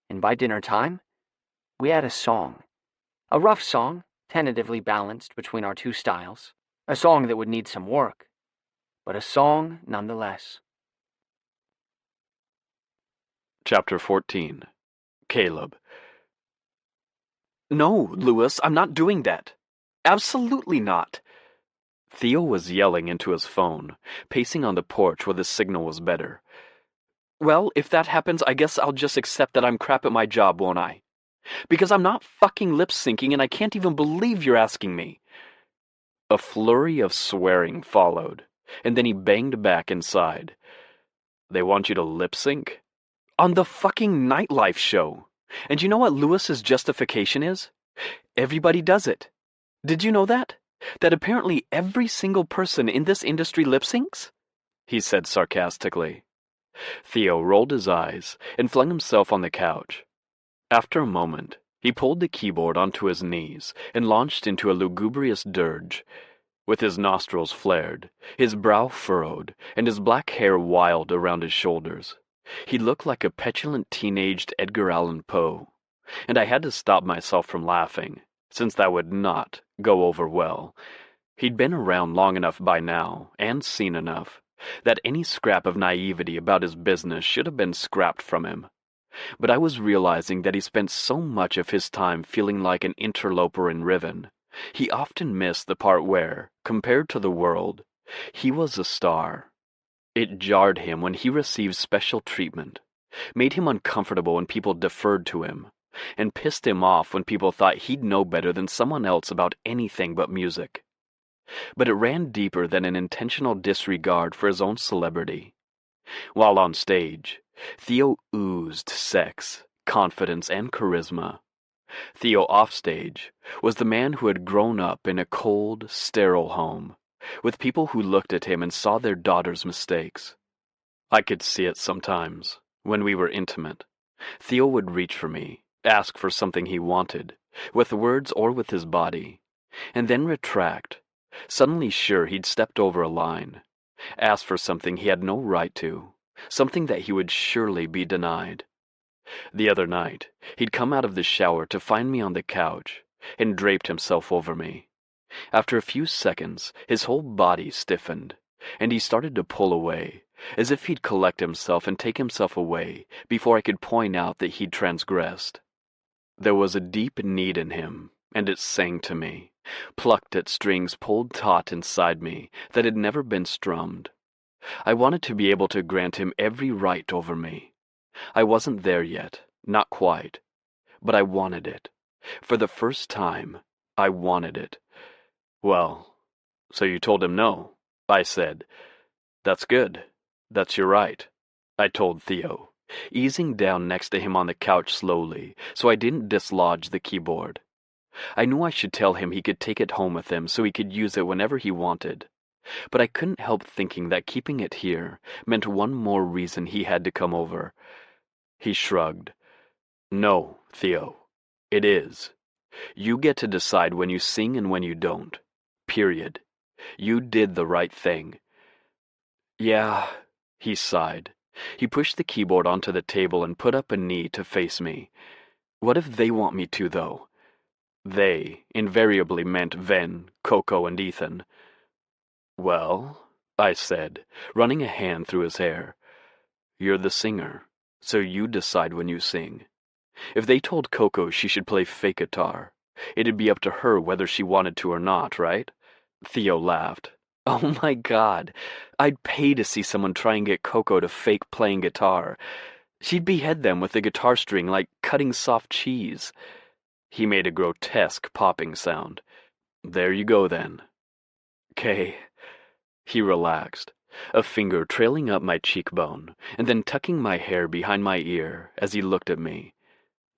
And by dinner time, we had a song. A rough song, tentatively balanced between our two styles. A song that would need some work, but a song nonetheless. Chapter 14. Caleb. No, Lewis, I'm not doing that. Absolutely not. Theo was yelling into his phone, pacing on the porch where the signal was better. Well, if that happens, I guess I'll just accept that I'm crap at my job, won't I? Because I'm not fucking lip-syncing and I can't even believe you're asking me. A flurry of swearing followed, and then he banged back inside. They want you to lip-sync? On the fucking nightlife show. And you know what Lewis's justification is? Everybody does it. Did you know that? That apparently every single person in this industry lip-syncs? He said sarcastically. Theo rolled his eyes and flung himself on the couch. After a moment, he pulled the keyboard onto his knees and launched into a lugubrious dirge. With his nostrils flared, his brow furrowed, and his black hair wild around his shoulders, he looked like a petulant teenaged Edgar Allan Poe, and I had to stop myself from laughing, since that would not go over well. He'd been around long enough by now, and seen enough, that any scrap of naivety about his business should have been scrapped from him. But I was realizing that he spent so much of his time feeling like an interloper in Riven. He often missed the part where, compared to the world, he was a star. It jarred him when he received special treatment, made him uncomfortable when people deferred to him, and pissed him off when people thought he'd know better than someone else about anything but music. But it ran deeper than an intentional disregard for his own celebrity. While on stage, Theo oozed sex, confidence, and charisma. Theo offstage was the man who had grown up in a cold, sterile home, with people who looked at him and saw their daughter's mistakes. I could see it sometimes, when we were intimate. Theo would reach for me, ask for something he wanted, with words or with his body, and then retract, suddenly sure he'd stepped over a line, ask for something he had no right to, something that he would surely be denied. The other night, he'd come out of the shower to find me on the couch and draped himself over me. After a few seconds, his whole body stiffened, and he started to pull away, as if he'd collect himself and take himself away before I could point out that he'd transgressed. There was a deep need in him, and it sang to me, plucked at strings pulled taut inside me that had never been strummed. I wanted to be able to grant him every right over me. I wasn't there yet, not quite, but I wanted it. For the first time, I wanted it. Well, so you told him no, I said. That's good. That's your right, I told Theo, easing down next to him on the couch slowly so I didn't dislodge the keyboard. I knew I should tell him he could take it home with him so he could use it whenever he wanted, but I couldn't help thinking that keeping it here meant one more reason he had to come over. He shrugged. No, Theo, it is. You get to decide when you sing and when you don't. Period. You did the right thing. Yeah, he sighed. He pushed the keyboard onto the table and put up a knee to face me. What if they want me to, though? They invariably meant Ven, Coco, and Ethan. Well, I said, running a hand through his hair. You're the singer, so you decide when you sing. If they told Coco she should play fake guitar, it'd be up to her whether she wanted to or not, right? Theo laughed. Oh my God, I'd pay to see someone try and get Coco to fake playing guitar. She'd behead them with a guitar string like cutting soft cheese. He made a grotesque popping sound. There you go then. "'Kay." He relaxed, a finger trailing up my cheekbone and then tucking my hair behind my ear as he looked at me.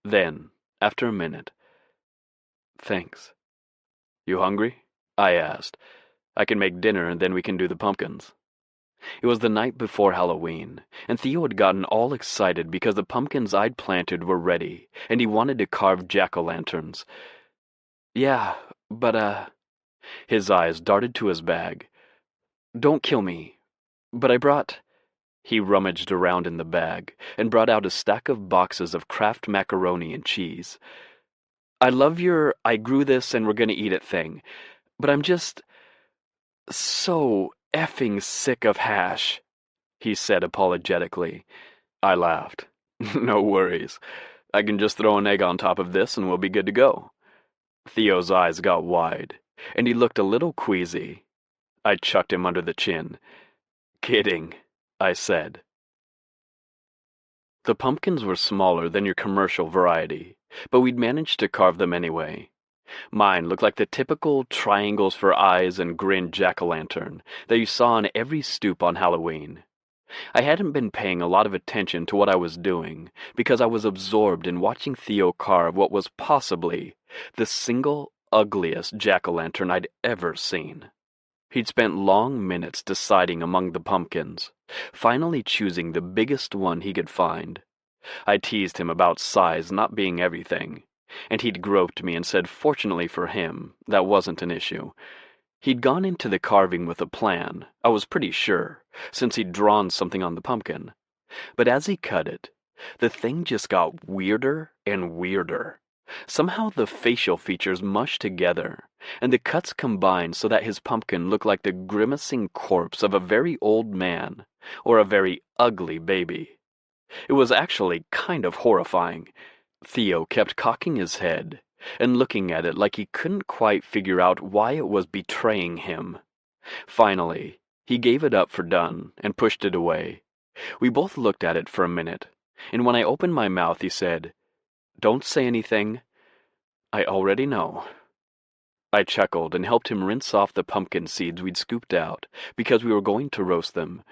Then, after a minute, "Thanks." "You hungry?" I asked. "I can make dinner and then we can do the pumpkins." It was the night before Halloween, and Theo had gotten all excited because the pumpkins I'd planted were ready, and he wanted to carve jack-o'-lanterns. "Yeah, but, His eyes darted to his bag. "Don't kill me, but I brought—" He rummaged around in the bag and brought out a stack of boxes of Kraft macaroni and cheese. "I love your I grew this and we're gonna eat it thing, but I'm just so effing sick of hash," he said apologetically. I laughed. "No worries. I can just throw an egg on top of this and we'll be good to go." Theo's eyes got wide, and he looked a little queasy. I chucked him under the chin. "Kidding," I said. The pumpkins were smaller than your commercial variety, but we'd managed to carve them anyway. Mine looked like the typical triangles for eyes and grin jack-o'-lantern that you saw on every stoop on Halloween. I hadn't been paying a lot of attention to what I was doing because I was absorbed in watching Theo carve what was possibly the single ugliest jack-o'-lantern I'd ever seen. He'd spent long minutes deciding among the pumpkins, finally choosing the biggest one he could find. I teased him about size not being everything, and he'd groped me and said fortunately for him, that wasn't an issue. He'd gone into the carving with a plan, I was pretty sure, since he'd drawn something on the pumpkin. But as he cut it, the thing just got weirder and weirder. Somehow the facial features mushed together, and the cuts combined so that his pumpkin looked like the grimacing corpse of a very old man or a very ugly baby. It was actually kind of horrifying. Theo kept cocking his head and looking at it like he couldn't quite figure out why it was betraying him. Finally, he gave it up for done and pushed it away. We both looked at it for a minute, and when I opened my mouth, he said, "Don't say anything. I already know." I chuckled and helped him rinse off the pumpkin seeds we'd scooped out because we were going to roast them.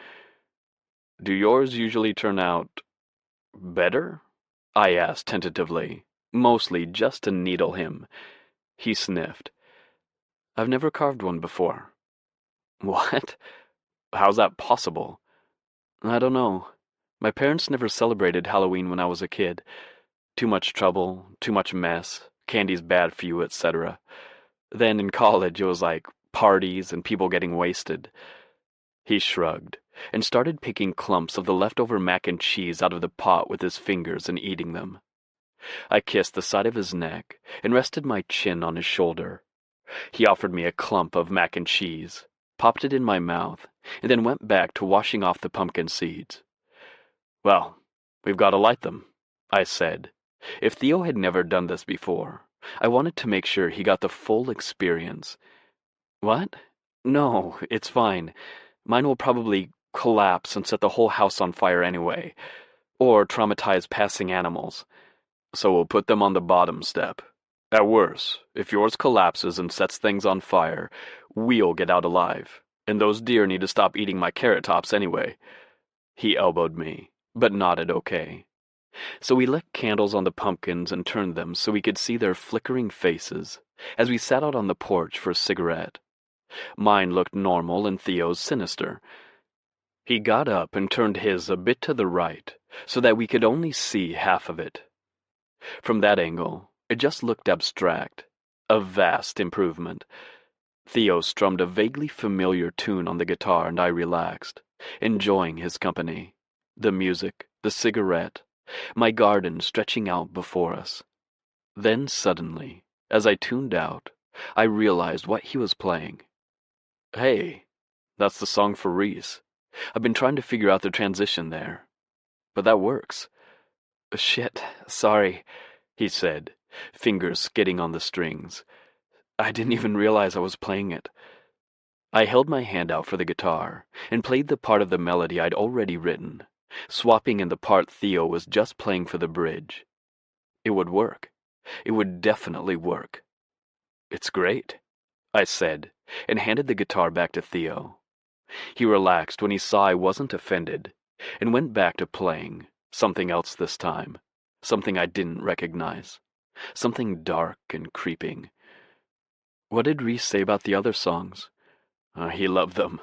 "Do yours usually turn out better?" I asked tentatively, mostly just to needle him. He sniffed. "I've never carved one before." "What? How's that possible?" "I don't know. My parents never celebrated Halloween when I was a kid. Too much trouble, too much mess, candy's bad for you, etc. Then in college it was like parties and people getting wasted." He shrugged and started picking clumps of the leftover mac and cheese out of the pot with his fingers and eating them. I kissed the side of his neck and rested my chin on his shoulder. He offered me a clump of mac and cheese, popped it in my mouth, and then went back to washing off the pumpkin seeds. "Well, we've got to light them," I said. If Theo had never done this before, I wanted to make sure he got the full experience. "What? No, it's fine. Mine will probably collapse and set the whole house on fire anyway, or traumatize passing animals. So we'll put them on the bottom step. At worst, if yours collapses and sets things on fire, we'll get out alive, and those deer need to stop eating my carrot tops anyway." He elbowed me, but nodded okay. So we lit candles on the pumpkins and turned them so we could see their flickering faces as we sat out on the porch for a cigarette. Mine looked normal and Theo's sinister. He got up and turned his a bit to the right so that we could only see half of it. From that angle, it just looked abstract, a vast improvement. Theo strummed a vaguely familiar tune on the guitar and I relaxed, enjoying his company, the music, the cigarette, my garden stretching out before us. Then suddenly, as I tuned out, I realized what he was playing. Hey, that's the song for Reese. I've been trying to figure out the transition there. But that works. "Shit, sorry," he said, fingers skidding on the strings. "I didn't even realize I was playing it." I held my hand out for the guitar and played the part of the melody I'd already written, swapping in the part Theo was just playing for the bridge. It would work. It would definitely work. "It's great," I said, and handed the guitar back to Theo. He relaxed when he saw I wasn't offended, and went back to playing, something else this time, something I didn't recognize, something dark and creeping. "What did Reese say about the other songs?" He loved them.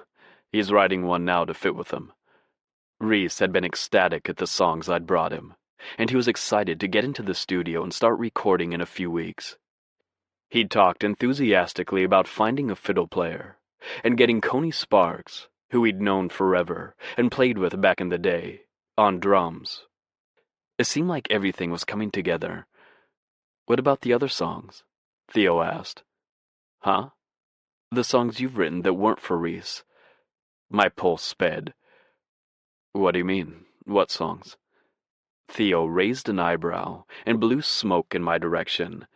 He's writing one now to fit with them." Reese had been ecstatic at the songs I'd brought him, and he was excited to get into the studio and start recording in a few weeks. He'd talked enthusiastically about finding a fiddle player, and getting Coney Sparks, who he'd known forever and played with back in the day, on drums. It seemed like everything was coming together. "What about the other songs?" Theo asked. "Huh? The songs you've written that weren't for Reese." My pulse sped. "What do you mean? What songs?" Theo raised an eyebrow and blew smoke in my direction.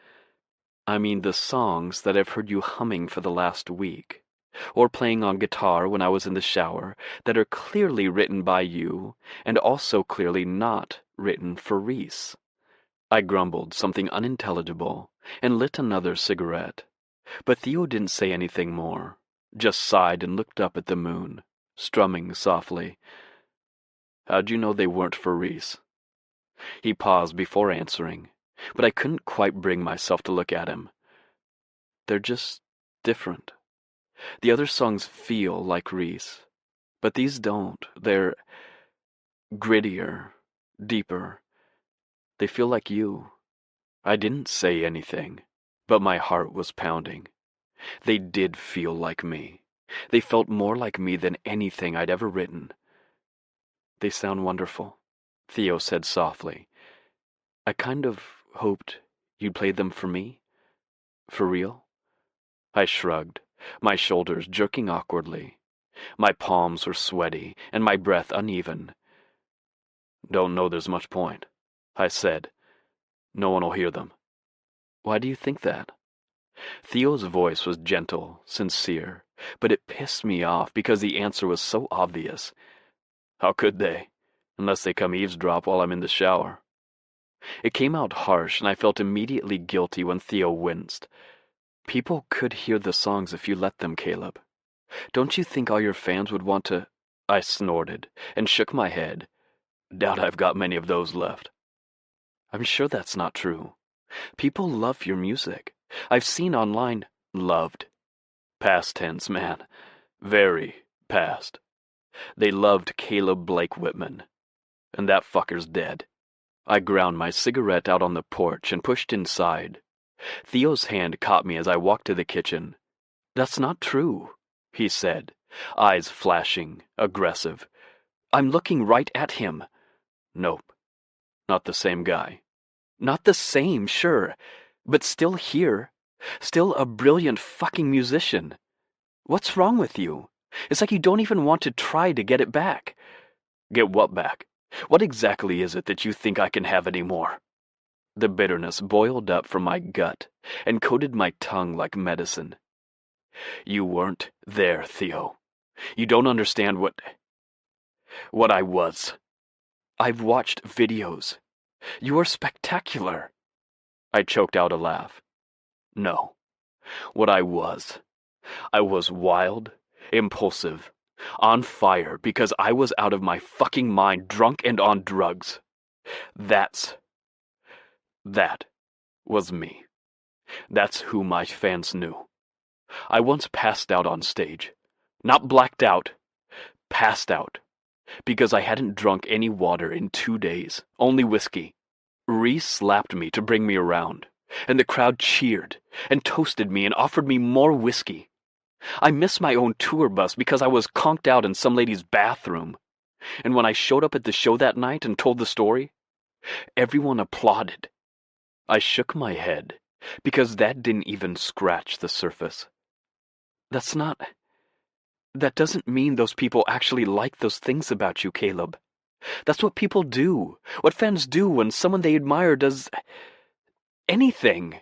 "I mean the songs that I've heard you humming for the last week, or playing on guitar when I was in the shower, that are clearly written by you, and also clearly not written for Reese." I grumbled something unintelligible, and lit another cigarette. But Theo didn't say anything more, just sighed and looked up at the moon, strumming softly. "How'd you know they weren't for Reese?" He paused before answering, but I couldn't quite bring myself to look at him. "They're just different. The other songs feel like Reese, but these don't. They're grittier, deeper. They feel like you." I didn't say anything, but my heart was pounding. They did feel like me. They felt more like me than anything I'd ever written. "They sound wonderful," Theo said softly. "I kind of hoped you'd play them for me. For real." I shrugged, my shoulders jerking awkwardly. My palms were sweaty and my breath uneven. "Don't know there's much point," I said. "No one will hear them." "Why do you think that?" Theo's voice was gentle, sincere, but it pissed me off because the answer was so obvious. "How could they? Unless they come eavesdrop while I'm in the shower." It came out harsh, and I felt immediately guilty when Theo winced. "People could hear the songs if you let them, Caleb. Don't you think all your fans would want to—" I snorted and shook my head. "Doubt I've got many of those left." "I'm sure that's not true. People love your music. I've seen online—" "Loved. Past tense, man. Very past. They loved Caleb Blake Whitman. And that fucker's dead." I ground my cigarette out on the porch and pushed inside. Theo's hand caught me as I walked to the kitchen. "That's not true," he said, eyes flashing, aggressive. I'm looking right at him. Nope, not the same guy. Not the same, sure, but still here. Still a brilliant fucking musician. What's wrong with you? It's like you don't even want to try to get it back. Get what back? What exactly is it that you think I can have anymore? The bitterness boiled up from my gut and coated my tongue like medicine. You weren't there, Theo. You don't understand what I was. I've watched videos. You are spectacular. I choked out a laugh. No. What I was wild, impulsive, on fire because I was out of my fucking mind, drunk and on drugs. That was me. That's who my fans knew. I once passed out on stage. Not blacked out. Passed out. Because I hadn't drunk any water in 2 days. Only whiskey. Reese slapped me to bring me around. And the crowd cheered and toasted me and offered me more whiskey. I missed my own tour bus because I was conked out in some lady's bathroom. And when I showed up at the show that night and told the story, everyone applauded. I shook my head because that didn't even scratch the surface. That doesn't mean those people actually like those things about you, Caleb. That's what people do. What fans do when someone they admire does anything.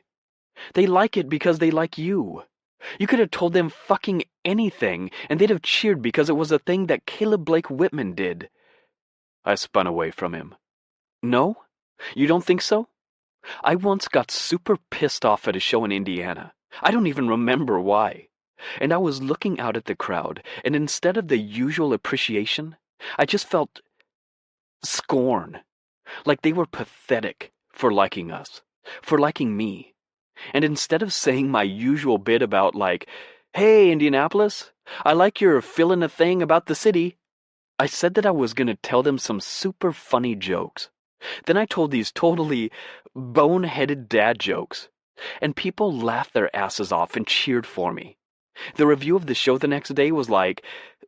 They like it because they like you. You could have told them fucking anything, and they'd have cheered because it was a thing that Caleb Blake Whitman did. I spun away from him. No? You don't think so? I once got super pissed off at a show in Indiana. I don't even remember why. And I was looking out at the crowd, and instead of the usual appreciation, I just felt scorn. Like they were pathetic for liking us, for liking me. And instead of saying my usual bit about like, hey, Indianapolis, I like your fill-in a thing about the city, I said that I was going to tell them some super funny jokes. Then I told these totally boneheaded dad jokes, and people laughed their asses off and cheered for me. The review of the show the next day was like,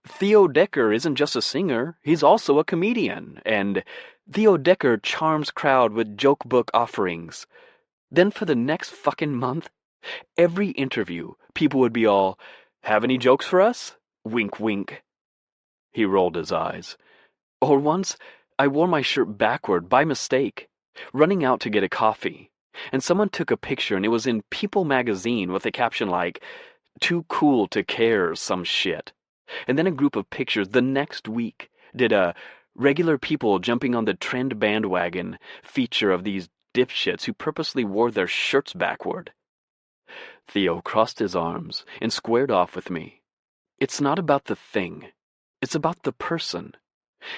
Theo Decker isn't just a singer, he's also a comedian, and Theo Decker charms crowd with joke book offerings. Then for the next fucking month, every interview, people would be all, have any jokes for us? Wink, wink. He rolled his eyes. Or once, I wore my shirt backward by mistake, running out to get a coffee, and someone took a picture and it was in People magazine with a caption like, too cool to care, some shit. And then a group of pictures the next week did a regular people jumping on the trend bandwagon feature of these dipshits who purposely wore their shirts backward. Theo crossed his arms and squared off with me. It's not about the thing. It's about the person.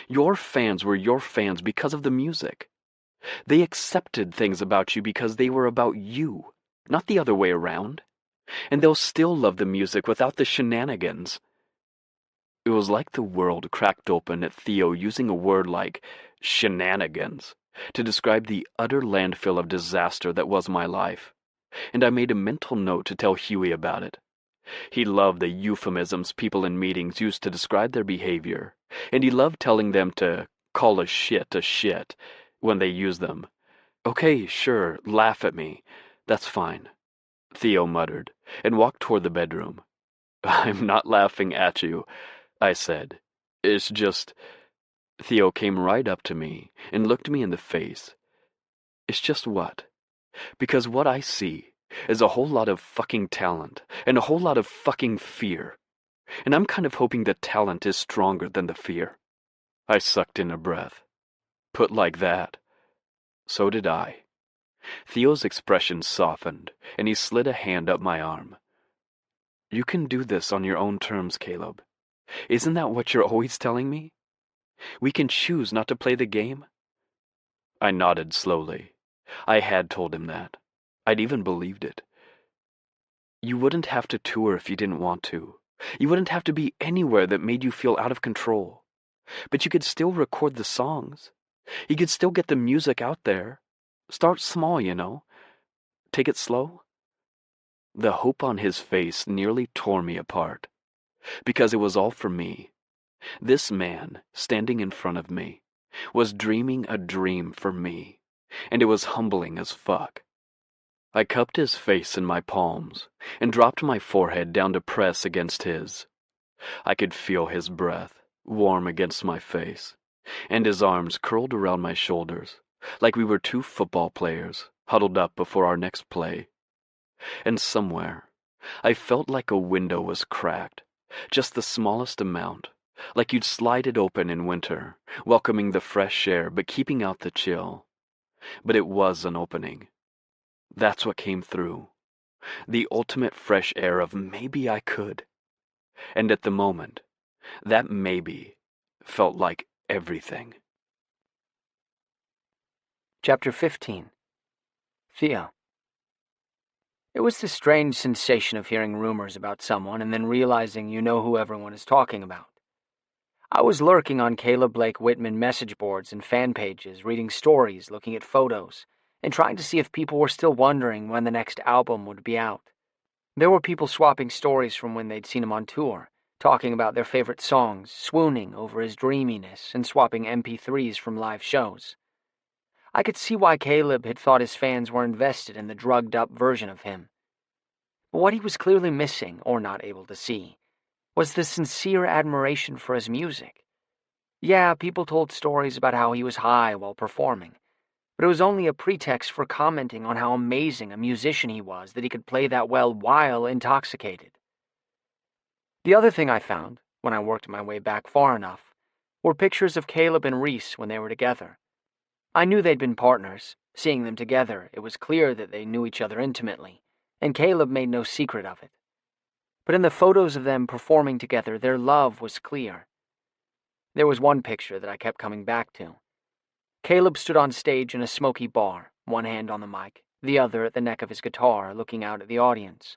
Your fans were your fans because of the music. They accepted things about you because they were about you, not the other way around. And they'll still love the music without the shenanigans. It was like the world cracked open at Theo using a word like shenanigans to describe the utter landfill of disaster that was my life, and I made a mental note to tell Huey about it. He loved the euphemisms people in meetings used to describe their behavior, and he loved telling them to call a shit when they used them. Okay, sure, laugh at me. That's fine, Theo muttered, and walked toward the bedroom. I'm not laughing at you, I said. It's just... Theo came right up to me and looked me in the face. It's just what? Because what I see is a whole lot of fucking talent and a whole lot of fucking fear. And I'm kind of hoping the talent is stronger than the fear. I sucked in a breath. Put like that, so did I. Theo's expression softened, and he slid a hand up my arm. You can do this on your own terms, Caleb. Isn't that what you're always telling me? We can choose not to play the game? I nodded slowly. I had told him that. I'd even believed it. You wouldn't have to tour if you didn't want to. You wouldn't have to be anywhere that made you feel out of control. But you could still record the songs. You could still get the music out there. Start small, you know. Take it slow. The hope on his face nearly tore me apart. because it was all for me. This man, standing in front of me, was dreaming a dream for me, and it was humbling as fuck. I cupped his face in my palms and dropped my forehead down to press against his. I could feel his breath, warm against my face, and his arms curled around my shoulders, like we were two football players huddled up before our next play. And somewhere, I felt like a window was cracked, just the smallest amount, like you'd slide it open in winter, welcoming the fresh air but keeping out the chill. But it was an opening. That's what came through. The ultimate fresh air of maybe I could. And at the moment, that maybe felt like everything. Chapter 15. Theo. It was the strange sensation of hearing rumors about someone and then realizing you know who everyone is talking about. I was lurking on Caleb Blake Whitman message boards and fan pages, reading stories, looking at photos, and trying to see if people were still wondering when the next album would be out. There were people swapping stories from when they'd seen him on tour, talking about their favorite songs, swooning over his dreaminess, and swapping MP3s from live shows. I could see why Caleb had thought his fans were invested in the drugged-up version of him. But what he was clearly missing, or not able to see, was the sincere admiration for his music. Yeah, people told stories about how he was high while performing, but it was only a pretext for commenting on how amazing a musician he was that he could play that well while intoxicated. The other thing I found, when I worked my way back far enough, were pictures of Caleb and Reese when they were together. I knew they'd been partners. Seeing them together, it was clear that they knew each other intimately, and Caleb made no secret of it. But in the photos of them performing together, their love was clear. There was one picture that I kept coming back to. Caleb stood on stage in a smoky bar, one hand on the mic, the other at the neck of his guitar, looking out at the audience.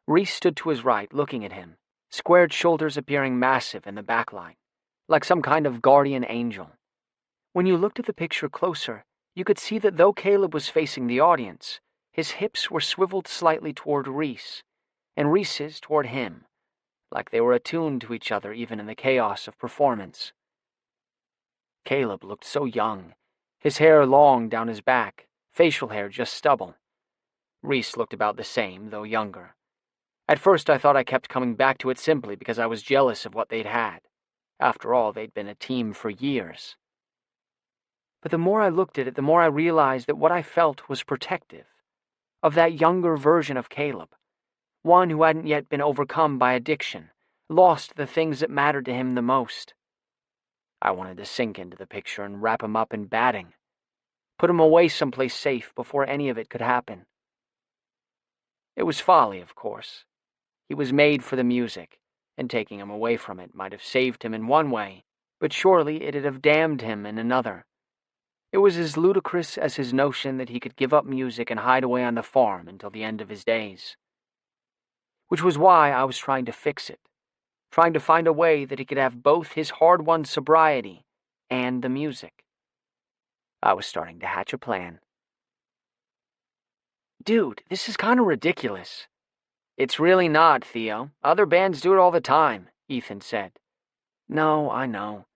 Reese stood to his right, looking at him, squared shoulders appearing massive in the backlight, like some kind of guardian angel. When you looked at the picture closer, you could see that though Caleb was facing the audience, his hips were swiveled slightly toward Reese, and Reese's toward him, like they were attuned to each other even in the chaos of performance. Caleb looked so young, his hair long down his back, facial hair just stubble. Reese looked about the same, though younger. At first I thought I kept coming back to it simply because I was jealous of what they'd had. After all, they'd been a team for years. But the more I looked at it, the more I realized that what I felt was protective, of that younger version of Caleb, one who hadn't yet been overcome by addiction, lost the things that mattered to him the most. I wanted to sink into the picture and wrap him up in batting, put him away someplace safe before any of it could happen. It was folly, of course. He was made for the music, and taking him away from it might have saved him in one way, but surely it'd have damned him in another. It was as ludicrous as his notion that he could give up music and hide away on the farm until the end of his days. Which was why I was trying to fix it, trying to find a way that he could have both his hard-won sobriety and the music. I was starting to hatch a plan. Dude, this is kind of ridiculous. It's really not, Theo. Other bands do it all the time, Ethan said. No, I know.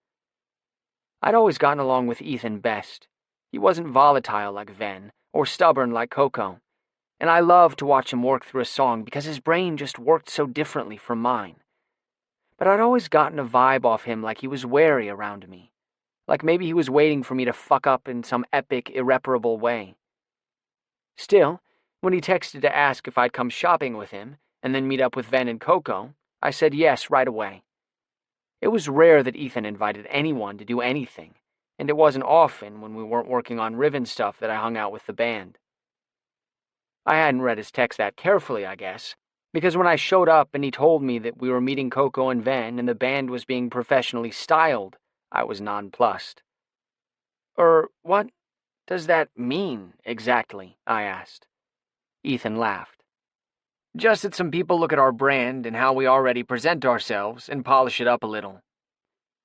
I'd always gotten along with Ethan best. He wasn't volatile like Ven, or stubborn like Coco, and I loved to watch him work through a song because his brain just worked so differently from mine. But I'd always gotten a vibe off him like he was wary around me, like maybe he was waiting for me to fuck up in some epic, irreparable way. Still, when he texted to ask if I'd come shopping with him, and then meet up with Ven and Coco, I said yes right away. It was rare that Ethan invited anyone to do anything, and it wasn't often when we weren't working on Riven stuff that I hung out with the band. I hadn't read his text that carefully, I guess, because when I showed up and he told me that we were meeting Coco and Ven and the band was being professionally styled, I was nonplussed. What does that mean, exactly? I asked. Ethan laughed. Just that some people look at our brand and how we already present ourselves and polish it up a little.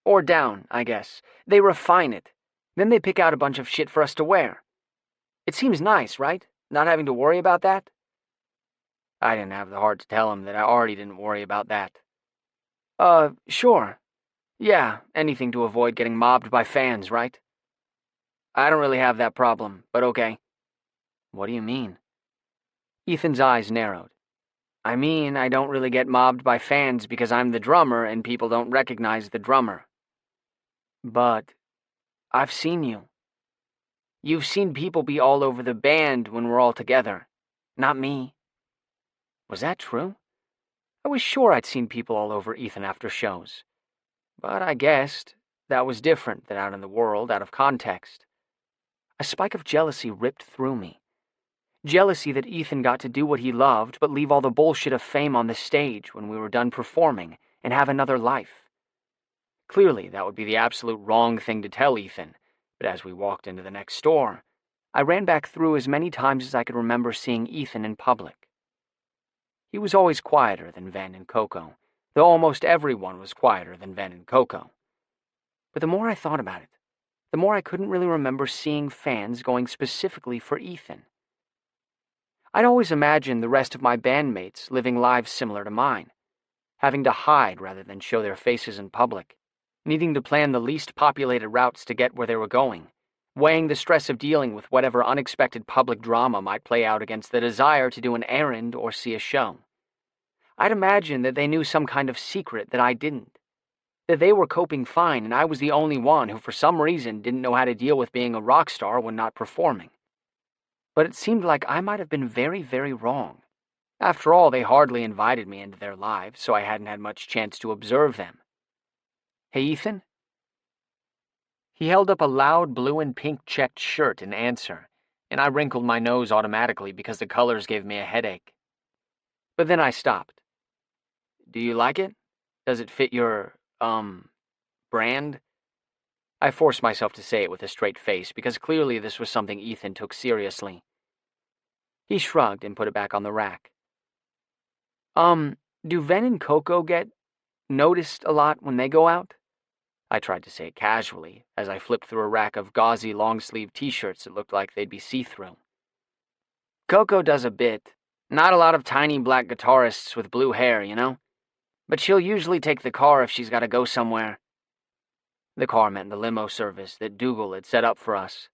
Or down, I guess. They refine it. Then they pick out a bunch of shit for us to wear. It seems nice, right? Not having to worry about that? I didn't have the heart to tell him that I already didn't worry about that. Sure. Yeah, anything to avoid getting mobbed by fans, right? I don't really have that problem, but okay. What do you mean? Ethan's eyes narrowed. I mean, I don't really get mobbed by fans because I'm the drummer and people don't recognize the drummer. But I've seen you. You've seen people be all over the band when we're all together. Not me. Was that true? I was sure I'd seen people all over Ethan after shows. But I guessed that was different than out in the world, out of context. A spike of jealousy ripped through me. Jealousy that Ethan got to do what he loved, but leave all the bullshit of fame on the stage when we were done performing and have another life. Clearly, that would be the absolute wrong thing to tell Ethan, but as we walked into the next store, I ran back through as many times as I could remember seeing Ethan in public. He was always quieter than Ven and Coco, though almost everyone was quieter than Ven and Coco. But the more I thought about it, the more I couldn't really remember seeing fans going specifically for Ethan. I'd always imagined the rest of my bandmates living lives similar to mine, having to hide rather than show their faces in public, needing to plan the least populated routes to get where they were going, weighing the stress of dealing with whatever unexpected public drama might play out against the desire to do an errand or see a show. I'd imagined that they knew some kind of secret that I didn't, that they were coping fine and I was the only one who for some reason didn't know how to deal with being a rock star when not performing. But it seemed like I might have been very, very wrong. After all, they hardly invited me into their lives, so I hadn't had much chance to observe them. Hey, Ethan? He held up a loud blue and pink checked shirt in answer, and I wrinkled my nose automatically because the colors gave me a headache. But then I stopped. Do you like it? Does it fit your, brand? I forced myself to say it with a straight face because clearly this was something Ethan took seriously. He shrugged and put it back on the rack. Do Ven and Coco get noticed a lot when they go out? I tried to say it casually as I flipped through a rack of gauzy long-sleeve t-shirts that looked like they'd be see-through. Coco does a bit. Not a lot of tiny black guitarists with blue hair, you know? But she'll usually take the car if she's got to go somewhere. The car meant the limo service that Dougal had set up for us.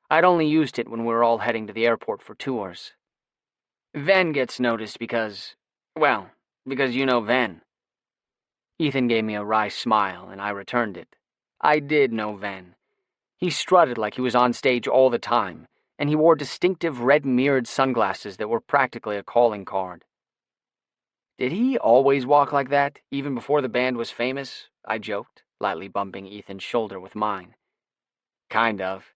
I'd only used it when we were all heading to the airport for tours. Ven gets noticed because you know Ven. Ethan gave me a wry smile, and I returned it. I did know Ven. He strutted like he was on stage all the time, and he wore distinctive red-mirrored sunglasses that were practically a calling card. Did he always walk like that, even before the band was famous? I joked, lightly bumping Ethan's shoulder with mine. Kind of.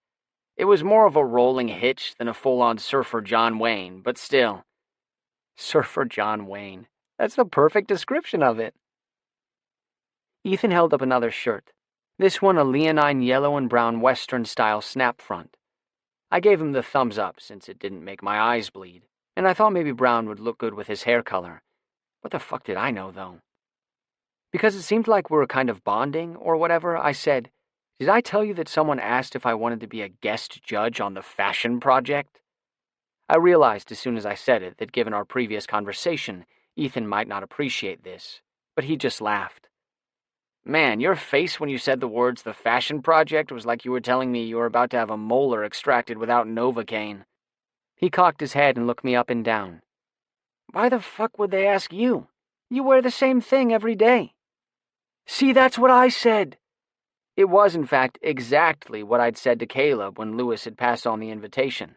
It was more of a rolling hitch than a full-on Surfer John Wayne, but still. Surfer John Wayne. That's the perfect description of it. Ethan held up another shirt, this one a leonine yellow and brown Western-style snap front. I gave him the thumbs up since it didn't make my eyes bleed, and I thought maybe brown would look good with his hair color. What the fuck did I know, though? Because it seemed like we were kind of bonding or whatever, I said, "Did I tell you that someone asked if I wanted to be a guest judge on the fashion project?" I realized as soon as I said it that given our previous conversation, Ethan might not appreciate this, but he just laughed. Man, your face when you said the words "the fashion project" was like you were telling me you were about to have a molar extracted without Novocaine. He cocked his head and looked me up and down. Why the fuck would they ask you? You wear the same thing every day. See, that's what I said. It was, in fact, exactly what I'd said to Caleb when Lewis had passed on the invitation.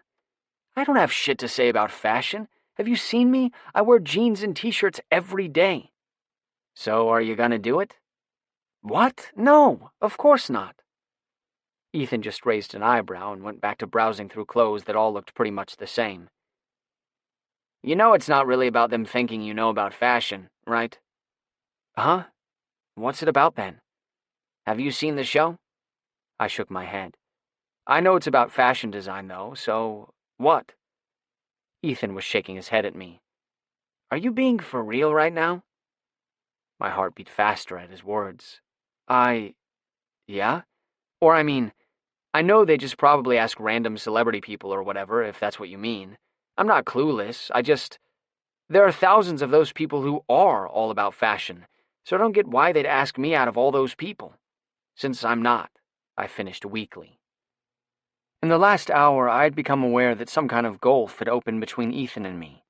I don't have shit to say about fashion. Have you seen me? I wear jeans and t-shirts every day. So are you gonna do it? What? No, of course not. Ethan just raised an eyebrow and went back to browsing through clothes that all looked pretty much the same. You know it's not really about them thinking you know about fashion, right? Huh? What's it about then? Have you seen the show? I shook my head. I know it's about fashion design, though, so what? Ethan was shaking his head at me. Are you being for real right now? My heart beat faster at his words. Yeah? Or I know they just probably ask random celebrity people or whatever, if that's what you mean. I'm not clueless, there are thousands of those people who are all about fashion, So I don't get why they'd ask me out of all those people. Since I'm not, I finished weakly. In the last hour, I had become aware that some kind of gulf had opened between Ethan and me.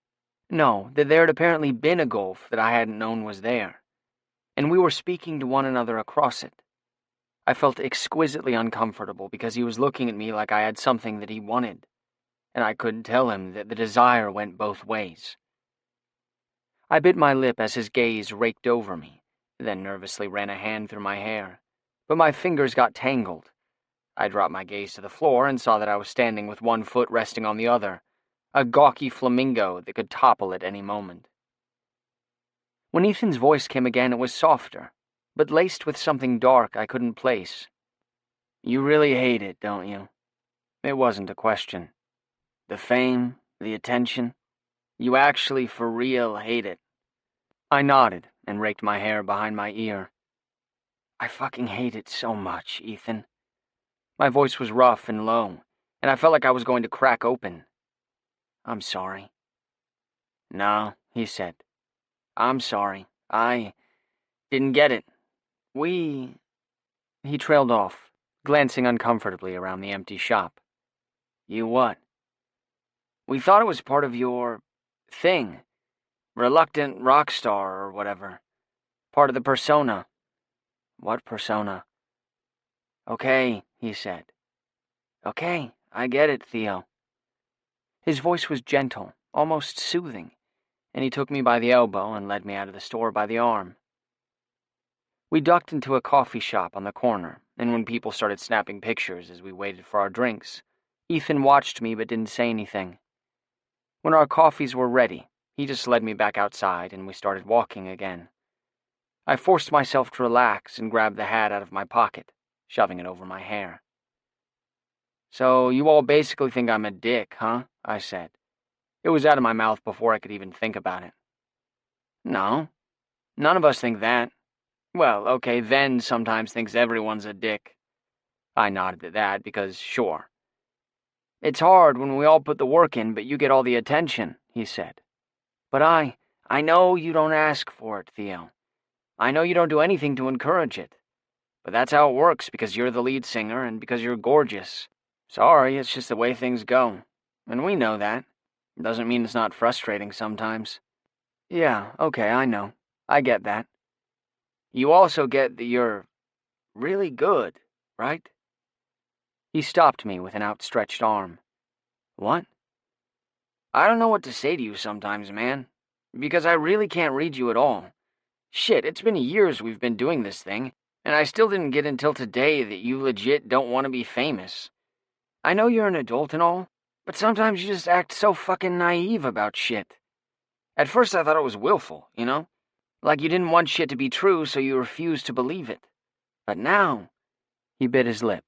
No, that there had apparently been a gulf that I hadn't known was there. And we were speaking to one another across it. I felt exquisitely uncomfortable because he was looking at me like I had something that he wanted, and I couldn't tell him that the desire went both ways. I bit my lip as his gaze raked over me, then nervously ran a hand through my hair, but my fingers got tangled. I dropped my gaze to the floor and saw that I was standing with one foot resting on the other, a gawky flamingo that could topple at any moment. When Ethan's voice came again, it was softer, but laced with something dark I couldn't place. You really hate it, don't you? It wasn't a question. The fame, the attention, you actually for real hate it. I nodded and raked my hair behind my ear. I fucking hate it so much, Ethan. My voice was rough and low, and I felt like I was going to crack open. I'm sorry. No, he said. I'm sorry. I didn't get it. He trailed off, glancing uncomfortably around the empty shop. You what? We thought it was part of your thing. Reluctant rock star or whatever. Part of the persona. What persona? Okay, he said. Okay, I get it, Theo. His voice was gentle, almost soothing, and he took me by the elbow and led me out of the store by the arm. We ducked into a coffee shop on the corner, and when people started snapping pictures as we waited for our drinks, Ethan watched me but didn't say anything. When our coffees were ready, he just led me back outside and we started walking again. I forced myself to relax and grabbed the hat out of my pocket, shoving it over my hair. So you all basically think I'm a dick, huh? I said. It was out of my mouth before I could even think about it. No, none of us think that. Well, okay, Ven sometimes thinks everyone's a dick. I nodded at that because, sure. It's hard when we all put the work in, but you get all the attention, he said. But I know you don't ask for it, Theo. I know you don't do anything to encourage it. But that's how it works because you're the lead singer and because you're gorgeous. Sorry, it's just the way things go. And we know that. Doesn't mean it's not frustrating sometimes. Yeah, okay, I know. I get that. You also get that you're really good, right? He stopped me with an outstretched arm. What? I don't know what to say to you sometimes, man. Because I really can't read you at all. Shit, it's been years we've been doing this thing, and I still didn't get until today that you legit don't want to be famous. I know you're an adult and all, but sometimes you just act so fucking naive about shit. At first I thought it was willful, you know? Like you didn't want shit to be true, so you refused to believe it. But now... He bit his lip.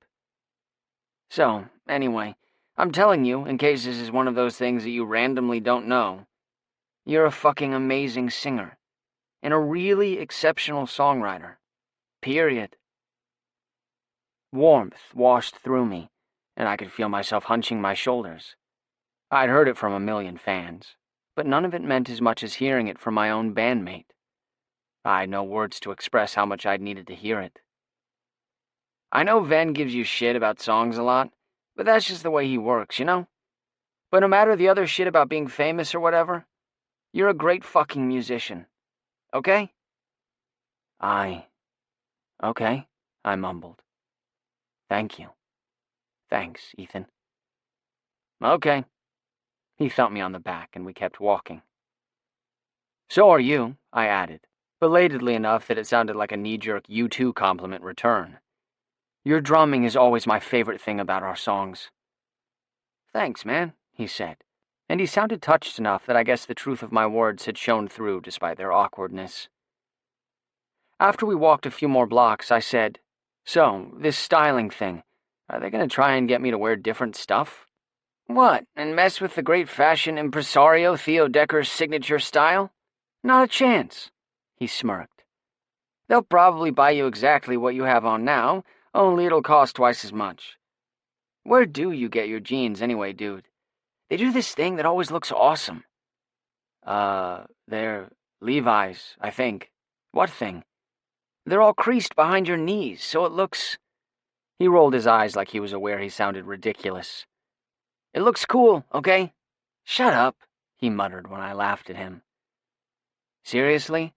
So, anyway, I'm telling you, in case this is one of those things that you randomly don't know, you're a fucking amazing singer. And a really exceptional songwriter. Period. Warmth washed through me, and I could feel myself hunching my shoulders. I'd heard it from a million fans, but none of it meant as much as hearing it from my own bandmate. I had no words to express how much I'd needed to hear it. I know Ven gives you shit about songs a lot, but that's just the way he works, you know? But no matter the other shit about being famous or whatever, you're a great fucking musician. Okay? Okay, I mumbled. Thank you. Thanks, Ethan. Okay. He thumped me on the back and we kept walking. So are you, I added, belatedly enough that it sounded like a knee-jerk you too compliment return. Your drumming is always my favorite thing about our songs. Thanks, man, he said, and he sounded touched enough that I guess the truth of my words had shown through despite their awkwardness. After we walked a few more blocks, I said, So, this styling thing, are they going to try and get me to wear different stuff? What, and mess with the great fashion impresario Theo Decker's signature style? Not a chance, he smirked. They'll probably buy you exactly what you have on now, only it'll cost twice as much. Where do you get your jeans anyway, dude? They do this thing that always looks awesome. They're Levi's, I think. What thing? They're all creased behind your knees, so it looks—" He rolled his eyes like he was aware he sounded ridiculous. "It looks cool, okay? Shut up," he muttered when I laughed at him. "Seriously?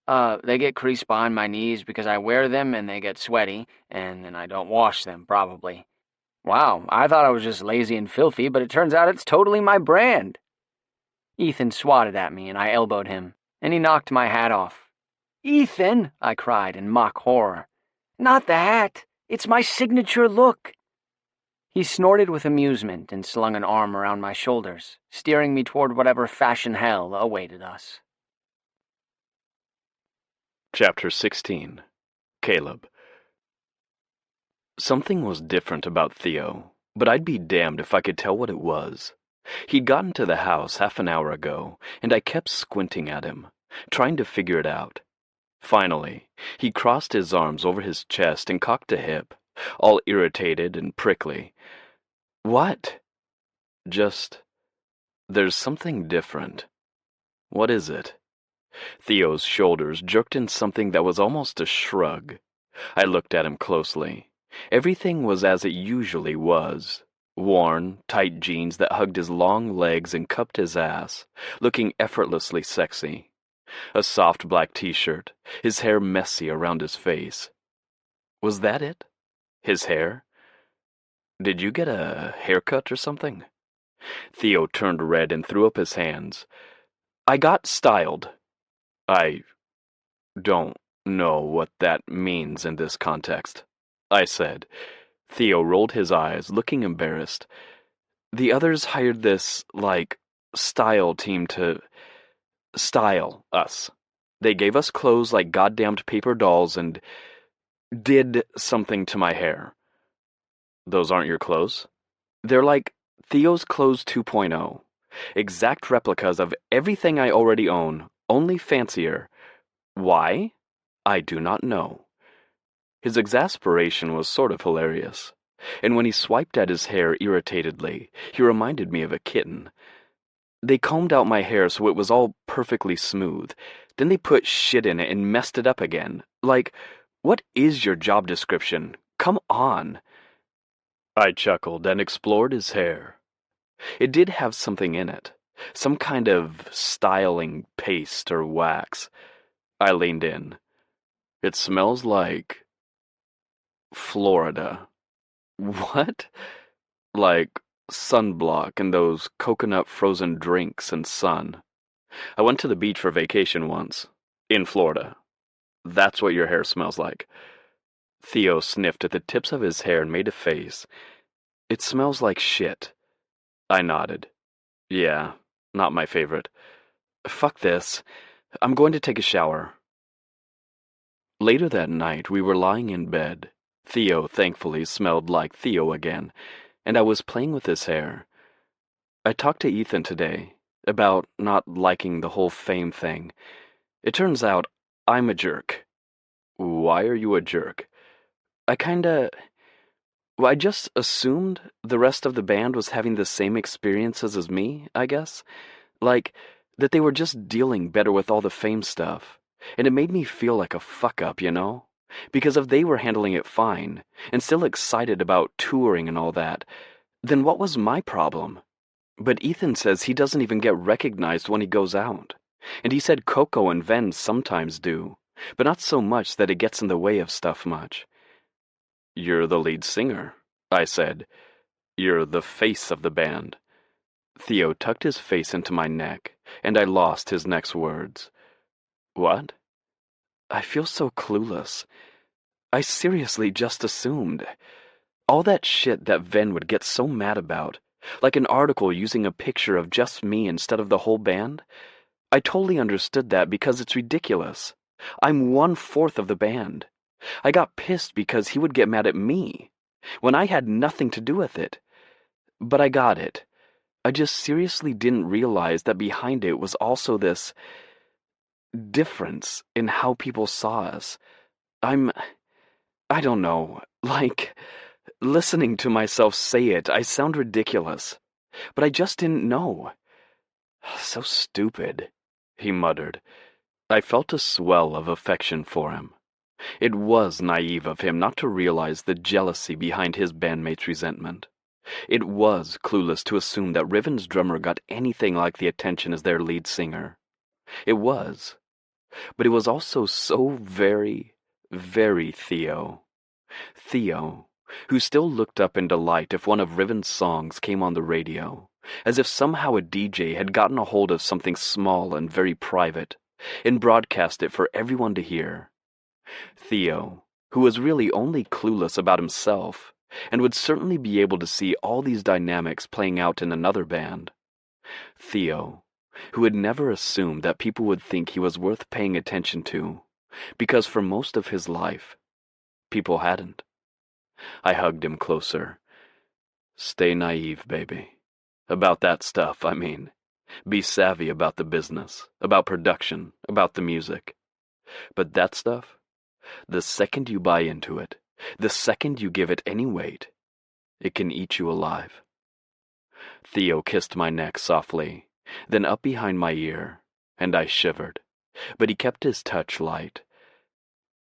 They get creased behind my knees because I wear them and they get sweaty, and then I don't wash them, probably. Wow, I thought I was just lazy and filthy, but it turns out it's totally my brand." Ethan swatted at me and I elbowed him, and he knocked my hat off. "Ethan," I cried in mock horror. "Not the hat. It's my signature look." He snorted with amusement and slung an arm around my shoulders, steering me toward whatever fashion hell awaited us. Chapter 16. Caleb. Something was different about Theo, but I'd be damned if I could tell what it was. He'd gotten to the house half an hour ago, and I kept squinting at him, trying to figure it out. Finally, he crossed his arms over his chest and cocked a hip, all irritated and prickly. "What?" "Just, there's something different." "What is it?" Theo's shoulders jerked in something that was almost a shrug. I looked at him closely. Everything was as it usually was. Worn, tight jeans that hugged his long legs and cupped his ass, looking effortlessly sexy. A soft black t-shirt, his hair messy around his face. Was that it? His hair? "Did you get a haircut or something?" Theo turned red and threw up his hands. "I got styled." "I don't know what that means in this context," I said. Theo rolled his eyes, looking embarrassed. "The others hired this, style team to style us. They gave us clothes like goddamned paper dolls and did something to my hair." "Those aren't your clothes?" "They're like Theo's Clothes 2.0. Exact replicas of everything I already own, only fancier. Why? I do not know." His exasperation was sort of hilarious, and when he swiped at his hair irritatedly, he reminded me of a kitten. "They combed out my hair so it was all perfectly smooth. Then they put shit in it and messed it up again. What is your job description? Come on." I chuckled and explored his hair. It did have something in it, some kind of styling paste or wax. I leaned in. "It smells like Florida." "What?" "Like sunblock and those coconut frozen drinks and sun. I went to the beach for vacation once, in Florida. That's what your hair smells like." Theo sniffed at the tips of his hair and made a face. "It smells like shit." I nodded. "Yeah, not my favorite. Fuck this. I'm going to take a shower." Later that night, we were lying in bed. Theo, thankfully, smelled like Theo again, and I was playing with his hair. I talked to Ethan today about not liking the whole fame thing. It turns out I'm a jerk. "Why are you a jerk?" I just assumed the rest of the band was having the same experiences as me, I guess. That they were just dealing better with all the fame stuff. And it made me feel like a fuck-up, you know? Because if they were handling it fine, and still excited about touring and all that, then what was my problem? But Ethan says he doesn't even get recognized when he goes out. And he said Coco and Ven sometimes do, but not so much that it gets in the way of stuff much. "You're the lead singer," I said. "You're the face of the band." Theo tucked his face into my neck, and I lost his next words. "What?" I feel so clueless. I seriously just assumed. All that shit that Ven would get so mad about, like an article using a picture of just me instead of the whole band. I totally understood that because it's ridiculous. I'm 1/4 of the band. I got pissed because he would get mad at me, when I had nothing to do with it. But I got it. I just seriously didn't realize that behind it was also this difference in how people saw us. I don't know, listening to myself say it, I sound ridiculous. But I just didn't know. "So stupid," he muttered. I felt a swell of affection for him. It was naive of him not to realize the jealousy behind his bandmates' resentment. It was clueless to assume that Riven's drummer got anything like the attention as their lead singer. It was. But it was also so very, very Theo. Theo, who still looked up in delight if one of Riven's songs came on the radio, as if somehow a DJ had gotten a hold of something small and very private, and broadcast it for everyone to hear. Theo, who was really only clueless about himself, and would certainly be able to see all these dynamics playing out in another band. Theo, who had never assumed that people would think he was worth paying attention to, because for most of his life, people hadn't. I hugged him closer. Stay naive, baby. About that stuff, I mean. Be savvy about the business, about production, about the music. But that stuff, the second you buy into it, the second you give it any weight, it can eat you alive. Theo kissed my neck softly, then up behind my ear, and I shivered. But he kept his touch light.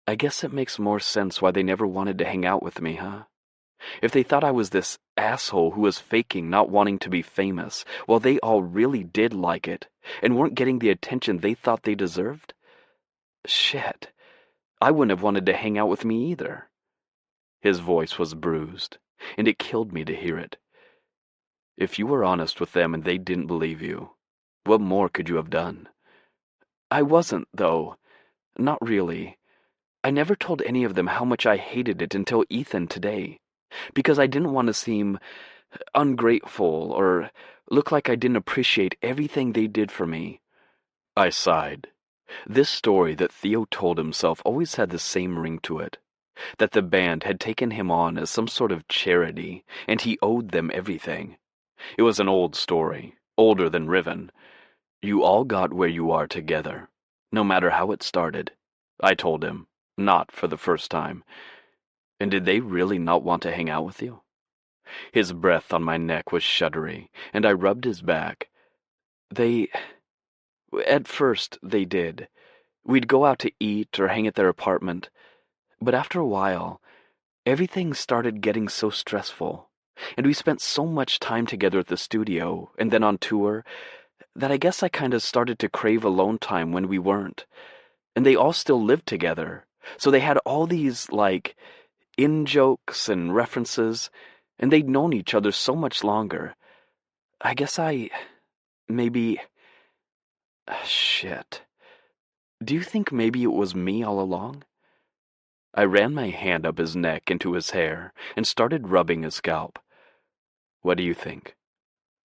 I guess it makes more sense why they never wanted to hang out with me, huh? If they thought I was this asshole who was faking not wanting to be famous, while they all really did like it, and weren't getting the attention they thought they deserved? Shit. I wouldn't have wanted to hang out with me either. His voice was bruised, and it killed me to hear it. If you were honest with them and they didn't believe you, what more could you have done? I wasn't, though. Not really. I never told any of them how much I hated it until Ethan today, because I didn't want to seem ungrateful or look like I didn't appreciate everything they did for me. I sighed. This story that Theo told himself always had the same ring to it, that the band had taken him on as some sort of charity, and he owed them everything. It was an old story, older than Riven. You all got where you are together, no matter how it started, I told him, not for the first time. And did they really not want to hang out with you? His breath on my neck was shuddery, and I rubbed his back. At first, they did. We'd go out to eat or hang at their apartment. But after a while, everything started getting so stressful, and we spent so much time together at the studio and then on tour, that I guess I kind of started to crave alone time when we weren't. And they all still lived together, so they had all these, in-jokes and references, and they'd known each other so much longer. I guess shit. Do you think maybe it was me all along? I ran my hand up his neck into his hair and started rubbing his scalp. What do you think?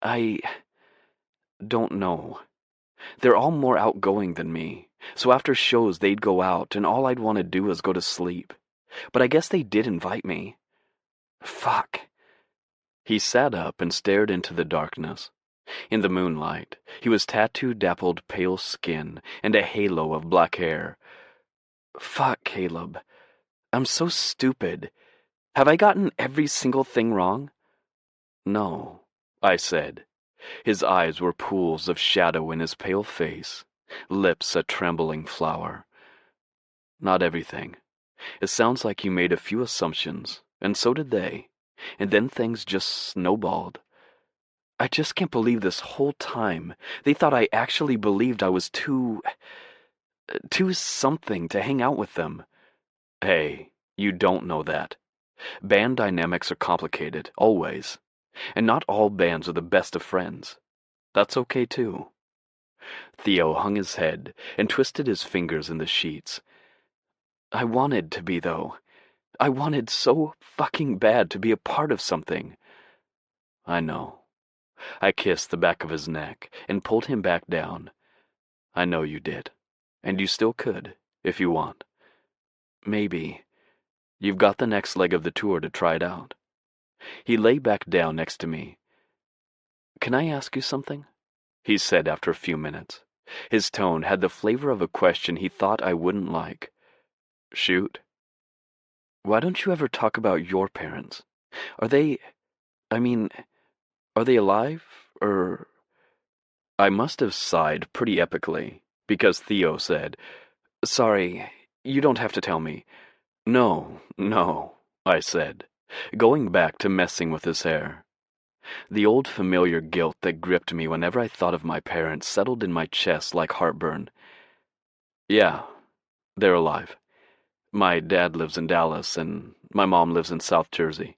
I don't know. They're all more outgoing than me, so after shows they'd go out and all I'd want to do was go to sleep. But I guess they did invite me. Fuck. He sat up and stared into the darkness. In the moonlight, he was tattoo-dappled pale skin and a halo of black hair. Fuck, Caleb. I'm so stupid. Have I gotten every single thing wrong? No, I said. His eyes were pools of shadow in his pale face, lips a trembling flower. Not everything. It sounds like you made a few assumptions, and so did they, and then things just snowballed. I just can't believe this whole time they thought I actually believed I was too something to hang out with them. Hey, you don't know that. Band dynamics are complicated, always. And not all bands are the best of friends. That's okay, too. Theo hung his head and twisted his fingers in the sheets. I wanted to be, though. I wanted so fucking bad to be a part of something. I know. I kissed the back of his neck and pulled him back down. I know you did. And you still could, if you want. Maybe. You've got the next leg of the tour to try it out. He lay back down next to me. Can I ask you something? He said after a few minutes. His tone had the flavor of a question he thought I wouldn't like. Shoot. Why don't you ever talk about your parents? Are they alive, or... I must have sighed pretty epically, because Theo said, Sorry, You don't have to tell me. No, no, I said, going back to messing with his hair. The old familiar guilt that gripped me whenever I thought of my parents settled in my chest like heartburn. Yeah, they're alive. My dad lives in Dallas, and my mom lives in South Jersey.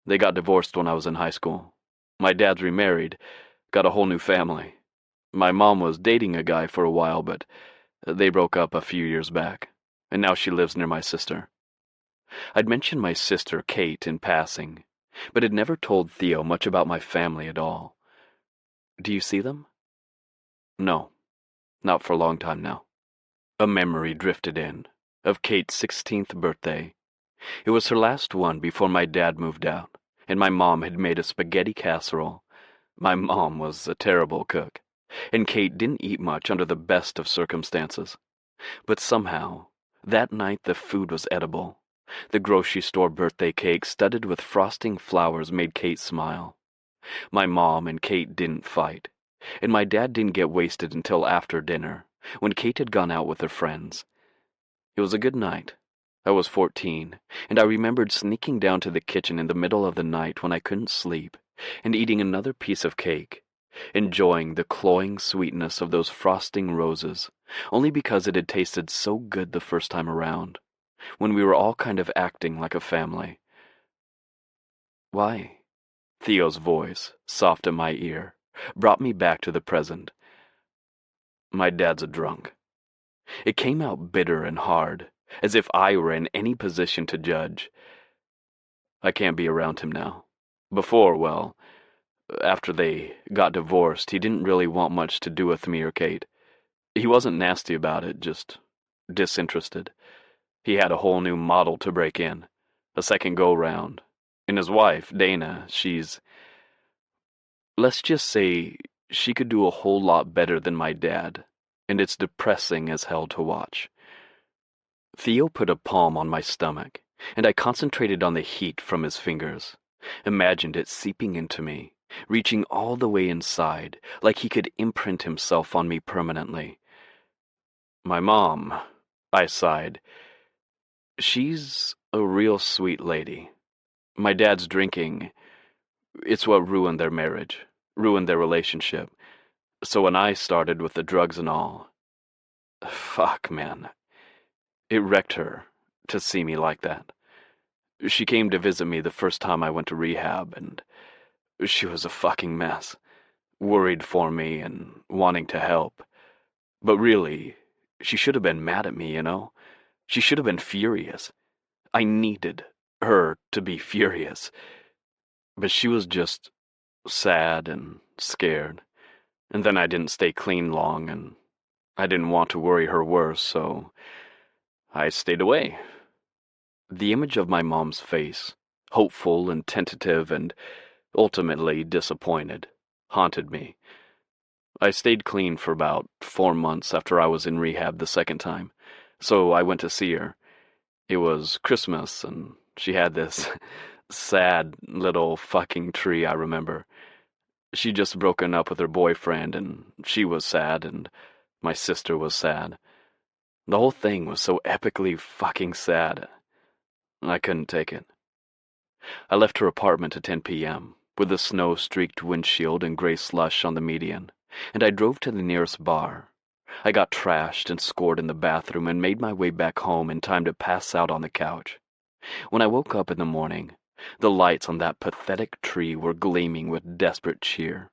They got divorced when I was in high school. My dad's remarried, got a whole new family. My mom was dating a guy for a while, but they broke up a few years back, and now she lives near my sister. I'd mentioned my sister, Kate, in passing, but had never told Theo much about my family at all. Do you see them? No, not for a long time now. A memory drifted in, of Kate's 16th birthday. It was her last one before my dad moved out, and my mom had made a spaghetti casserole. My mom was a terrible cook, and Kate didn't eat much under the best of circumstances. But somehow, that night the food was edible. The grocery store birthday cake studded with frosting flowers made Kate smile. My mom and Kate didn't fight, and my dad didn't get wasted until after dinner, when Kate had gone out with her friends. It was a good night. I was 14, and I remembered sneaking down to the kitchen in the middle of the night when I couldn't sleep, and eating another piece of cake, enjoying the cloying sweetness of those frosting roses, only because it had tasted so good the first time around, when we were all kind of acting like a family. Why? Theo's voice, soft in my ear, brought me back to the present. My dad's a drunk. It came out bitter and hard, as if I were in any position to judge. I can't be around him now. Before, well, after they got divorced, he didn't really want much to do with me or Kate. He wasn't nasty about it, just disinterested. He had a whole new model to break in, a second go-round. And his wife, Dana, let's just say she could do a whole lot better than my dad, and it's depressing as hell to watch. Theo put a palm on my stomach, and I concentrated on the heat from his fingers, imagined it seeping into me, reaching all the way inside, like he could imprint himself on me permanently. My mom, I sighed. She's a real sweet lady. My dad's drinking, it's what ruined their marriage, ruined their relationship. So when I started with the drugs and all, fuck, man, it wrecked her to see me like that. She came to visit me the first time I went to rehab, and she was a fucking mess, worried for me and wanting to help. But really, she should have been mad at me, you know? She should have been furious. I needed her to be furious. But she was just sad and scared. And then I didn't stay clean long, and I didn't want to worry her worse, so I stayed away. The image of my mom's face, hopeful and tentative and ultimately disappointed, haunted me. I stayed clean for about 4 months after I was in rehab the second time, so I went to see her. It was Christmas, and she had this sad little fucking tree, I remember. She'd just broken up with her boyfriend, and she was sad, and my sister was sad. The whole thing was so epically fucking sad. I couldn't take it. I left her apartment at 10 p.m., with a snow-streaked windshield and gray slush on the median, and I drove to the nearest bar. I got trashed and scored in the bathroom and made my way back home in time to pass out on the couch. When I woke up in the morning, the lights on that pathetic tree were gleaming with desperate cheer,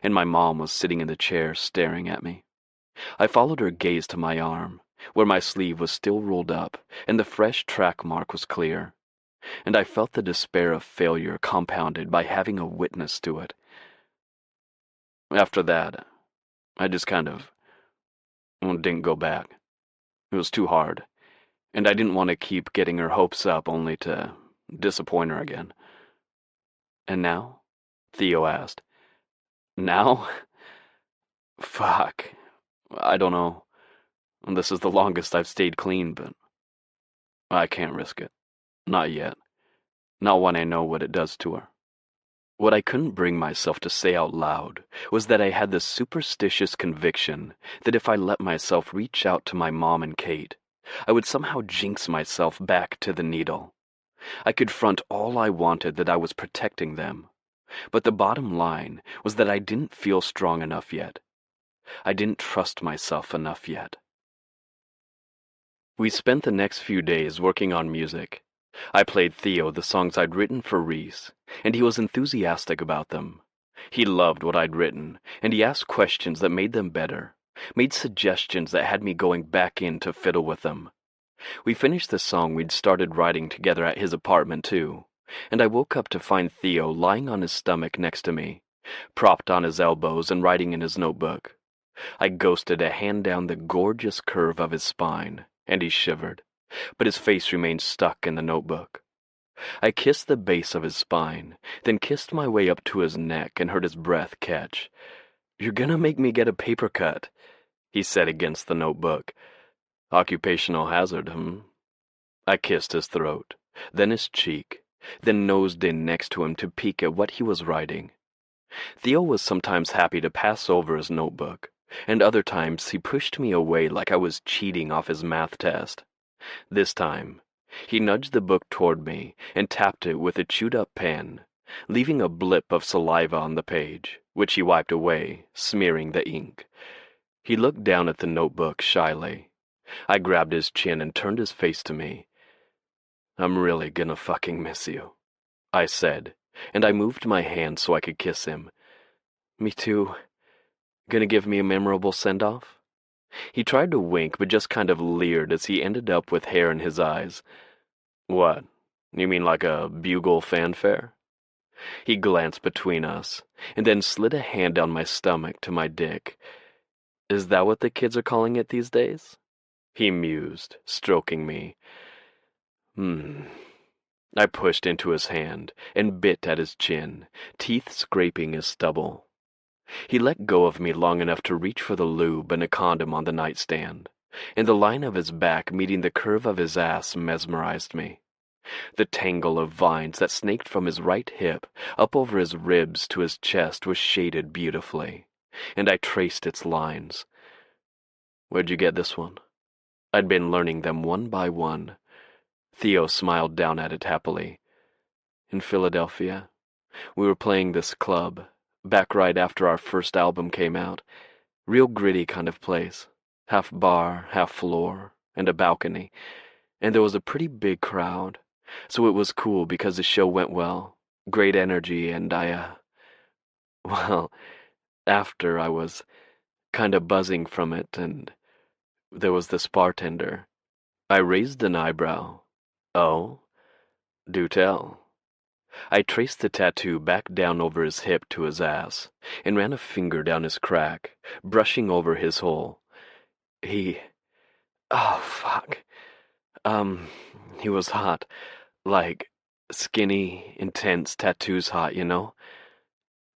and my mom was sitting in the chair staring at me. I followed her gaze to my arm, where my sleeve was still rolled up and the fresh track mark was clear, and I felt the despair of failure compounded by having a witness to it. After that, I just kind of didn't go back. It was too hard, and I didn't want to keep getting her hopes up only to disappoint her again. And now? Theo asked. Now? Fuck. I don't know. This is the longest I've stayed clean, but I can't risk it. Not yet. Not when I know what it does to her. What I couldn't bring myself to say out loud was that I had this superstitious conviction that if I let myself reach out to my mom and Kate, I would somehow jinx myself back to the needle. I could front all I wanted that I was protecting them, but the bottom line was that I didn't feel strong enough yet. I didn't trust myself enough yet. We spent the next few days working on music. I played Theo the songs I'd written for Reese, and he was enthusiastic about them. He loved what I'd written, and he asked questions that made them better, made suggestions that had me going back in to fiddle with them. We finished the song we'd started writing together at his apartment, too, and I woke up to find Theo lying on his stomach next to me, propped on his elbows and writing in his notebook. I ghosted a hand down the gorgeous curve of his spine, and he shivered, but his face remained stuck in the notebook. I kissed the base of his spine, then kissed my way up to his neck and heard his breath catch. "You're gonna make me get a paper cut," he said against the notebook. "Occupational hazard, I kissed his throat, then his cheek, then nosed in next to him to peek at what he was writing. Theo was sometimes happy to pass over his notebook, and other times he pushed me away like I was cheating off his math test. This time, he nudged the book toward me and tapped it with a chewed-up pen, leaving a blip of saliva on the page, which he wiped away, smearing the ink. He looked down at the notebook shyly. I grabbed his chin and turned his face to me. "I'm really gonna fucking miss you," I said, and I moved my hand so I could kiss him. "Me too. Gonna give me a memorable send-off?" He tried to wink, but just kind of leered as he ended up with hair in his eyes. "What? You mean like a bugle fanfare?" He glanced between us, and then slid a hand down my stomach to my dick. "Is that what the kids are calling it these days?" He mused, stroking me. I pushed into his hand and bit at his chin, teeth scraping his stubble. He let go of me long enough to reach for the lube and a condom on the nightstand, and the line of his back meeting the curve of his ass mesmerized me. The tangle of vines that snaked from his right hip up over his ribs to his chest was shaded beautifully, and I traced its lines. "Where'd you get this one?" I'd been learning them one by one. Theo smiled down at it happily. "In Philadelphia. We were playing this club, back right after our first album came out. Real gritty kind of place. Half bar, half floor, and a balcony. And there was a pretty big crowd, so it was cool because the show went well. Great energy, and well, after I was kind of buzzing from it, and there was this bartender." I raised an eyebrow. "Oh? Do tell." I traced the tattoo back down over his hip to his ass, and ran a finger down his crack, brushing over his hole. Oh, fuck. He was hot. Like, skinny, intense tattoos hot, you know?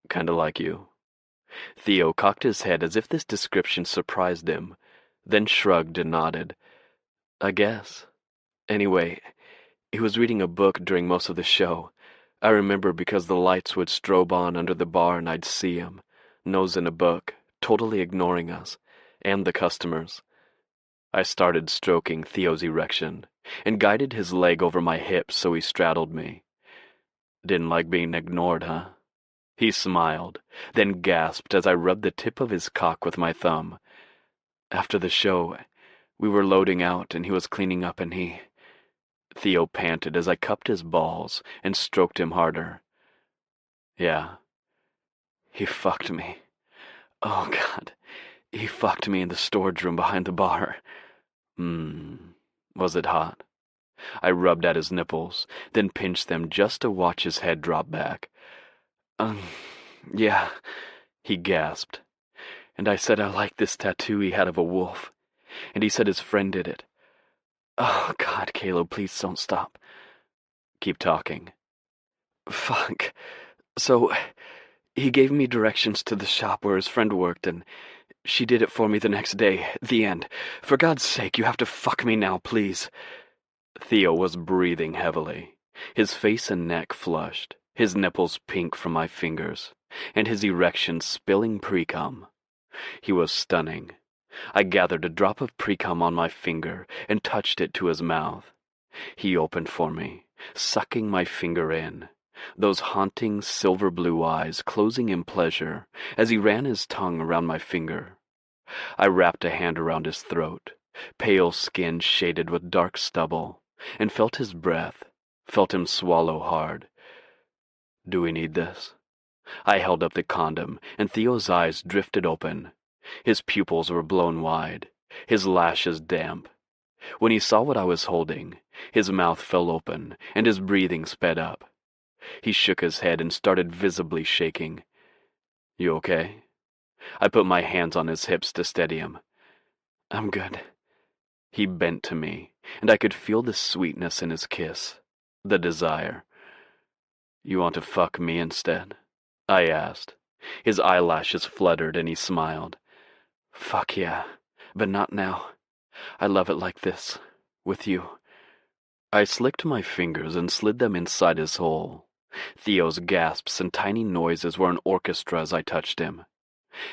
Kinda like you. Theo cocked his head as if this description surprised him, then shrugged and nodded. "I guess. Anyway, he was reading a book during most of the show. I remember because the lights would strobe on under the bar and I'd see him, nose in a book, totally ignoring us, and the customers." I started stroking Theo's erection, and guided his leg over my hips so he straddled me. "Didn't like being ignored, huh?" He smiled, then gasped as I rubbed the tip of his cock with my thumb. "After the show, we were loading out and he was cleaning up and Theo panted as I cupped his balls and stroked him harder. "Yeah. He fucked me. Oh, God. He fucked me in the storage room behind the bar." Was it hot?" I rubbed at his nipples, then pinched them just to watch his head drop back. Yeah," he gasped. "And I said I liked this tattoo he had of a wolf, and he said his friend did it. Oh, God, Caleb, please don't stop." "Keep talking." "Fuck. So, he gave me directions to the shop where his friend worked, and she did it for me the next day. The end. For God's sake, you have to fuck me now, please." Theo was breathing heavily, his face and neck flushed, his nipples pink from my fingers, and his erection spilling pre-cum. He was stunning, I gathered a drop of precum on my finger and touched it to his mouth. He opened for me, sucking my finger in, those haunting silver blue eyes closing in pleasure as he ran his tongue around my finger. I wrapped a hand around his throat, pale skin shaded with dark stubble, and felt his breath, felt him swallow hard. Do we need this? I held up the condom, and Theo's eyes drifted open. His pupils were blown wide, his lashes damp. When he saw what I was holding, his mouth fell open, and his breathing sped up. He shook his head and started visibly shaking. You okay? I put my hands on his hips to steady him. I'm good. He bent to me, and I could feel the sweetness in his kiss, the desire. You want to fuck me instead? I asked. His eyelashes fluttered and he smiled. Fuck yeah, but not now. I love it like this, with you. I slicked my fingers and slid them inside his hole. Theo's gasps and tiny noises were an orchestra as I touched him.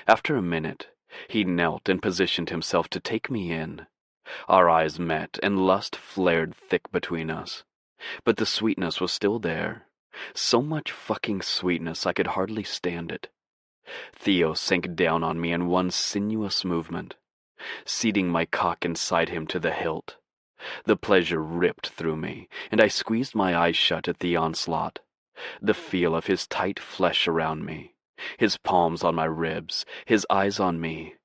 After a minute, he knelt and positioned himself to take me in. Our eyes met, and lust flared thick between us. But the sweetness was still there. So much fucking sweetness I could hardly stand it. Theo sank down on me in one sinuous movement, seating my cock inside him to the hilt. The pleasure ripped through me, and I squeezed my eyes shut at the onslaught. The feel of his tight flesh around me, his palms on my ribs, his eyes on me.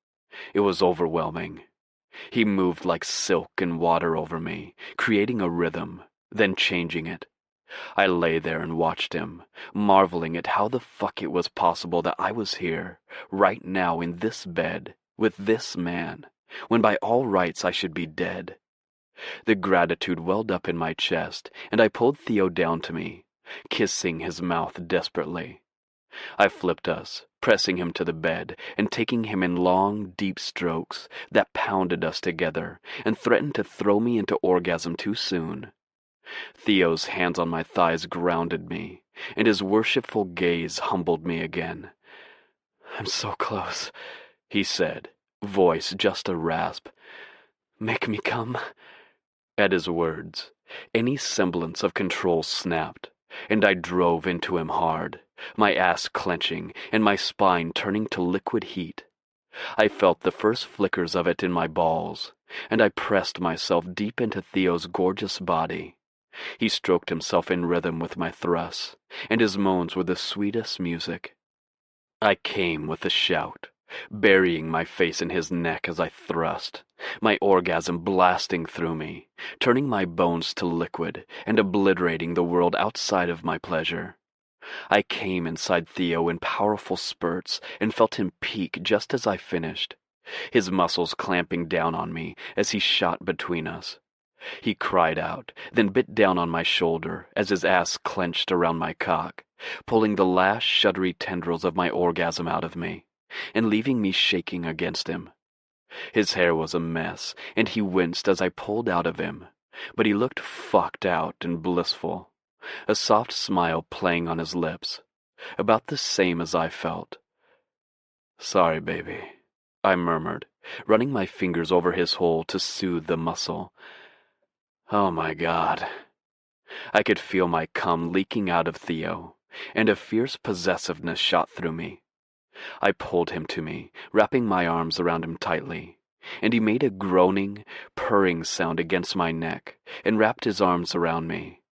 It was overwhelming. He moved like silk and water over me, creating a rhythm, then changing it. I lay there and watched him, marveling at how the fuck it was possible that I was here, right now in this bed, with this man, when by all rights I should be dead. The gratitude welled up in my chest, and I pulled Theo down to me, kissing his mouth desperately. I flipped us, pressing him to the bed, and taking him in long, deep strokes that pounded us together and threatened to throw me into orgasm too soon. Theo's hands on my thighs grounded me, and his worshipful gaze humbled me again. I'm so close, he said, voice just a rasp. Make me come. At his words, any semblance of control snapped, and I drove into him hard, my ass clenching and my spine turning to liquid heat. I felt the first flickers of it in my balls, and I pressed myself deep into Theo's gorgeous body. He stroked himself in rhythm with my thrusts, and his moans were the sweetest music. I came with a shout, burying my face in his neck as I thrust, my orgasm blasting through me, turning my bones to liquid and obliterating the world outside of my pleasure. I came inside Theo in powerful spurts and felt him peak just as I finished, his muscles clamping down on me as he shot between us. He cried out, then bit down on my shoulder as his ass clenched around my cock, pulling the last shuddery tendrils of my orgasm out of me, and leaving me shaking against him. His hair was a mess, and he winced as I pulled out of him, but he looked fucked out and blissful, a soft smile playing on his lips, about the same as I felt. Sorry, baby, I murmured, running my fingers over his hole to soothe the muscle. Oh my God. I could feel my cum leaking out of Theo, and a fierce possessiveness shot through me. I pulled him to me, wrapping my arms around him tightly, and he made a groaning, purring sound against my neck and wrapped his arms around me.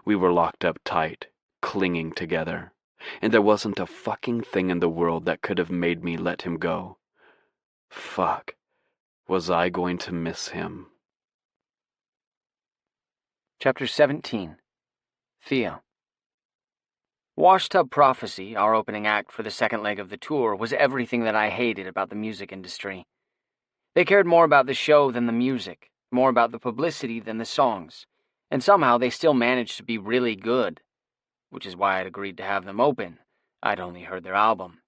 We were locked up tight, clinging together, and there wasn't a fucking thing in the world that could have made me let him go. Fuck. Was I going to miss him? Chapter 17. Theo. Washtub Prophecy, our opening act for the second leg of the tour, was everything that I hated about the music industry. They cared more about the show than the music, more about the publicity than the songs, and somehow they still managed to be really good, which is why I'd agreed to have them open. I'd only heard their album.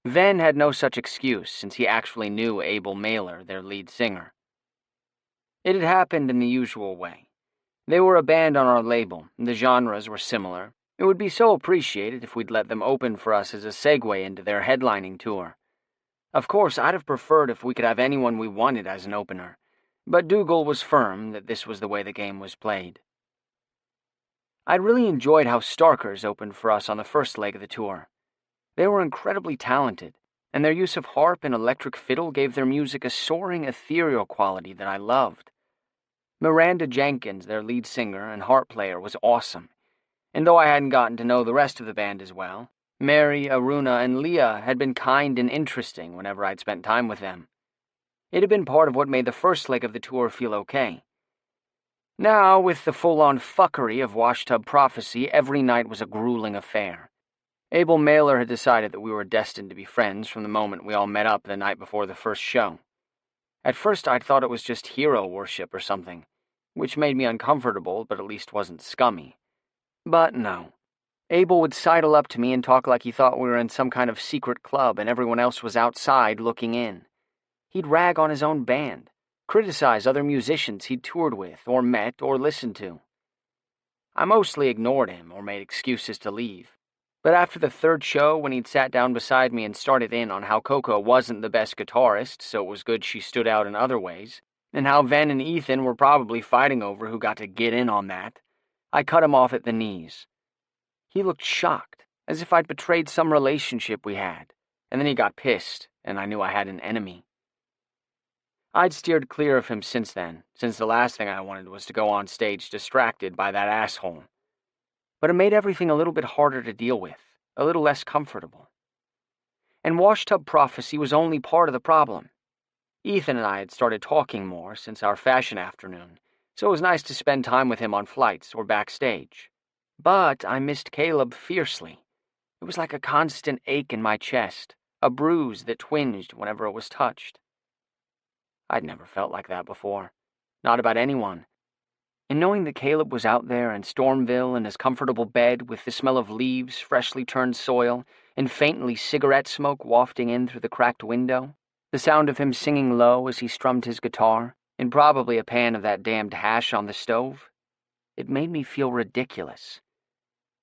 Venn had no such excuse, since he actually knew Abel Mailer, their lead singer. It had happened in the usual way. They were a band on our label, and the genres were similar. It would be so appreciated if we'd let them open for us as a segue into their headlining tour. Of course, I'd have preferred if we could have anyone we wanted as an opener, but Dougal was firm that this was the way the game was played. I'd really enjoyed how Starkers opened for us on the first leg of the tour. They were incredibly talented, and their use of harp and electric fiddle gave their music a soaring, ethereal quality that I loved. Miranda Jenkins, their lead singer and harp player, was awesome, and though I hadn't gotten to know the rest of the band as well, Mary, Aruna, and Leah had been kind and interesting whenever I'd spent time with them. It had been part of what made the first leg of the tour feel okay. Now, with the full-on fuckery of Washtub Prophecy, every night was a grueling affair. Abel Mailer had decided that we were destined to be friends from the moment we all met up the night before the first show. At first I'd thought it was just hero worship or something, which made me uncomfortable but at least wasn't scummy. But no. Abel would sidle up to me and talk like he thought we were in some kind of secret club and everyone else was outside looking in. He'd rag on his own band, criticize other musicians he'd toured with or met or listened to. I mostly ignored him or made excuses to leave. But after the third show, when he'd sat down beside me and started in on how Coco wasn't the best guitarist, so it was good she stood out in other ways, and how Ven and Ethan were probably fighting over who got to get in on that, I cut him off at the knees. He looked shocked, as if I'd betrayed some relationship we had, and then he got pissed, and I knew I had an enemy. I'd steered clear of him since then, since the last thing I wanted was to go on stage distracted by that asshole. But it made everything a little bit harder to deal with, a little less comfortable. And Washtub Prophecy was only part of the problem. Ethan and I had started talking more since our fashion afternoon, so it was nice to spend time with him on flights or backstage. But I missed Caleb fiercely. It was like a constant ache in my chest, a bruise that twinged whenever it was touched. I'd never felt like that before, not about anyone. And knowing that Caleb was out there in Stormville in his comfortable bed with the smell of leaves, freshly turned soil, and faintly cigarette smoke wafting in through the cracked window, the sound of him singing low as he strummed his guitar, and probably a pan of that damned hash on the stove, it made me feel ridiculous.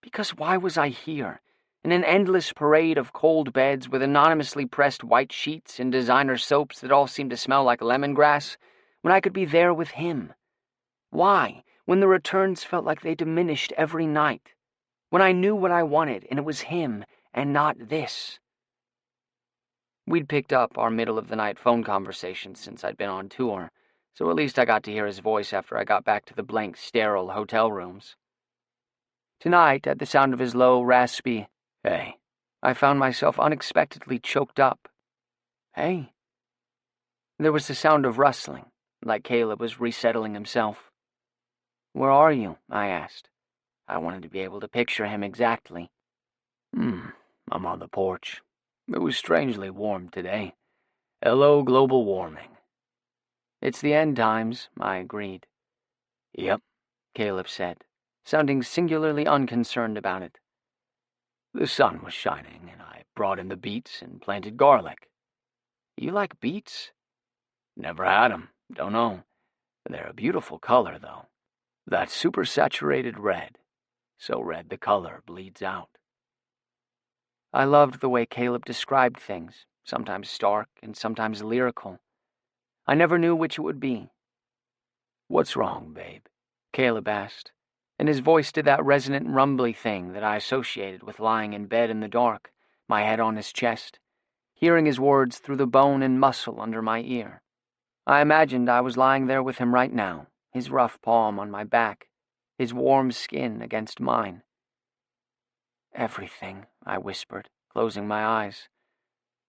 Because why was I here, in an endless parade of cold beds with anonymously pressed white sheets and designer soaps that all seemed to smell like lemongrass, when I could be there with him? Why, when the returns felt like they diminished every night? When I knew what I wanted, and it was him, and not this? We'd picked up our middle-of-the-night phone conversations since I'd been on tour, so at least I got to hear his voice after I got back to the blank, sterile hotel rooms. Tonight, at the sound of his low, raspy, "Hey," I found myself unexpectedly choked up. "Hey." There was the sound of rustling, like Caleb was resettling himself. "Where are you?" I asked. I wanted to be able to picture him exactly. I'm on the porch. It was strangely warm today. Hello, global warming." "It's the end times," I agreed. "Yep," Caleb said, sounding singularly unconcerned about it. "The sun was shining, and I brought in the beets and planted garlic." "You like beets?" "Never had 'em. Don't know. They're a beautiful color, though. That supersaturated red. So red the color bleeds out." I loved the way Caleb described things, sometimes stark and sometimes lyrical. I never knew which it would be. "What's wrong, babe?" Caleb asked, and his voice did that resonant rumbly thing that I associated with lying in bed in the dark, my head on his chest, hearing his words through the bone and muscle under my ear. I imagined I was lying there with him right now, his rough palm on my back, his warm skin against mine. "Everything," I whispered, closing my eyes.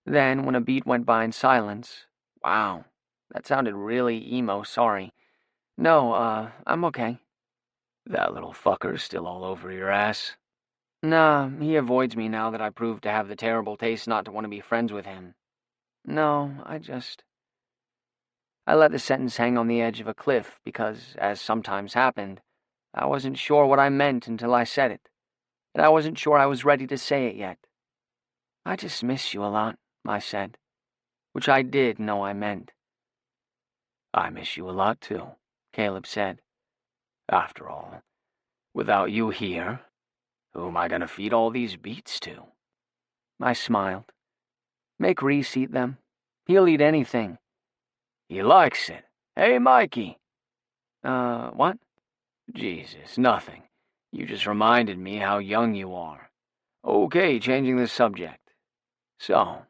Then, when a beat went by in silence, "Wow, that sounded really emo sorry. No, I'm okay." "That little fucker's still all over your ass?" "Nah, he avoids me now that I proved to have the terrible taste not to want to be friends with him. No, I let the sentence hang on the edge of a cliff because, as sometimes happened, I wasn't sure what I meant until I said it, and I wasn't sure I was ready to say it yet. "I just miss you a lot," I said, which I did know I meant. "I miss you a lot, too," Caleb said. "After all, without you here, who am I going to feed all these beets to?" I smiled. "Make Reese eat them. He'll eat anything. He likes it. Hey, Mikey. What? Jesus, nothing. You just reminded me how young you are. Okay, changing the subject. So,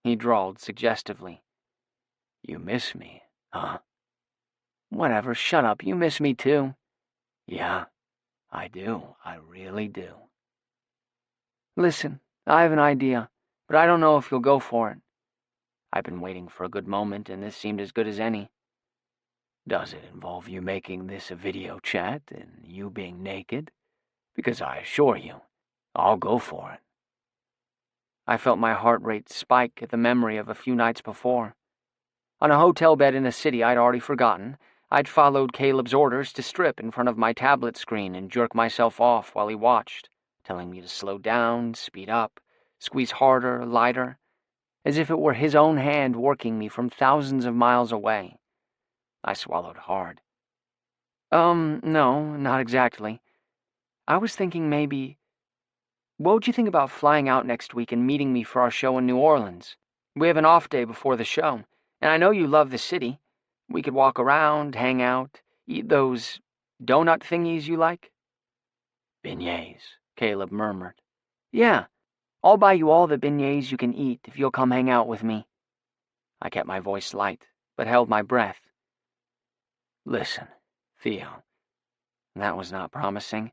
he drawled suggestively. You miss me, huh? Whatever, shut up. You miss me too. Yeah, I do. I really do. Listen, I have an idea, but I don't know if you'll go for it. I've been waiting for a good moment, and this seemed as good as any. Does it involve you making this a video chat and you being naked? Because I assure you, I'll go for it. I felt my heart rate spike at the memory of a few nights before. On a hotel bed in a city I'd already forgotten, I'd followed Caleb's orders to strip in front of my tablet screen and jerk myself off while he watched, telling me to slow down, speed up, squeeze harder, lighter, as if it were his own hand working me from thousands of miles away. I swallowed hard. No, not exactly. I was thinking maybe... What would you think about flying out next week and meeting me for our show in New Orleans? We have an off day before the show, and I know you love the city. We could walk around, hang out, eat those donut thingies you like. Beignets, Caleb murmured. Yeah, I'll buy you all the beignets you can eat if you'll come hang out with me. I kept my voice light, but held my breath. Listen, Theo. That was not promising.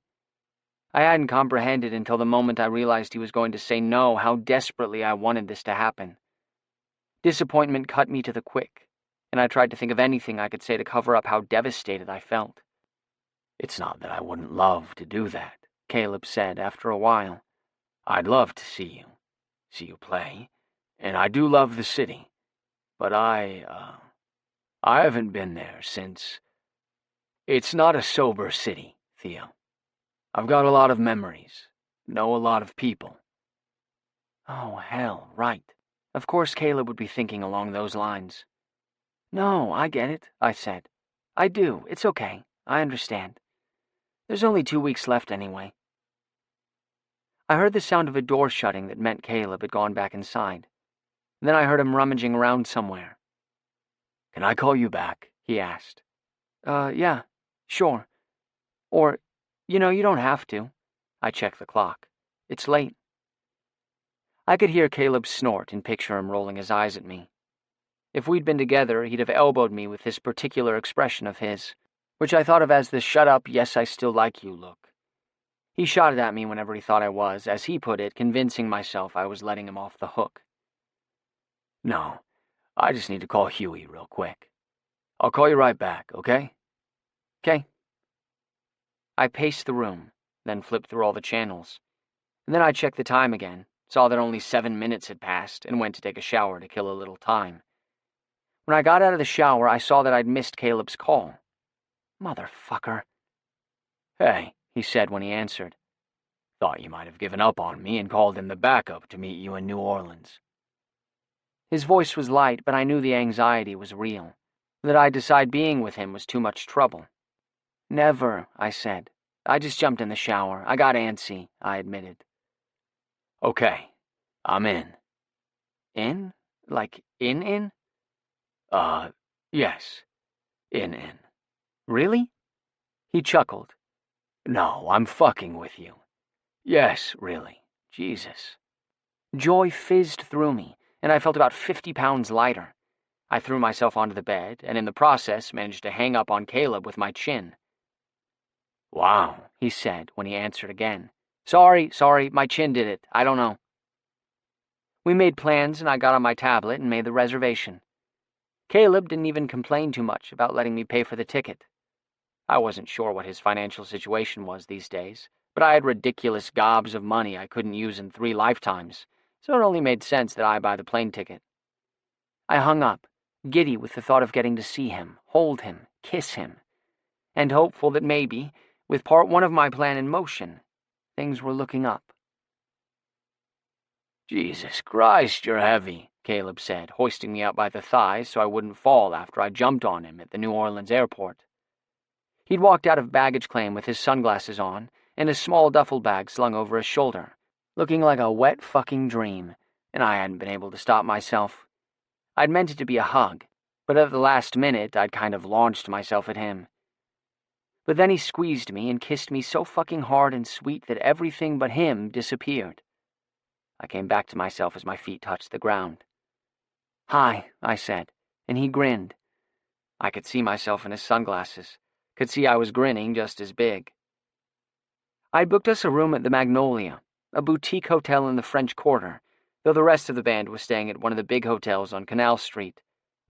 I hadn't comprehended until the moment I realized he was going to say no how desperately I wanted this to happen. Disappointment cut me to the quick, and I tried to think of anything I could say to cover up how devastated I felt. It's not that I wouldn't love to do that, Caleb said after a while. I'd love to see you play, and I do love the city, but I haven't been there since... It's not a sober city, Theo. I've got a lot of memories, know a lot of people. Oh, hell, right. Of course Caleb would be thinking along those lines. No, I get it, I said. I do, it's okay, I understand. There's only 2 weeks left anyway. I heard the sound of a door shutting that meant Caleb had gone back inside. Then I heard him rummaging around somewhere. Can I call you back? He asked. Yeah, sure. Or, you don't have to. I checked the clock. It's late. I could hear Caleb snort and picture him rolling his eyes at me. If we'd been together, he'd have elbowed me with this particular expression of his, which I thought of as the shut up, yes, I still like you look. He shot it at me whenever he thought I was, as he put it, convincing myself I was letting him off the hook. No, I just need to call Huey real quick. I'll call you right back, okay? Okay. I paced the room, then flipped through all the channels. And then I checked the time again, saw that only 7 minutes had passed, and went to take a shower to kill a little time. When I got out of the shower, I saw that I'd missed Caleb's call. Motherfucker. Hey, he said when he answered. Thought you might have given up on me and called in the backup to meet you in New Orleans. His voice was light, but I knew the anxiety was real, that I'd decide being with him was too much trouble. Never, I said. I just jumped in the shower. I got antsy, I admitted. Okay, I'm in. In? Like in? Yes. In. Really? He chuckled. No, I'm fucking with you. Yes, really. Jesus. Joy fizzed through me, and I felt about 50 pounds lighter. I threw myself onto the bed, and in the process managed to hang up on Caleb with my chin. Wow, he said when he answered again. Sorry, my chin did it. I don't know. We made plans, and I got on my tablet and made the reservation. Caleb didn't even complain too much about letting me pay for the ticket. I wasn't sure what his financial situation was these days, but I had ridiculous gobs of money I couldn't use in 3 lifetimes, so it only made sense that I buy the plane ticket. I hung up, giddy with the thought of getting to see him, hold him, kiss him, and hopeful that maybe, with part 1 of my plan in motion, things were looking up. Jesus Christ, you're heavy, Caleb said, hoisting me up by the thighs so I wouldn't fall after I jumped on him at the New Orleans airport. He'd walked out of baggage claim with his sunglasses on and a small duffel bag slung over his shoulder, looking like a wet fucking dream, and I hadn't been able to stop myself. I'd meant it to be a hug, but at the last minute I'd kind of launched myself at him. But then he squeezed me and kissed me so fucking hard and sweet that everything but him disappeared. I came back to myself as my feet touched the ground. "Hi," I said, and he grinned. I could see myself in his sunglasses, could see I was grinning just as big. I'd booked us a room at the Magnolia, a boutique hotel in the French Quarter, though the rest of the band was staying at one of the big hotels on Canal Street,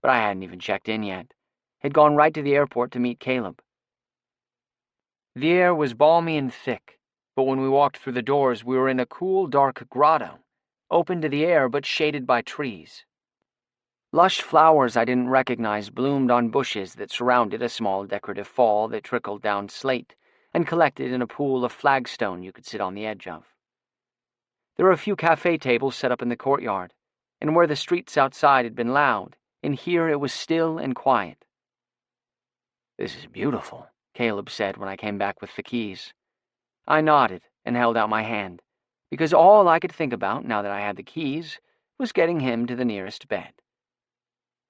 but I hadn't even checked in yet. Had gone right to the airport to meet Caleb. The air was balmy and thick, but when we walked through the doors, we were in a cool, dark grotto, open to the air but shaded by trees. Lush flowers I didn't recognize bloomed on bushes that surrounded a small decorative fall that trickled down slate and collected in a pool of flagstone you could sit on the edge of. There were a few cafe tables set up in the courtyard, and where the streets outside had been loud, in here it was still and quiet. "This is beautiful," Caleb said when I came back with the keys. I nodded and held out my hand, because all I could think about, now that I had the keys, was getting him to the nearest bed.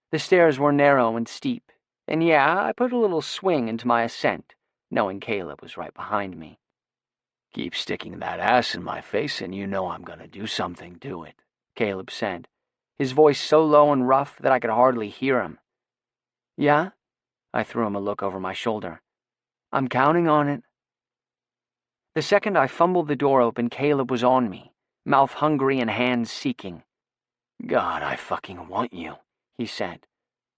The stairs were narrow and steep, and yeah, I put a little swing into my ascent, knowing Caleb was right behind me. "Keep sticking that ass in my face and you know I'm gonna do something to it," Caleb said, his voice so low and rough that I could hardly hear him. "Yeah?" I threw him a look over my shoulder. "I'm counting on it." The second I fumbled the door open, Caleb was on me, mouth hungry and hands seeking. "God, I fucking want you," he said,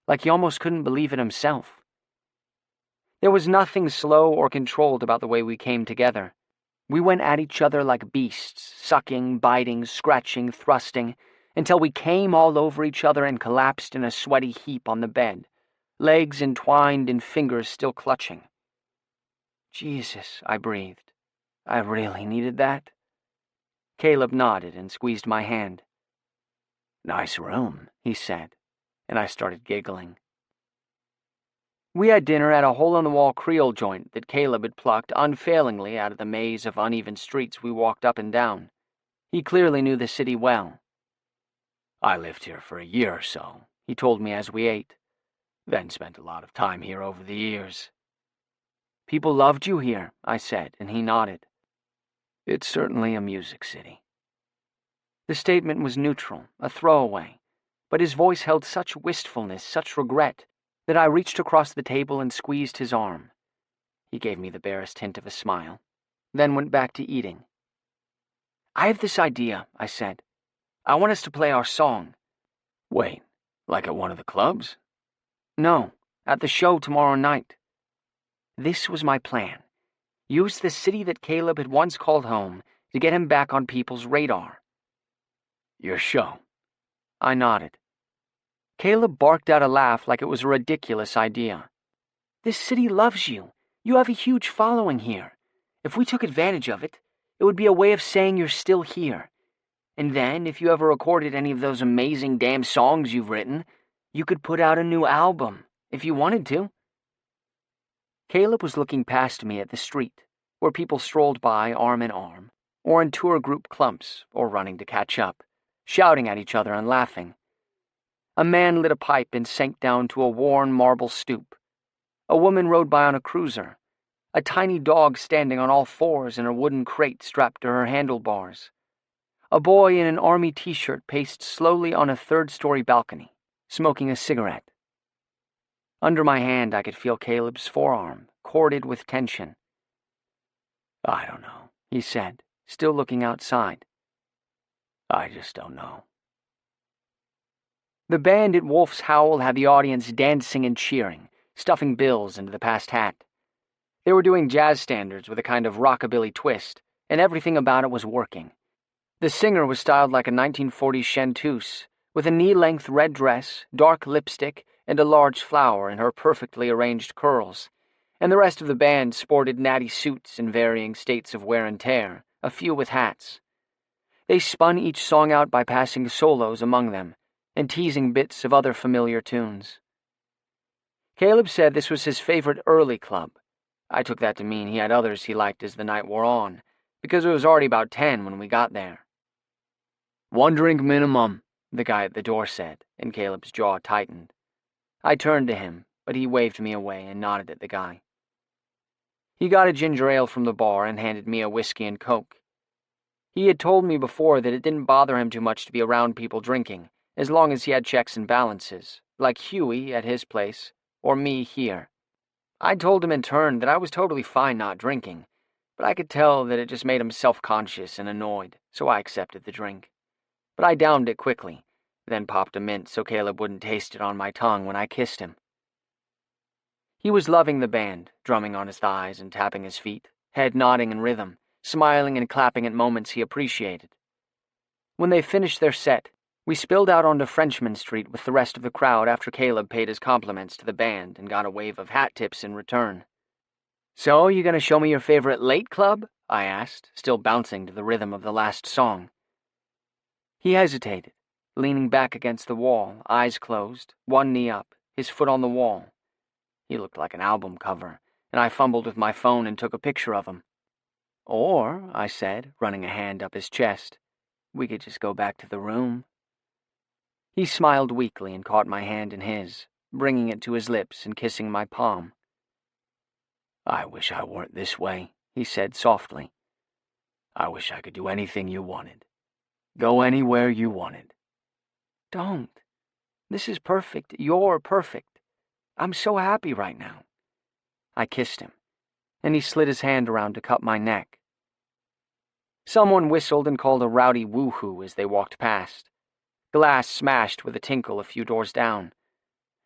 like he almost couldn't believe it himself. There was nothing slow or controlled about the way we came together. We went at each other like beasts, sucking, biting, scratching, thrusting, until we came all over each other and collapsed in a sweaty heap on the bed, legs entwined and fingers still clutching. "Jesus," I breathed. "I really needed that." Caleb nodded and squeezed my hand. "Nice room," he said, and I started giggling. We had dinner at a hole-in-the-wall Creole joint that Caleb had plucked unfailingly out of the maze of uneven streets we walked up and down. He clearly knew the city well. "I lived here for a year or so," he told me as we ate, "then spent a lot of time here over the years." "People loved you here," I said, and he nodded. "It's certainly a music city." The statement was neutral, a throwaway, but his voice held such wistfulness, such regret, that I reached across the table and squeezed his arm. He gave me the barest hint of a smile, then went back to eating. "I have this idea," I said. "I want us to play our song." "Wait, like at one of the clubs?" "No, at the show tomorrow night." This was my plan. Use the city that Caleb had once called home to get him back on people's radar. "Your show?" I nodded. Caleb barked out a laugh like it was a ridiculous idea. "This city loves you. You have a huge following here. If we took advantage of it, it would be a way of saying you're still here. And then, if you ever recorded any of those amazing damn songs you've written, you could put out a new album, if you wanted to." Caleb was looking past me at the street, where people strolled by arm in arm, or in tour group clumps, or running to catch up, shouting at each other and laughing. A man lit a pipe and sank down to a worn marble stoop. A woman rode by on a cruiser, a tiny dog standing on all fours in a wooden crate strapped to her handlebars. A boy in an army t-shirt paced slowly on a third-story balcony, smoking a cigarette. Under my hand, I could feel Caleb's forearm, corded with tension. "I don't know," he said, still looking outside. "I just don't know." The band at Wolf's Howl had the audience dancing and cheering, stuffing bills into the past hat. They were doing jazz standards with a kind of rockabilly twist, and everything about it was working. The singer was styled like a 1940s chanteuse, with a knee-length red dress, dark lipstick, and a large flower in her perfectly arranged curls, and the rest of the band sported natty suits in varying states of wear and tear, a few with hats. They spun each song out by passing solos among them, and teasing bits of other familiar tunes. Caleb said this was his favorite early club. I took that to mean he had others he liked as the night wore on, because it was already about 10 when we got there. "1 drink minimum," the guy at the door said, and Caleb's jaw tightened. I turned to him, but he waved me away and nodded at the guy. He got a ginger ale from the bar and handed me a whiskey and Coke. He had told me before that it didn't bother him too much to be around people drinking, as long as he had checks and balances, like Huey at his place, or me here. I told him in turn that I was totally fine not drinking, but I could tell that it just made him self-conscious and annoyed, so I accepted the drink. But I downed it quickly, then popped a mint so Caleb wouldn't taste it on my tongue when I kissed him. He was loving the band, drumming on his thighs and tapping his feet, head nodding in rhythm, smiling and clapping at moments he appreciated. When they finished their set, we spilled out onto Frenchman Street with the rest of the crowd after Caleb paid his compliments to the band and got a wave of hat tips in return. "So, you gonna show me your favorite late club?" I asked, still bouncing to the rhythm of the last song. He hesitated, leaning back against the wall, eyes closed, one knee up, his foot on the wall. He looked like an album cover, and I fumbled with my phone and took a picture of him. "Or," I said, running a hand up his chest, "we could just go back to the room." He smiled weakly and caught my hand in his, bringing it to his lips and kissing my palm. "I wish I weren't this way," he said softly. "I wish I could do anything you wanted. Go anywhere you wanted." "Don't. This is perfect. You're perfect. I'm so happy right now." I kissed him, and he slid his hand around to cup my neck. Someone whistled and called a rowdy woo-hoo as they walked past. Glass smashed with a tinkle a few doors down.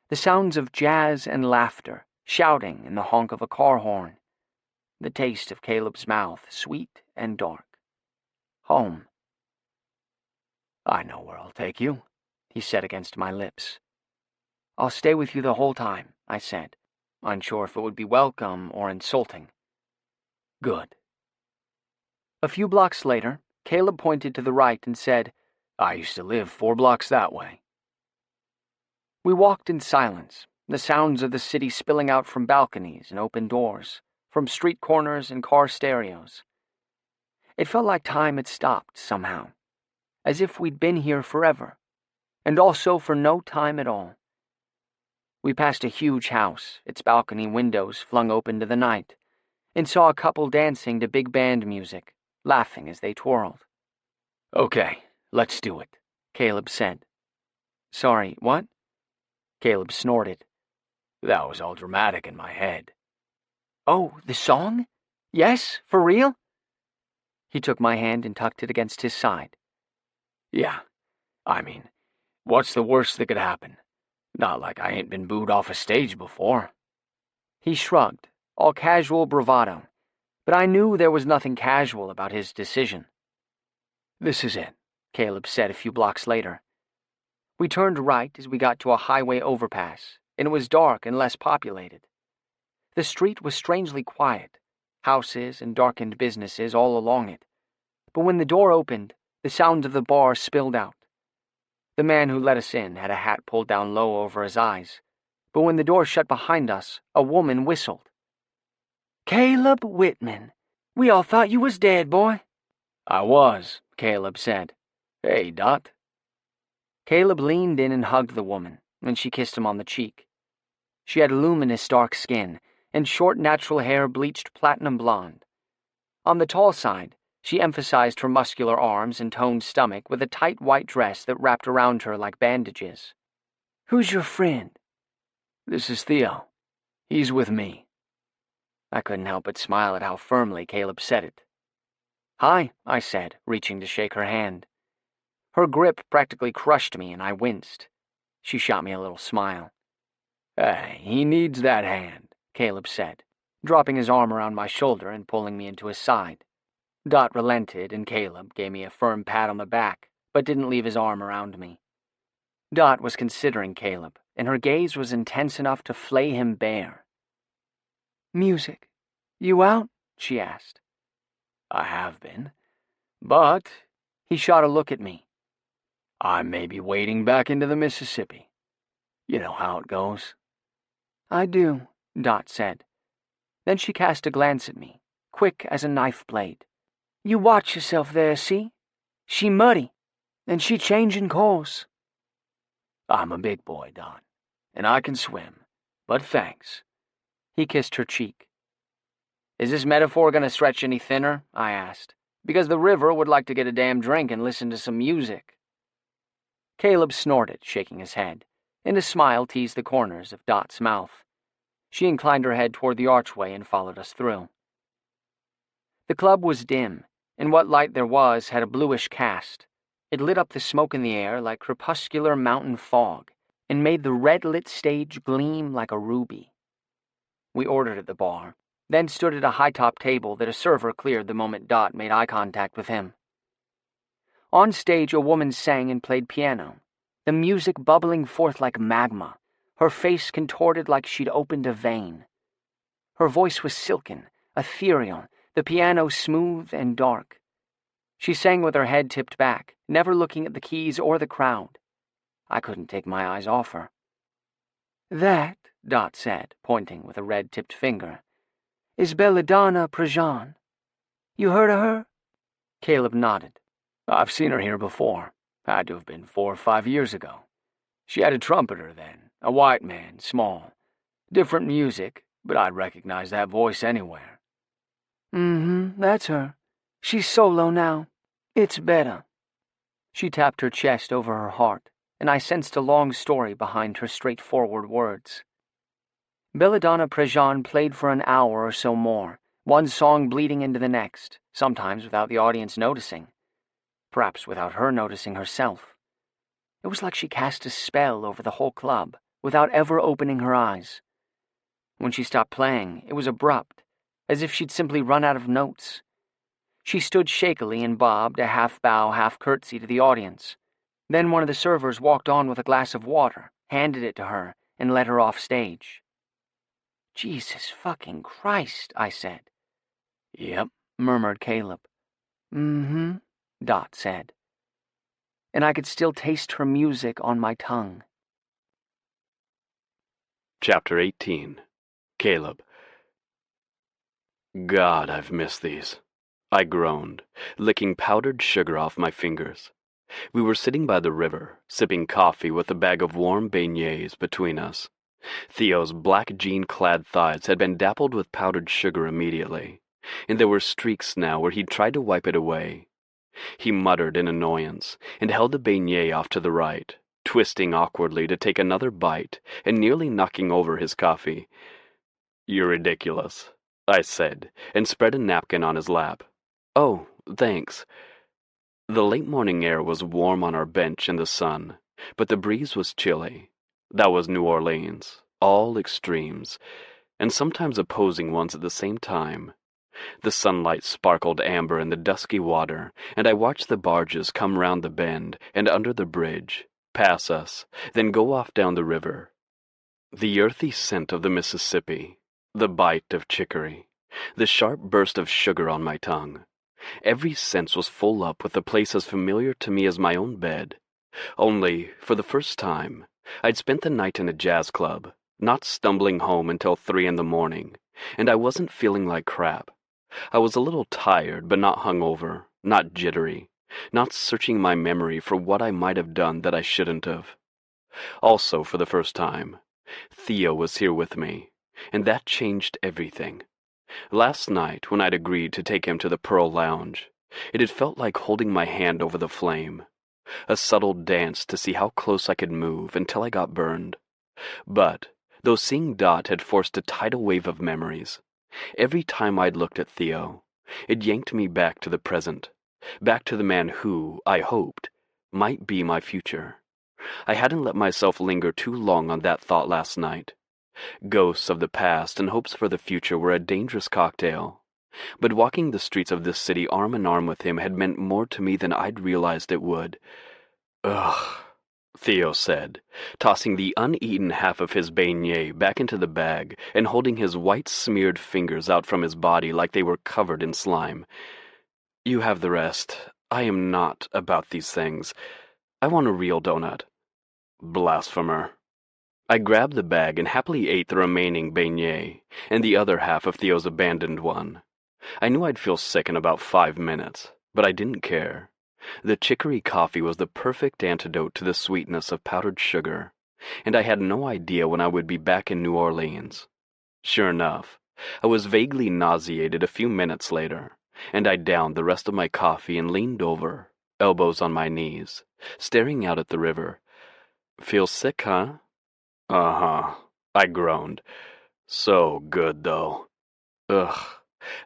The sounds of jazz and laughter, shouting and the honk of a car horn. The taste of Caleb's mouth, sweet and dark. Home. "I know where I'll take you," he said against my lips. "I'll stay with you the whole time," I said, unsure if it would be welcome or insulting. "Good." A few blocks later, Caleb pointed to the right and said, "I used to live 4 blocks that way." We walked in silence, the sounds of the city spilling out from balconies and open doors, from street corners and car stereos. It felt like time had stopped somehow, as if we'd been here forever, and also for no time at all. We passed a huge house, its balcony windows flung open to the night, and saw a couple dancing to big band music, laughing as they twirled. "Okay, let's do it," Caleb said. "Sorry, what?" Caleb snorted. "That was all dramatic in my head." "Oh, the song? Yes, for real?" He took my hand and tucked it against his side. "Yeah, I mean, what's the worst that could happen? Not like I ain't been booed off a stage before." He shrugged, all casual bravado, but I knew there was nothing casual about his decision. "This is it," Caleb said a few blocks later. We turned right as we got to a highway overpass, and it was dark and less populated. The street was strangely quiet, houses and darkened businesses all along it. But when the door opened, the sound of the bar spilled out. The man who let us in had a hat pulled down low over his eyes, but when the door shut behind us, a woman whistled. "Caleb Whitman, we all thought you was dead, boy." "I was," Caleb said. "Hey, Dot." Caleb leaned in and hugged the woman, and she kissed him on the cheek. She had luminous dark skin, and short natural hair bleached platinum blonde. On the tall side, she emphasized her muscular arms and toned stomach with a tight white dress that wrapped around her like bandages. "Who's your friend?" "This is Theo. He's with me." I couldn't help but smile at how firmly Caleb said it. "Hi," I said, reaching to shake her hand. Her grip practically crushed me, and I winced. She shot me a little smile. "Hey, he needs that hand," Caleb said, dropping his arm around my shoulder and pulling me into his side. Dot relented, and Caleb gave me a firm pat on the back, but didn't leave his arm around me. Dot was considering Caleb, and her gaze was intense enough to flay him bare. "Music. You out?" she asked. "I have been, but—" he shot a look at me. "I may be wading back into the Mississippi. You know how it goes." "I do," Dot said. Then she cast a glance at me, quick as a knife blade. "You watch yourself there, see? She muddy, and she changing course." I'm a big boy, Dot, and I can swim, but thanks." He kissed her cheek. "Is this metaphor going to stretch any thinner?" I asked, "because the river would like to get a damn drink and listen to some music." Caleb snorted, shaking his head, and a smile teased the corners of Dot's mouth. She inclined her head toward the archway and followed us through. The club was dim, and what light there was had a bluish cast. It lit up the smoke in the air like crepuscular mountain fog, and made the red-lit stage gleam like a ruby. We ordered at the bar, then stood at a high-top table that a server cleared the moment Dot made eye contact with him. On stage, a woman sang and played piano, the music bubbling forth like magma, her face contorted like she'd opened a vein. Her voice was silken, ethereal, the piano smooth and dark. She sang with her head tipped back, never looking at the keys or the crowd. I couldn't take my eyes off her. "That," Dot said, pointing with a red-tipped finger, "is Belladonna Prejean. You heard of her?" Caleb nodded. "I've seen her here before. Had to have been 4 or 5 years ago. She had a trumpeter then, a white man, small. Different music, but I'd recognize that voice anywhere." That's her. She's solo now. It's better." She tapped her chest over her heart, and I sensed a long story behind her straightforward words. Belladonna Prejean played for an hour or so more, one song bleeding into the next, sometimes without the audience noticing. Perhaps without her noticing herself. It was like she cast a spell over the whole club, without ever opening her eyes. When she stopped playing, it was abrupt, as if she'd simply run out of notes. She stood shakily and bobbed a half-bow, half-curtsy to the audience. Then one of the servers walked on with a glass of water, handed it to her, and led her off stage. "Jesus fucking Christ," I said. "Yep," murmured Caleb. Dot said. And I could still taste her music on my tongue. Chapter 18. Caleb. God, I've missed these. I groaned, licking powdered sugar off my fingers. We were sitting by the river, sipping coffee with a bag of warm beignets between us. Theo's black jean-clad thighs had been dappled with powdered sugar immediately, and there were streaks now where he'd tried to wipe it away. He muttered in annoyance, and held the beignet off to the right, twisting awkwardly to take another bite, and nearly knocking over his coffee. "You're ridiculous," I said, and spread a napkin on his lap. "Oh, thanks." The late morning air was warm on our bench in the sun, but the breeze was chilly. That was New Orleans, all extremes, and sometimes opposing ones at the same time. The sunlight sparkled amber in the dusky water, and I watched the barges come round the bend and under the bridge, pass us, then go off down the river. The earthy scent of the Mississippi, the bite of chicory, the sharp burst of sugar on my tongue. Every sense was full up with a place as familiar to me as my own bed. Only, for the first time, I'd spent the night in a jazz club, not stumbling home until 3 a.m, and I wasn't feeling like crap. I was a little tired, but not hungover, not jittery, not searching my memory for what I might have done that I shouldn't have. Also, for the first time, Theo was here with me, and that changed everything. Last night, when I'd agreed to take him to the Pearl Lounge, it had felt like holding my hand over the flame, a subtle dance to see how close I could move until I got burned. But, though seeing Dot had forced a tidal wave of memories, every time I'd looked at Theo, it yanked me back to the present, back to the man who, I hoped, might be my future. I hadn't let myself linger too long on that thought last night. Ghosts of the past and hopes for the future were a dangerous cocktail, but walking the streets of this city arm in arm with him had meant more to me than I'd realized it would. "Ugh," Theo said, tossing the uneaten half of his beignet back into the bag and holding his white-smeared fingers out from his body like they were covered in slime. "You have the rest. I am not about these things. I want a real donut." Blasphemer. I grabbed the bag and happily ate the remaining beignet and the other half of Theo's abandoned one. I knew I'd feel sick in about 5 minutes, but I didn't care. The chicory coffee was the perfect antidote to the sweetness of powdered sugar, and I had no idea when I would be back in New Orleans. Sure enough, I was vaguely nauseated a few minutes later, and I downed the rest of my coffee and leaned over, elbows on my knees, staring out at the river. Feel sick, huh? Uh-huh, I groaned. So good, though. Ugh,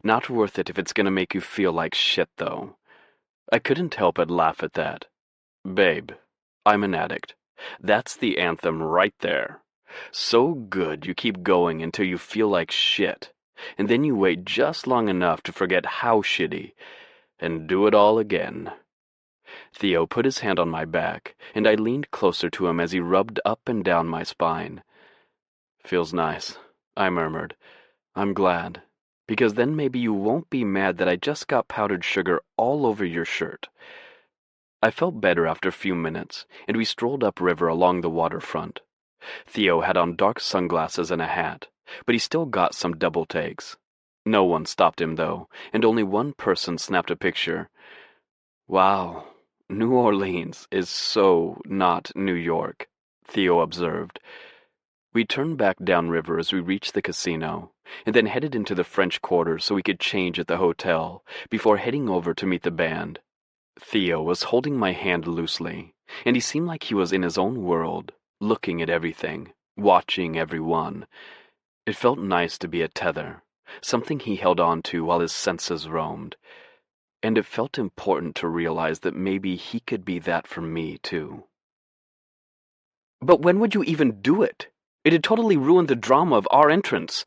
not worth it if it's gonna make you feel like shit, though. I couldn't help but laugh at that. Babe, I'm an addict. That's the anthem right there. So good you keep going until you feel like shit, and then you wait just long enough to forget how shitty, and do it all again. Theo put his hand on my back, and I leaned closer to him as he rubbed up and down my spine. Feels nice, I murmured. I'm glad, because then maybe you won't be mad that I just got powdered sugar all over your shirt. I felt better after a few minutes, and we strolled upriver along the waterfront. Theo had on dark sunglasses and a hat, but he still got some double takes. No one stopped him, though, and only one person snapped a picture. Wow, New Orleans is so not New York, Theo observed. We turned back downriver as we reached the casino, and then headed into the French Quarter so we could change at the hotel before heading over to meet the band. Theo was holding my hand loosely, and he seemed like he was in his own world, looking at everything, watching everyone. It felt nice to be a tether, something he held on to while his senses roamed. And it felt important to realize that maybe he could be that for me, too. But when would you even do it? It had totally ruined the drama of our entrance.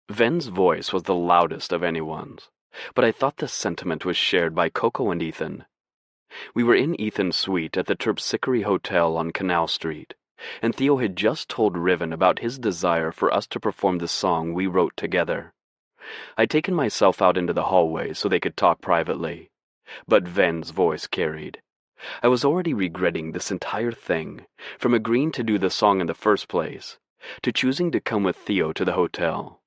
Ven's voice was the loudest of anyone's, but I thought the sentiment was shared by Coco and Ethan. We were in Ethan's suite at the Terpsichore Hotel on Canal Street, and Theo had just told Riven about his desire for us to perform the song we wrote together. I'd taken myself out into the hallway so they could talk privately, but Ven's voice carried. I was already regretting this entire thing, from agreeing to do the song in the first place, to choosing to come with Theo to the hotel.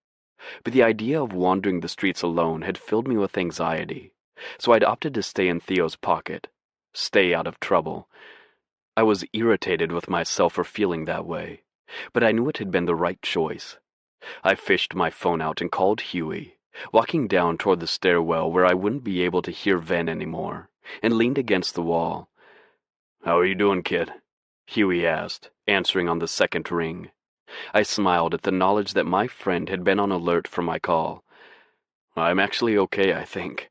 But the idea of wandering the streets alone had filled me with anxiety, so I'd opted to stay in Theo's pocket, stay out of trouble. I was irritated with myself for feeling that way, but I knew it had been the right choice. I fished my phone out and called Huey, walking down toward the stairwell where I wouldn't be able to hear Ven anymore, and leaned against the wall. "How are you doing, kid?" Huey asked, answering on the second ring. I smiled at the knowledge that my friend had been on alert for my call. "I'm actually okay, I think.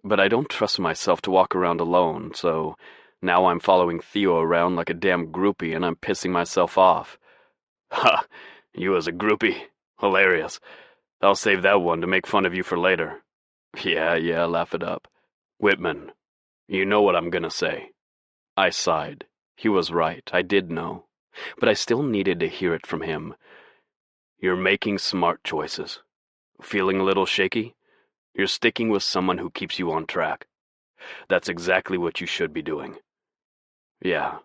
But I don't trust myself to walk around alone, so now I'm following Theo around like a damn groupie and I'm pissing myself off." "Ha! You as a groupie? Hilarious. I'll save that one to make fun of you for later." Yeah, laugh it up. "Whitman, you know what I'm gonna say." I sighed. He was right, I did know. But I still needed to hear it from him. "You're making smart choices. Feeling a little shaky? You're sticking with someone who keeps you on track. That's exactly what you should be doing." "Yeah.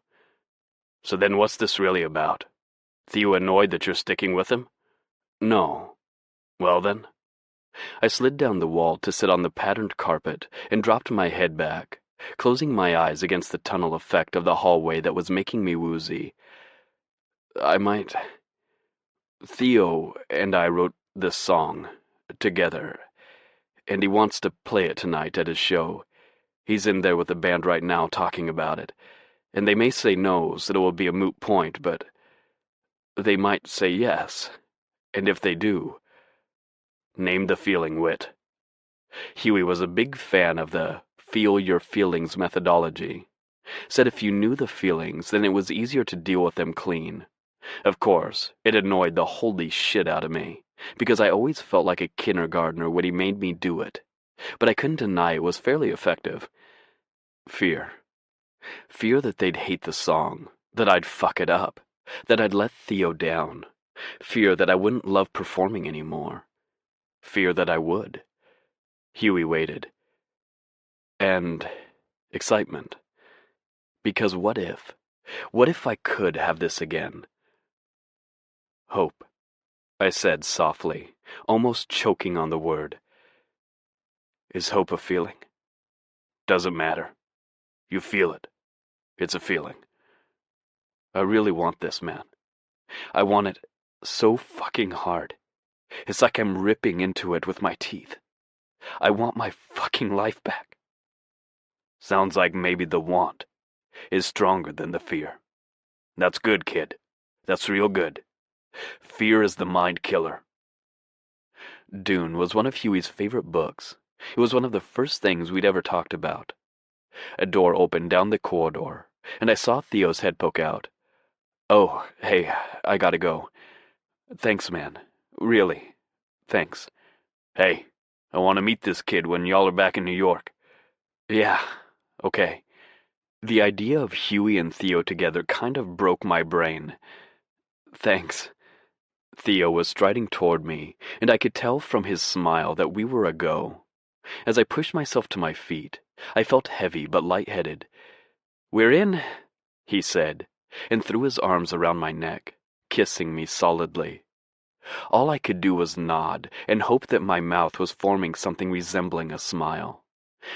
So then what's this really about? Theo annoyed that you're sticking with him?" "No." "Well then?" I slid down the wall to sit on the patterned carpet and dropped my head back, closing my eyes against the tunnel effect of the hallway that was making me woozy. Theo and I wrote this song together, and he wants to play it tonight at his show. He's in there with the band right now talking about it, and they may say no, so it will be a moot point, but they might say yes, and if they do, name the feeling, Wit. Huey was a big fan of the feel your feelings methodology. Said if you knew the feelings, then it was easier to deal with them clean. Of course, it annoyed the holy shit out of me, because I always felt like a kindergartner when he made me do it. But I couldn't deny it was fairly effective. Fear. Fear that they'd hate the song, that I'd fuck it up, that I'd let Theo down. Fear that I wouldn't love performing anymore. Fear that I would. Huey waited. And excitement. Because what if? What if I could have this again? Hope, I said softly, almost choking on the word. Is hope a feeling? Doesn't matter. You feel it. It's a feeling. I really want this, man. I want it so fucking hard. It's like I'm ripping into it with my teeth. I want my fucking life back. Sounds like maybe the want is stronger than the fear. That's good, kid. That's real good. Fear is the mind killer. Dune was one of Huey's favorite books. It was one of the first things we'd ever talked about. A door opened down the corridor, and I saw Theo's head poke out. Oh, hey, I gotta go. Thanks, man. Really. Thanks. Hey, I want to meet this kid when y'all are back in New York. Yeah, okay. The idea of Huey and Theo together kind of broke my brain. Thanks. Theo was striding toward me, and I could tell from his smile that we were a go. As I pushed myself to my feet, I felt heavy but lightheaded. We're in, he said, and threw his arms around my neck, kissing me solidly. All I could do was nod and hope that my mouth was forming something resembling a smile,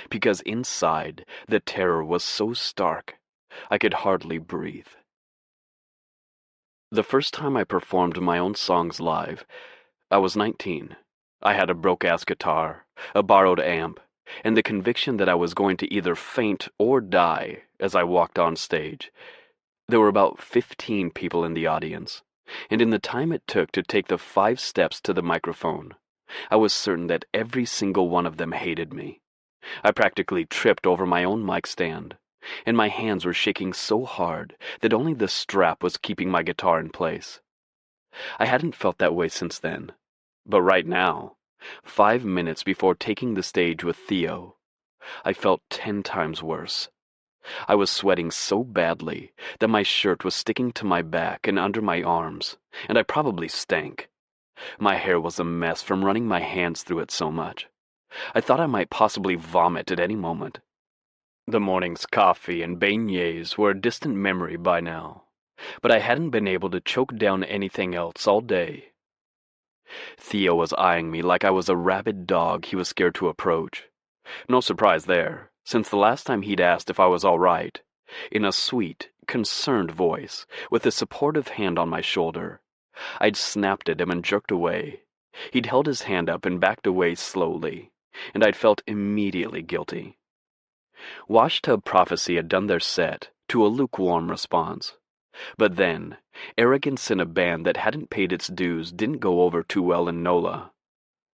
because inside the terror was so stark I could hardly breathe. The first time I performed my own songs live, I was 19. I had a broke-ass guitar, a borrowed amp, and the conviction that I was going to either faint or die as I walked on stage. There were about 15 people in the audience, and in the time it took to take the 5 steps to the microphone, I was certain that every single one of them hated me. I practically tripped over my own mic stand, and my hands were shaking so hard that only the strap was keeping my guitar in place. I hadn't felt that way since then, but right now, 5 minutes before taking the stage with Theo, I felt 10 times worse. I was sweating so badly that my shirt was sticking to my back and under my arms, and I probably stank. My hair was a mess from running my hands through it so much. I thought I might possibly vomit at any moment. The morning's coffee and beignets were a distant memory by now, but I hadn't been able to choke down anything else all day. Theo was eyeing me like I was a rabid dog he was scared to approach. No surprise there, since the last time he'd asked if I was all right, in a sweet, concerned voice, with a supportive hand on my shoulder, I'd snapped at him and jerked away. He'd held his hand up and backed away slowly, and I'd felt immediately guilty. Washtub Prophecy had done their set to a lukewarm response. But then, arrogance in a band that hadn't paid its dues didn't go over too well in NOLA.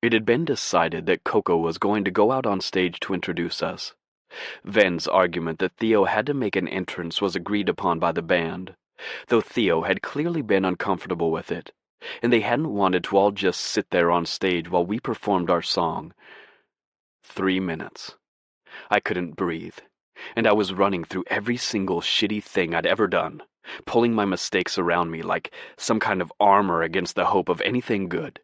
It had been decided that Coco was going to go out on stage to introduce us. Ven's argument that Theo had to make an entrance was agreed upon by the band, though Theo had clearly been uncomfortable with it, and they hadn't wanted to all just sit there on stage while we performed our song. 3 minutes. I couldn't breathe, and I was running through every single shitty thing I'd ever done, pulling my mistakes around me like some kind of armor against the hope of anything good.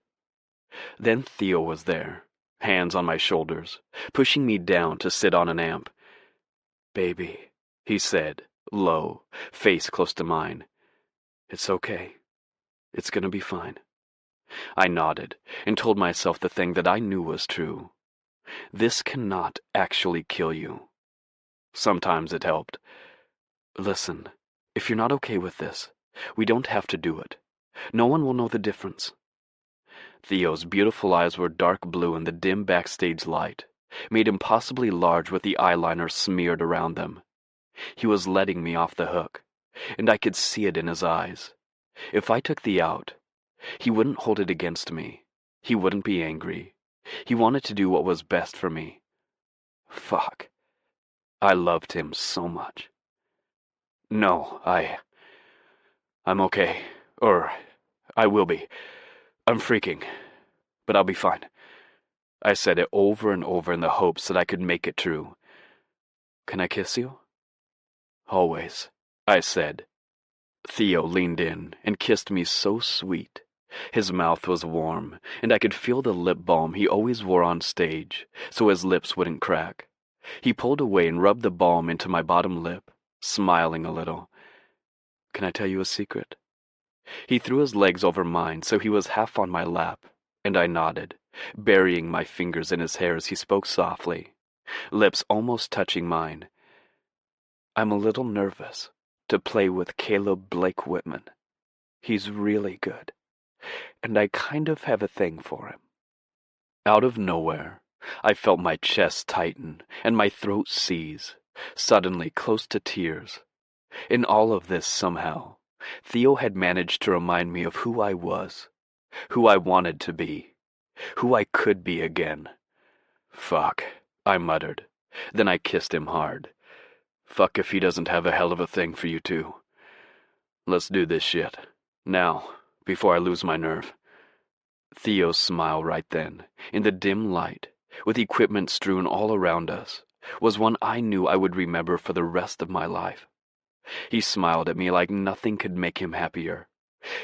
Then Theo was there, hands on my shoulders, pushing me down to sit on an amp. "Baby," he said, low, face close to mine. "It's okay. It's gonna be fine." I nodded and told myself the thing that I knew was true. This cannot actually kill you. Sometimes it helped. "Listen, if you're not okay with this, we don't have to do it. No one will know the difference." Theo's beautiful eyes were dark blue in the dim backstage light, made impossibly large with the eyeliner smeared around them. He was letting me off the hook, and I could see it in his eyes. If I took the out, he wouldn't hold it against me. He wouldn't be angry. He wanted to do what was best for me. Fuck. I loved him so much. "No, I'm okay. Or, I will be. I'm freaking. But I'll be fine." I said it over and over in the hopes that I could make it true. "Can I kiss you?" "Always," I said. Theo leaned in and kissed me so sweet. His mouth was warm, and I could feel the lip balm he always wore on stage, so his lips wouldn't crack. He pulled away and rubbed the balm into my bottom lip, smiling a little. "Can I tell you a secret?" He threw his legs over mine so he was half on my lap, and I nodded, burying my fingers in his hair as he spoke softly, lips almost touching mine. I'm a little nervous to play with Caleb Blake Whitman. He's really good, and I kind of have a thing for him." Out of nowhere, I felt my chest tighten and my throat seize, suddenly close to tears. In all of this, somehow, Theo had managed to remind me of who I was, who I wanted to be, who I could be again. "Fuck," I muttered. Then I kissed him hard. "Fuck if he doesn't have a hell of a thing for you too. Let's do this shit. Now, before I lose my nerve." Theo's smile right then, in the dim light, with equipment strewn all around us, was one I knew I would remember for the rest of my life. He smiled at me like nothing could make him happier.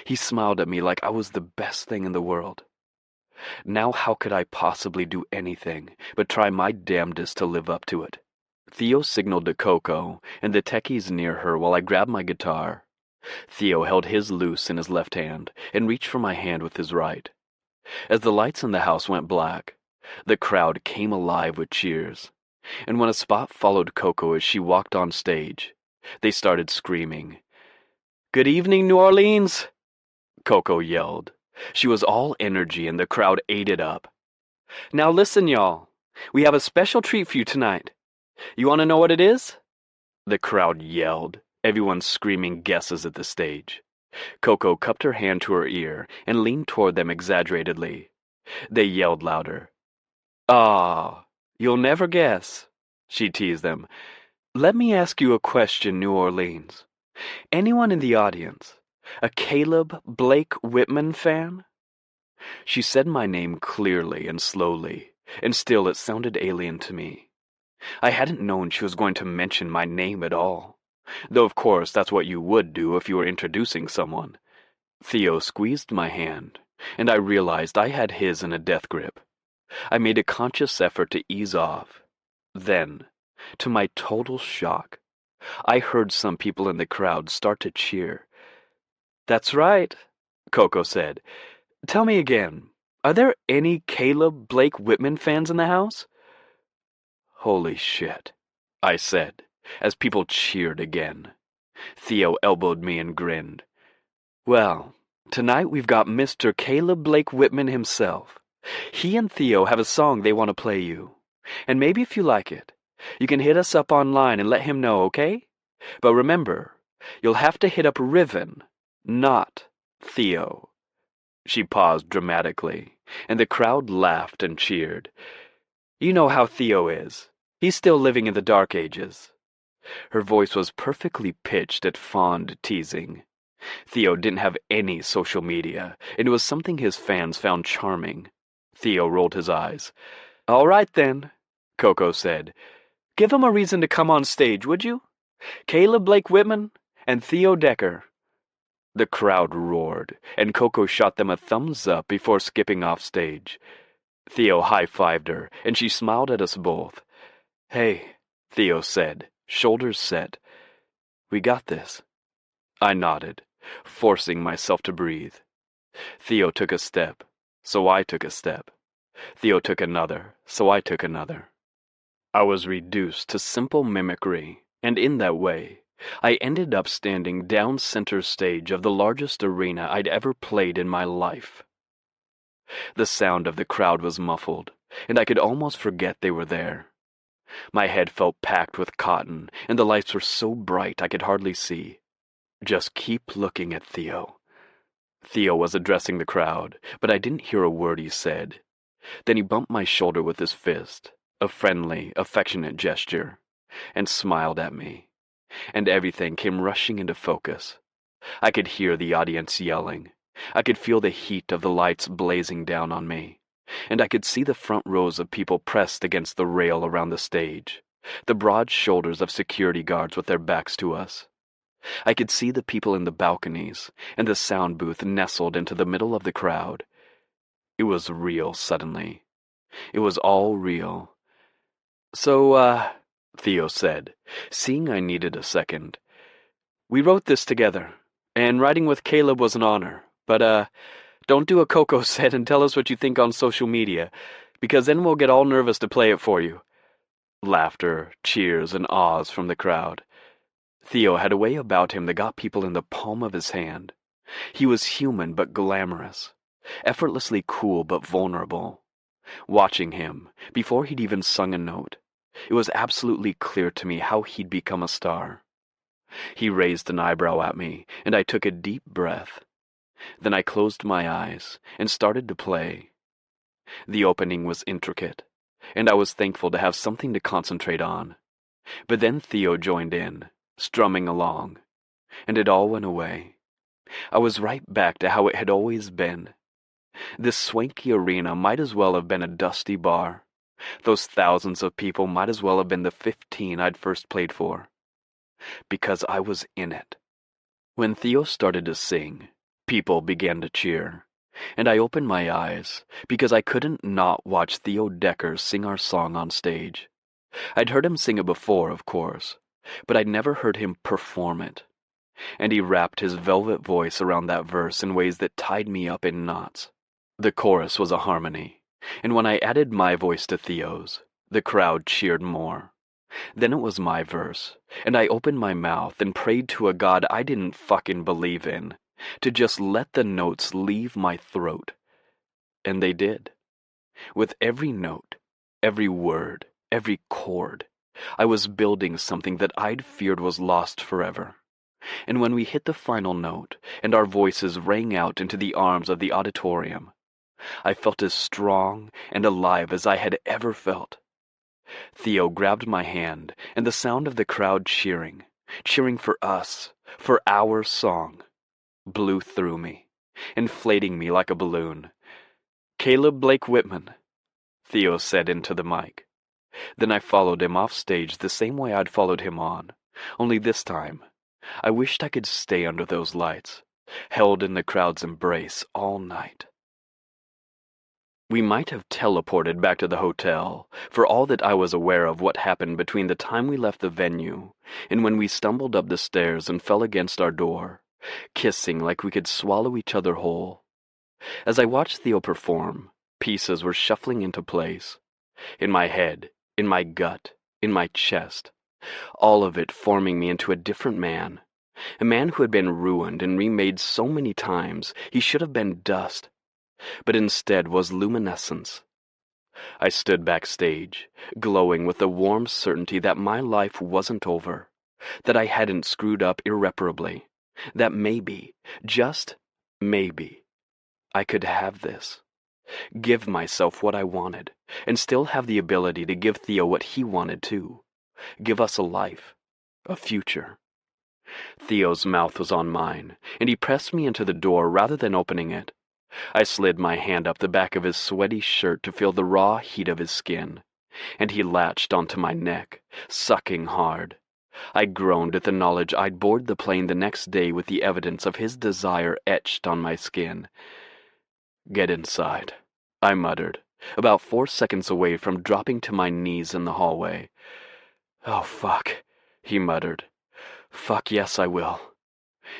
He smiled at me like I was the best thing in the world. Now how could I possibly do anything but try my damnedest to live up to it? Theo signaled to Coco and the techies near her while I grabbed my guitar. Theo held his loose in his left hand and reached for my hand with his right. As the lights in the house went black, the crowd came alive with cheers, and when a spot followed Coco as she walked on stage, they started screaming. "Good evening, New Orleans!" Coco yelled. She was all energy and the crowd ate it up. "Now listen, y'all. We have a special treat for you tonight. You want to know what it is?" The crowd yelled, everyone screaming guesses at the stage. Coco cupped her hand to her ear and leaned toward them exaggeratedly. They yelled louder. "Ah, you'll never guess," she teased them. "Let me ask you a question, New Orleans. Anyone in the audience a Caleb Blake Whitman fan?" She said my name clearly and slowly, and still it sounded alien to me. I hadn't known she was going to mention my name at all, though of course that's what you would do if you were introducing someone. Theo squeezed my hand, and I realized I had his in a death grip. I made a conscious effort to ease off. Then, to my total shock, I heard some people in the crowd start to cheer. "That's right," Coco said. "Tell me again, are there any Caleb Blake Whitman fans in the house?" "Holy shit," I said, as people cheered again. Theo elbowed me and grinned. "Well, tonight we've got Mr. Caleb Blake Whitman himself. He and Theo have a song they want to play you. And maybe if you like it, you can hit us up online and let him know, okay? But remember, you'll have to hit up Riven, not Theo." She paused dramatically, and the crowd laughed and cheered. "You know how Theo is. He's still living in the Dark Ages." Her voice was perfectly pitched at fond teasing. Theo didn't have any social media, and it was something his fans found charming. Theo rolled his eyes. "All right then," Coco said. "Give him a reason to come on stage, would you? Caleb Blake Whitman and Theo Decker." The crowd roared, and Coco shot them a thumbs up before skipping off stage. Theo high-fived her, and she smiled at us both. "Hey," Theo said, shoulders set. "We got this." I nodded, forcing myself to breathe. Theo took a step, so I took a step. Theo took another, so I took another. I was reduced to simple mimicry, and in that way, I ended up standing down center stage of the largest arena I'd ever played in my life. The sound of the crowd was muffled, and I could almost forget they were there. My head felt packed with cotton, and the lights were so bright I could hardly see. "Just keep looking at Theo." Theo was addressing the crowd, but I didn't hear a word he said. Then he bumped my shoulder with his fist, a friendly, affectionate gesture, and smiled at me. And everything came rushing into focus. I could hear the audience yelling. I could feel the heat of the lights blazing down on me. And I could see the front rows of people pressed against the rail around the stage, the broad shoulders of security guards with their backs to us. I could see the people in the balconies, and the sound booth nestled into the middle of the crowd. It was real suddenly. It was all real. "So, Theo said, seeing I needed a second. "We wrote this together, and writing with Caleb was an honor, but, don't do a Coco set and tell us what you think on social media, because then we'll get all nervous to play it for you." Laughter, cheers, and ahs from the crowd. Theo had a way about him that got people in the palm of his hand. He was human but glamorous, effortlessly cool but vulnerable. Watching him, before he'd even sung a note, it was absolutely clear to me how he'd become a star. He raised an eyebrow at me, and I took a deep breath. Then I closed my eyes and started to play. The opening was intricate, and I was thankful to have something to concentrate on. But then Theo joined in, strumming along, and it all went away. I was right back to how it had always been. This swanky arena might as well have been a dusty bar. Those thousands of people might as well have been the 15 I'd first played for. Because I was in it. When Theo started to sing, people began to cheer, and I opened my eyes because I couldn't not watch Theo Decker sing our song on stage. I'd heard him sing it before, of course, but I'd never heard him perform it. And he wrapped his velvet voice around that verse in ways that tied me up in knots. The chorus was a harmony, and when I added my voice to Theo's, the crowd cheered more. Then it was my verse, and I opened my mouth and prayed to a God I didn't fucking believe in, to just let the notes leave my throat. And they did. With every note, every word, every chord, I was building something that I'd feared was lost forever. And when we hit the final note, and our voices rang out into the arms of the auditorium, I felt as strong and alive as I had ever felt. Theo grabbed my hand, and the sound of the crowd cheering for us, for our song, blew through me, inflating me like a balloon. "Caleb Blake Whitman," Theo said into the mic. Then I followed him off stage the same way I'd followed him on, only this time, I wished I could stay under those lights, held in the crowd's embrace all night. We might have teleported back to the hotel, for all that I was aware of what happened between the time we left the venue and when we stumbled up the stairs and fell against our door, kissing like we could swallow each other whole. As I watched Theo perform, pieces were shuffling into place. In my head, in my gut, in my chest, all of it forming me into a different man. A man who had been ruined and remade so many times he should have been dust, but instead was luminescence. I stood backstage, glowing with the warm certainty that my life wasn't over, that I hadn't screwed up irreparably, that maybe, just maybe, I could have this, give myself what I wanted, and still have the ability to give Theo what he wanted too, give us a life, a future. Theo's mouth was on mine, and he pressed me into the door rather than opening it. I slid my hand up the back of his sweaty shirt to feel the raw heat of his skin, and he latched onto my neck, sucking hard. I groaned at the knowledge I'd board the plane the next day with the evidence of his desire etched on my skin. "Get inside," I muttered, about 4 seconds away from dropping to my knees in the hallway. "Oh, fuck," he muttered. "Fuck yes, I will."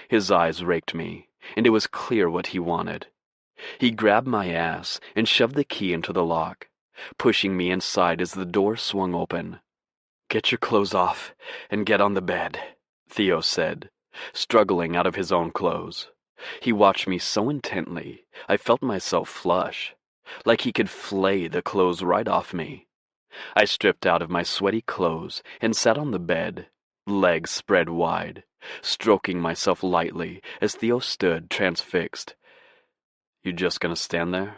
His eyes raked me, and it was clear what he wanted. He grabbed my ass and shoved the key into the lock, pushing me inside as the door swung open. "Get your clothes off and get on the bed," Theo said, struggling out of his own clothes. He watched me so intently, I felt myself flush, like he could flay the clothes right off me. I stripped out of my sweaty clothes and sat on the bed, legs spread wide, stroking myself lightly as Theo stood transfixed. "You just gonna stand there?"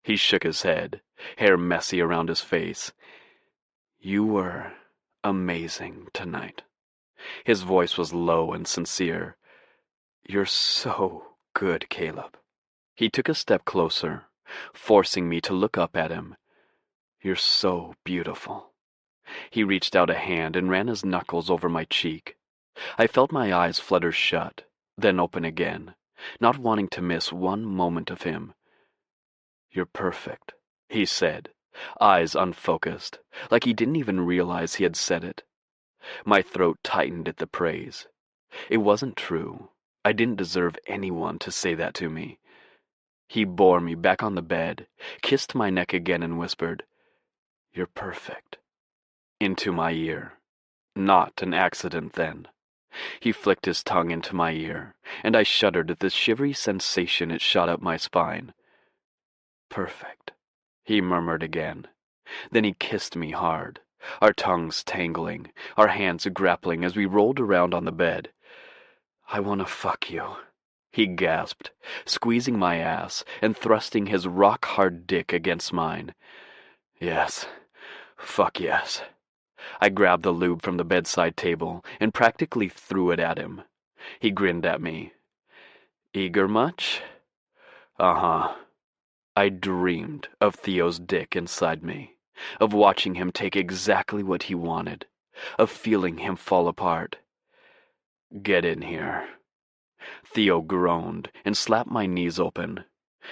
He shook his head, hair messy around his face. "You were amazing tonight." His voice was low and sincere. "You're so good, Caleb." He took a step closer, forcing me to look up at him. "You're so beautiful." He reached out a hand and ran his knuckles over my cheek. I felt my eyes flutter shut, then open again, not wanting to miss one moment of him. "You're perfect," he said, eyes unfocused, like he didn't even realize he had said it. My throat tightened at the praise. It wasn't true. I didn't deserve anyone to say that to me. He bore me back on the bed, kissed my neck again and whispered, "You're perfect," into my ear. Not an accident then. He flicked his tongue into my ear, and I shuddered at the shivery sensation it shot up my spine. Perfect, he murmured again. Then he kissed me hard, our tongues tangling, our hands grappling as we rolled around on the bed. I want to fuck you, he gasped, squeezing my ass and thrusting his rock-hard dick against mine. Yes, fuck yes. I grabbed the lube from the bedside table and practically threw it at him. He grinned at me. Eager much? Uh-huh. I dreamed of Theo's dick inside me, of watching him take exactly what he wanted, of feeling him fall apart. Get in here. Theo groaned and slapped my knees open.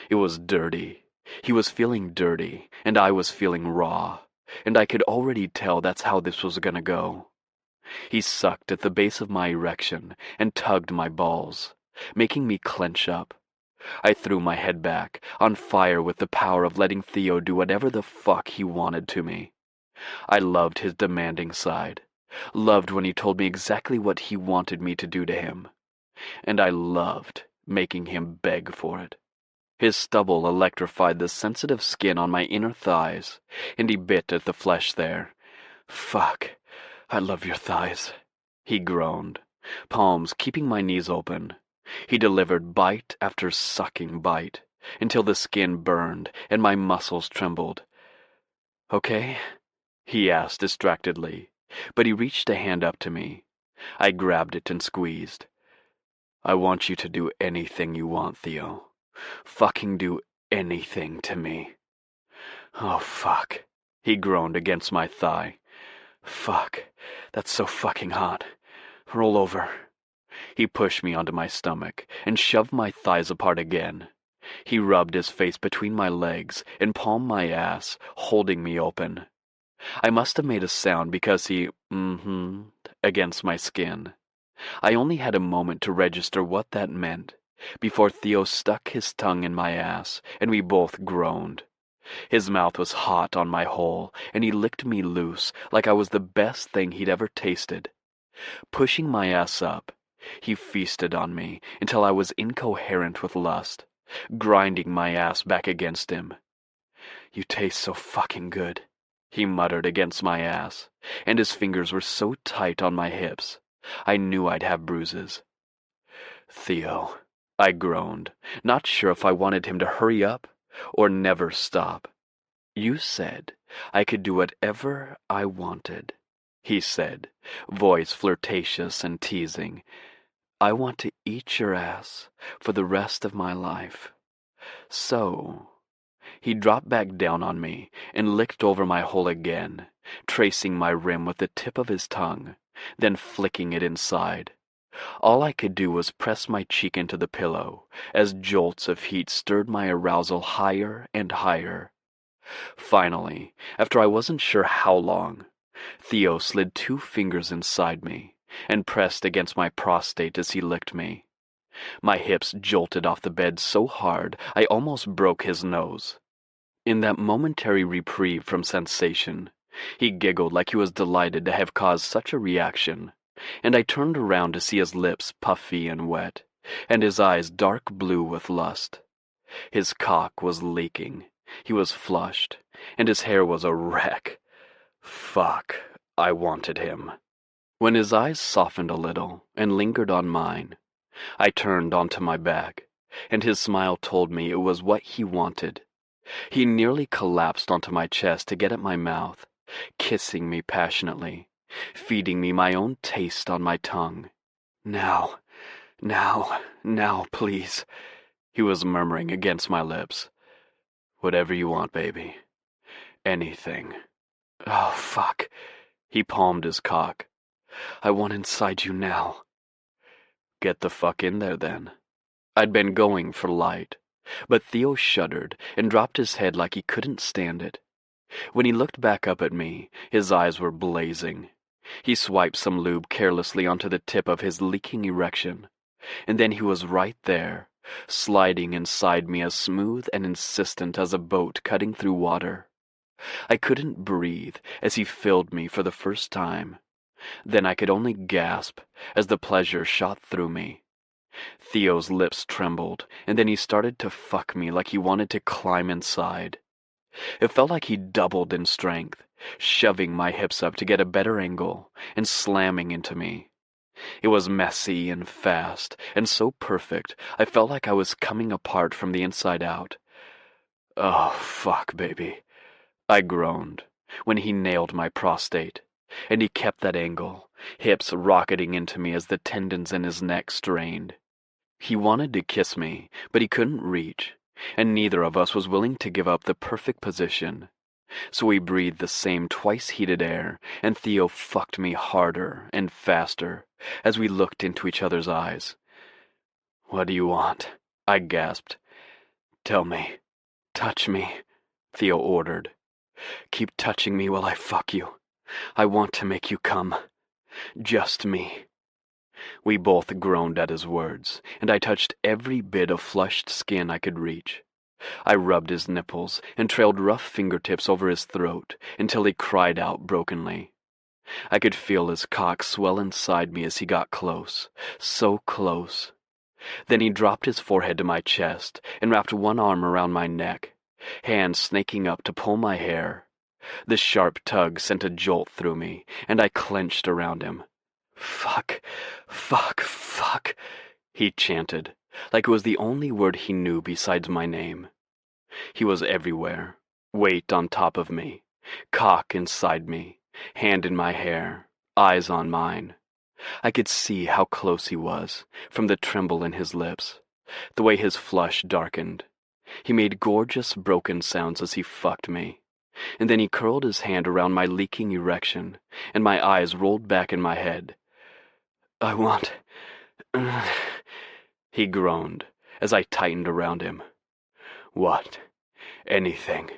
It was dirty. He was feeling dirty, and I was feeling raw, and I could already tell that's how this was gonna go. He sucked at the base of my erection and tugged my balls, making me clench up. I threw my head back, on fire with the power of letting Theo do whatever the fuck he wanted to me. I loved his demanding side, loved when he told me exactly what he wanted me to do to him, and I loved making him beg for it. His stubble electrified the sensitive skin on my inner thighs, and he bit at the flesh there. Fuck, I love your thighs, he groaned, palms keeping my knees open. He delivered bite after sucking bite, until the skin burned and my muscles trembled. Okay? He asked distractedly, but he reached a hand up to me. I grabbed it and squeezed. I want you to do anything you want, Theo. Fucking do anything to me. Oh, fuck. He groaned against my thigh. Fuck, that's so fucking hot. Roll over. He pushed me onto my stomach and shoved my thighs apart again. He rubbed his face between my legs and palmed my ass, holding me open. I must have made a sound because he against my skin. I only had a moment to register what that meant before Theo stuck his tongue in my ass and we both groaned. His mouth was hot on my hole, and he licked me loose like I was the best thing he'd ever tasted. Pushing my ass up, he feasted on me until I was incoherent with lust, grinding my ass back against him. You taste so fucking good, he muttered against my ass, and his fingers were so tight on my hips, I knew I'd have bruises. Theo, I groaned, not sure if I wanted him to hurry up or never stop. You said I could do whatever I wanted, he said, voice flirtatious and teasing. I want to eat your ass for the rest of my life. So, he dropped back down on me and licked over my hole again, tracing my rim with the tip of his tongue, then flicking it inside. All I could do was press my cheek into the pillow as jolts of heat stirred my arousal higher and higher. Finally, after I wasn't sure how long, Theo slid 2 fingers inside me and pressed against my prostate as he licked me. My hips jolted off the bed so hard I almost broke his nose. In that momentary reprieve from sensation, he giggled like he was delighted to have caused such a reaction, and I turned around to see his lips puffy and wet, and his eyes dark blue with lust. His cock was leaking, he was flushed, and his hair was a wreck. Fuck, I wanted him. When his eyes softened a little and lingered on mine, I turned onto my back, and his smile told me it was what he wanted. He nearly collapsed onto my chest to get at my mouth, kissing me passionately, feeding me my own taste on my tongue. Now, please, he was murmuring against my lips. Whatever you want, baby. Anything. Oh, fuck. He palmed his cock. I want inside you now. Get the fuck in there, then. I'd been going for light, but Theo shuddered and dropped his head like he couldn't stand it. When he looked back up at me, his eyes were blazing. He swiped some lube carelessly onto the tip of his leaking erection, and then he was right there, sliding inside me as smooth and insistent as a boat cutting through water. I couldn't breathe as he filled me for the first time. Then I could only gasp as the pleasure shot through me. Theo's lips trembled, and then he started to fuck me like he wanted to climb inside. It felt like he doubled in strength, shoving my hips up to get a better angle and slamming into me. It was messy and fast, and so perfect, I felt like I was coming apart from the inside out. Oh, fuck, baby, I groaned when he nailed my prostate, and he kept that angle, hips rocketing into me as the tendons in his neck strained. He wanted to kiss me, but he couldn't reach, and neither of us was willing to give up the perfect position. So we breathed the same twice-heated air, and Theo fucked me harder and faster as we looked into each other's eyes. "What do you want?" I gasped. "Tell me. Touch me," Theo ordered. "Keep touching me while I fuck you. I want to make you come. Just me." We both groaned at his words, and I touched every bit of flushed skin I could reach. I rubbed his nipples and trailed rough fingertips over his throat until he cried out brokenly. I could feel his cock swell inside me as he got close, so close. Then he dropped his forehead to my chest and wrapped one arm around my neck, hands snaking up to pull my hair. The sharp tug sent a jolt through me, and I clenched around him. "Fuck, fuck, fuck," he chanted, like it was the only word he knew besides my name. He was everywhere, weight on top of me, cock inside me, hand in my hair, eyes on mine. I could see how close he was, from the tremble in his lips, the way his flush darkened. He made gorgeous broken sounds as he fucked me, and then he curled his hand around my leaking erection, and my eyes rolled back in my head. "I want..." he groaned as I tightened around him. "What? Anything.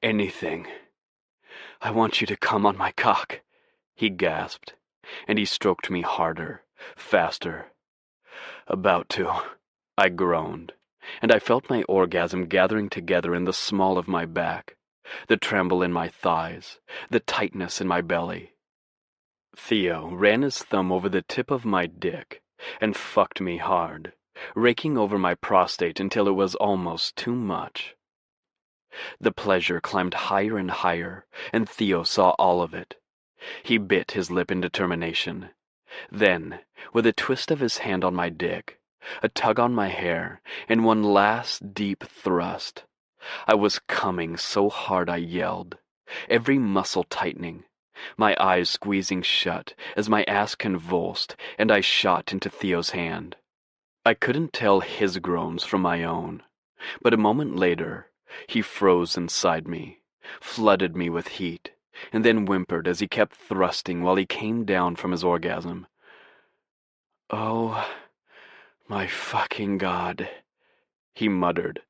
Anything. I want you to come on my cock," he gasped, and he stroked me harder, faster. "About to," I groaned, and I felt my orgasm gathering together in the small of my back, the tremble in my thighs, the tightness in my belly. Theo ran his thumb over the tip of my dick and fucked me hard, raking over my prostate until it was almost too much. The pleasure climbed higher and higher, and Theo saw all of it. He bit his lip in determination. Then, with a twist of his hand on my dick, a tug on my hair, and one last deep thrust, I was coming so hard I yelled, every muscle tightening, my eyes squeezing shut as my ass convulsed and I shot into Theo's hand. I couldn't tell his groans from my own, but a moment later, he froze inside me, flooded me with heat, and then whimpered as he kept thrusting while he came down from his orgasm. "Oh, my fucking God," he muttered,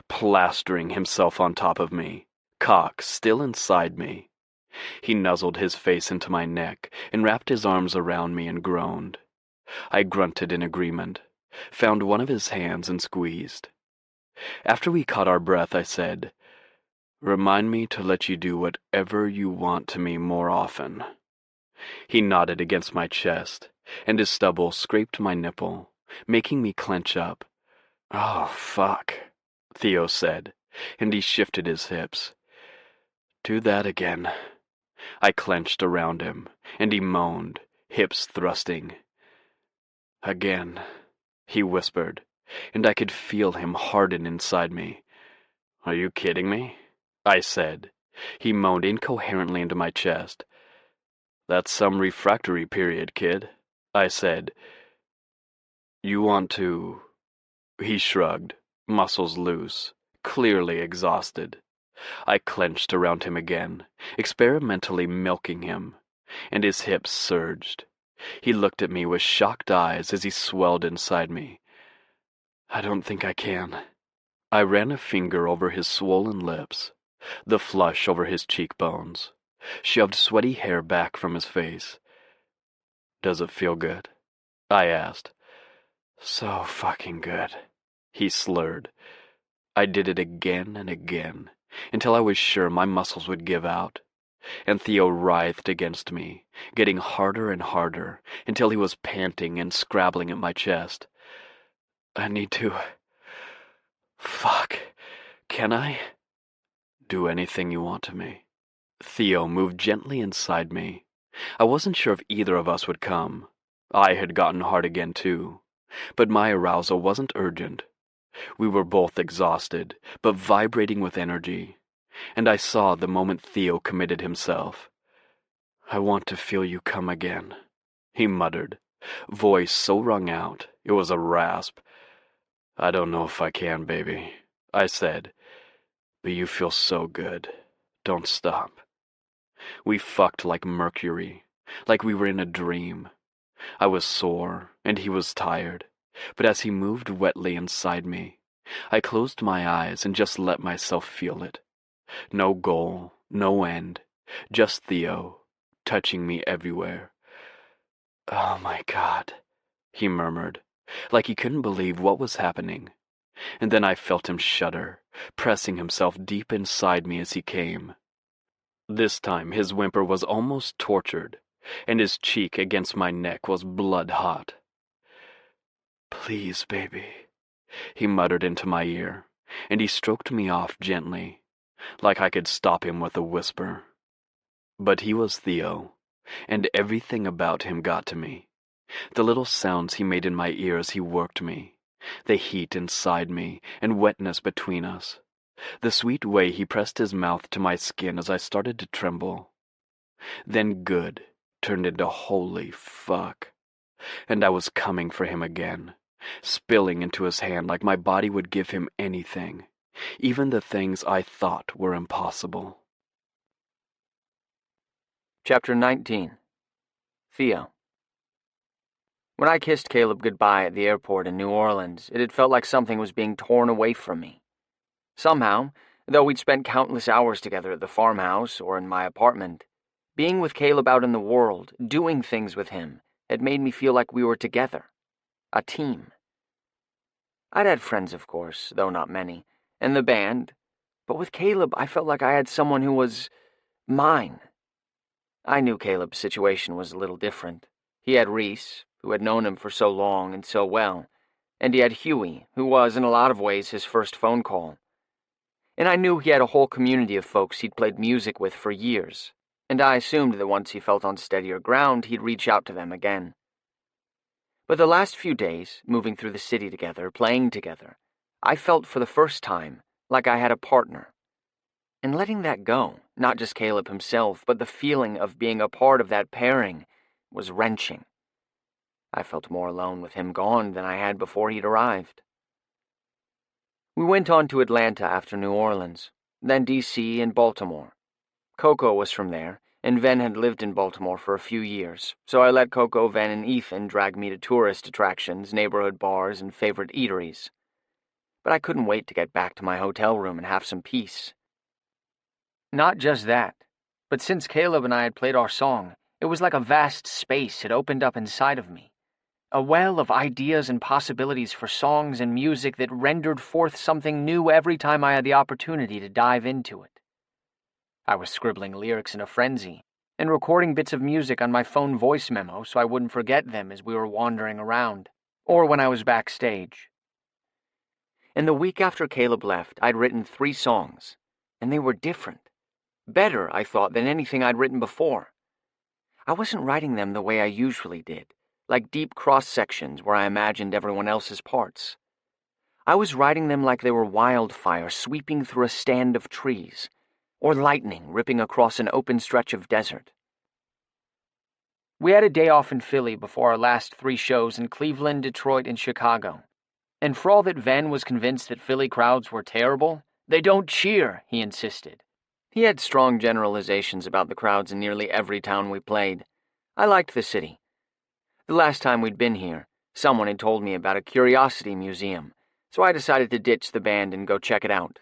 plastering himself on top of me, cock still inside me. He nuzzled his face into my neck and wrapped his arms around me and groaned. I grunted in agreement, found one of his hands and squeezed. After we caught our breath, I said, "Remind me to let you do whatever you want to me more often." He nodded against my chest, and his stubble scraped my nipple, making me clench up. "Oh, fuck," Theo said, and he shifted his hips. "Do that again." I clenched around him, and he moaned, hips thrusting. "Again," he whispered, and I could feel him harden inside me. "Are you kidding me?" I said. He moaned incoherently into my chest. "That's some refractory period, kid," I said. "You want to..." He shrugged, muscles loose, clearly exhausted. I clenched around him again, experimentally milking him, and his hips surged. He looked at me with shocked eyes as he swelled inside me. "I don't think I can." I ran a finger over his swollen lips, the flush over his cheekbones, shoved sweaty hair back from his face. "Does it feel good?" I asked. "So fucking good," he slurred. I did it again and again, until I was sure my muscles would give out. and Theo writhed against me, getting harder and harder, until he was panting and scrabbling at my chest. I need to... Fuck. Can I? Do anything you want to me. Theo moved gently inside me. I wasn't sure if either of us would come. I had gotten hard again, too. But my arousal wasn't urgent. We were both exhausted, but vibrating with energy. And I saw the moment Theo committed himself. I want to feel you come again, he muttered, voice so wrung out it was a rasp. I don't know if I can, baby, I said, but you feel so good. Don't stop. We fucked like mercury, like we were in a dream. I was sore, and he was tired, but as he moved wetly inside me, I closed my eyes and just let myself feel it. No goal, no end, just Theo, touching me everywhere. Oh my God, he murmured, like he couldn't believe what was happening. And then I felt him shudder, pressing himself deep inside me as he came. This time his whimper was almost tortured, and his cheek against my neck was blood-hot. Please, baby, he muttered into my ear, and he stroked me off gently, like I could stop him with a whisper. But he was Theo, and everything about him got to me. The little sounds he made in my ear as he worked me, the heat inside me and wetness between us, the sweet way he pressed his mouth to my skin as I started to tremble. Then good turned into holy fuck, and I was coming for him again, spilling into his hand like my body would give him anything, even the things I thought were impossible. Chapter 19. Theo. When I kissed Caleb goodbye at the airport in New Orleans, it had felt like something was being torn away from me. Somehow, though we'd spent countless hours together at the farmhouse or in my apartment, being with Caleb out in the world, doing things with him, had made me feel like we were together. A team. I'd had friends, of course, though not many, and the band, but with Caleb I felt like I had someone who was mine. I knew Caleb's situation was a little different. He had Reese, who had known him for so long and so well, and he had Huey, who was in a lot of ways his first phone call. And I knew he had a whole community of folks he'd played music with for years, and I assumed that once he felt on steadier ground, he'd reach out to them again. But the last few days, moving through the city together, playing together, I felt for the first time like I had a partner. And letting that go, not just Caleb himself, but the feeling of being a part of that pairing, was wrenching. I felt more alone with him gone than I had before he'd arrived. We went on to Atlanta after New Orleans, then D.C. and Baltimore. Coco was from there, and Ven had lived in Baltimore for a few years, so I let Coco, Ven, and Ethan drag me to tourist attractions, neighborhood bars, and favorite eateries. But I couldn't wait to get back to my hotel room and have some peace. Not just that, but since Caleb and I had played our song, it was like a vast space had opened up inside of me. A well of ideas and possibilities for songs and music that rendered forth something new every time I had the opportunity to dive into it. I was scribbling lyrics in a frenzy, and recording bits of music on my phone voice memo so I wouldn't forget them as we were wandering around, or when I was backstage. And the week after Caleb left, I'd written 3 songs, and they were different. Better, I thought, than anything I'd written before. I wasn't writing them the way I usually did, like deep cross-sections where I imagined everyone else's parts. I was writing them like they were wildfire sweeping through a stand of trees, or lightning ripping across an open stretch of desert. We had a day off in Philly before our last 3 shows in Cleveland, Detroit, and Chicago. And for all that Ven was convinced that Philly crowds were terrible, they don't cheer, he insisted. He had strong generalizations about the crowds in nearly every town we played. I liked the city. The last time we'd been here, someone had told me about a curiosity museum, so I decided to ditch the band and go check it out.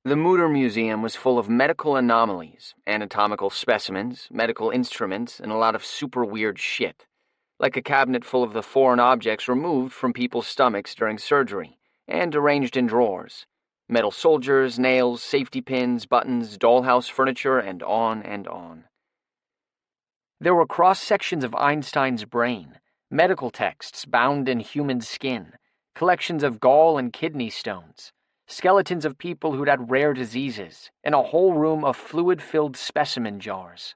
The Mutter Museum was full of medical anomalies, anatomical specimens, medical instruments, and a lot of super weird shit, like a cabinet full of the foreign objects removed from people's stomachs during surgery, and arranged in drawers. Metal soldiers, nails, safety pins, buttons, dollhouse furniture, and on and on. There were cross-sections of Einstein's brain, medical texts bound in human skin, collections of gall and kidney stones, skeletons of people who'd had rare diseases, and a whole room of fluid-filled specimen jars.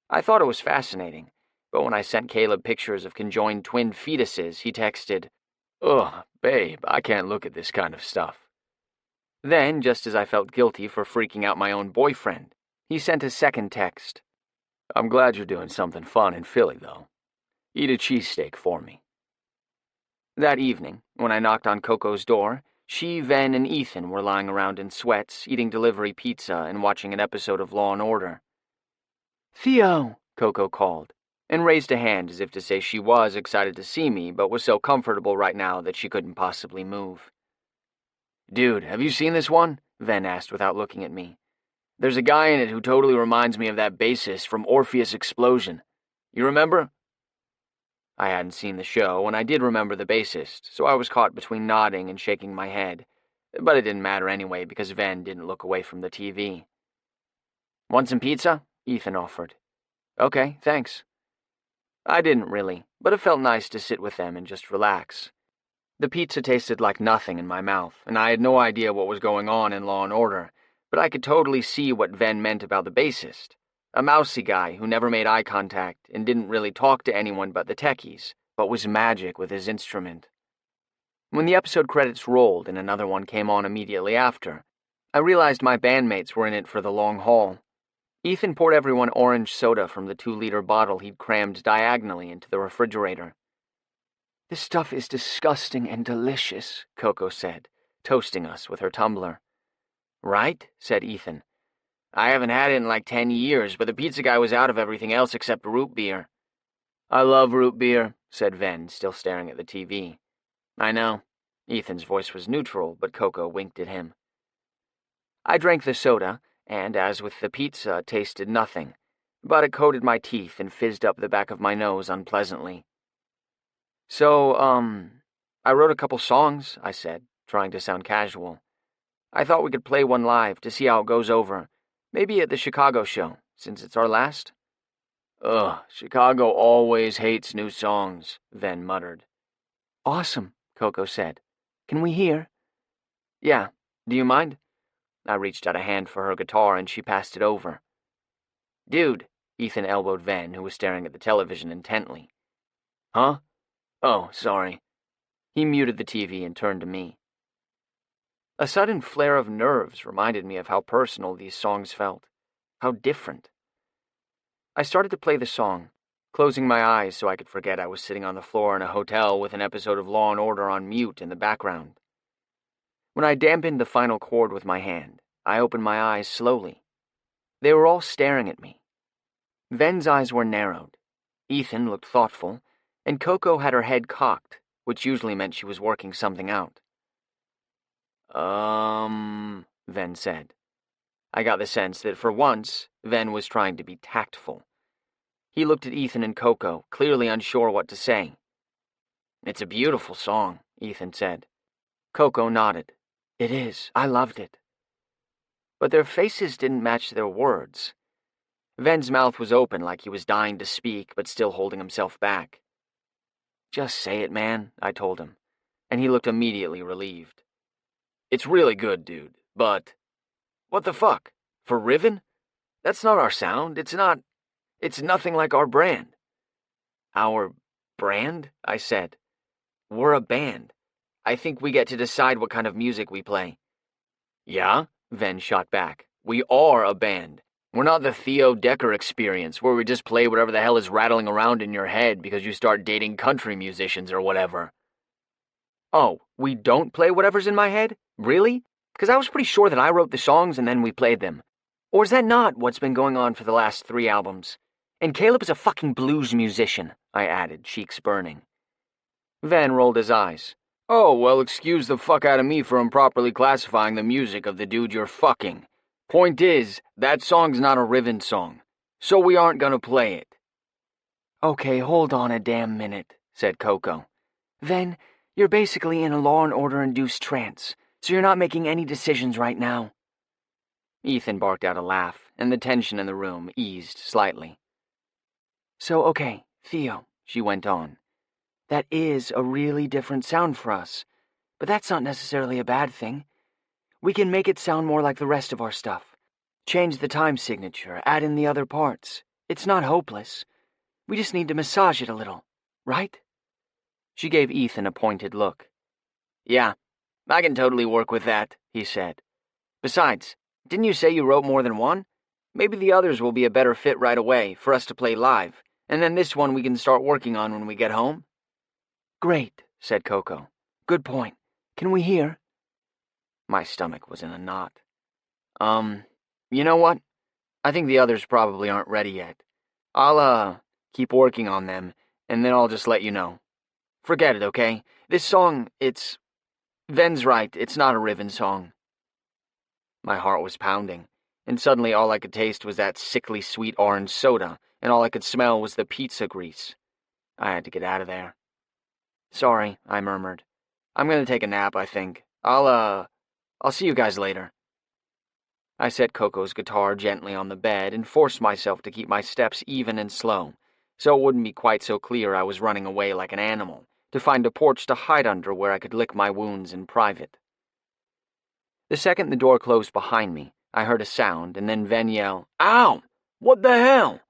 I thought it was fascinating, but when I sent Caleb pictures of conjoined twin fetuses, he texted, "Ugh, babe, I can't look at this kind of stuff." Then, just as I felt guilty for freaking out my own boyfriend, he sent a second text. "I'm glad you're doing something fun in Philly, though. Eat a cheesesteak for me." That evening, when I knocked on Coco's door, she, Ven, and Ethan were lying around in sweats, eating delivery pizza and watching an episode of Law & Order. "Theo," Coco called, and raised a hand as if to say she was excited to see me, but was so comfortable right now that she couldn't possibly move. "Dude, have you seen this one?" Ven asked without looking at me. "There's a guy in it who totally reminds me of that bassist from Orpheus Explosion. You remember?" I hadn't seen the show, and I did remember the bassist, so I was caught between nodding and shaking my head, but it didn't matter anyway because Ven didn't look away from the TV. "Want some pizza?" Ethan offered. "Okay, thanks." I didn't really, but it felt nice to sit with them and just relax. The pizza tasted like nothing in my mouth, and I had no idea what was going on in Law & Order, but I could totally see what Ven meant about the bassist. A mousy guy who never made eye contact and didn't really talk to anyone but the techies, but was magic with his instrument. When the episode credits rolled and another one came on immediately after, I realized my bandmates were in it for the long haul. Ethan poured everyone orange soda from the 2-liter bottle he'd crammed diagonally into the refrigerator. "This stuff is disgusting and delicious," Coco said, toasting us with her tumbler. "Right?" said Ethan. "I haven't had it in like 10 years, but the pizza guy was out of everything else except root beer." "I love root beer," said Ven, still staring at the TV. "I know." Ethan's voice was neutral, but Coco winked at him. I drank the soda, and as with the pizza, tasted nothing, but it coated my teeth and fizzed up the back of my nose unpleasantly. "So, I wrote a couple songs," I said, trying to sound casual. "I thought we could play one live to see how it goes over. Maybe at the Chicago show, since it's our last." "Ugh, Chicago always hates new songs," Ven muttered. "Awesome," Coco said. "Can we hear?" "Yeah, do you mind?" I reached out a hand for her guitar and she passed it over. "Dude," Ethan elbowed Ven, who was staring at the television intently. "Huh? Oh, sorry." He muted the TV and turned to me. A sudden flare of nerves reminded me of how personal these songs felt. How different. I started to play the song, closing my eyes so I could forget I was sitting on the floor in a hotel with an episode of Law & Order on mute in the background. When I dampened the final chord with my hand, I opened my eyes slowly. They were all staring at me. Ven's eyes were narrowed. Ethan looked thoughtful, and Coco had her head cocked, which usually meant she was working something out. Ven said. I got the sense that for once, Ven was trying to be tactful. He looked at Ethan and Coco, clearly unsure what to say. "It's a beautiful song," Ethan said. Coco nodded. "It is. I loved it." But their faces didn't match their words. Ven's mouth was open like he was dying to speak, but still holding himself back. "Just say it, man," I told him, and he looked immediately relieved. "It's really good, dude, but..." "What the fuck? For Riven? That's not our sound. It's nothing like our brand." "Our brand?" I said. "We're a band. I think we get to decide what kind of music we play." "Yeah?" Ven shot back. "We are a band. We're not the Theo Decker experience, where we just play whatever the hell is rattling around in your head because you start dating country musicians or whatever." "Oh, we don't play whatever's in my head? Really? Because I was pretty sure that I wrote the songs and then we played them. Or is that not what's been going on for the last 3 albums? And Caleb is a fucking blues musician," I added, cheeks burning. Ven rolled his eyes. "Oh, well, excuse the fuck out of me for improperly classifying the music of the dude you're fucking. Point is, that song's not a Riven song, so we aren't gonna play it." "Okay, hold on a damn minute," said Coco. "Ven, you're basically in a Law & Order-induced trance. So you're not making any decisions right now? Ethan barked out a laugh, and the tension in the room eased slightly. So, okay, Theo, she went on. That is a really different sound for us, but that's not necessarily a bad thing. We can make it sound more like the rest of our stuff. Change the time signature, add in the other parts. It's not hopeless. We just need to massage it a little, right? She gave Ethan a pointed look. Yeah, I can totally work with that, he said. Besides, didn't you say you wrote more than one? Maybe the others will be a better fit right away for us to play live, and then this one we can start working on when we get home. Great, said Coco. Good point. Can we hear? My stomach was in a knot. You know what? I think the others probably aren't ready yet. I'll, keep working on them, and then I'll just let you know. Forget it, okay? This song, Ven's right, it's not a Riven song. My heart was pounding, and suddenly all I could taste was that sickly sweet orange soda, and all I could smell was the pizza grease. I had to get out of there. Sorry, I murmured. I'm gonna take a nap, I think. I'll see you guys later. I set Coco's guitar gently on the bed and forced myself to keep my steps even and slow, so it wouldn't be quite so clear I was running away like an animal, to find a porch to hide under where I could lick my wounds in private. The second the door closed behind me, I heard a sound and then Ven yell, "Ow! What the hell?"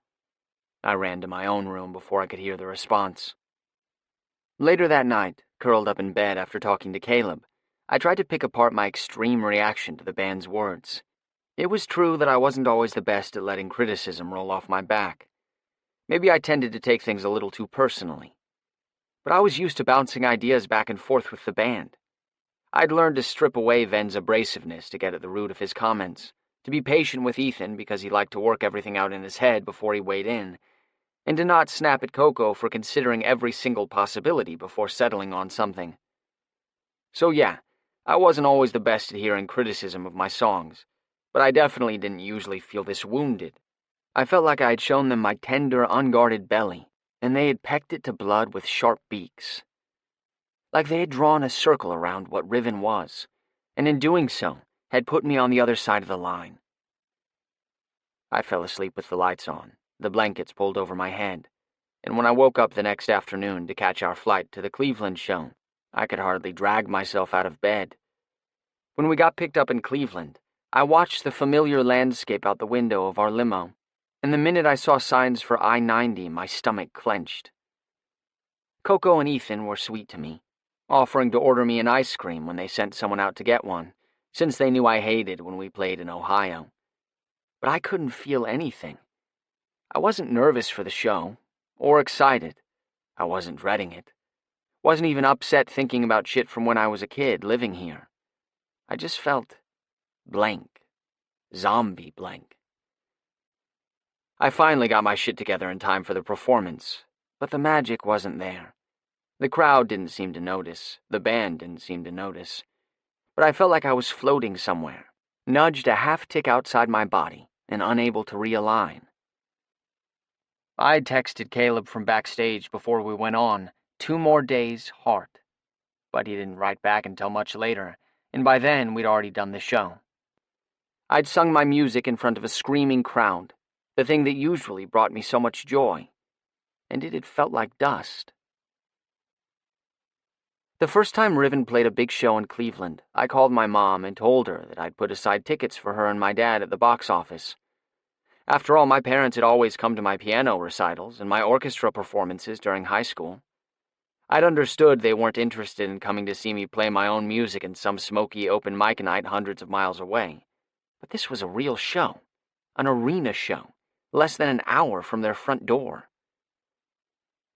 I ran to my own room before I could hear the response. Later that night, curled up in bed after talking to Caleb, I tried to pick apart my extreme reaction to the band's words. It was true that I wasn't always the best at letting criticism roll off my back. Maybe I tended to take things a little too personally. But I was used to bouncing ideas back and forth with the band. I'd learned to strip away Ven's abrasiveness to get at the root of his comments, to be patient with Ethan because he liked to work everything out in his head before he weighed in, and to not snap at Coco for considering every single possibility before settling on something. So yeah, I wasn't always the best at hearing criticism of my songs, but I definitely didn't usually feel this wounded. I felt like I had shown them my tender, unguarded belly, and they had pecked it to blood with sharp beaks. Like they had drawn a circle around what Riven was, and in doing so, had put me on the other side of the line. I fell asleep with the lights on, the blankets pulled over my head, and when I woke up the next afternoon to catch our flight to the Cleveland show, I could hardly drag myself out of bed. When we got picked up in Cleveland, I watched the familiar landscape out the window of our limo, and the minute I saw signs for I-90, my stomach clenched. Coco and Ethan were sweet to me, offering to order me an ice cream when they sent someone out to get one, since they knew I hated when we played in Ohio. But I couldn't feel anything. I wasn't nervous for the show, or excited. I wasn't dreading it. Wasn't even upset thinking about shit from when I was a kid living here. I just felt blank. Zombie blank. I finally got my shit together in time for the performance, but the magic wasn't there. The crowd didn't seem to notice, the band didn't seem to notice, but I felt like I was floating somewhere, nudged a half tick outside my body and unable to realign. I texted Caleb from backstage before we went on, 2 more days, heart. But he didn't write back until much later, and by then we'd already done the show. I'd sung my music in front of a screaming crowd, the thing that usually brought me so much joy, and it had felt like dust. The first time Riven played a big show in Cleveland, I called my mom and told her that I'd put aside tickets for her and my dad at the box office. After all, my parents had always come to my piano recitals and my orchestra performances during high school. I'd understood they weren't interested in coming to see me play my own music in some smoky open mic night hundreds of miles away. But this was a real show, an arena show, less than an hour from their front door.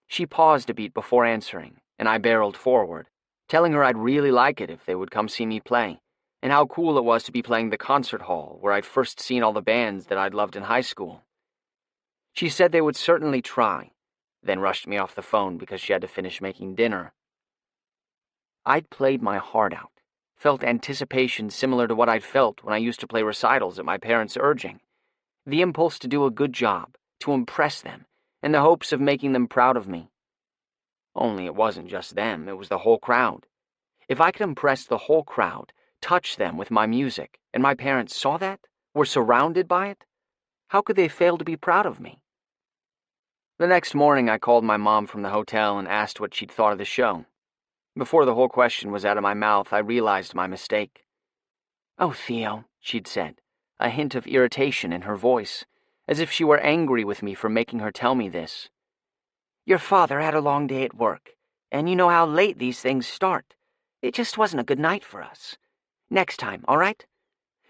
She paused a beat before answering, and I barreled forward, telling her I'd really like it if they would come see me play, and how cool it was to be playing the concert hall where I'd first seen all the bands that I'd loved in high school. She said they would certainly try, then rushed me off the phone because she had to finish making dinner. I'd played my heart out, felt anticipation similar to what I'd felt when I used to play recitals at my parents' urging, the impulse to do a good job, to impress them, and the hopes of making them proud of me. Only it wasn't just them, it was the whole crowd. If I could impress the whole crowd, touch them with my music, and my parents saw that, were surrounded by it, how could they fail to be proud of me? The next morning, I called my mom from the hotel and asked what she'd thought of the show. Before the whole question was out of my mouth, I realized my mistake. "Oh, Theo," she'd said, a hint of irritation in her voice, as if she were angry with me for making her tell me this. "Your father had a long day at work, and you know how late these things start. It just wasn't a good night for us. Next time, all right?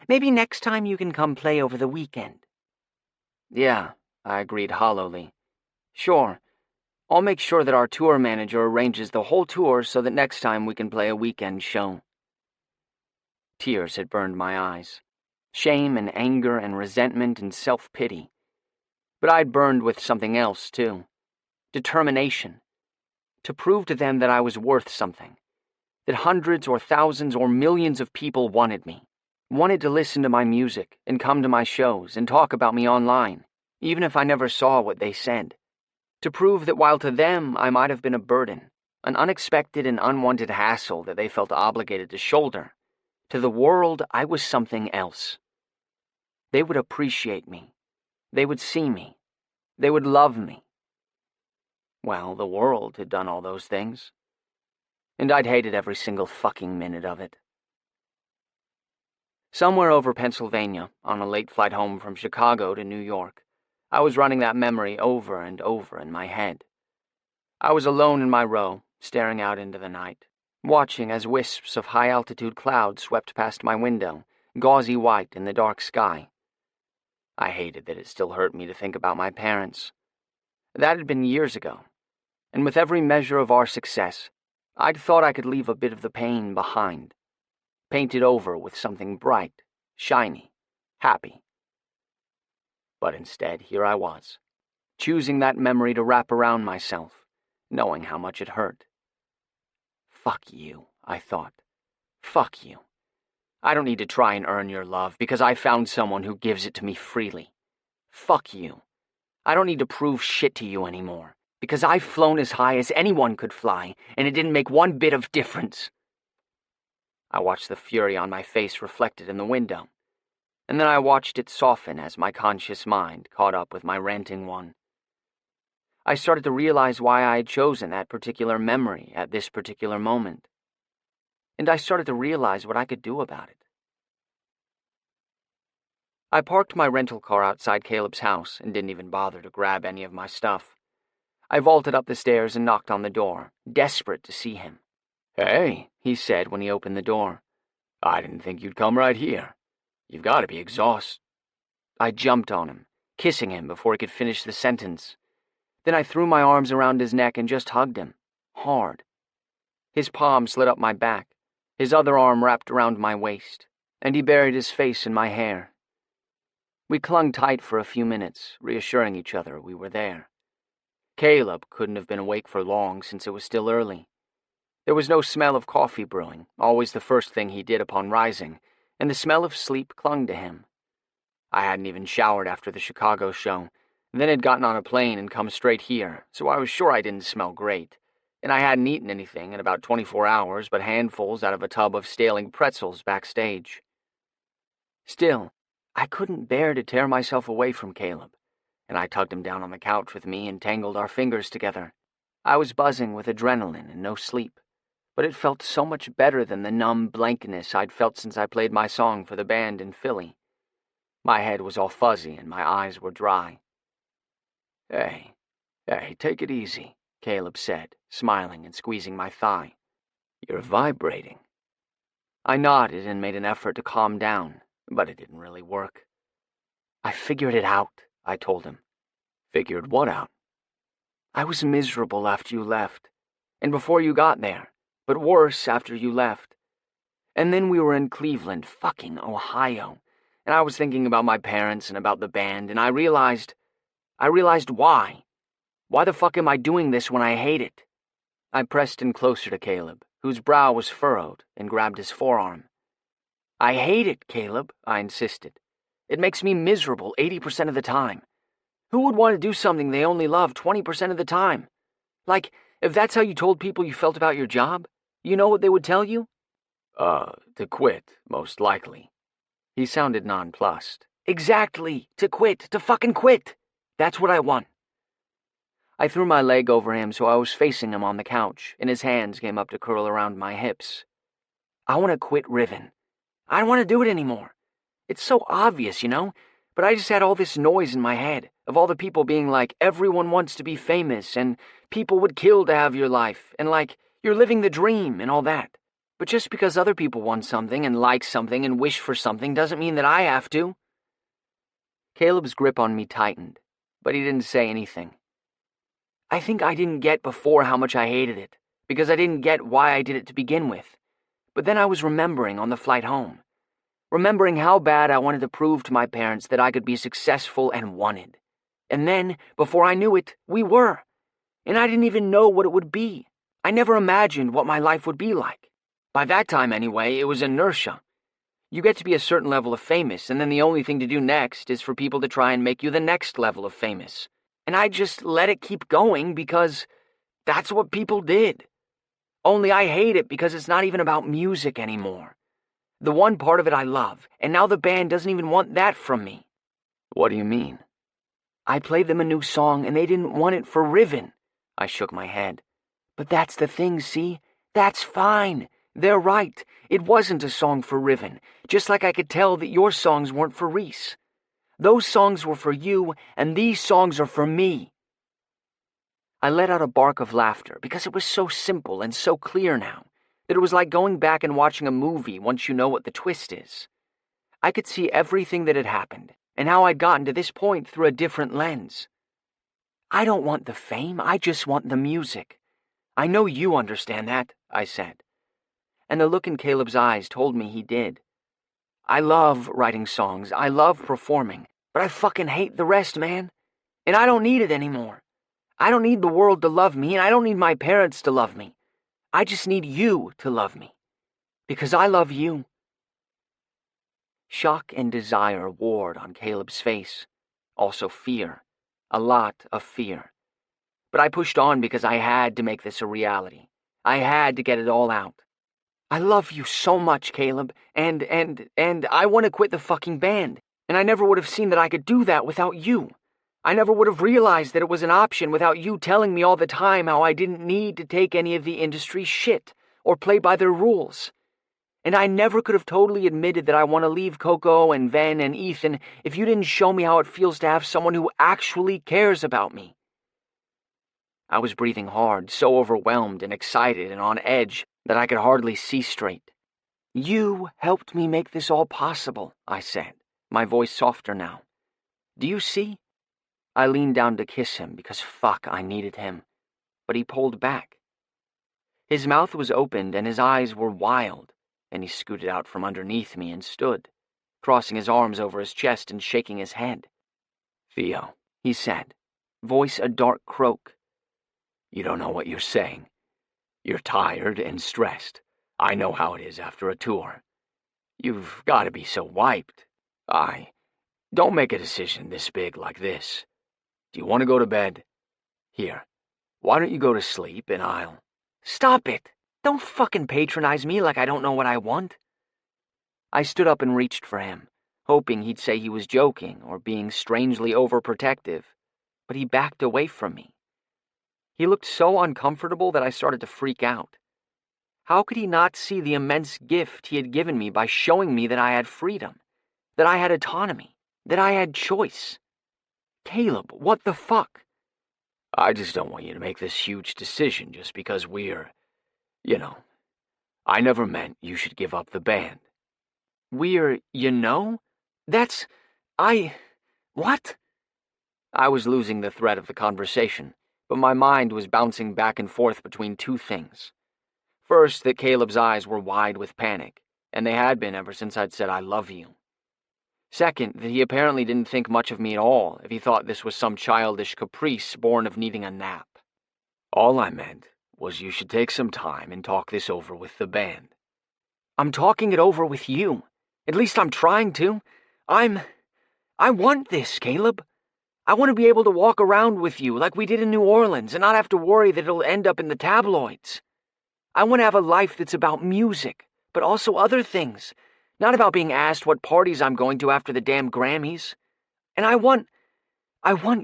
Maybe next time you can come play over the weekend." "Yeah," I agreed hollowly. "Sure. I'll make sure that our tour manager arranges the whole tour so that next time we can play a weekend show." Tears had burned my eyes. Shame and anger and resentment and self-pity. But I'd burned with something else, too. Determination. To prove to them that I was worth something. That hundreds or thousands or millions of people wanted me. Wanted to listen to my music and come to my shows and talk about me online, even if I never saw what they said. To prove that while to them I might have been a burden, an unexpected and unwanted hassle that they felt obligated to shoulder, to the world I was something else. They would appreciate me. They would see me. They would love me. Well, the world had done all those things. And I'd hated every single fucking minute of it. Somewhere over Pennsylvania, on a late flight home from Chicago to New York, I was running that memory over and over in my head. I was alone in my row, staring out into the night, watching as wisps of high-altitude clouds swept past my window, gauzy white in the dark sky. I hated that it still hurt me to think about my parents. That had been years ago, and with every measure of our success, I'd thought I could leave a bit of the pain behind, paint it over with something bright, shiny, happy. But instead, here I was, choosing that memory to wrap around myself, knowing how much it hurt. Fuck you, I thought. Fuck you. I don't need to try and earn your love because I found someone who gives it to me freely. Fuck you. I don't need to prove shit to you anymore because I've flown as high as anyone could fly and it didn't make one bit of difference. I watched the fury on my face reflected in the window, and then I watched it soften as my conscious mind caught up with my ranting one. I started to realize why I had chosen that particular memory at this particular moment. And I started to realize what I could do about it. I parked my rental car outside Caleb's house and didn't even bother to grab any of my stuff. I vaulted up the stairs and knocked on the door, desperate to see him. "Hey," he said when he opened the door. "I didn't think you'd come right here. You've got to be exhausted." I jumped on him, kissing him before he could finish the sentence. Then I threw my arms around his neck and just hugged him, hard. His palm slid up my back, his other arm wrapped around my waist, and he buried his face in my hair. We clung tight for a few minutes, reassuring each other we were there. Caleb couldn't have been awake for long since it was still early. There was no smell of coffee brewing, always the first thing he did upon rising, and the smell of sleep clung to him. I hadn't even showered after the Chicago show, then had gotten on a plane and come straight here, so I was sure I didn't smell great, and I hadn't eaten anything in about 24 hours but handfuls out of a tub of staling pretzels backstage. Still, I couldn't bear to tear myself away from Caleb, and I tugged him down on the couch with me and tangled our fingers together. I was buzzing with adrenaline and no sleep, but it felt so much better than the numb blankness I'd felt since I played my song for the band in Philly. My head was all fuzzy and my eyes were dry. Hey, take it easy," Caleb said, smiling and squeezing my thigh. "You're vibrating." I nodded and made an effort to calm down, but it didn't really work. "I figured it out," I told him. "Figured what out?" "I was miserable after you left, and before you got there, but worse after you left. And then we were in Cleveland, fucking Ohio, and I was thinking about my parents and about the band, and I realized why. Why the fuck am I doing this when I hate it?" I pressed in closer to Caleb, whose brow was furrowed, and grabbed his forearm. "I hate it, Caleb," I insisted. "It makes me miserable 80% of the time. Who would want to do something they only love 20% of the time? Like, if that's how you told people you felt about your job, you know what they would tell you? To quit, most likely." He sounded nonplussed. "Exactly, to quit, to fucking quit. That's what I want." I threw my leg over him so I was facing him on the couch, and his hands came up to curl around my hips. "I want to quit Riven. I don't want to do it anymore. It's so obvious, you know? But I just had all this noise in my head of all the people being like, everyone wants to be famous, and people would kill to have your life, and like, you're living the dream and all that. But just because other people want something and like something and wish for something doesn't mean that I have to." Caleb's grip on me tightened, but he didn't say anything. "I think I didn't get before how much I hated it, because I didn't get why I did it to begin with. But then I was remembering on the flight home. Remembering how bad I wanted to prove to my parents that I could be successful and wanted. And then, before I knew it, we were. And I didn't even know what it would be. I never imagined what my life would be like. By that time, anyway, it was inertia. You get to be a certain level of famous, and then the only thing to do next is for people to try and make you the next level of famous. And I just let it keep going because that's what people did. Only I hate it because it's not even about music anymore. The one part of it I love, and now the band doesn't even want that from me." "What do you mean?" "I played them a new song, and they didn't want it for Riven." I shook my head. "But that's the thing, see? That's fine. They're right. It wasn't a song for Riven, just like I could tell that your songs weren't for Reese. Those songs were for you, and these songs are for me." I let out a bark of laughter because it was so simple and so clear now that it was like going back and watching a movie once you know what the twist is. I could see everything that had happened and how I'd gotten to this point through a different lens. "I don't want the fame, I just want the music. I know you understand that," I said. And the look in Caleb's eyes told me he did. "I love writing songs, I love performing, but I fucking hate the rest, man. And I don't need it anymore. I don't need the world to love me, and I don't need my parents to love me. I just need you to love me. Because I love you." Shock and desire warred on Caleb's face. Also fear. A lot of fear. But I pushed on because I had to make this a reality. I had to get it all out. "I love you so much, Caleb, and I want to quit the fucking band, and I never would have seen that I could do that without you. I never would have realized that it was an option without you telling me all the time how I didn't need to take any of the industry's shit or play by their rules. And I never could have totally admitted that I want to leave Coco and Ven and Ethan if you didn't show me how it feels to have someone who actually cares about me." I was breathing hard, so overwhelmed and excited and on edge that I could hardly see straight. "You helped me make this all possible," I said, my voice softer now. "Do you see?" I leaned down to kiss him because fuck, I needed him. But he pulled back. His mouth was opened and his eyes were wild, and he scooted out from underneath me and stood, crossing his arms over his chest and shaking his head. "Theo," he said, voice a dark croak. "You don't know what you're saying. You're tired and stressed. I know how it is after a tour. You've got to be so wiped. Don't make a decision this big like this. Do you want to go to bed? Here, why don't you go to sleep and I'll—" "Stop it! Don't fucking patronize me like I don't know what I want." I stood up and reached for him, hoping he'd say he was joking or being strangely overprotective, but he backed away from me. He looked so uncomfortable that I started to freak out. How could he not see the immense gift he had given me by showing me that I had freedom, that I had autonomy, that I had choice? Caleb, what the fuck? "I just don't want you to make this huge decision just because we're, I never meant you should give up the band." That's... What? I was losing the thread of the conversation, but my mind was bouncing back and forth between two things. First, that Caleb's eyes were wide with panic, and they had been ever since I'd said I love you. Second, that he apparently didn't think much of me at all if he thought this was some childish caprice born of needing a nap. "All I meant was you should take some time and talk this over with the band." "I'm talking it over with you. At least I'm trying to. I want this, Caleb. I want to be able to walk around with you like we did in New Orleans and not have to worry that it'll end up in the tabloids. I want to have a life that's about music, but also other things. Not about being asked what parties I'm going to after the damn Grammys. And I want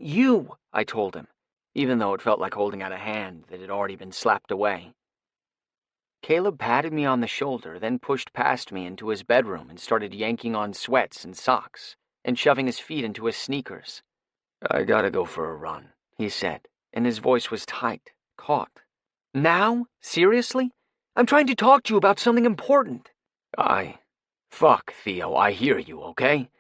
you, I told him, even though it felt like holding out a hand that had already been slapped away. Caleb patted me on the shoulder, then pushed past me into his bedroom and started yanking on sweats and socks and shoving his feet into his sneakers. I gotta go for a run, he said, and his voice was tight, caught. Now? Seriously? I'm trying to talk to you about something important. Fuck, Theo, I hear you, okay?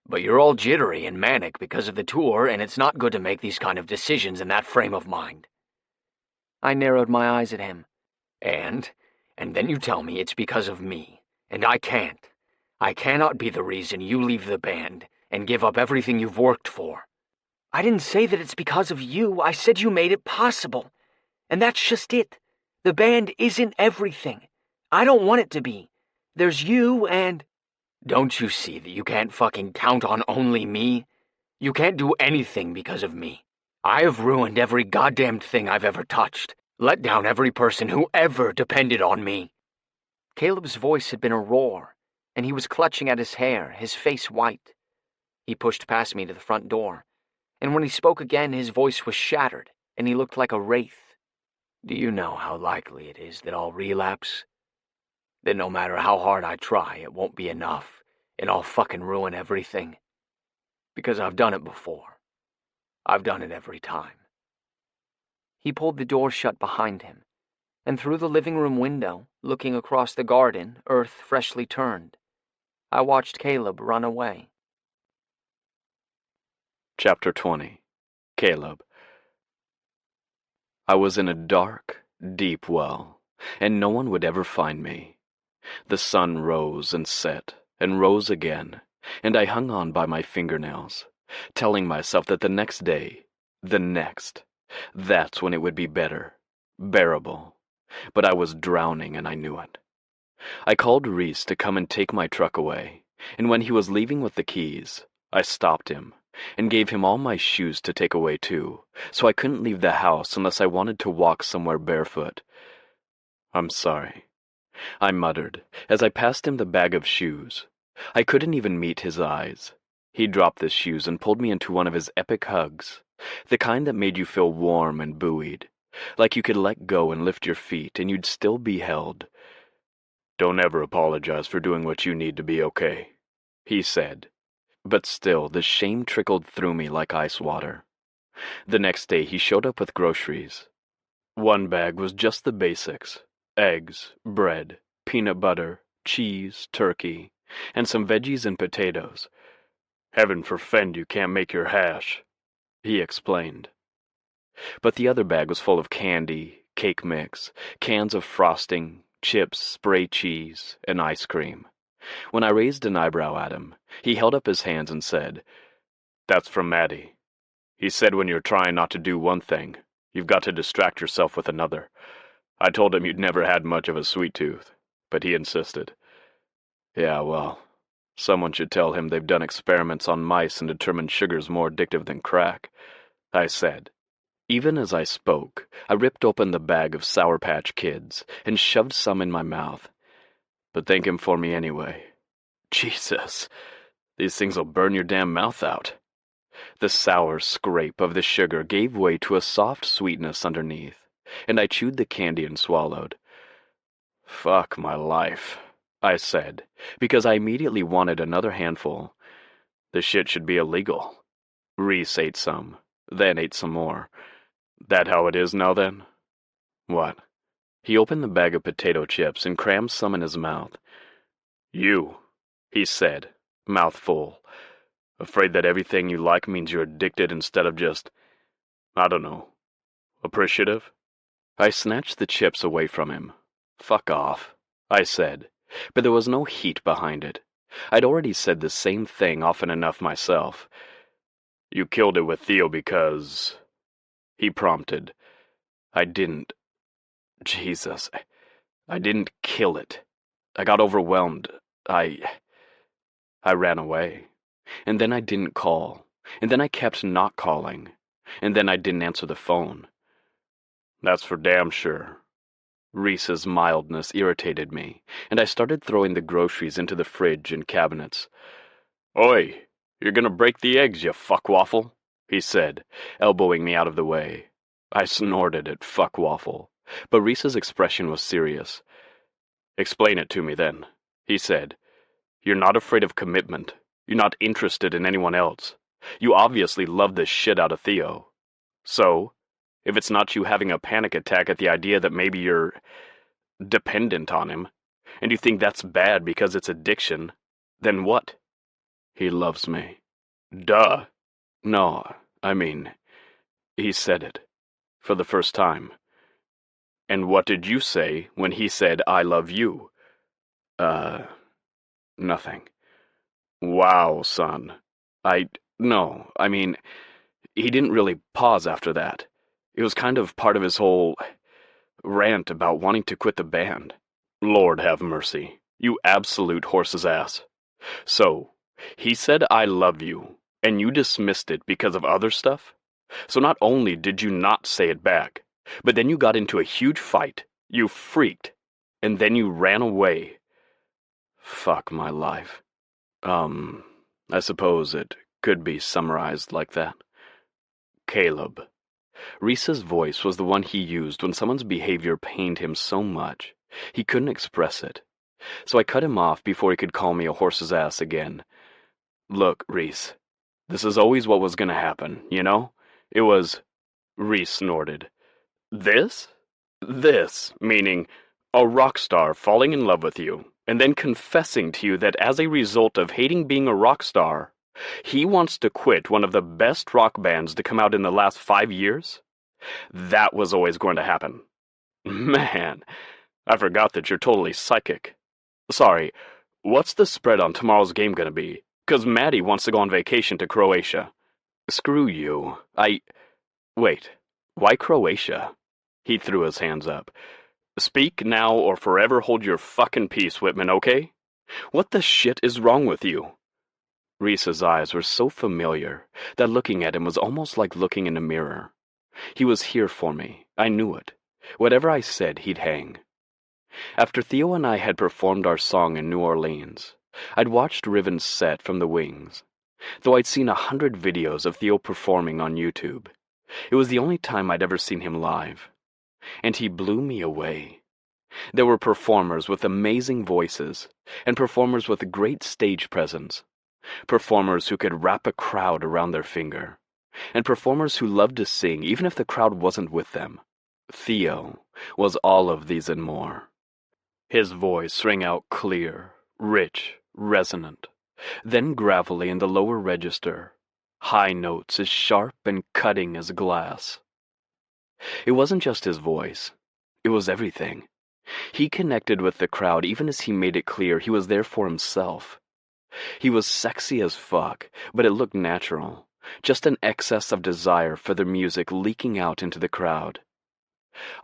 But you're all jittery and manic because of the tour, and it's not good to make these kind of decisions in that frame of mind. I narrowed my eyes at him. And then you tell me it's because of me, and I can't. I cannot be the reason you leave the band and give up everything you've worked for. I didn't say that it's because of you. I said you made it possible. And that's just it. The band isn't everything. I don't want it to be. There's you and... Don't you see that you can't fucking count on only me? You can't do anything because of me. I have ruined every goddamned thing I've ever touched. Let down every person who ever depended on me. Caleb's voice had been a roar, and he was clutching at his hair, his face white. He pushed past me to the front door, and when he spoke again, his voice was shattered, and he looked like a wraith. Do you know how likely it is that I'll relapse? That no matter how hard I try, it won't be enough, and I'll fucking ruin everything? Because I've done it before. I've done it every time. He pulled the door shut behind him, and through the living room window, looking across the garden, earth freshly turned, I watched Caleb run away. Chapter 20. Caleb. I was in a dark, deep well, and no one would ever find me. The sun rose and set, and rose again, and I hung on by my fingernails, telling myself that the next day, that's when it would be better, bearable. But I was drowning and I knew it. I called Reese to come and take my truck away, and when he was leaving with the keys, I stopped him and gave him all my shoes to take away too, so I couldn't leave the house unless I wanted to walk somewhere barefoot. I'm sorry, I muttered as I passed him the bag of shoes. I couldn't even meet his eyes. He dropped the shoes and pulled me into one of his epic hugs, the kind that made you feel warm and buoyed, like you could let go and lift your feet and you'd still be held. Don't ever apologize for doing what you need to be okay, he said. But still, the shame trickled through me like ice water. The next day he showed up with groceries. One bag was just the basics: eggs, bread, peanut butter, cheese, turkey, and some veggies and potatoes. Heaven forfend you can't make your hash, he explained. But the other bag was full of candy, cake mix, cans of frosting, chips, spray cheese, and ice cream. When I raised an eyebrow at him, he held up his hands and said, "That's from Maddie. He said when you're trying not to do one thing, you've got to distract yourself with another. I told him you'd never had much of a sweet tooth, but he insisted." Yeah, well, someone should tell him they've done experiments on mice and determined sugar's more addictive than crack, I said. Even as I spoke, I ripped open the bag of Sour Patch Kids and shoved some in my mouth. But thank him for me anyway. Jesus, these things will burn your damn mouth out. The sour scrape of the sugar gave way to a soft sweetness underneath, and I chewed the candy and swallowed. Fuck my life, I said, because I immediately wanted another handful. This shit should be illegal. Reese ate some, then ate some more. That how it is now then? What? He opened the bag of potato chips and crammed some in his mouth. You, he said, mouth full. Afraid that everything you like means you're addicted instead of just, I don't know, appreciative? I snatched the chips away from him. Fuck off, I said, but there was no heat behind it. I'd already said the same thing often enough myself. You killed it with Theo because... he prompted. I didn't. Jesus, I didn't kill it. I got overwhelmed. I ran away. And then I didn't call. And then I kept not calling. And then I didn't answer the phone. That's for damn sure. Reese's mildness irritated me, and I started throwing the groceries into the fridge and cabinets. "Oi, you're gonna break the eggs, you fuckwaffle," he said, elbowing me out of the way. I snorted at fuckwaffle, but Reese's expression was serious. "Explain it to me, then," he said. "You're not afraid of commitment. You're not interested in anyone else. You obviously love the shit out of Theo. So, if it's not you having a panic attack at the idea that maybe you're dependent on him, and you think that's bad because it's addiction, then what?" "He loves me." "Duh. No, I mean, he said it. For the first time." "And what did you say when he said, 'I love you'?" Nothing." "Wow, son. No, I mean, he didn't really pause after that. It was kind of part of his whole rant about wanting to quit the band." "Lord have mercy. You absolute horse's ass. So, he said 'I love you,' and you dismissed it because of other stuff? So not only did you not say it back, but then you got into a huge fight, you freaked, and then you ran away. Fuck my life. I suppose it could be summarized like that." "Caleb." Reese's voice was the one he used when someone's behavior pained him so much he couldn't express it. So I cut him off before he could call me a horse's ass again. "Look, Reese, this is always what was gonna happen, you know? It was..." Reese snorted. "This? This, meaning a rock star falling in love with you, and then confessing to you that as a result of hating being a rock star, he wants to quit one of the best rock bands to come out in the last 5 years? That was always going to happen. Man, I forgot that you're totally psychic. Sorry, what's the spread on tomorrow's game gonna be? 'Cause Maddie wants to go on vacation to Croatia." "Screw you. Wait, why Croatia?" He threw his hands up. "Speak now or forever hold your fucking peace, Whitman, okay? What the shit is wrong with you?" Reese's eyes were so familiar that looking at him was almost like looking in a mirror. He was here for me. I knew it. Whatever I said, he'd hang. After Theo and I had performed our song in New Orleans, I'd watched Riven's set from the wings. Though I'd seen 100 videos of Theo performing on YouTube, it was the only time I'd ever seen him live. And he blew me away. There were performers with amazing voices, and performers with great stage presence, performers who could wrap a crowd around their finger, and performers who loved to sing even if the crowd wasn't with them. Theo was all of these and more. His voice rang out clear, rich, resonant, then gravelly in the lower register, high notes as sharp and cutting as glass. It wasn't just his voice. It was everything. He connected with the crowd even as he made it clear he was there for himself. He was sexy as fuck, but it looked natural, just an excess of desire for the music leaking out into the crowd.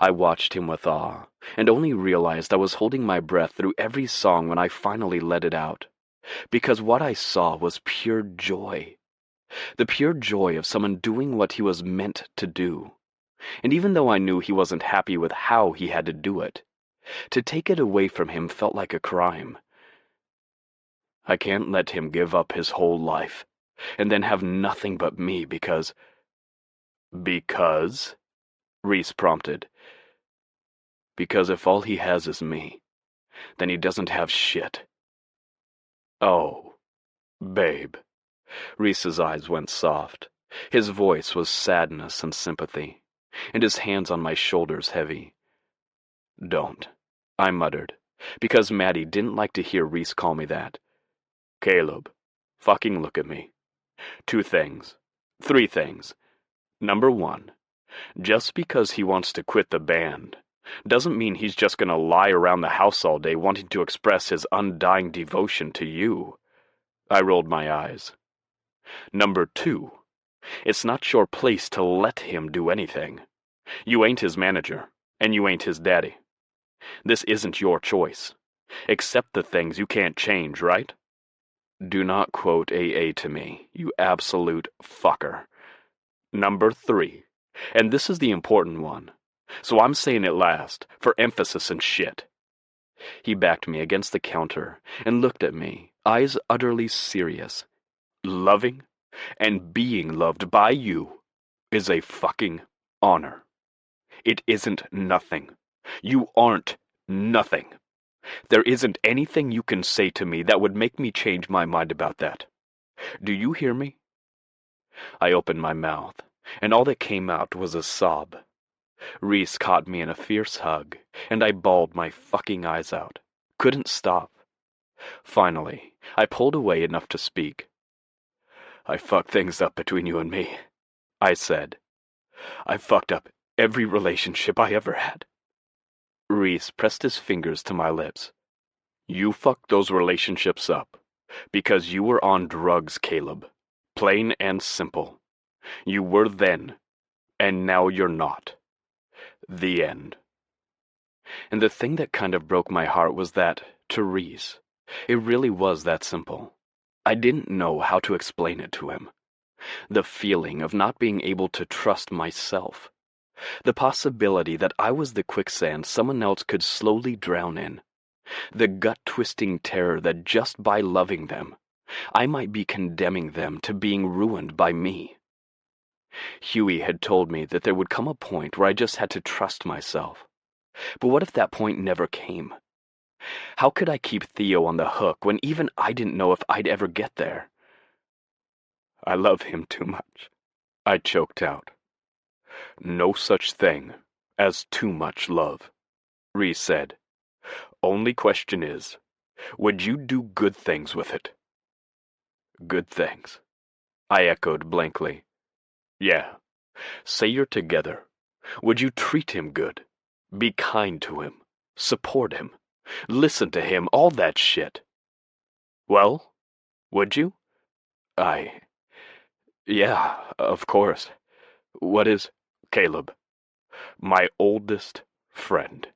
I watched him with awe, and only realized I was holding my breath through every song when I finally let it out, because what I saw was pure joy. The pure joy of someone doing what he was meant to do. And even though I knew he wasn't happy with how he had to do it, to take it away from him felt like a crime. I can't let him give up his whole life, and then have nothing but me because... "Because?" Reese prompted. "Because if all he has is me, then he doesn't have shit." "Oh, babe." Reese's eyes went soft. His voice was sadness and sympathy, and his hands on my shoulders heavy. "Don't," I muttered, because Maddie didn't like to hear Reese call me that. "Caleb, fucking look at me. 2 things. 3 things. Number 1, just because he wants to quit the band doesn't mean he's just gonna lie around the house all day wanting to express his undying devotion to you." I rolled my eyes. "Number 2, it's not your place to let him do anything. You ain't his manager, and you ain't his daddy. This isn't your choice. Accept the things you can't change, right? Do not quote AA to me, you absolute fucker. Number 3, and this is the important one, So I'm saying it last, for emphasis and shit. He backed me against the counter and looked at me, eyes utterly serious. Loving and being loved by you is a fucking honor. It isn't nothing. You aren't nothing. There isn't anything you can say to me that would make me change my mind about that. Do you hear me? I opened my mouth, and all that came out was a sob. Reese caught me in a fierce hug, and I bawled my fucking eyes out. Couldn't stop. Finally, I pulled away enough to speak. I fucked things up between you and me, I said. I fucked up every relationship I ever had. Reese pressed his fingers to my lips. You fucked those relationships up because you were on drugs, Caleb. Plain and simple. You were then, and now you're not. The end. And the thing that kind of broke my heart was that, to Reese, it really was that simple. I didn't know how to explain it to him. The feeling of not being able to trust myself. The possibility that I was the quicksand someone else could slowly drown in. The gut-twisting terror that just by loving them, I might be condemning them to being ruined by me. Huey had told me that there would come a point where I just had to trust myself. But what if that point never came? How could I keep Theo on the hook when even I didn't know if I'd ever get there? I love him too much, I choked out. No such thing as too much love, Reese said. Only question is, would you do good things with it? Good things, I echoed blankly. Yeah, say you're together. Would you treat him good? Be kind to him? Support him? Listen to him? All that shit? Well, would you? Yeah, of course. What is Caleb? My oldest friend.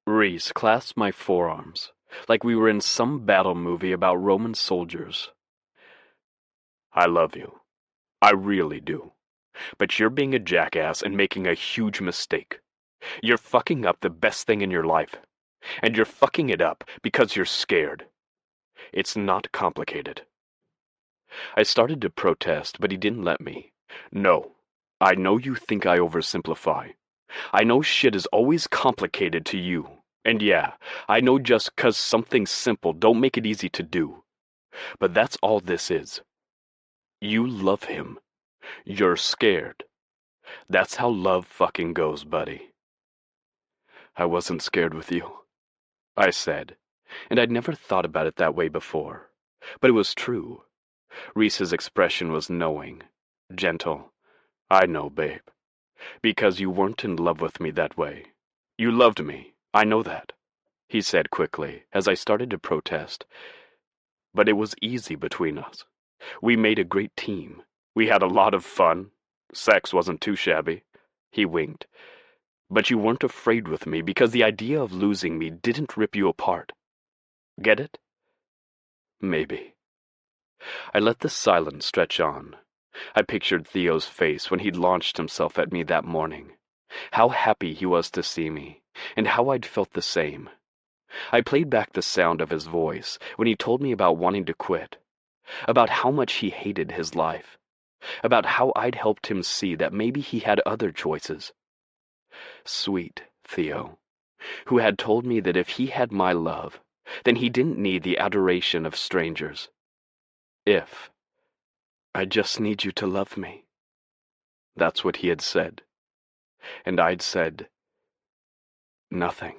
Reese clasped my forearms, like we were in some battle movie about Roman soldiers. I love you. I really do. But you're being a jackass and making a huge mistake. You're fucking up the best thing in your life. And you're fucking it up because you're scared. It's not complicated. I started to protest, but he didn't let me. No, I know you think I oversimplify. I know shit is always complicated to you. And yeah, I know just 'cause something's simple don't make it easy to do. But that's all this is. You love him. You're scared. That's how love fucking goes, buddy. I wasn't scared with you, I said, and I'd never thought about it that way before. But it was true. Reese's expression was knowing, gentle. I know, babe. Because you weren't in love with me that way. You loved me, I know that, he said quickly, as I started to protest. But it was easy between us. We made a great team. We had a lot of fun. Sex wasn't too shabby. He winked. But you weren't afraid with me because the idea of losing me didn't rip you apart. Get it? Maybe. I let the silence stretch on. I pictured Theo's face when he'd launched himself at me that morning. How happy he was to see me, and how I'd felt the same. I played back the sound of his voice when he told me about wanting to quit, about how much he hated his life, about how I'd helped him see that maybe he had other choices. Sweet Theo, who had told me that if he had my love, then he didn't need the adoration of strangers. I just need you to love me. That's what he had said. And I'd said, nothing.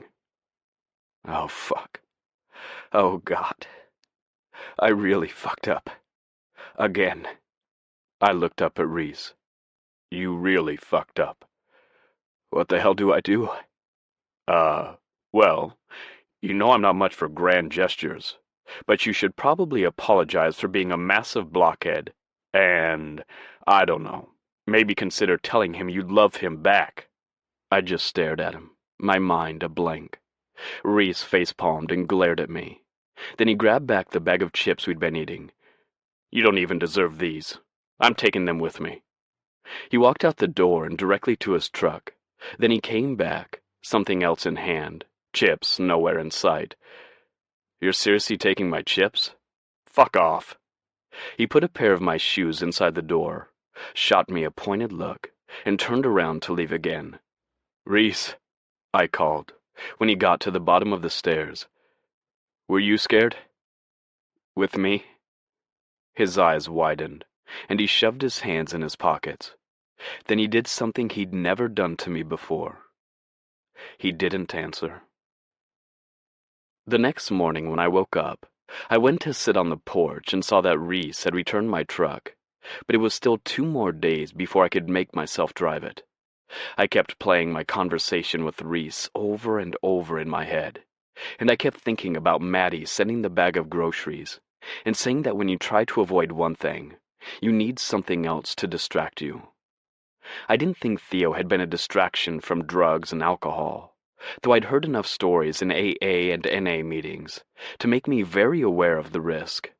Oh, fuck. Oh, God. I really fucked up. Again. I looked up at Reese. You really fucked up. What the hell do I do? Well, you know I'm not much for grand gestures, but you should probably apologize for being a massive blockhead, and, I don't know, maybe consider telling him you'd love him back. I just stared at him, my mind a blank. Reese facepalmed and glared at me. Then he grabbed back the bag of chips we'd been eating. You don't even deserve these. I'm taking them with me. He walked out the door and directly to his truck. Then he came back, something else in hand, chips nowhere in sight. "You're seriously taking my chips? Fuck off." He put a pair of my shoes inside the door, shot me a pointed look, and turned around to leave again. "Reese," I called, when he got to the bottom of the stairs. "Were you scared? With me?" His eyes widened, and he shoved his hands in his pockets. Then he did something he'd never done to me before. He didn't answer. The next morning when I woke up, I went to sit on the porch and saw that Reese had returned my truck, but it was still 2 more days before I could make myself drive it. I kept playing my conversation with Reese over and over in my head, and I kept thinking about Maddie sending the bag of groceries and saying that when you try to avoid one thing, you need something else to distract you. I didn't think Theo had been a distraction from drugs and alcohol, though I'd heard enough stories in AA and NA meetings to make me very aware of the risk.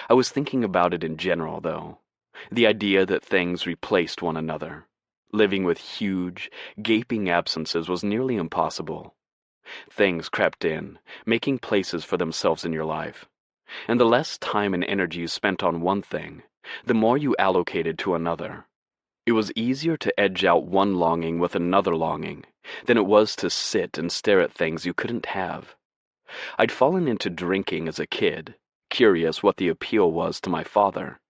I was thinking about it in general, though. The idea that things replaced one another. Living with huge, gaping absences was nearly impossible. Things crept in, making places for themselves in your life. And the less time and energy you spent on one thing, the more you allocated to another. It was easier to edge out one longing with another longing than it was to sit and stare at things you couldn't have. I'd fallen into drinking as a kid, curious what the appeal was to my father,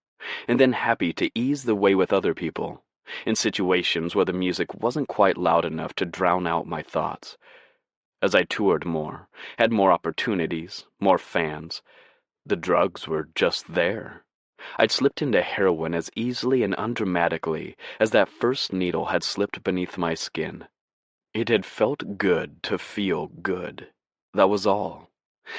and then happy to ease the way with other people, in situations where the music wasn't quite loud enough to drown out my thoughts. As I toured more, had more opportunities, more fans, the drugs were just there. I'd slipped into heroin as easily and undramatically as that first needle had slipped beneath my skin. It had felt good to feel good. That was all.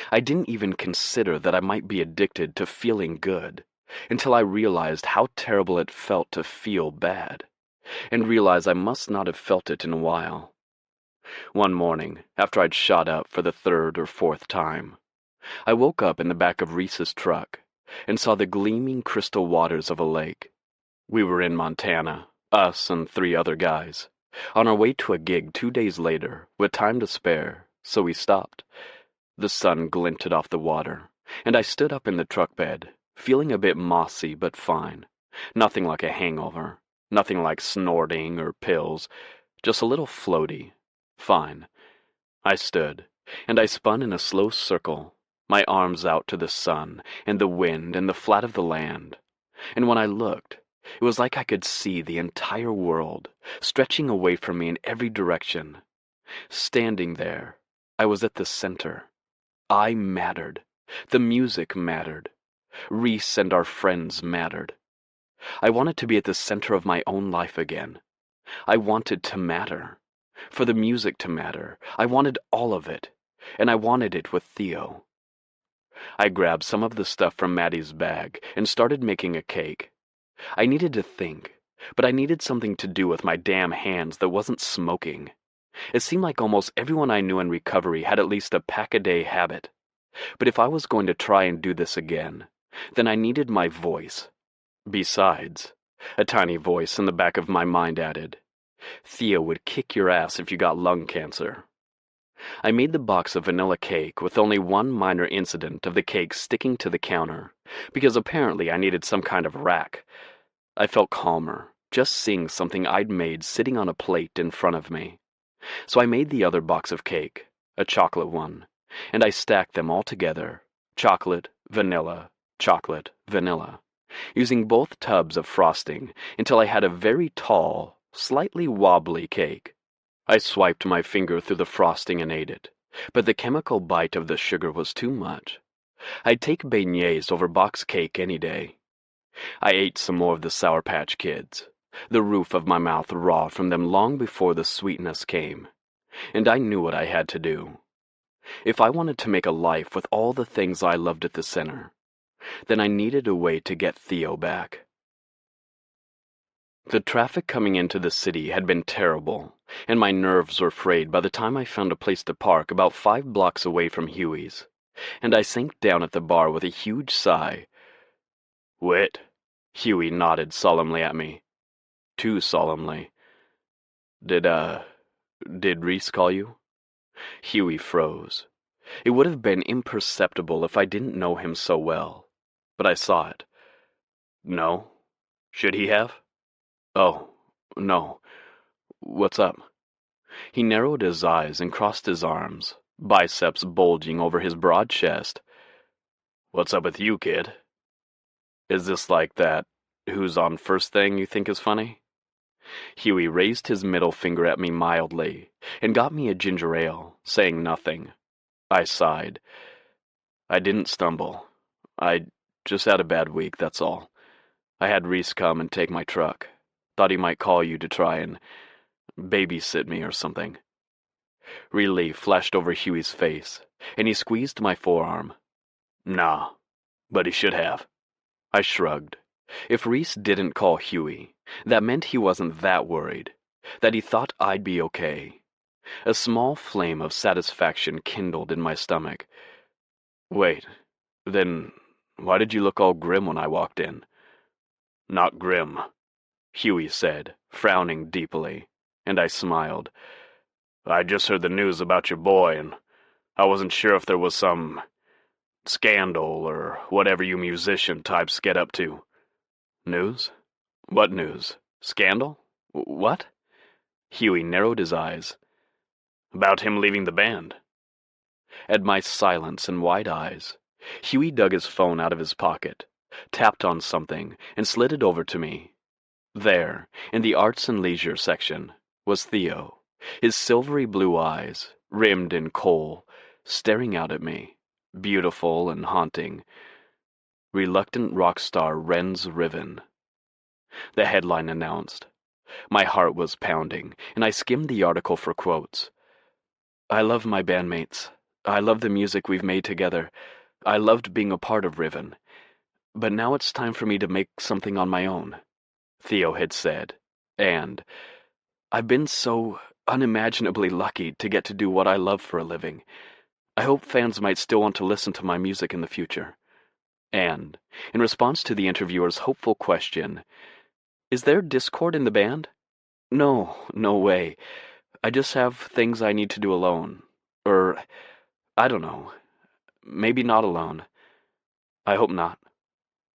I didn't even consider that I might be addicted to feeling good until I realized how terrible it felt to feel bad, and realized I must not have felt it in a while. One morning, after I'd shot up for the 3rd or 4th time, I woke up in the back of Reese's truck and saw the gleaming crystal waters of a lake. We were in Montana, us and 3 other guys, on our way to a gig 2 days later, with time to spare, so we stopped. The sun glinted off the water, and I stood up in the truck bed, feeling a bit mossy but fine. Nothing like a hangover, nothing like snorting or pills, just a little floaty. Fine. I stood, and I spun in a slow circle, my arms out to the sun and the wind and the flat of the land. And when I looked, it was like I could see the entire world, stretching away from me in every direction. Standing there, I was at the center. I mattered. The music mattered. Reese and our friends mattered. I wanted to be at the center of my own life again. I wanted to matter. For the music to matter, I wanted all of it, and I wanted it with Theo. I grabbed some of the stuff from Maddie's bag and started making a cake. I needed to think, but I needed something to do with my damn hands that wasn't smoking. It seemed like almost everyone I knew in recovery had at least a pack-a-day habit. But if I was going to try and do this again, then I needed my voice. Besides, a tiny voice in the back of my mind added, Theo would kick your ass if you got lung cancer. I made the box of vanilla cake with only one minor incident of the cake sticking to the counter, because apparently I needed some kind of rack. I felt calmer, just seeing something I'd made sitting on a plate in front of me. So I made the other box of cake, a chocolate one, and I stacked them all together, chocolate, vanilla, using both tubs of frosting until I had a very tall, slightly wobbly cake. I swiped my finger through the frosting and ate it, but the chemical bite of the sugar was too much. I'd take beignets over box cake any day. I ate some more of the Sour Patch Kids, the roof of my mouth raw from them long before the sweetness came, and I knew what I had to do. If I wanted to make a life with all the things I loved at the center, then I needed a way to get Theo back. The traffic coming into the city had been terrible, and my nerves were frayed by the time I found a place to park about 5 blocks away from Huey's, and I sank down at the bar with a huge sigh. "Wit," Huey nodded solemnly at me. Too solemnly. Did Did Reese call you? Huey froze. It would have been imperceptible if I didn't know him so well, but I saw it. No. Should he have? Oh, no. What's up? He narrowed his eyes and crossed his arms, biceps bulging over his broad chest. What's up with you, kid? Is this like that who's on first thing you think is funny? Huey raised his middle finger at me mildly and got me a ginger ale, saying nothing. I sighed. I didn't stumble. I just had a bad week, that's all. I had Reese come and take my truck. Thought he might call you to try and babysit me or something. Relief flashed over Huey's face, and he squeezed my forearm. Nah, but he should have. I shrugged. If Reese didn't call Huey, that meant he wasn't that worried, that he thought I'd be okay. A small flame of satisfaction kindled in my stomach. Wait, then why did you look all grim when I walked in? Not grim, Huey said, frowning deeply, and I smiled. I just heard the news about your boy, and I wasn't sure if there was some scandal or whatever you musician types get up to. News? What news? Scandal? What? Huey narrowed his eyes. About him leaving the band. At my silence and wide eyes, Huey dug his phone out of his pocket, tapped on something, and slid it over to me. There, in the arts and leisure section, was Theo, his silvery blue eyes, rimmed in kohl, staring out at me, beautiful and haunting. Reluctant rock star rends Riven. The headline announced. My heart was pounding, and I skimmed the article for quotes. I love my bandmates. I love the music we've made together. I loved being a part of Riven. But now it's time for me to make something on my own, Theo had said, and I've been so unimaginably lucky to get to do what I love for a living. I hope fans might still want to listen to my music in the future. And, in response to the interviewer's hopeful question, is there discord in the band? No way. I just have things I need to do alone. Or, I don't know. Maybe not alone. I hope not.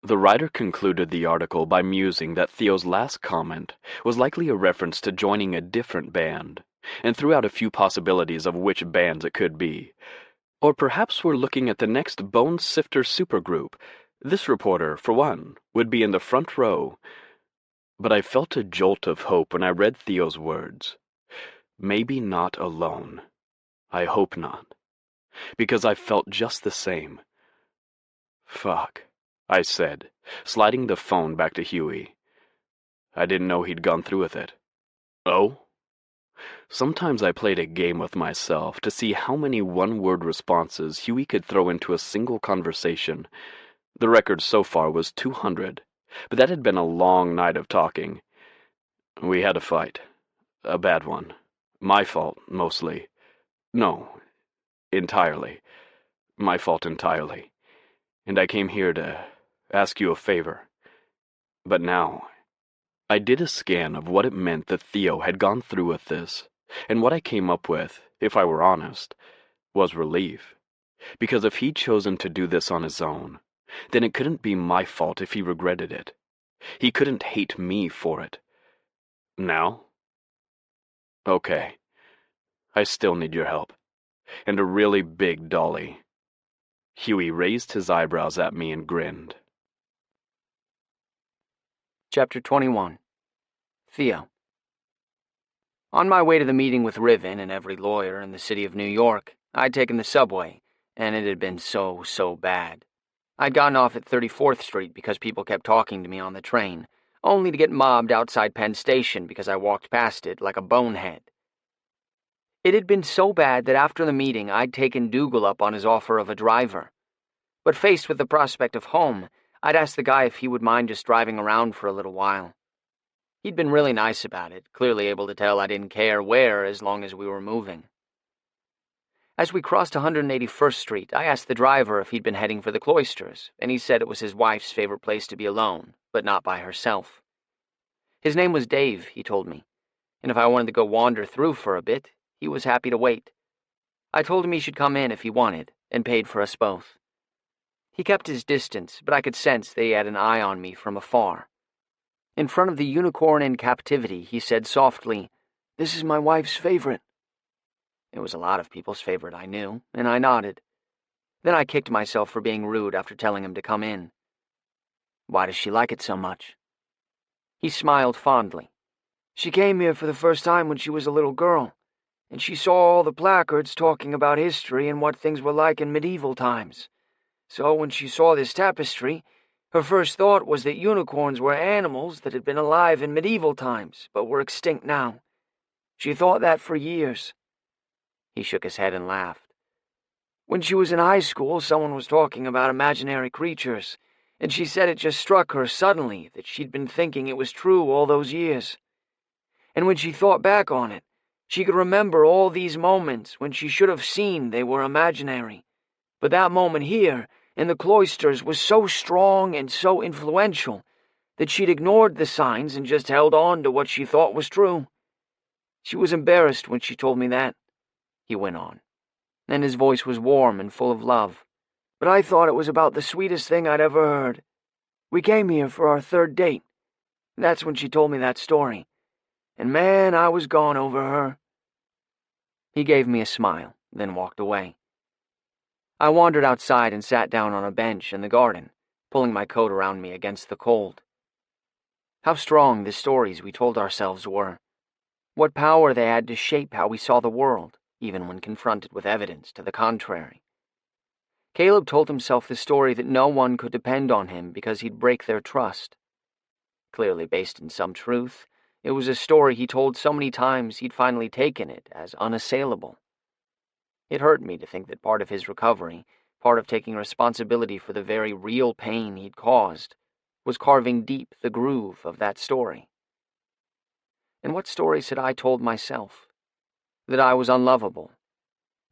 The writer concluded the article by musing that Theo's last comment was likely a reference to joining a different band, and threw out a few possibilities of which bands it could be. Or perhaps we're looking at the next Bone Sifter supergroup. This reporter, for one, would be in the front row. But I felt a jolt of hope when I read Theo's words. Maybe not alone. I hope not. Because I felt just the same. Fuck, I said, sliding the phone back to Huey. I didn't know he'd gone through with it. Oh? Sometimes I played a game with myself to see how many one-word responses Huey could throw into a single conversation. The record so far was 200, but that had been a long night of talking. We had a fight. A bad one. My fault, mostly. No, entirely. My fault entirely. And I came here to ask you a favor. But now, I did a scan of what it meant that Theo had gone through with this, and what I came up with, if I were honest, was relief. Because if he'd chosen to do this on his own, then it couldn't be my fault if he regretted it. He couldn't hate me for it. Now? Okay. I still need your help. And a really big dolly. Huey raised his eyebrows at me and grinned. Chapter 21. Theo. On my way to the meeting with Riven and every lawyer in the city of New York, I'd taken the subway, and it had been so bad. I'd gotten off at 34th Street because people kept talking to me on the train, only to get mobbed outside Penn Station because I walked past it like a bonehead. It had been so bad that after the meeting I'd taken Dougal up on his offer of a driver. But faced with the prospect of home, I'd asked the guy if he would mind just driving around for a little while. He'd been really nice about it, clearly able to tell I didn't care where as long as we were moving. As we crossed 181st Street, I asked the driver if he'd been heading for the Cloisters, and he said it was his wife's favorite place to be alone, but not by herself. His name was Dave, he told me, and if I wanted to go wander through for a bit, he was happy to wait. I told him he should come in if he wanted, and paid for us both. He kept his distance, but I could sense that he had an eye on me from afar. In front of the unicorn in captivity, he said softly, "This is my wife's favorite." It was a lot of people's favorite, I knew, and I nodded. Then I kicked myself for being rude after telling him to come in. "Why does she like it so much?" He smiled fondly. "She came here for the first time when she was a little girl, and she saw all the placards talking about history and what things were like in medieval times. So when she saw this tapestry, her first thought was that unicorns were animals that had been alive in medieval times, but were extinct now. She thought that for years." He shook his head and laughed. "When she was in high school, someone was talking about imaginary creatures, and she said it just struck her suddenly that she'd been thinking it was true all those years. And when she thought back on it, she could remember all these moments when she should have seen they were imaginary. But that moment here, in the cloisters, was so strong and so influential that she'd ignored the signs and just held on to what she thought was true. She was embarrassed when she told me that," he went on, and his voice was warm and full of love. "But I thought it was about the sweetest thing I'd ever heard. We came here for our third date. That's when she told me that story. And man, I was gone over her." He gave me a smile, then walked away. I wandered outside and sat down on a bench in the garden, pulling my coat around me against the cold. How strong the stories we told ourselves were. What power they had to shape how we saw the world, even when confronted with evidence to the contrary. Caleb told himself the story that no one could depend on him because he'd break their trust. Clearly based in some truth, it was a story he told so many times he'd finally taken it as unassailable. It hurt me to think that part of his recovery, part of taking responsibility for the very real pain he'd caused, was carving deep the groove of that story. And what stories had I told myself? That I was unlovable.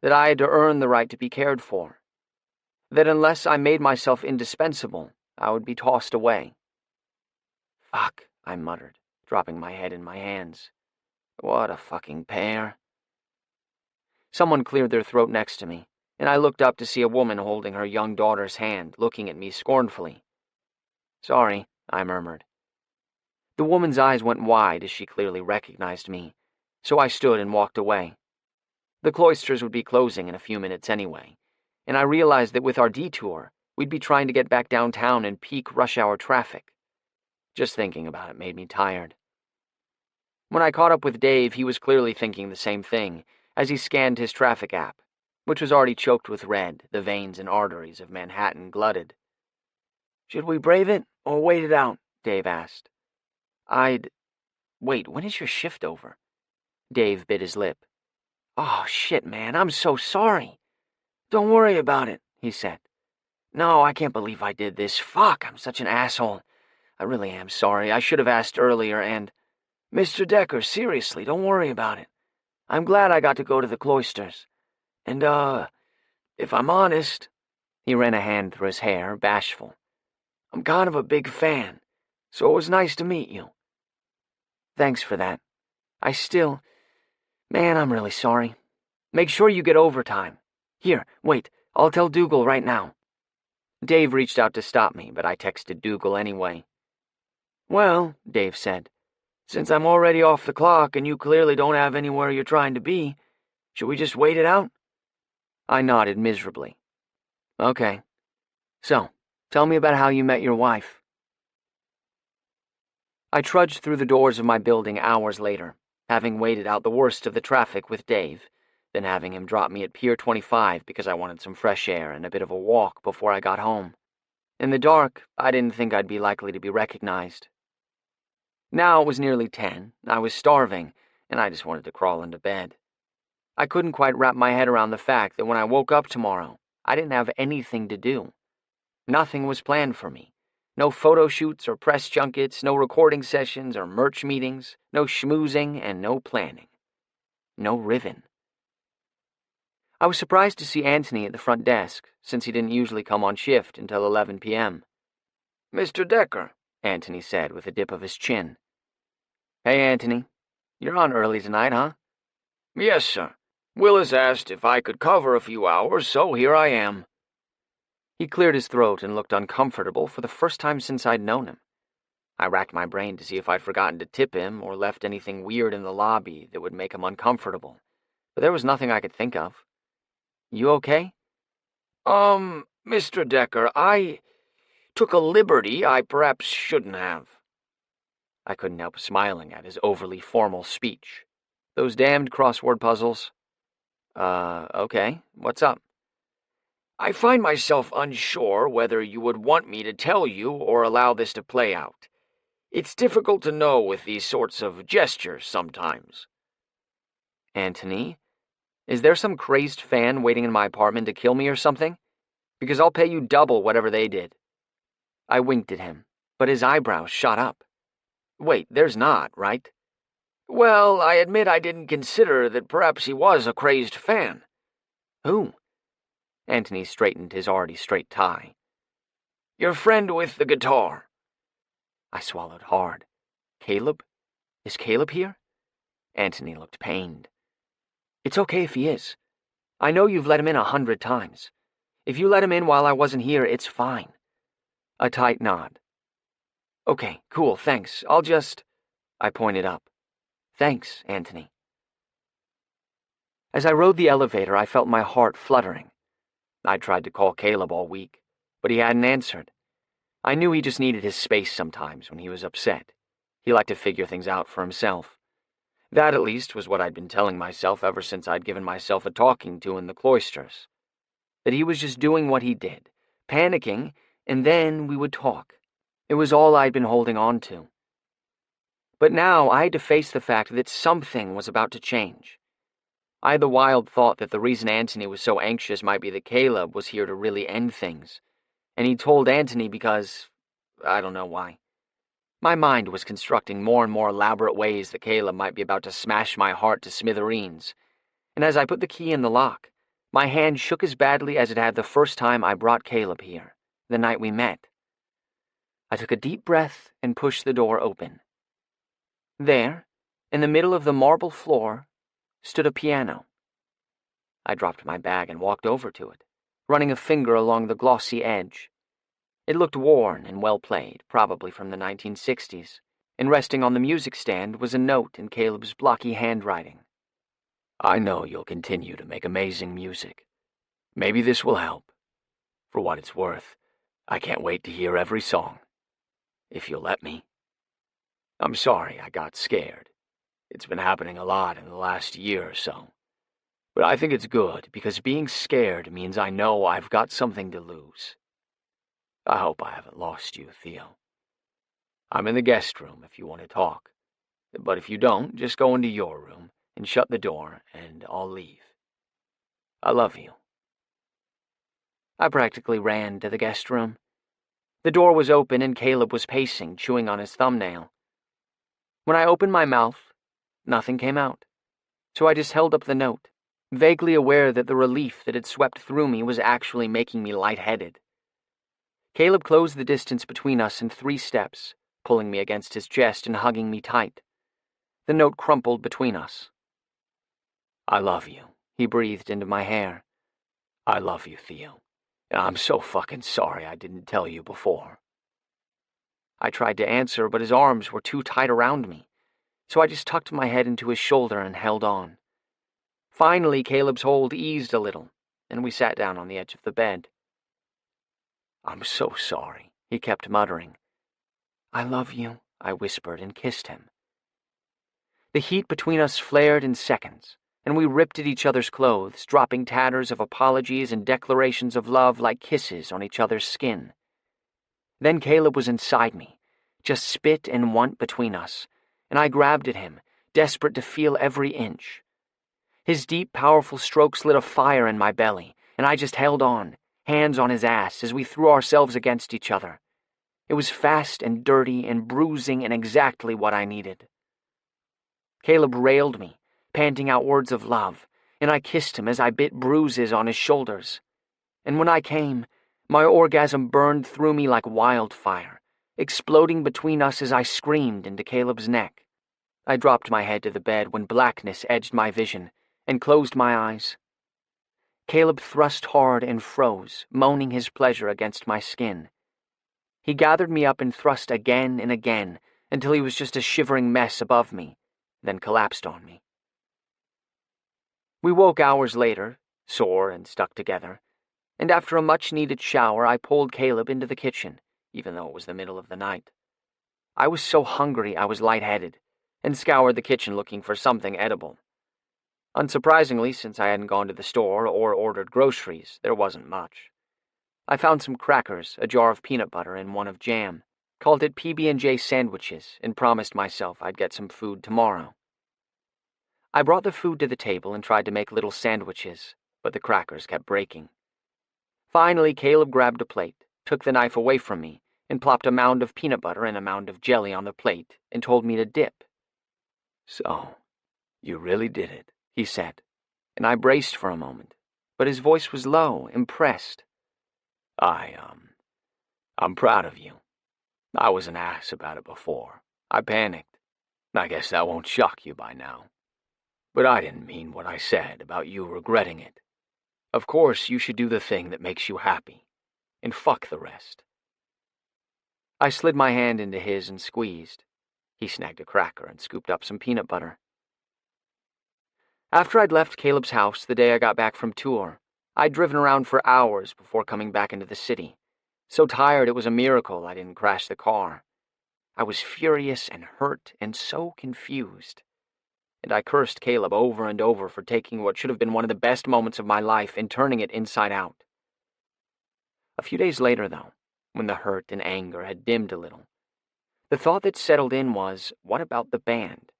That I had to earn the right to be cared for. That unless I made myself indispensable, I would be tossed away. "Fuck," I muttered, dropping my head in my hands. "What a fucking pair." Someone cleared their throat next to me, and I looked up to see a woman holding her young daughter's hand, looking at me scornfully. "Sorry," I murmured. The woman's eyes went wide as she clearly recognized me, so I stood and walked away. The cloisters would be closing in a few minutes anyway, and I realized that with our detour, we'd be trying to get back downtown in peak rush-hour traffic. Just thinking about it made me tired. When I caught up with Dave, he was clearly thinking the same thing as he scanned his traffic app, which was already choked with red, the veins and arteries of Manhattan glutted. "Should we brave it, or wait it out?" Dave asked. Wait, when is your shift over?" Dave bit his lip. "Oh, shit, man, I'm so sorry." "Don't worry about it," he said. "No, I can't believe I did this. Fuck, I'm such an asshole. I really am sorry. I should have asked earlier, and... Mr. Decker, seriously, don't worry about it. I'm glad I got to go to the cloisters. And, if I'm honest," he ran a hand through his hair, bashful, "I'm kind of a big fan, so it was nice to meet you." "Thanks for that. Man, I'm really sorry. Make sure you get overtime. Here, wait, I'll tell Dougal right now." Dave reached out to stop me, but I texted Dougal anyway. "Well," Dave said, "since I'm already off the clock and you clearly don't have anywhere you're trying to be, should we just wait it out?" I nodded miserably. "Okay. So, tell me about how you met your wife." I trudged through the doors of my building hours later, having waited out the worst of the traffic with Dave, then having him drop me at Pier 25 because I wanted some fresh air and a bit of a walk before I got home. In the dark, I didn't think I'd be likely to be recognized. Now it was nearly 10, I was starving, and I just wanted to crawl into bed. I couldn't quite wrap my head around the fact that when I woke up tomorrow, I didn't have anything to do. Nothing was planned for me. No photo shoots or press junkets, no recording sessions or merch meetings, no schmoozing and no planning. No Riven. I was surprised to see Anthony at the front desk, since he didn't usually come on shift until 11 p.m. "Mr. Decker," Anthony said with a dip of his chin. "Hey, Anthony. You're on early tonight, huh?" "Yes, sir. Willis asked if I could cover a few hours, so here I am." He cleared his throat and looked uncomfortable for the first time since I'd known him. I racked my brain to see if I'd forgotten to tip him or left anything weird in the lobby that would make him uncomfortable, but there was nothing I could think of. "You okay?" Mr. Decker, I took a liberty I perhaps shouldn't have." I couldn't help smiling at his overly formal speech. "Those damned crossword puzzles." Okay, what's up?" "I find myself unsure whether you would want me to tell you or allow this to play out. It's difficult to know with these sorts of gestures sometimes." "Anthony, is there some crazed fan waiting in my apartment to kill me or something? Because I'll pay you double whatever they did." I winked at him, but his eyebrows shot up. "Wait, there's not, right?" "Well, I admit I didn't consider that perhaps he was a crazed fan." "Who?" Anthony straightened his already straight tie. "Your friend with the guitar." I swallowed hard. "Caleb? Is Caleb here?" Anthony looked pained. "It's okay if he is. I know you've let him in 100 times. If you let him in while I wasn't here, it's fine." A tight nod. "Okay, cool, thanks. I'll just—" I pointed up. "Thanks, Anthony." As I rode the elevator, I felt my heart fluttering. I tried to call Caleb all week, but he hadn't answered. I knew he just needed his space sometimes when he was upset. He liked to figure things out for himself. That, at least, was what I'd been telling myself ever since I'd given myself a talking to in the cloisters. That he was just doing what he did, panicking, and then we would talk. It was all I'd been holding on to. But now I had to face the fact that something was about to change. I had the wild thought that the reason Anthony was so anxious might be that Caleb was here to really end things, and he told Anthony because I don't know why. My mind was constructing more and more elaborate ways that Caleb might be about to smash my heart to smithereens, and as I put the key in the lock, my hand shook as badly as it had the first time I brought Caleb here, the night we met. I took a deep breath and pushed the door open. There, in the middle of the marble floor, stood a piano. I dropped my bag and walked over to it, running a finger along the glossy edge. It looked worn and well played, probably from the 1960s, and resting on the music stand was a note in Caleb's blocky handwriting. "I know you'll continue to make amazing music. Maybe this will help. For what it's worth, I can't wait to hear every song. If you'll let me. I'm sorry I got scared. It's been happening a lot in the last year or so. But I think it's good because being scared means I know I've got something to lose. I hope I haven't lost you, Theo. I'm in the guest room if you want to talk. But if you don't, just go into your room and shut the door and I'll leave. I love you." I practically ran to the guest room. The door was open and Caleb was pacing, chewing on his thumbnail. When I opened my mouth, nothing came out, so I just held up the note, vaguely aware that the relief that had swept through me was actually making me lightheaded. Caleb closed the distance between us in 3 steps, pulling me against his chest and hugging me tight. The note crumpled between us. "I love you," he breathed into my hair. "I love you, Theo. And I'm so fucking sorry I didn't tell you before." I tried to answer, but his arms were too tight around me, so I just tucked my head into his shoulder and held on. Finally, Caleb's hold eased a little, and we sat down on the edge of the bed. "I'm so sorry," he kept muttering. "I love you," I whispered and kissed him. The heat between us flared in seconds, and we ripped at each other's clothes, dropping tatters of apologies and declarations of love like kisses on each other's skin. Then Caleb was inside me, just spit and want between us, and I grabbed at him, desperate to feel every inch. His deep, powerful strokes lit a fire in my belly, and I just held on, hands on his ass, as we threw ourselves against each other. It was fast and dirty and bruising and exactly what I needed. Caleb railed me, panting out words of love, and I kissed him as I bit bruises on his shoulders. And when I came, my orgasm burned through me like wildfire, exploding between us as I screamed into Caleb's neck. I dropped my head to the bed when blackness edged my vision, and closed my eyes. Caleb thrust hard and froze, moaning his pleasure against my skin. He gathered me up and thrust again and again until he was just a shivering mess above me, then collapsed on me. We woke hours later, sore and stuck together, and after a much-needed shower I pulled Caleb into the kitchen, even though it was the middle of the night. I was so hungry I was lightheaded, and scoured the kitchen looking for something edible. Unsurprisingly, since I hadn't gone to the store or ordered groceries, there wasn't much. I found some crackers, a jar of peanut butter, and one of jam, called it PB&J sandwiches, and promised myself I'd get some food tomorrow. I brought the food to the table and tried to make little sandwiches, but the crackers kept breaking. Finally, Caleb grabbed a plate, took the knife away from me, and plopped a mound of peanut butter and a mound of jelly on the plate and told me to dip. "So, you really did it," he said, and I braced for a moment, but his voice was low, impressed. I'm proud of you. I was an ass about it before. I panicked. I guess that won't shock you by now. But I didn't mean what I said about you regretting it. Of course, you should do the thing that makes you happy, and fuck the rest." I slid my hand into his and squeezed. He snagged a cracker and scooped up some peanut butter. After I'd left Caleb's house the day I got back from tour, I'd driven around for hours before coming back into the city. So tired it was a miracle I didn't crash the car. I was furious and hurt and so confused. And I cursed Caleb over and over for taking what should have been one of the best moments of my life and turning it inside out. A few days later, though, when the hurt and anger had dimmed a little, the thought that settled in was, what about the band?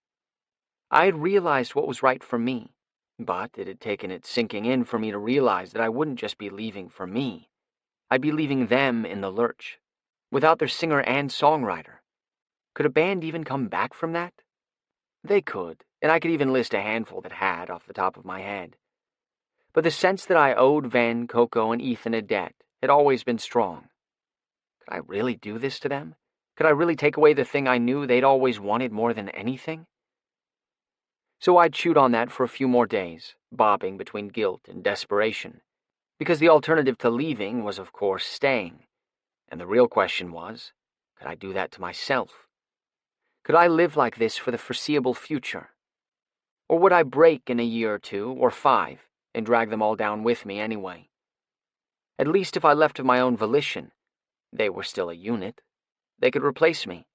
I had realized what was right for me, but it had taken it sinking in for me to realize that I wouldn't just be leaving for me. I'd be leaving them in the lurch, without their singer and songwriter. Could a band even come back from that? They could, and I could even list a handful that had off the top of my head. But the sense that I owed Ven, Coco, and Ethan a debt had always been strong. Could I really do this to them? Could I really take away the thing I knew they'd always wanted more than anything? So I chewed on that for a few more days, bobbing between guilt and desperation, because the alternative to leaving was, of course, staying. And the real question was, could I do that to myself? Could I live like this for the foreseeable future? Or would I break in a year or 2 or 5 and drag them all down with me anyway? At least if I left of my own volition, they were still a unit. They could replace me.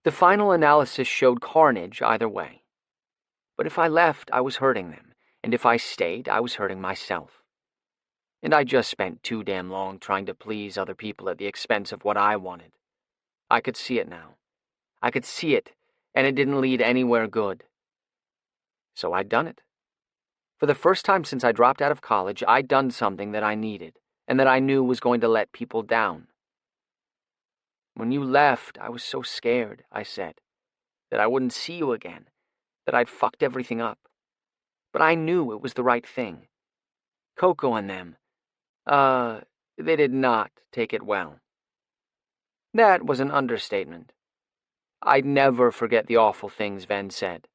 The final analysis showed carnage either way. But if I left, I was hurting them, and if I stayed, I was hurting myself. And I just spent too damn long trying to please other people at the expense of what I wanted. I could see it now. I could see it, and it didn't lead anywhere good. So I'd done it. For the first time since I dropped out of college, I'd done something that I needed, and that I knew was going to let people down. "When you left, I was so scared," I said, "that I wouldn't see you again, that I'd fucked everything up. But I knew it was the right thing. Coco and them, they did not take it well." That was an understatement. I'd never forget the awful things Ven said.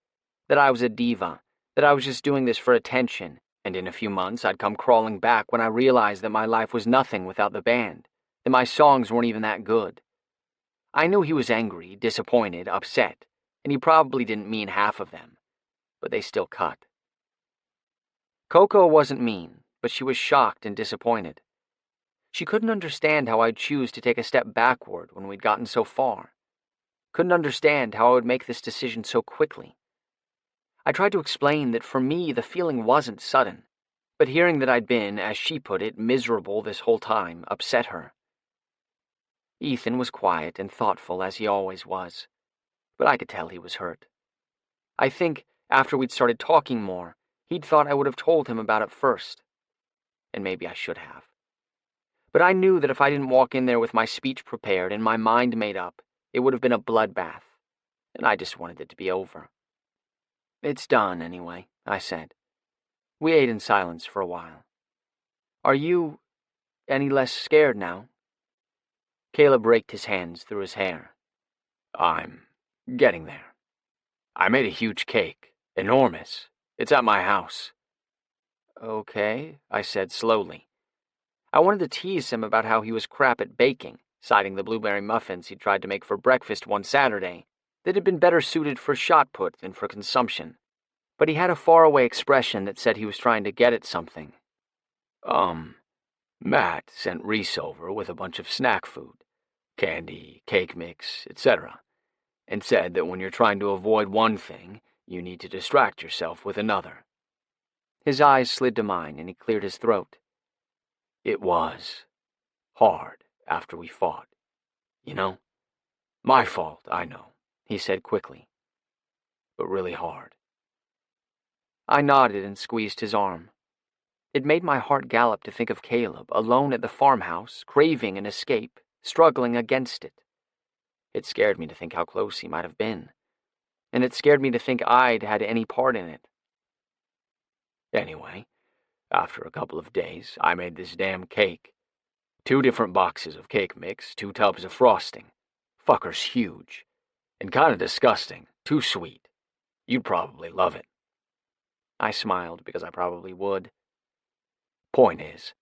That I was a diva, that I was just doing this for attention, and in a few months I'd come crawling back when I realized that my life was nothing without the band, that my songs weren't even that good. I knew he was angry, disappointed, upset, and he probably didn't mean half of them, but they still cut. Coco wasn't mean, but she was shocked and disappointed. She couldn't understand how I'd choose to take a step backward when we'd gotten so far. Couldn't understand how I would make this decision so quickly. I tried to explain that for me the feeling wasn't sudden, but hearing that I'd been, as she put it, miserable this whole time upset her. Ethan was quiet and thoughtful as he always was, but I could tell he was hurt. I think, after we'd started talking more, he'd thought I would have told him about it first. And maybe I should have. But I knew that if I didn't walk in there with my speech prepared and my mind made up, it would have been a bloodbath, and I just wanted it to be over. "It's done, anyway," I said. We ate in silence for a while. "Are you any less scared now?" Caleb raked his hands through his hair. "I'm getting there. I made a huge cake, enormous. It's at my house." "Okay," I said slowly. I wanted to tease him about how he was crap at baking, citing the blueberry muffins he'd tried to make for breakfast one Saturday that had been better suited for shot put than for consumption. But he had a faraway expression that said he was trying to get at something. Matt sent Reese over with a bunch of snack food, candy, cake mix, etc., and said that when you're trying to avoid one thing, you need to distract yourself with another." His eyes slid to mine, and he cleared his throat. "It was hard after we fought, you know? My fault, I know," he said quickly, "but really hard." I nodded and squeezed his arm. It made my heart gallop to think of Caleb, alone at the farmhouse, craving an escape, struggling against it. It scared me to think how close he might have been, and it scared me to think I'd had any part in it. Anyway, after a couple of days, I made this damn cake. 2 different boxes of cake mix, 2 tubs of frosting. Fucker's huge. And kinda disgusting. Too sweet. You'd probably love it. I smiled because I probably would. Point is,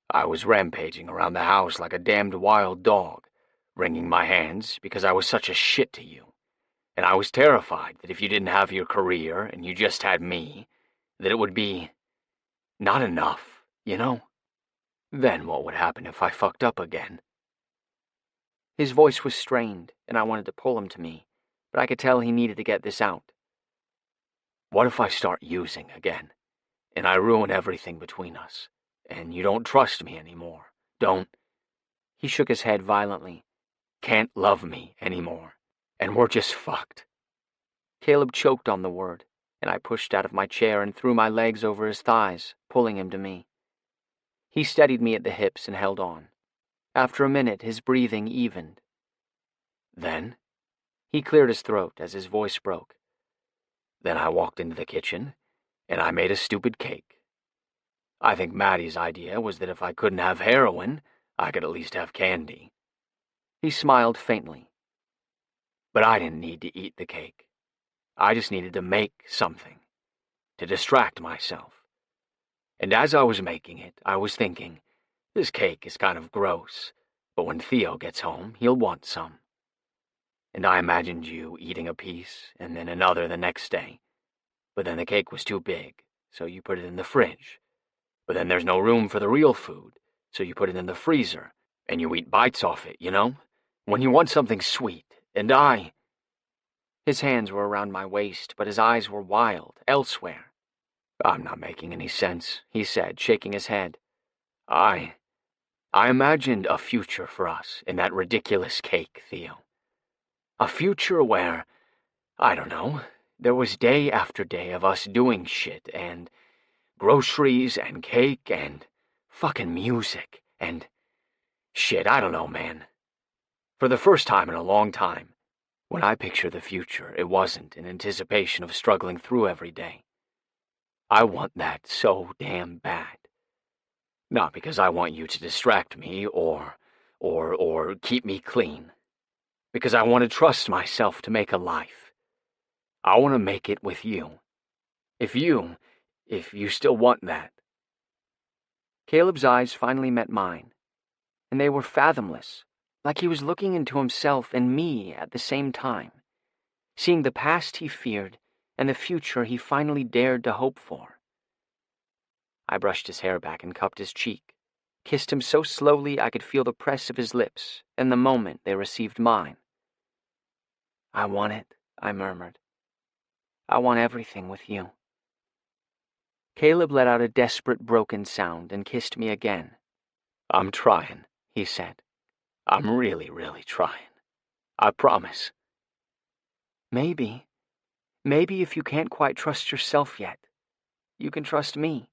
I was rampaging around the house like a damned wild dog, wringing my hands because I was such a shit to you. And I was terrified that if you didn't have your career and you just had me, that it would be not enough, you know? Then what would happen if I fucked up again? His voice was strained, and I wanted to pull him to me, but I could tell he needed to get this out. What if I start using again, and I ruin everything between us, and you don't trust me anymore? Don't... He shook his head violently. Can't love me anymore, and we're just fucked. Caleb choked on the word, and I pushed out of my chair and threw my legs over his thighs, pulling him to me. He steadied me at the hips and held on. After a minute, his breathing evened. Then, he cleared his throat as his voice broke. Then I walked into the kitchen, and I made a stupid cake. I think Maddie's idea was that if I couldn't have heroin, I could at least have candy. He smiled faintly. But I didn't need to eat the cake. I just needed to make something, to distract myself. And as I was making it, I was thinking, this cake is kind of gross, but when Theo gets home, he'll want some. And I imagined you eating a piece, and then another the next day. But then the cake was too big, so you put it in the fridge. But then there's no room for the real food, so you put it in the freezer, and you eat bites off it, you know? When you want something sweet, and I... His hands were around my waist, but his eyes were wild, elsewhere. I'm not making any sense, he said, shaking his head. I imagined a future for us in that ridiculous cake, Theo. A future where, I don't know, there was day after day of us doing shit, and groceries, and cake, and fucking music, and shit, I don't know, man. For the first time in a long time, when I picture the future, it wasn't in anticipation of struggling through every day. I want that so damn bad. Not because I want you to distract me or keep me clean. Because I want to trust myself to make a life. I want to make it with you. If you still want that. Caleb's eyes finally met mine, and they were fathomless, like he was looking into himself and me at the same time, seeing the past he feared and the future he finally dared to hope for. I brushed his hair back and cupped his cheek, kissed him so slowly I could feel the press of his lips in the moment they received mine. I want it, I murmured. I want everything with you. Caleb let out a desperate, broken sound and kissed me again. I'm trying, he said. I'm really, really trying. I promise. Maybe if you can't quite trust yourself yet, you can trust me.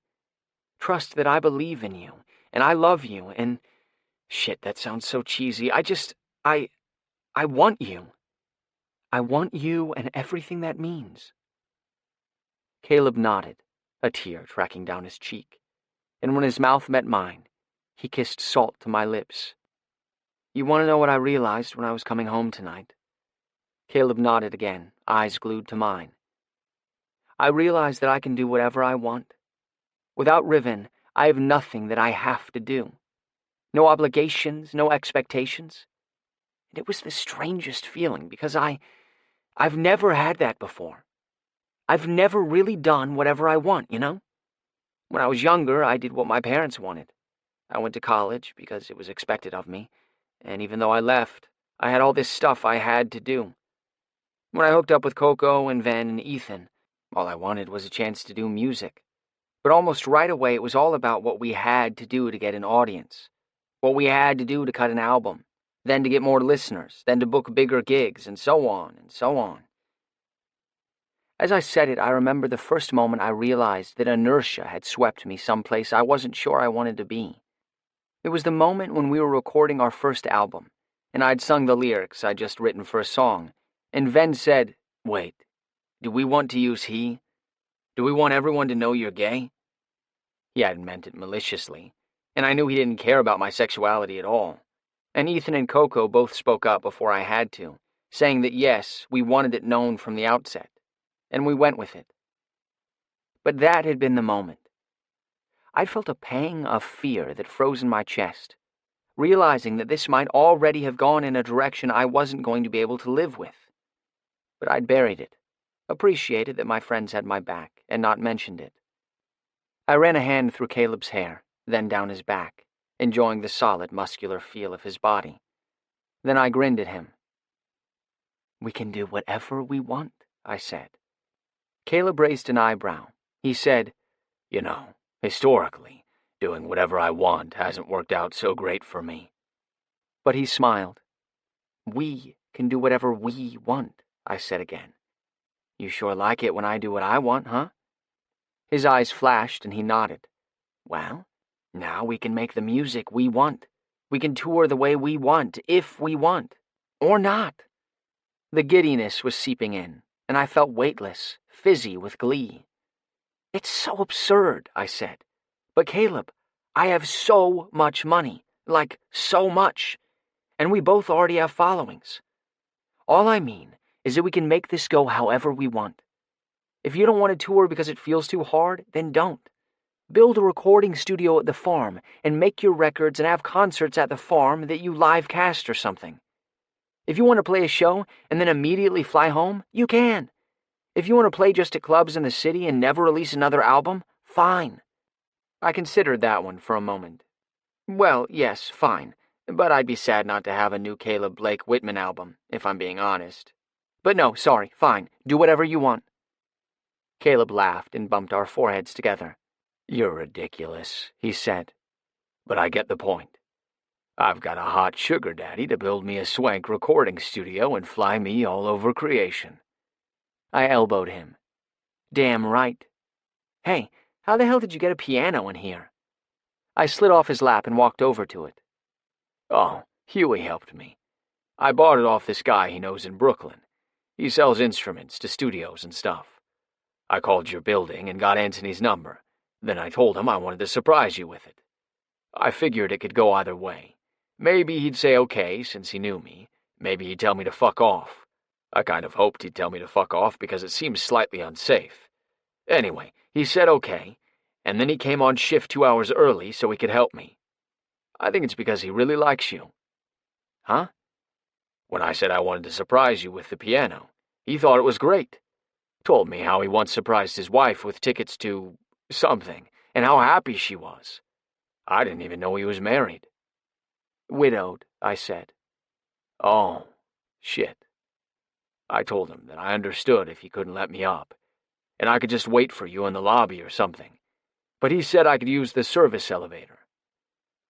Trust that I believe in you, and I love you, and... Shit, that sounds so cheesy. I want you. I want you and everything that means. Caleb nodded, a tear tracking down his cheek, and when his mouth met mine, he kissed salt to my lips. You want to know what I realized when I was coming home tonight? Caleb nodded again, eyes glued to mine. I realized that I can do whatever I want. Without Riven, I have nothing that I have to do. No obligations, no expectations. And it was the strangest feeling because I've never had that before. I've never really done whatever I want, you know? When I was younger, I did what my parents wanted. I went to college because it was expected of me, and even though I left, I had all this stuff I had to do. When I hooked up with Coco and Ven and Ethan, all I wanted was a chance to do music. But almost right away, it was all about what we had to do to get an audience, what we had to do to cut an album, then to get more listeners, then to book bigger gigs, and so on and so on. As I said it, I remember the first moment I realized that inertia had swept me someplace I wasn't sure I wanted to be. It was the moment when we were recording our first album, and I'd sung the lyrics I'd just written for a song, and Ven said, "Wait, do we want to use he? Do we want everyone to know you're gay?" He hadn't meant it maliciously, and I knew he didn't care about my sexuality at all. And Ethan and Coco both spoke up before I had to, saying that yes, we wanted it known from the outset, and we went with it. But that had been the moment. I'd felt a pang of fear that froze in my chest, realizing that this might already have gone in a direction I wasn't going to be able to live with. But I'd buried it, appreciated that my friends had my back, and not mentioned it. I ran a hand through Caleb's hair, then down his back, enjoying the solid, muscular feel of his body. Then I grinned at him. "We can do whatever we want," I said. Caleb raised an eyebrow. He said, "You know, historically, doing whatever I want hasn't worked out so great for me." But he smiled. "We can do whatever we want," I said again. "You sure like it when I do what I want, huh?" His eyes flashed and he nodded. "Well, now we can make the music we want. We can tour the way we want, if we want. Or not." The giddiness was seeping in, and I felt weightless, fizzy with glee. "It's so absurd," I said. "But Caleb, I have so much money. Like, so much. And we both already have followings. All I mean is that we can make this go however we want. If you don't want to tour because it feels too hard, then don't. Build a recording studio at the farm and make your records and have concerts at the farm that you live cast or something. If you want to play a show and then immediately fly home, you can. If you want to play just at clubs in the city and never release another album, fine." I considered that one for a moment. Well, yes, fine, but I'd be sad not to have a new Caleb Blake Whitman album, if I'm being honest. But no, sorry, fine, do whatever you want. Caleb laughed and bumped our foreheads together. "You're ridiculous," he said. "But I get the point. I've got a hot sugar daddy to build me a swank recording studio and fly me all over creation." I elbowed him. "Damn right. Hey, how the hell did you get a piano in here?" I slid off his lap and walked over to it. "Oh, Huey helped me. I bought it off this guy he knows in Brooklyn. He sells instruments to studios and stuff. I called your building and got Anthony's number. Then I told him I wanted to surprise you with it. I figured it could go either way. Maybe he'd say okay since he knew me. Maybe he'd tell me to fuck off. I kind of hoped he'd tell me to fuck off because it seems slightly unsafe. Anyway, he said okay, and then he came on shift 2 hours early so he could help me. I think it's because he really likes you." "Huh?" "When I said I wanted to surprise you with the piano, he thought it was great. Told me how he once surprised his wife with tickets to something, and how happy she was. I didn't even know he was married." "Widowed," I said. "Oh, shit." I told him that I understood if he couldn't let me up, and I could just wait for you in the lobby or something. But he said I could use the service elevator.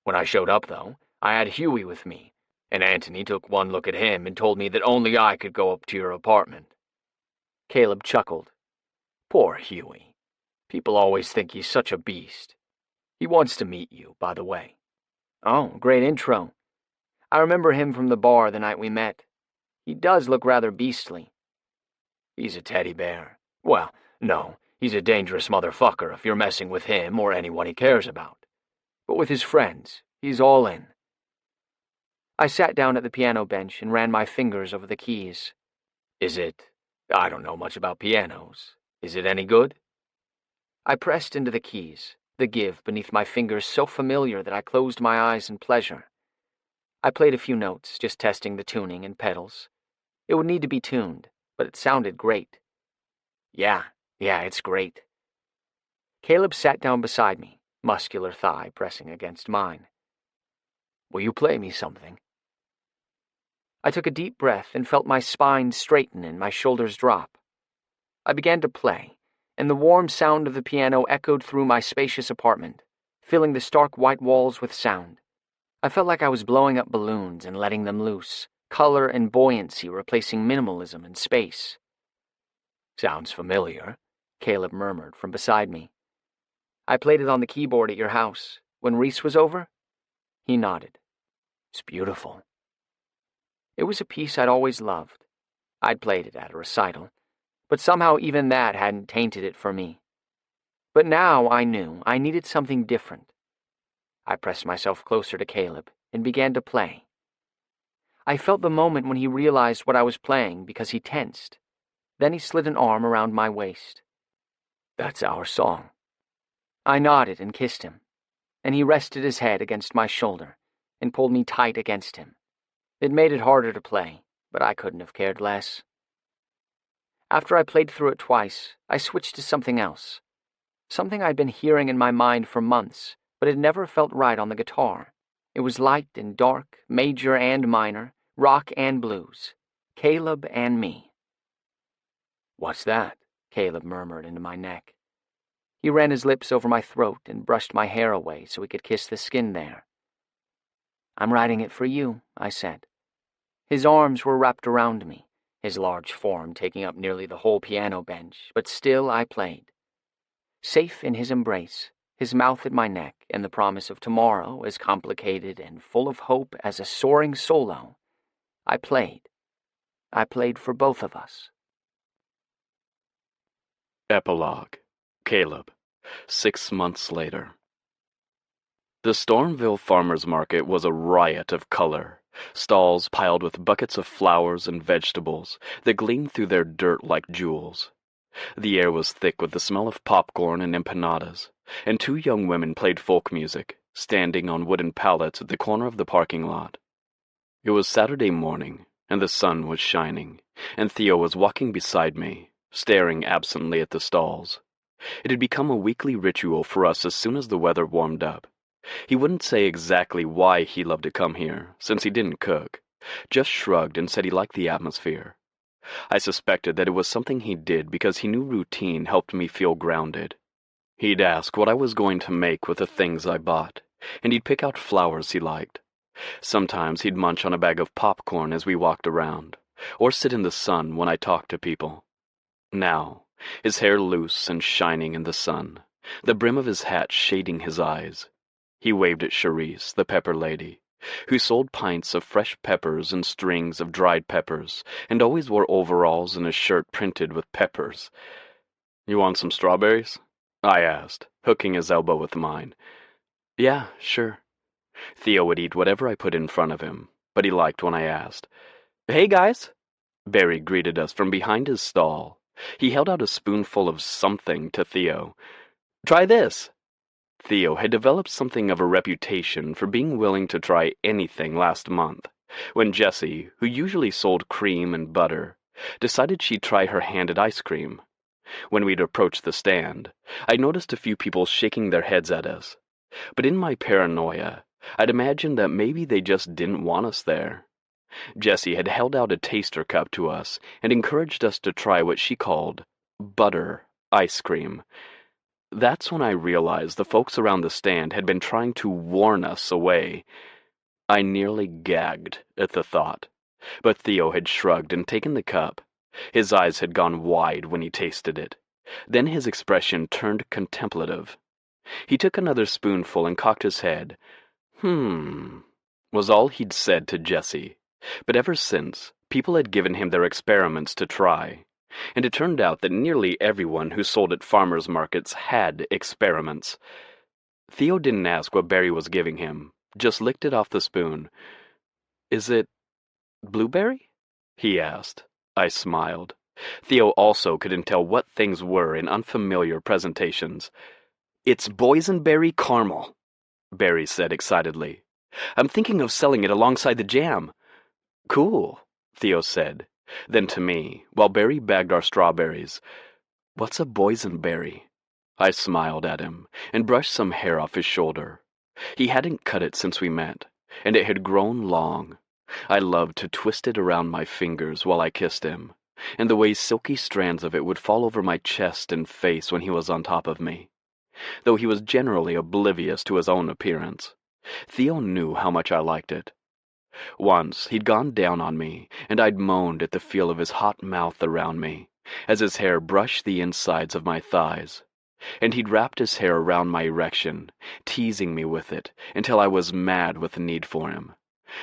When I showed up, though, I had Huey with me, and Anthony took one look at him and told me that only I could go up to your apartment." Caleb chuckled. "Poor Huey. People always think he's such a beast. He wants to meet you, by the way." "Oh, great intro. I remember him from the bar the night we met. He does look rather beastly." "He's a teddy bear. Well, no, he's a dangerous motherfucker if you're messing with him or anyone he cares about. But with his friends, he's all in." I sat down at the piano bench and ran my fingers over the keys. I don't know much about pianos. Is it any good? I pressed into the keys, the give beneath my fingers so familiar that I closed my eyes in pleasure. I played a few notes, just testing the tuning and pedals. It would need to be tuned, but it sounded great. Yeah, it's great. Caleb sat down beside me, muscular thigh pressing against mine. Will you play me something? I took a deep breath and felt my spine straighten and my shoulders drop. I began to play, and the warm sound of the piano echoed through my spacious apartment, filling the stark white walls with sound. I felt like I was blowing up balloons and letting them loose, color and buoyancy replacing minimalism and space. Sounds familiar, Caleb murmured from beside me. I played it on the keyboard at your house, when Reese was over. He nodded. It's beautiful. It was a piece I'd always loved. I'd played it at a recital, but somehow even that hadn't tainted it for me. But now I knew I needed something different. I pressed myself closer to Caleb and began to play. I felt the moment when he realized what I was playing because he tensed. Then he slid an arm around my waist. That's our song. I nodded and kissed him, and he rested his head against my shoulder and pulled me tight against him. It made it harder to play, but I couldn't have cared less. After I played through it twice, I switched to something else. Something I'd been hearing in my mind for months, but it never felt right on the guitar. It was light and dark, major and minor, rock and blues, Caleb and me. What's that? Caleb murmured into my neck. He ran his lips over my throat and brushed my hair away so he could kiss the skin there. I'm writing it for you, I said. His arms were wrapped around me, his large form taking up nearly the whole piano bench, but still I played. Safe in his embrace, his mouth at my neck, and the promise of tomorrow as complicated and full of hope as a soaring solo, I played. I played for both of us. Epilogue. Caleb. 6 months later. The Stormville Farmers Market was a riot of color. Stalls piled with buckets of flowers and vegetables that gleamed through their dirt like jewels. The air was thick with the smell of popcorn and empanadas, and 2 young women played folk music, standing on wooden pallets at the corner of the parking lot. It was Saturday morning, and the sun was shining, and Theo was walking beside me, staring absently at the stalls. It had become a weekly ritual for us as soon as the weather warmed up. He wouldn't say exactly why he loved to come here, since he didn't cook, just shrugged and said he liked the atmosphere. I suspected that it was something he did because he knew routine helped me feel grounded. He'd ask what I was going to make with the things I bought, and he'd pick out flowers he liked. Sometimes he'd munch on a bag of popcorn as we walked around, or sit in the sun when I talked to people. Now, his hair loose and shining in the sun, the brim of his hat shading his eyes, he waved at Charisse, the pepper lady, who sold pints of fresh peppers and strings of dried peppers, and always wore overalls and a shirt printed with peppers. You want some strawberries? I asked, hooking his elbow with mine. Yeah, sure. Theo would eat whatever I put in front of him, but he liked when I asked. Hey, guys! Barry greeted us from behind his stall. He held out a spoonful of something to Theo. Try this! Theo had developed something of a reputation for being willing to try anything last month, when Jessie, who usually sold cream and butter, decided she'd try her hand at ice cream. When we'd approached the stand, I noticed a few people shaking their heads at us, but in my paranoia, I'd imagined that maybe they just didn't want us there. Jessie had held out a taster cup to us and encouraged us to try what she called butter ice cream. That's when I realized the folks around the stand had been trying to warn us away. I nearly gagged at the thought, but Theo had shrugged and taken the cup. His eyes had gone wide when he tasted it. Then his expression turned contemplative. He took another spoonful and cocked his head. Was all he'd said to Jessie. But ever since, people had given him their experiments to try. And it turned out that nearly everyone who sold at farmers' markets had experiments. Theo didn't ask what Barry was giving him, just licked it off the spoon. Is it blueberry? He asked. I smiled. Theo also couldn't tell what things were in unfamiliar presentations. "It's boysenberry caramel," Barry said excitedly. "I'm thinking of selling it alongside the jam." "Cool," Theo said. Then to me, while Barry bagged our strawberries, "What's a boysenberry?" I smiled at him and brushed some hair off his shoulder. He hadn't cut it since we met, and it had grown long. I loved to twist it around my fingers while I kissed him, and the way silky strands of it would fall over my chest and face when he was on top of me. Though he was generally oblivious to his own appearance, Theo knew how much I liked it. Once he'd gone down on me, and I'd moaned at the feel of his hot mouth around me, as his hair brushed the insides of my thighs. And he'd wrapped his hair around my erection, teasing me with it until I was mad with the need for him,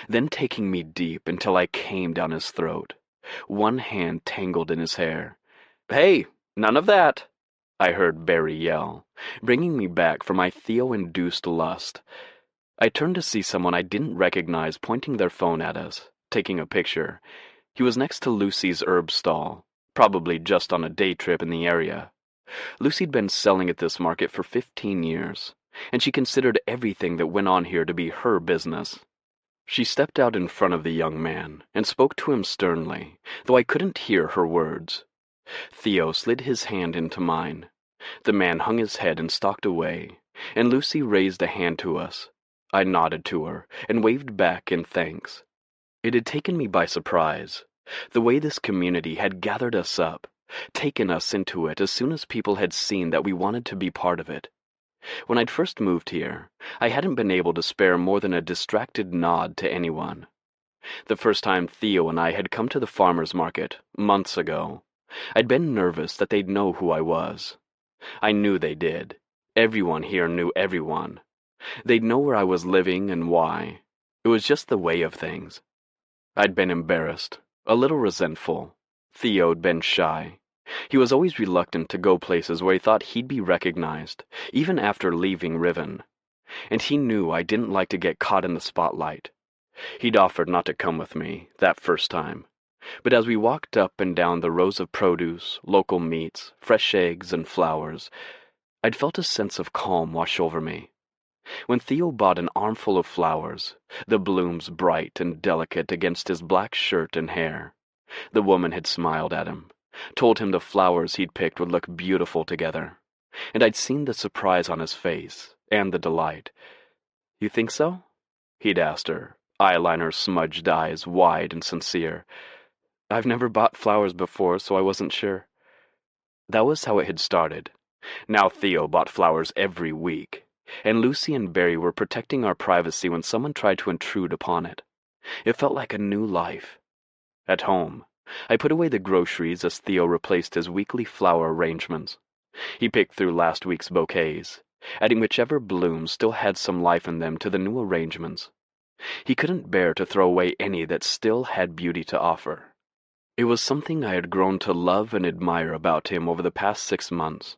then taking me deep until I came down his throat, one hand tangled in his hair. "Hey, none of that," I heard Barry yell, bringing me back from my Theo-induced lust. I turned to see someone I didn't recognize pointing their phone at us, taking a picture. He was next to Lucy's herb stall, probably just on a day trip in the area. Lucy'd been selling at this market for 15 years, and she considered everything that went on here to be her business. She stepped out in front of the young man and spoke to him sternly, though I couldn't hear her words. Theo slid his hand into mine. The man hung his head and stalked away, and Lucy raised a hand to us. I nodded to her and waved back in thanks. It had taken me by surprise, the way this community had gathered us up, taken us into it as soon as people had seen that we wanted to be part of it. When I'd first moved here, I hadn't been able to spare more than a distracted nod to anyone. The first time Theo and I had come to the farmer's market, months ago, I'd been nervous that they'd know who I was. I knew they did. Everyone here knew everyone. They'd know where I was living and why. It was just the way of things. I'd been embarrassed, a little resentful. Theo'd been shy. He was always reluctant to go places where he thought he'd be recognized, even after leaving Riven. And he knew I didn't like to get caught in the spotlight. He'd offered not to come with me, that first time. But as we walked up and down the rows of produce, local meats, fresh eggs, and flowers, I'd felt a sense of calm wash over me. When Theo bought an armful of flowers, the blooms bright and delicate against his black shirt and hair, the woman had smiled at him, told him the flowers he'd picked would look beautiful together, and I'd seen the surprise on his face, and the delight. "You think so?" he'd asked her, eyeliner smudged eyes wide and sincere. "I've never bought flowers before, so I wasn't sure." That was how it had started. Now Theo bought flowers every week, and Lucy and Barry were protecting our privacy when someone tried to intrude upon it. It felt like a new life. At home, I put away the groceries as Theo replaced his weekly flower arrangements. He picked through last week's bouquets, adding whichever blooms still had some life in them to the new arrangements. He couldn't bear to throw away any that still had beauty to offer. It was something I had grown to love and admire about him over the past 6 months.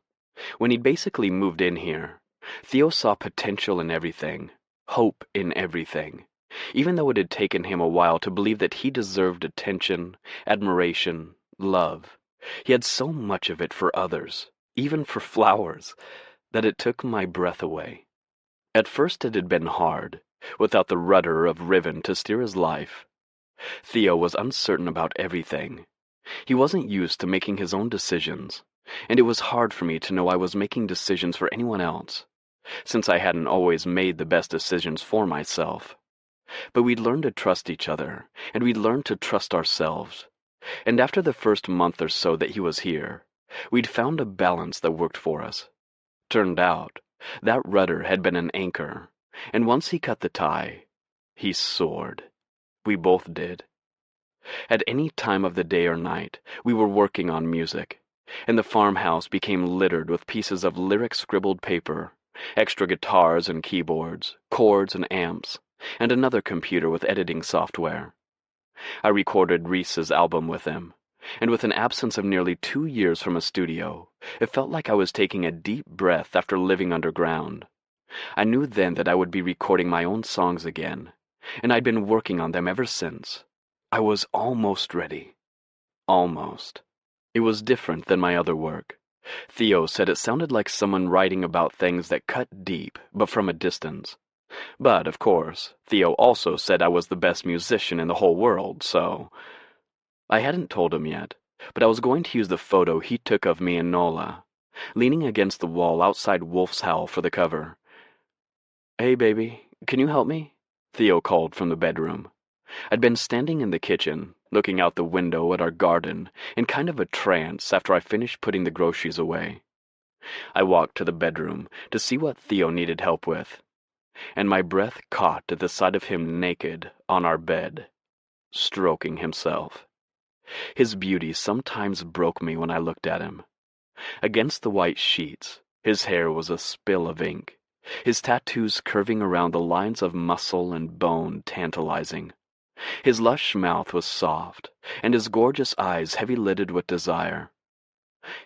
When he'd basically moved in here, Theo saw potential in everything, hope in everything, even though it had taken him a while to believe that he deserved attention, admiration, love. He had so much of it for others, even for flowers, that it took my breath away. At first it had been hard, without the rudder of Riven to steer his life. Theo was uncertain about everything. He wasn't used to making his own decisions, and it was hard for me to know I was making decisions for anyone else, since I hadn't always made the best decisions for myself. But we'd learned to trust each other, and we'd learned to trust ourselves. And after the first month or so that he was here, we'd found a balance that worked for us. Turned out, that rudder had been an anchor, and once he cut the tie, he soared. We both did. At any time of the day or night, we were working on music, and the farmhouse became littered with pieces of lyric-scribbled paper, extra guitars and keyboards, chords and amps, and another computer with editing software. I recorded Reese's album with him, and with an absence of nearly 2 years from a studio, it felt like I was taking a deep breath after living underground. I knew then that I would be recording my own songs again, and I'd been working on them ever since. I was almost ready. Almost. It was different than my other work. Theo said it sounded like someone writing about things that cut deep, but from a distance. But, of course, Theo also said I was the best musician in the whole world, so... I hadn't told him yet, but I was going to use the photo he took of me and Nola, leaning against the wall outside Wolf's Howl for the cover. "Hey, baby, can you help me?" Theo called from the bedroom. I'd been standing in the kitchen, looking out the window at our garden, in kind of a trance after I finished putting the groceries away. I walked to the bedroom to see what Theo needed help with, and my breath caught at the sight of him naked on our bed, stroking himself. His beauty sometimes broke me when I looked at him. Against the white sheets, his hair was a spill of ink, his tattoos curving around the lines of muscle and bone tantalizing. His lush mouth was soft, and his gorgeous eyes heavy-lidded with desire.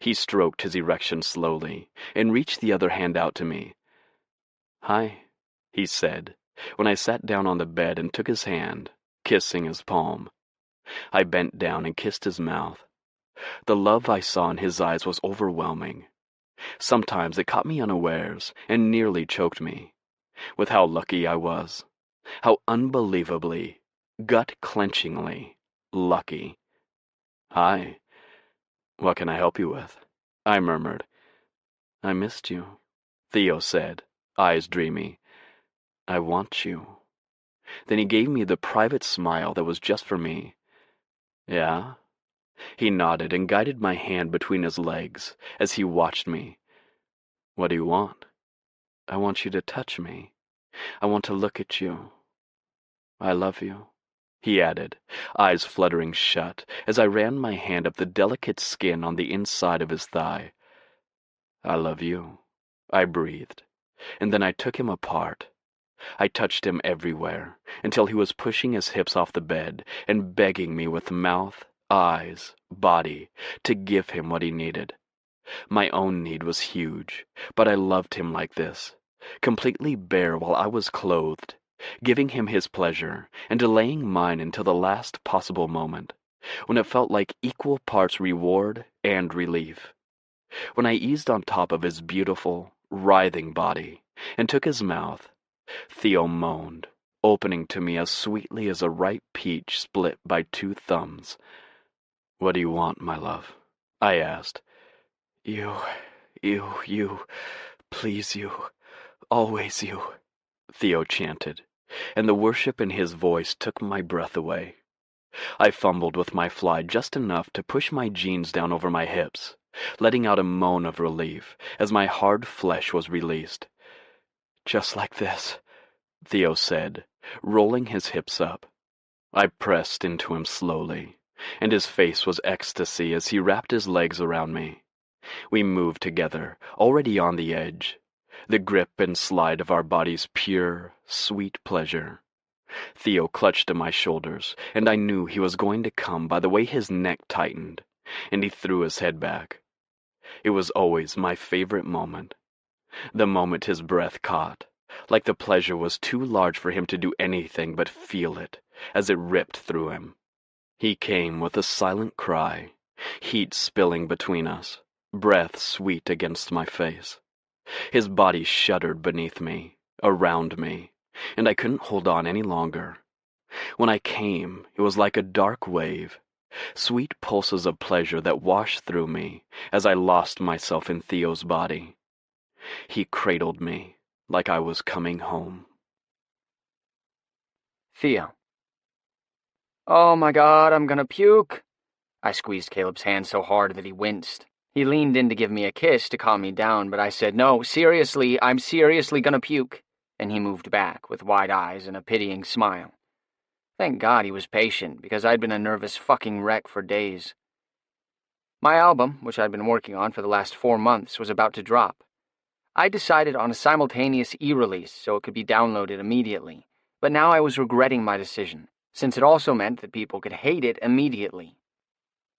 He stroked his erection slowly, and reached the other hand out to me. "Hi," he said, when I sat down on the bed and took his hand, kissing his palm. I bent down and kissed his mouth. The love I saw in his eyes was overwhelming. Sometimes it caught me unawares and nearly choked me. With how lucky I was. How unbelievably, gut-clenchingly lucky. "Hi. What can I help you with?" I murmured. "I missed you," Theo said, eyes dreamy. "I want you." Then he gave me the private smile that was just for me. "Yeah?" He nodded and guided my hand between his legs as he watched me. "What do you want?" "I want you to touch me. I want to look at you. I love you," he added, eyes fluttering shut as I ran my hand up the delicate skin on the inside of his thigh. "I love you," I breathed, and then I took him apart. I touched him everywhere until he was pushing his hips off the bed and begging me with mouth, eyes, body to give him what he needed. My own need was huge, but I loved him like this, completely bare while I was clothed, giving him his pleasure and delaying mine until the last possible moment, when it felt like equal parts reward and relief. When I eased on top of his beautiful, writhing body and took his mouth, Theo moaned, opening to me as sweetly as a ripe peach split by two thumbs. "What do you want, my love?" I asked. You, please you, always you," Theo chanted, and the worship in his voice took my breath away. I fumbled with my fly just enough to push my jeans down over my hips, letting out a moan of relief as my hard flesh was released. "Just like this," Theo said, rolling his hips up. I pressed into him slowly, and his face was ecstasy as he wrapped his legs around me. We moved together, already on the edge, the grip and slide of our bodies pure, sweet pleasure. Theo clutched at my shoulders, and I knew he was going to come by the way his neck tightened, and he threw his head back. It was always my favorite moment. The moment his breath caught, like the pleasure was too large for him to do anything but feel it as it ripped through him. He came with a silent cry, heat spilling between us, breath sweet against my face. His body shuddered beneath me, around me, and I couldn't hold on any longer. When I came, it was like a dark wave, sweet pulses of pleasure that washed through me as I lost myself in Theo's body. He cradled me like I was coming home. Theo. "Oh my God, I'm gonna puke." I squeezed Caleb's hand so hard that he winced. He leaned in to give me a kiss to calm me down, but I said, "No, seriously, I'm seriously gonna puke." And he moved back, with wide eyes and a pitying smile. Thank God he was patient, because I'd been a nervous fucking wreck for days. My album, which I'd been working on for the last 4 months, was about to drop. I decided on a simultaneous e-release so it could be downloaded immediately, but now I was regretting my decision, since it also meant that people could hate it immediately.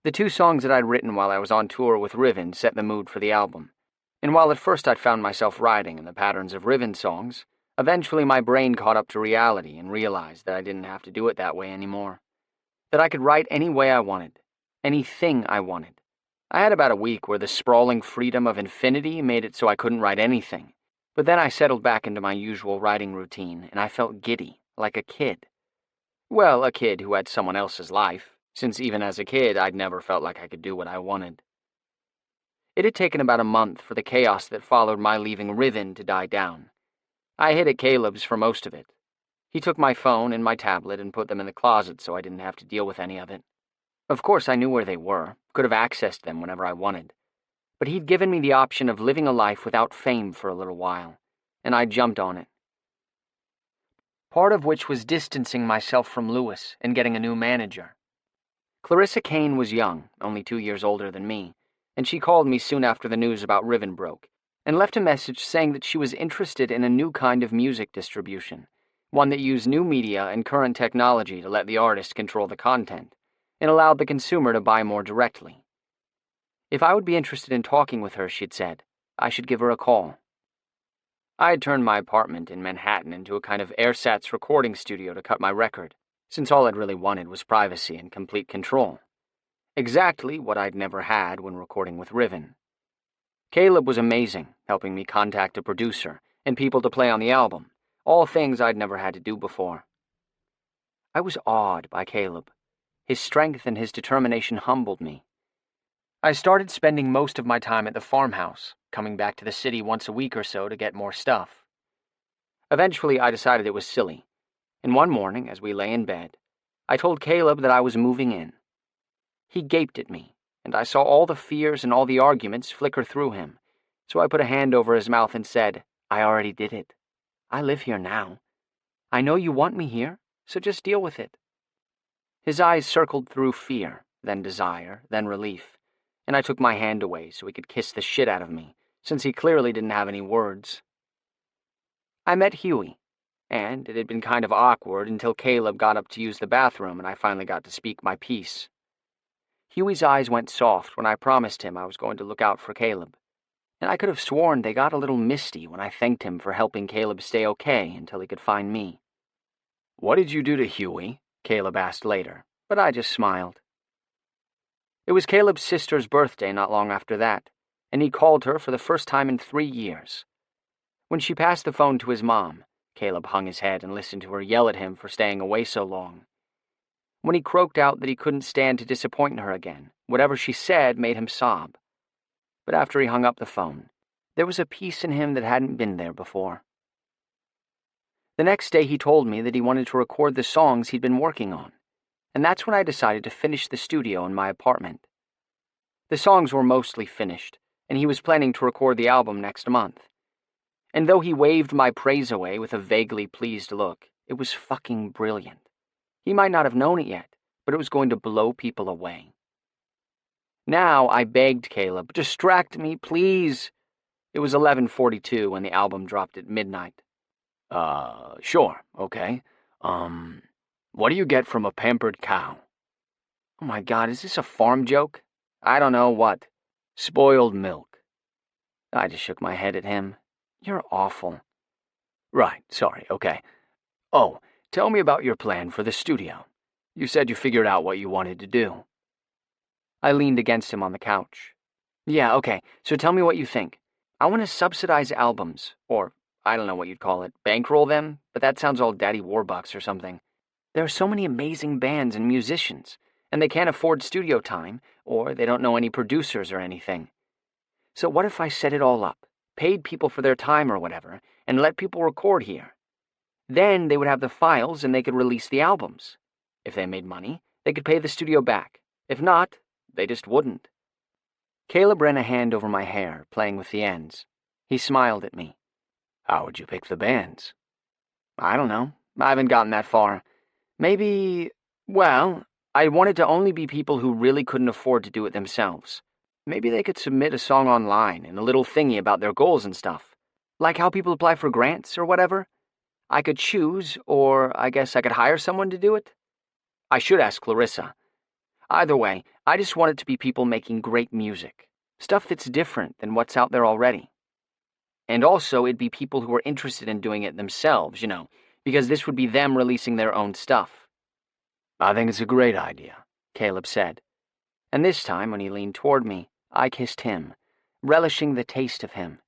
The 2 songs that I'd written while I was on tour with Riven set the mood for the album, and while at first I'd found myself riding in the patterns of Riven songs, eventually my brain caught up to reality and realized that I didn't have to do it that way anymore. That I could write any way I wanted, anything I wanted. I had about a week where the sprawling freedom of infinity made it so I couldn't write anything. But then I settled back into my usual writing routine, and I felt giddy, like a kid. Well, a kid who had someone else's life, since even as a kid I'd never felt like I could do what I wanted. It had taken about a month for the chaos that followed my leaving Riven to die down. I hid at Caleb's for most of it. He took my phone and my tablet and put them in the closet so I didn't have to deal with any of it. Of course I knew where they were, could have accessed them whenever I wanted. But he'd given me the option of living a life without fame for a little while, and I jumped on it. Part of which was distancing myself from Lewis and getting a new manager. Clarissa Kane was young, only 2 years older than me, and she called me soon after the news about Riven broke, and left a message saying that she was interested in a new kind of music distribution, one that used new media and current technology to let the artist control the content, and allowed the consumer to buy more directly. If I would be interested in talking with her, she'd said, I should give her a call. I had turned my apartment in Manhattan into a kind of ersatz recording studio to cut my record, since all I'd really wanted was privacy and complete control. Exactly what I'd never had when recording with Riven. Caleb was amazing, helping me contact a producer and people to play on the album, all things I'd never had to do before. I was awed by Caleb. His strength and his determination humbled me. I started spending most of my time at the farmhouse, coming back to the city once a week or so to get more stuff. Eventually, I decided it was silly, and one morning, as we lay in bed, I told Caleb that I was moving in. He gaped at me, and I saw all the fears and all the arguments flicker through him, so I put a hand over his mouth and said, I already did it. I live here now. I know you want me here, so just deal with it. His eyes circled through fear, then desire, then relief, and I took my hand away so he could kiss the shit out of me, since he clearly didn't have any words. I met Huey, and it had been kind of awkward until Caleb got up to use the bathroom and I finally got to speak my piece. Huey's eyes went soft when I promised him I was going to look out for Caleb, and I could have sworn they got a little misty when I thanked him for helping Caleb stay okay until he could find me. What did you do to Huey? Caleb asked later, but I just smiled. It was Caleb's sister's birthday not long after that, and he called her for the first time in 3 years. When she passed the phone to his mom, Caleb hung his head and listened to her yell at him for staying away so long. When he croaked out that he couldn't stand to disappoint her again, whatever she said made him sob. But after he hung up the phone, there was a peace in him that hadn't been there before. The next day he told me that he wanted to record the songs he'd been working on, and that's when I decided to finish the studio in my apartment. The songs were mostly finished, and he was planning to record the album next month. And though he waved my praise away with a vaguely pleased look, it was fucking brilliant. He might not have known it yet, but it was going to blow people away. Now I begged Caleb, distract me, please. It was 11:42 when the album dropped at midnight. Sure, okay. What do you get from a pampered cow? Oh my God, is this a farm joke? I don't know what. Spoiled milk. I just shook my head at him. You're awful. Right, sorry, okay. Oh, tell me about your plan for the studio. You said you figured out what you wanted to do. I leaned against him on the couch. Yeah, okay, so tell me what you think. I want to subsidize albums, or I don't know what you'd call it, bankroll them, but that sounds all Daddy Warbucks or something. There are so many amazing bands and musicians, and they can't afford studio time, or they don't know any producers or anything. So what if I set it all up, paid people for their time or whatever, and let people record here? Then they would have the files and they could release the albums. If they made money, they could pay the studio back. If not, they just wouldn't. Caleb ran a hand over my hair, playing with the ends. He smiled at me. How would you pick the bands? I don't know. I haven't gotten that far. Maybe, well, I wanted to only be people who really couldn't afford to do it themselves. Maybe they could submit a song online and a little thingy about their goals and stuff. Like how people apply for grants or whatever. I could choose, or I guess I could hire someone to do it. I should ask Clarissa. Either way, I just want it to be people making great music. Stuff that's different than what's out there already. And also, it'd be people who are interested in doing it themselves, you know, because this would be them releasing their own stuff. I think it's a great idea, Caleb said. And this time, when he leaned toward me, I kissed him, relishing the taste of him.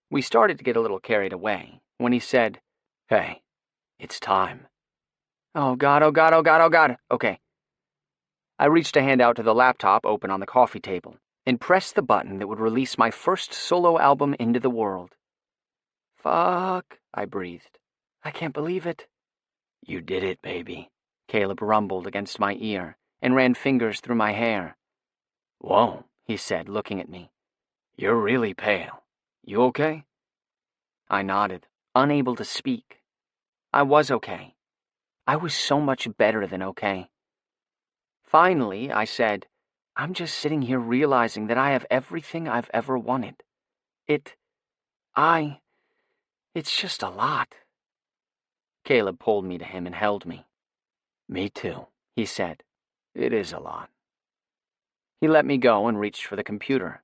We started to get a little carried away when he said, "Hey, it's time." Oh God, oh God, oh God, oh God. Okay. I reached a hand out to the laptop open on the coffee table and pressed the button that would release my first solo album into the world. Fuck, I breathed. I can't believe it. You did it, baby, Caleb rumbled against my ear and ran fingers through my hair. Whoa, he said, looking at me. You're really pale. You okay? I nodded, unable to speak. I was okay. I was so much better than okay. Finally, I said, I'm just sitting here realizing that I have everything I've ever wanted. It's just a lot. Caleb pulled me to him and held me. Me too, he said. It is a lot. He let me go and reached for the computer.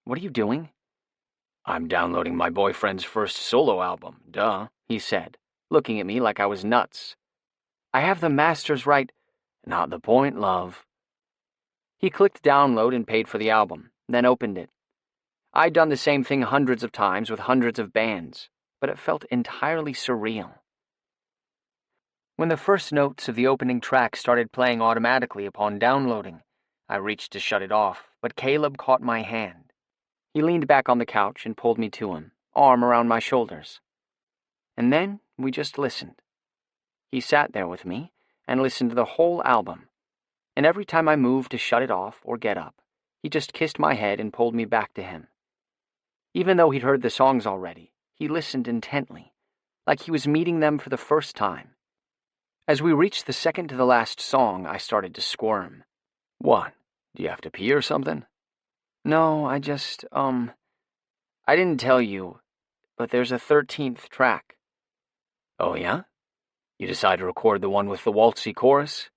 What are you doing? I'm downloading my boyfriend's first solo album, duh, he said, looking at me like I was nuts. I have the master's right. Not the point, love. He clicked download and paid for the album, then opened it. I'd done the same thing hundreds of times with hundreds of bands, but it felt entirely surreal. When the first notes of the opening track started playing automatically upon downloading, I reached to shut it off, but Caleb caught my hand. He leaned back on the couch and pulled me to him, arm around my shoulders. And then we just listened. He sat there with me and listened to the whole album, and every time I moved to shut it off or get up, he just kissed my head and pulled me back to him. Even though he'd heard the songs already, he listened intently, like he was meeting them for the first time. As we reached the second to the last song, I started to squirm. What? Do you have to pee or something? No, I didn't tell you, but there's a 13th track. Oh, yeah? You decided to record the one with the waltzy chorus?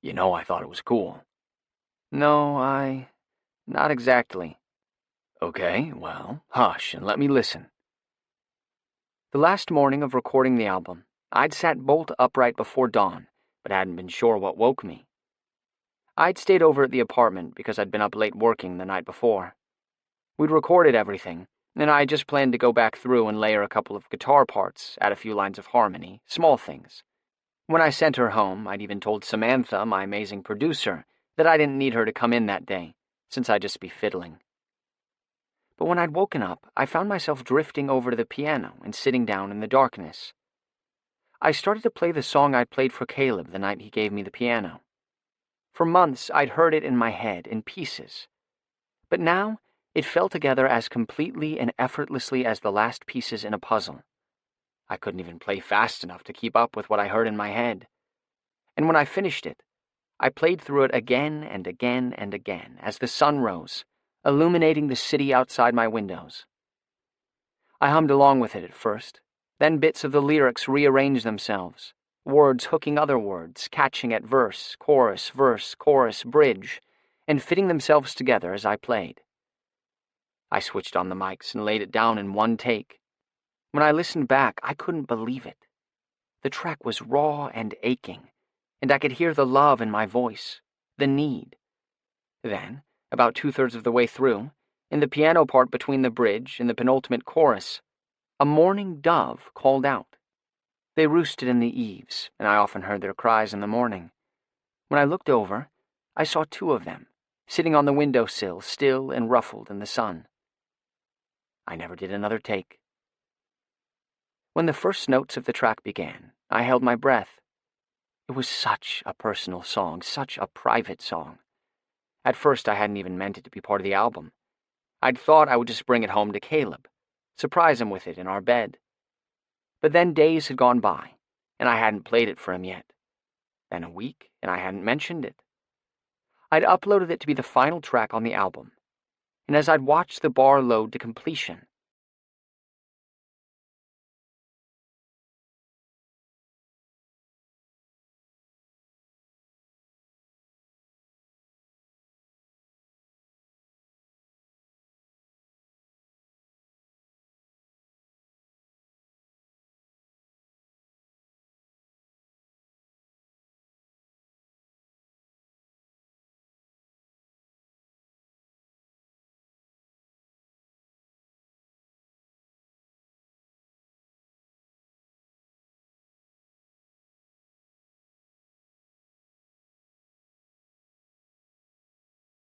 You know I thought it was cool. No, not exactly. Okay, well, hush and let me listen. The last morning of recording the album, I'd sat bolt upright before dawn, but hadn't been sure what woke me. I'd stayed over at the apartment because I'd been up late working the night before. We'd recorded everything, and I just planned to go back through and layer a couple of guitar parts, add a few lines of harmony, small things. When I sent her home, I'd even told Samantha, my amazing producer, that I didn't need her to come in that day, since I'd just be fiddling. But when I'd woken up, I found myself drifting over to the piano and sitting down in the darkness. I started to play the song I'd played for Caleb the night he gave me the piano. For months, I'd heard it in my head in pieces. But now, it fell together as completely and effortlessly as the last pieces in a puzzle. I couldn't even play fast enough to keep up with what I heard in my head. And when I finished it, I played through it again and again and again as the sun rose, illuminating the city outside my windows. I hummed along with it at first, then bits of the lyrics rearranged themselves, words hooking other words, catching at verse, chorus, bridge, and fitting themselves together as I played. I switched on the mics and laid it down in one take. When I listened back, I couldn't believe it. The track was raw and aching, and I could hear the love in my voice, the need. Then, about 2/3 of the way through, in the piano part between the bridge and the penultimate chorus, a mourning dove called out. They roosted in the eaves, and I often heard their cries in the morning. When I looked over, I saw 2 of them, sitting on the windowsill, still and ruffled in the sun. I never did another take. When the first notes of the track began, I held my breath. It was such a personal song, such a private song. At first, I hadn't even meant it to be part of the album. I'd thought I would just bring it home to Caleb, surprise him with it in our bed. But then days had gone by, and I hadn't played it for him yet. Then a week, and I hadn't mentioned it. I'd uploaded it to be the final track on the album, and as I'd watched the bar load to completion,